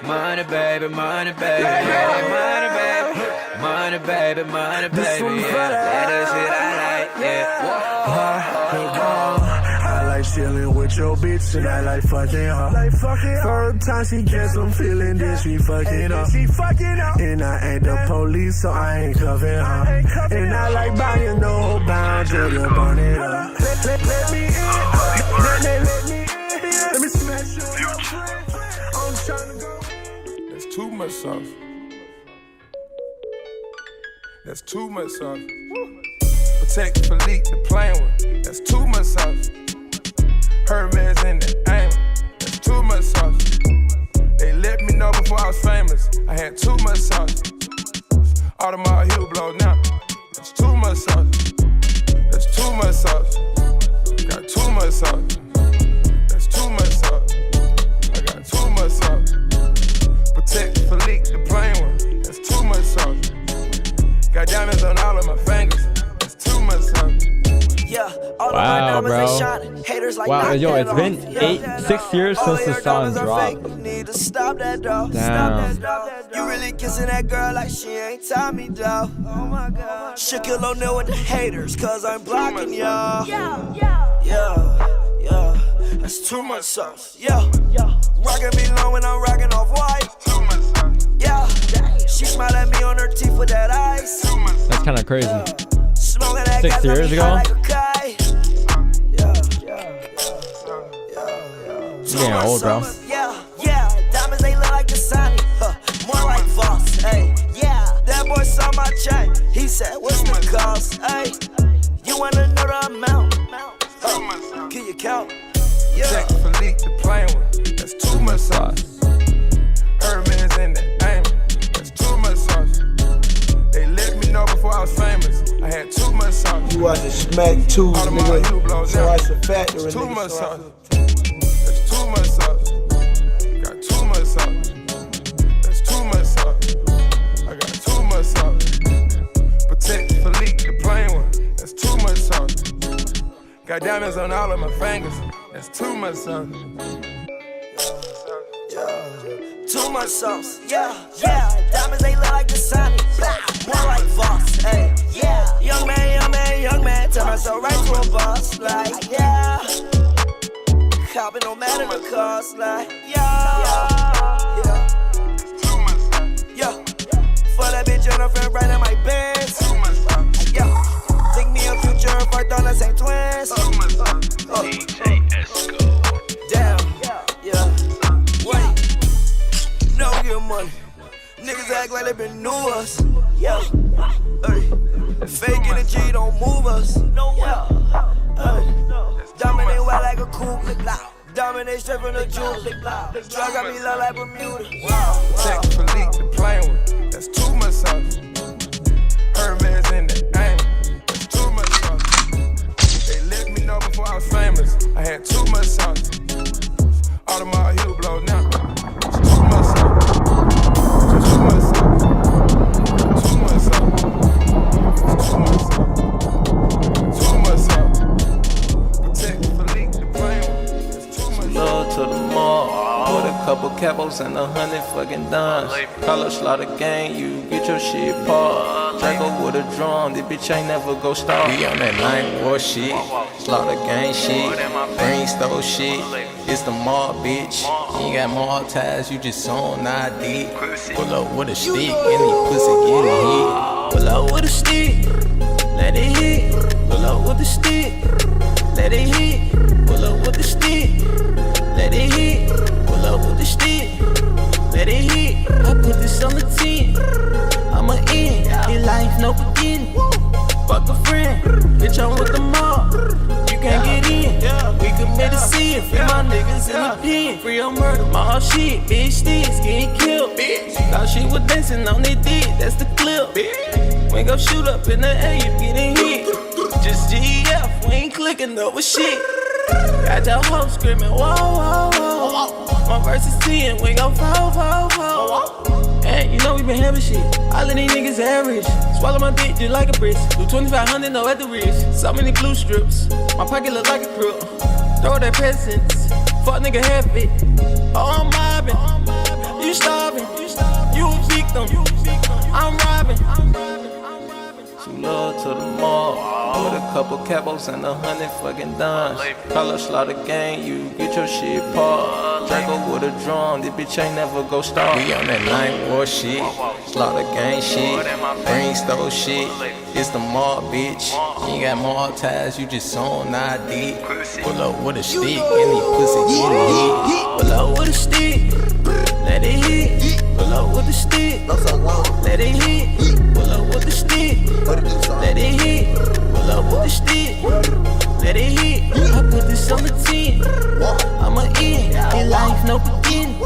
Money, baby, money, baby. Yeah. Money, baby. Money, baby, money, baby. Yeah. That is shit I like, yeah. I like chilling with your bitch and I like fucking her. Third time she gets some feeling, then she fucking up. And I ain't the police, so I ain't covering her. And I like buying the whole bound till you burn it up. Let me in, let me in. Let me smash your friend. I'm trying to go. That's too much sauce. That's too much sauce. Protect Philippe, the plain one. That's too much sauce. Hermes in the aim. That's too much sauce. They let me know before I was famous. I had too much sauce. Audemars heel blow now. That's too much sauce. That's too much sauce. Got too much sauce. That's too much sauce. I got too much sauce. Protect Philippe, the plain one. That's too much sauce. Got diamonds on all of my fingers. That's too much sauce. Yeah, wow, bro. Wow, yo, it's been 6 years since the song dropped. Damn. You really kissing that girl like she ain't Tommy, though. Oh my God. Shaquille O'Neal with the haters, cause I'm blocking y'all. Yeah. That's too much sauce. Yeah. Rockin' me long when I'm rockin' off white. Yeah. She smiled at me on her teeth with that ice. That's kind of crazy. 6 years ago? You're getting old, bro. Yeah. Diamonds, they look like the Dasani. More like Voss. Hey, yeah. That boy saw my chain. He said, what's the cost? Hey, you wanna know the amount? Can you count? Check Philippe, the plain one. That's too much sauce. Hermes in the aim. That's too much sauce. They let me know before I was famous. I had too much sauce. You out to smack two, nigga. So that's a factor in too much sauce. That's too much sauce. Got too much sauce. That's too much sauce. I got too much sauce. Protect Philippe, the plain one. That's too much sauce. Got diamonds on all of my fingers. That's too much sauce. Too much sauce, yeah. Diamonds, they look like the Dasani. More like Voss, hey, yeah. Young man, turn myself right to a boss, like, yeah. Copping no matter the cost, like, yeah. For that bitch and her friend right in my Benz, yeah. Think me a future if I thought us ain't twins. Damn, yeah. Wait, no get money. Niggas act like they been new us. Yeah, fake energy don't move us. Dominate well like a coupe. Dominate straight from the jewel. Drug got me low like Bermuda. Check Philippe, the plain one. That's too much sauce. Hermes in the aim. That's too much sauce. They let me know before I was famous. I had too much sauce. Audemars heel blow now. It's too much sauce. Too much sauce. Too much sauce. Too much sauce. Too much sauce. Protect Philippe, the plain one. That's too much sauce. Love to the mall. With a couple capos and 100 fucking dimes. Color slaughter gang, you get your shit paused. Draco with a drum, this bitch ain't never go start. We on that night war shit, slaughter gang shit, brain stole shit. It's the mall, bitch. You ain't got mall ties, you just on ID. Pull up with a stick, any pussy get it hit. Pull up with a stick, let it hit. Pull up with a stick, let it hit. Pull up with a stick, let it hit. Pull up with the stick, let it hit. I put this on the 10. I'ma real murder. My shit, bitch, sticks getting killed. Bitch, thought she was dancing on it, did. That's the clip. Bitch, we gon' shoot up in the air, you getting hit. Just GF, we ain't clicking over shit. Got your hoe screaming, whoa, whoa, whoa. My verse is 10, we gon' fall. Hey, you know we been having shit. All of these niggas average. Swallow my dick just like a brisk. Do 2,500, no at the wrist. So many blue strips. My pocket look like a crook. Throw that presents. Fuck nigga have it. Oh, I'm mobbing. You starving. You a victim. I'm robbing. She love to the mall. With a couple capos and 100 fucking dimes. Call up slaughter gang, you get your shit paused. Draco with a drum, this bitch ain't never go start. We on that 9 war shit, slaughter gang shit, brain stole shit. It's the mall, bitch. You ain't got mall ties, you just on ID. Pull up with a stick, any pussy get it hit. Pull up with a stick, let it hit. Pull up with the stick, let it hit. Pull up with the stick, let it hit. Pull up with the stick, let it hit. I put this on the 10. I'm a in, in life no beginning.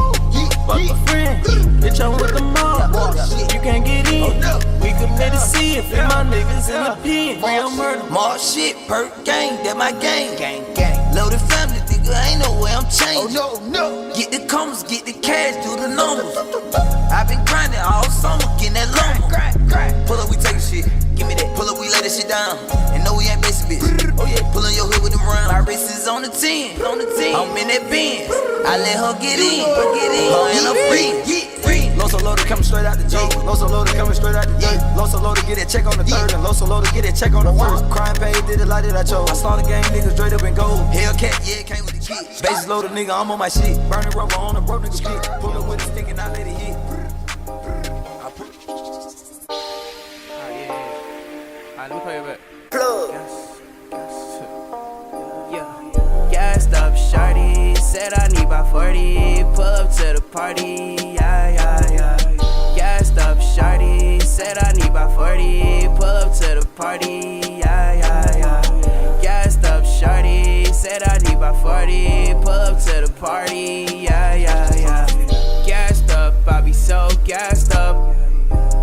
Fuck a friend, bitch I'm with the mob. You can't get in. We committed sin, fit my niggas in the pen. Real murder. More shit, perk gang, that my gang. Loaded family, nigga, ain't no way I'm changing. Oh no. Get the commas, get the cash, do the numbers. I been grinding all summer, getting that lumber. Pull up, we take shit. Give me that. Pull up, we lay that shit down. And no, we ain't basic bitch. Oh yeah, pull on your hood with them rounds. My wrist is on the 10. I'm in that Benz. I let her get in. Her and her friends. Loso loaded coming straight out the G. Loso loaded coming straight out the D. Loso loaded get that check on the 3rd. And Loso loaded get that check on the 1st. Crime paid, did the light that I chose. I saw the game, niggas straight up and gold. Hellcat, yeah, it came with the kids. Bases loaded, nigga, I'm on my shit. Burning rubber on a broke nigga stick. Pull up with a stick and I let it hit. Let me play it back. Plug. Yeah. Gassed up, shorty. Said I need about 40. Pull up to the party. Yeah. Gassed up, shorty. Said I need about 40. Pull up to the party. Yeah. Gassed up, shorty. Said I need about 40. Pull up to the party. Yeah. Gassed up, I be so gassed up.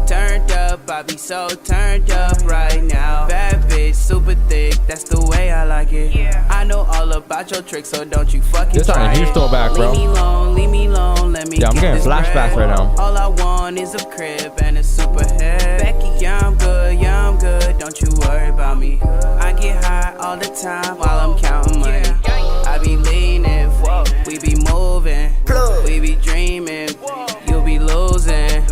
Turned up, I be so turned up right now. Bad bitch, super thick, that's the way I like it. I know all about your tricks, so don't you fucking This try on a huge throwback, bro. Leave me alone, let me Yeah, I'm get getting this flashbacks bread. right now. All I want is a crib and a super head. Becky, yeah, I'm good, don't you worry about me. I get high all the time while I'm counting money. I be leaning, we be moving, we be dreaming, you be losing.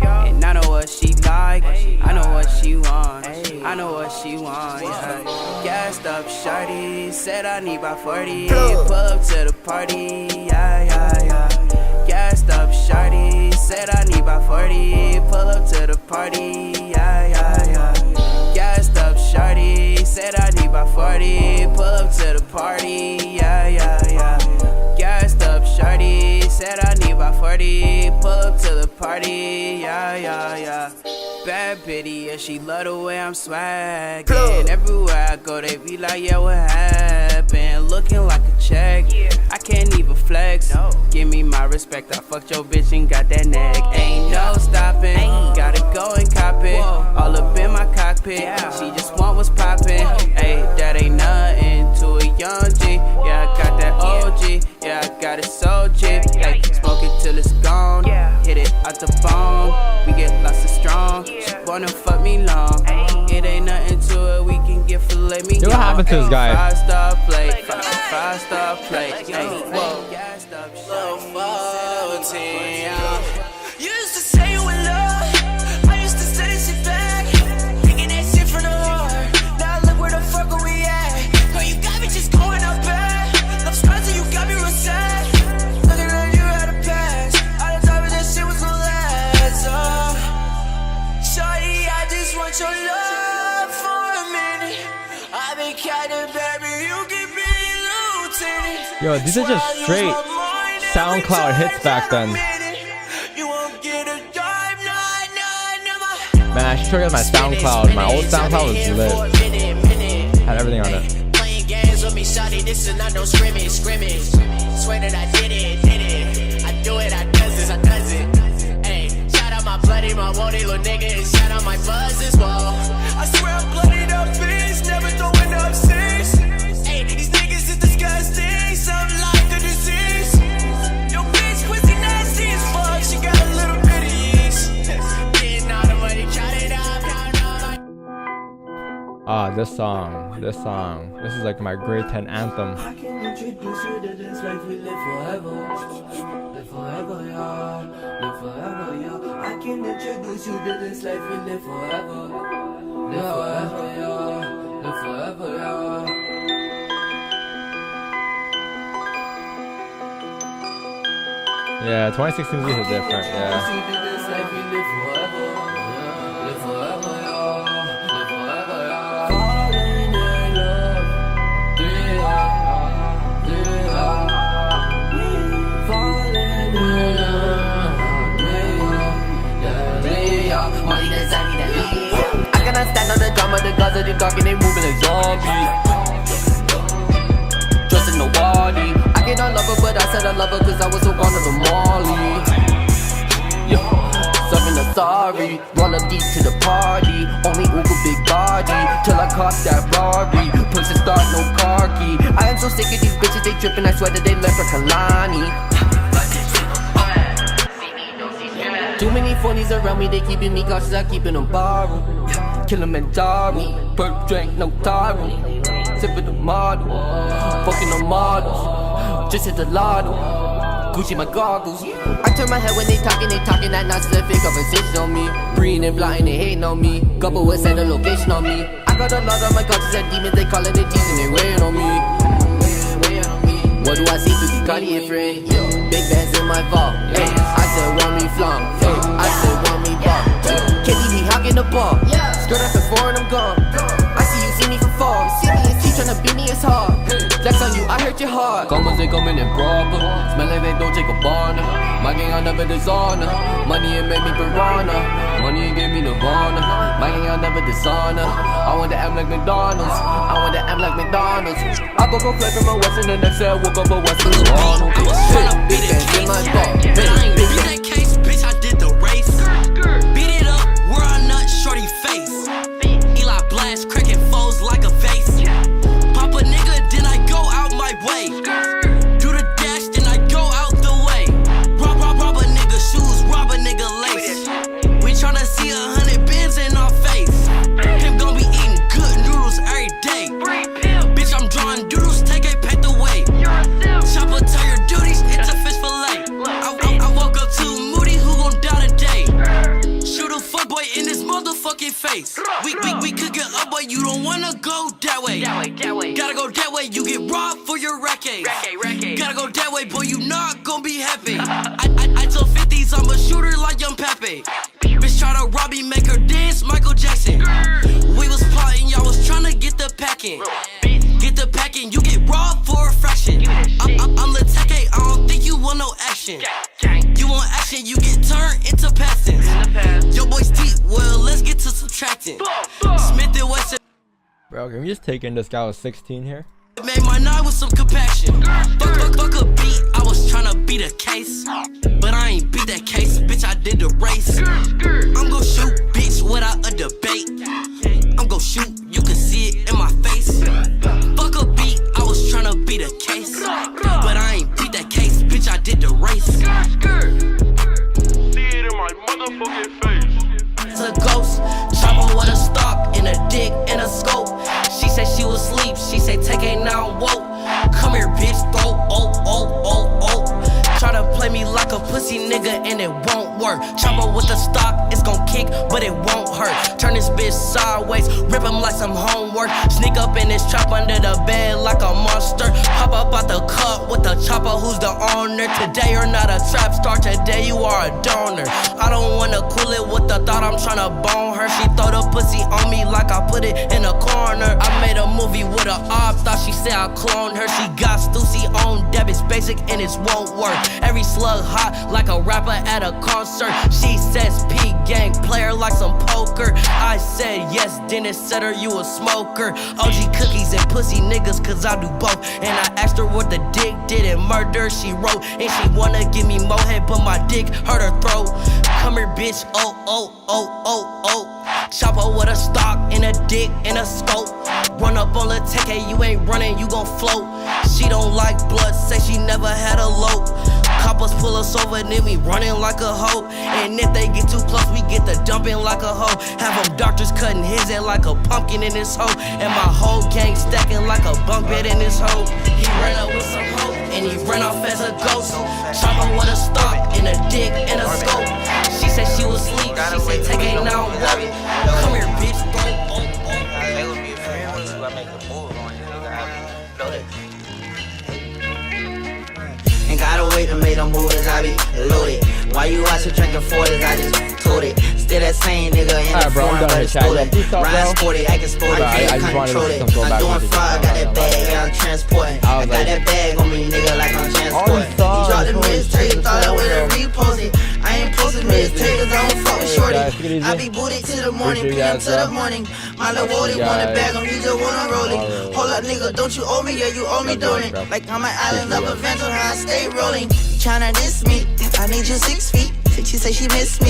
And I know what she like, I know what she want, I know what she want, yeah. Gassed up, shorty, said I need about 40. Pull up to the party, yeah. Gassed up, shorty, said I need about 40. Pull up to the party, yeah. Gassed up, shorty, said I need about 40. Pull up to the party, yeah. Gassed up, shorty, said I need about 40. Pull up to the party, yeah. Bad bitty, yeah, she love the way I'm swaggin'. Everywhere I go, they be like, yeah, what happened? Looking like a check, I can't even flex. Give me my respect, I fucked your bitch and got that neck. Ain't no stopping, gotta go and cop it. All up in my cockpit, she just want what's poppin'. Ayy, that ain't nothing to a young G. Yeah, I got that OG, yeah, I got it so cheap. Ay, smoke it till it's gone, hit it out the bone. We get lost and strong, she wanna fuck me long. It ain't nothing to it, we can get filet me. What happened to this guy? 5-star plate, 5-star plate. Ay, whoa. You used to say you in love, I used to say sit back, thinking that shit from the heart. Now look where the fuck are we at? Girl, you got me just going up bad. Love scars and you got me real sad. Looking at you out of past, all the time that shit was gonna last. Shorty, I just want your love for a minute. I've been counting, baby, you can be lieutenant. Yo, these are just straight SoundCloud hits back then. Man, I should check out my SoundCloud. My old SoundCloud was lit. Had everything on it. Playing games with me, shawty, this is not no scrimmage. swear that I did it. I do it, I does it. Hey, shout out my bloody, my woody little nigga, and shout out my buzz as well. I swear I'm bloodied up fish, never throwing up six. Hey, these niggas is disgusting, something like a disease. Yo, bitch, pussy nasty as fuck, she got a little bit of yeast. Getting all the money, count it up, This song. This is like my grade 10 anthem. I can introduce you to this life we live forever. Live forever, y'all. Live forever, y'all. I can introduce you to this life we live forever. Live forever, y'all. Live forever, y'all. Yeah, 2016 is different. Yeah. I cannot stand on the drama, the guns are talking, they moving like zombies. Dressing the body. I cannot love her, but I said I love her cause I was so gone to the Molly. Yeah, serving the sorry, roll up deep to the party. Only Uber big body, till I caught that Rari. Push and start, no car key. I am so sick of these bitches, they tripping, I swear that they left for Kalani. Too many phonies around me, they keeping me cautious, I keeping them borrowed. Kilimanjaro, perk drink, no taro. Sipping the model, fucking the models. Just hit the lotto, Gucci my goggles. I turn my head when they talking that nonsense, that fake conversation on me. Breathing and flying, they hating on me. Couple with send a location on me. I got a lot of my cultures and demons, they calling it teasing, they weighing on me. What do I see through the Cartier frame? Big bands in my vault. Hey, I said want me flunk. Hey, I said want me ball. Kitty be hogging the ball. Skirt up before and I'm gone. I see me from far. She tryna beat me as hard. Flex on you, I hurt your heart. Combos they coming in proper. Smell like they don't take a barner. My gang I never dishonor. Money it made me piranha. Money it gave me Nirvana. My gang I never dishonor. I want to act like McDonald's. I want to act like McDonald's. I go play from my Western and then say I woke up a Western Ronald. I was tryna beat that case, but I ain't beat that case, bitch, I did the race. Beat it up, where I nut shorty face. Eli blast, cracking foes like a vase. Pop a nigga, then I go out my way. Do the dash, then I go out the way. Rob a nigga shoes, rob a nigga lace. We tryna see 100 bins in our face. Him gon' be eating good noodles every day. Bitch, I'm drawing doodles, take a pack away. Chopper, tell your duties, it's a fish fillet. I woke up too moody, who gon' die today? Shoot a fuckboy in his motherfucking face. We could get up, but you don't wanna go that way. Gotta go that way, you get robbed for your racket. Gotta go that way, boy, you not gon' be happy. I told 50s, I'm a shooter like Young Pepe. Bitch try to rob me, make her dance, Michael Jackson. We was plotting, y'all was tryna get the packing. Get the packing, you get robbed for a fraction. I'm the tech, I don't think you want no action. You want action, you get turned into passings. Your boy's deep, well, let's get to subtracting. Smith and Wesson. Bro, can we just take in this guy was 16 here? Made my night with some compassion. Fuck a beat, I was tryna beat a case. But I ain't beat that case, bitch, I did the race. I'm gon' shoot, bitch, without a debate. I'm gon' shoot, you can see it in my face. Fuck a beat, I was tryna beat a case. But I ain't beat that case, bitch, I did the race. See it in my motherfucking face. To the ghost, chopper with a stock, and a dick, and a scope. She said she was asleep, she said take a now woke. Come here, bitch, throw, Try to play me like a pussy nigga and it won't work. Chopper with the stock, it's gon' kick, but it won't hurt. Turn this bitch sideways, rip him like some homework. Sneak up in this trap under the bed like a monster. Hop up out the cup with the chopper, who's the owner? Today you're not a trap star, today you are a donor. I don't wanna cool it with the thought I'm tryna bone her. She throw the pussy on me like I put it in a corner. I made a movie with a op, thought she said I cloned her. She got Stussy on debits, basic and it won't work. Every slug hot like a rapper at a concert. She says P gang player like some poker. I said yes, then it said her you a smoker. OG cookies and pussy niggas cause I do both. And I asked her what the dick did and murder she wrote. And she wanna give me more head but my dick hurt her throat. Come here bitch, oh oh oh oh oh. Chopper with a stock and a dick and a scope. Run up on Lil Teke, you ain't running, you gon' float. She don't like blood, say she never had a lope. Coppers pull us over and then we running like a hoe. And if they get too close, we get the dumping like a hoe. Have them doctors cutting his head like a pumpkin in this hoe. And my whole gang stacking like a bunk bed in this hoe. He ran up with some hoe and he ran off as a ghost. Chopper with a stock and a dick and a scope. She said she was asleep, she said take it now and walk. Come here bitch, Ain't gotta wait to make them moves, I be loaded. Why you watchin' drinking 40s, I just told it. Still that same nigga in the foreign, but it's stolen. Ride sporty, acting sporty, can't control it. I'm doing fraud, got that bag, yeah, I'm transporting. I got that bag on me, nigga, like I'm transporting. He dropped the mixtape, thought I would've reposted. I ain't posting mixtape cause I don't fuck with shorty. I be booted to the morning, PM to the morning. My little Wody wanna bag him, he just wanna roll it. Hold up nigga, don't you owe me, yeah you owe me doing it. Like I'm an island of adventure, how I stay rolling. Tryna diss me, I need you 6 feet. She say she miss me.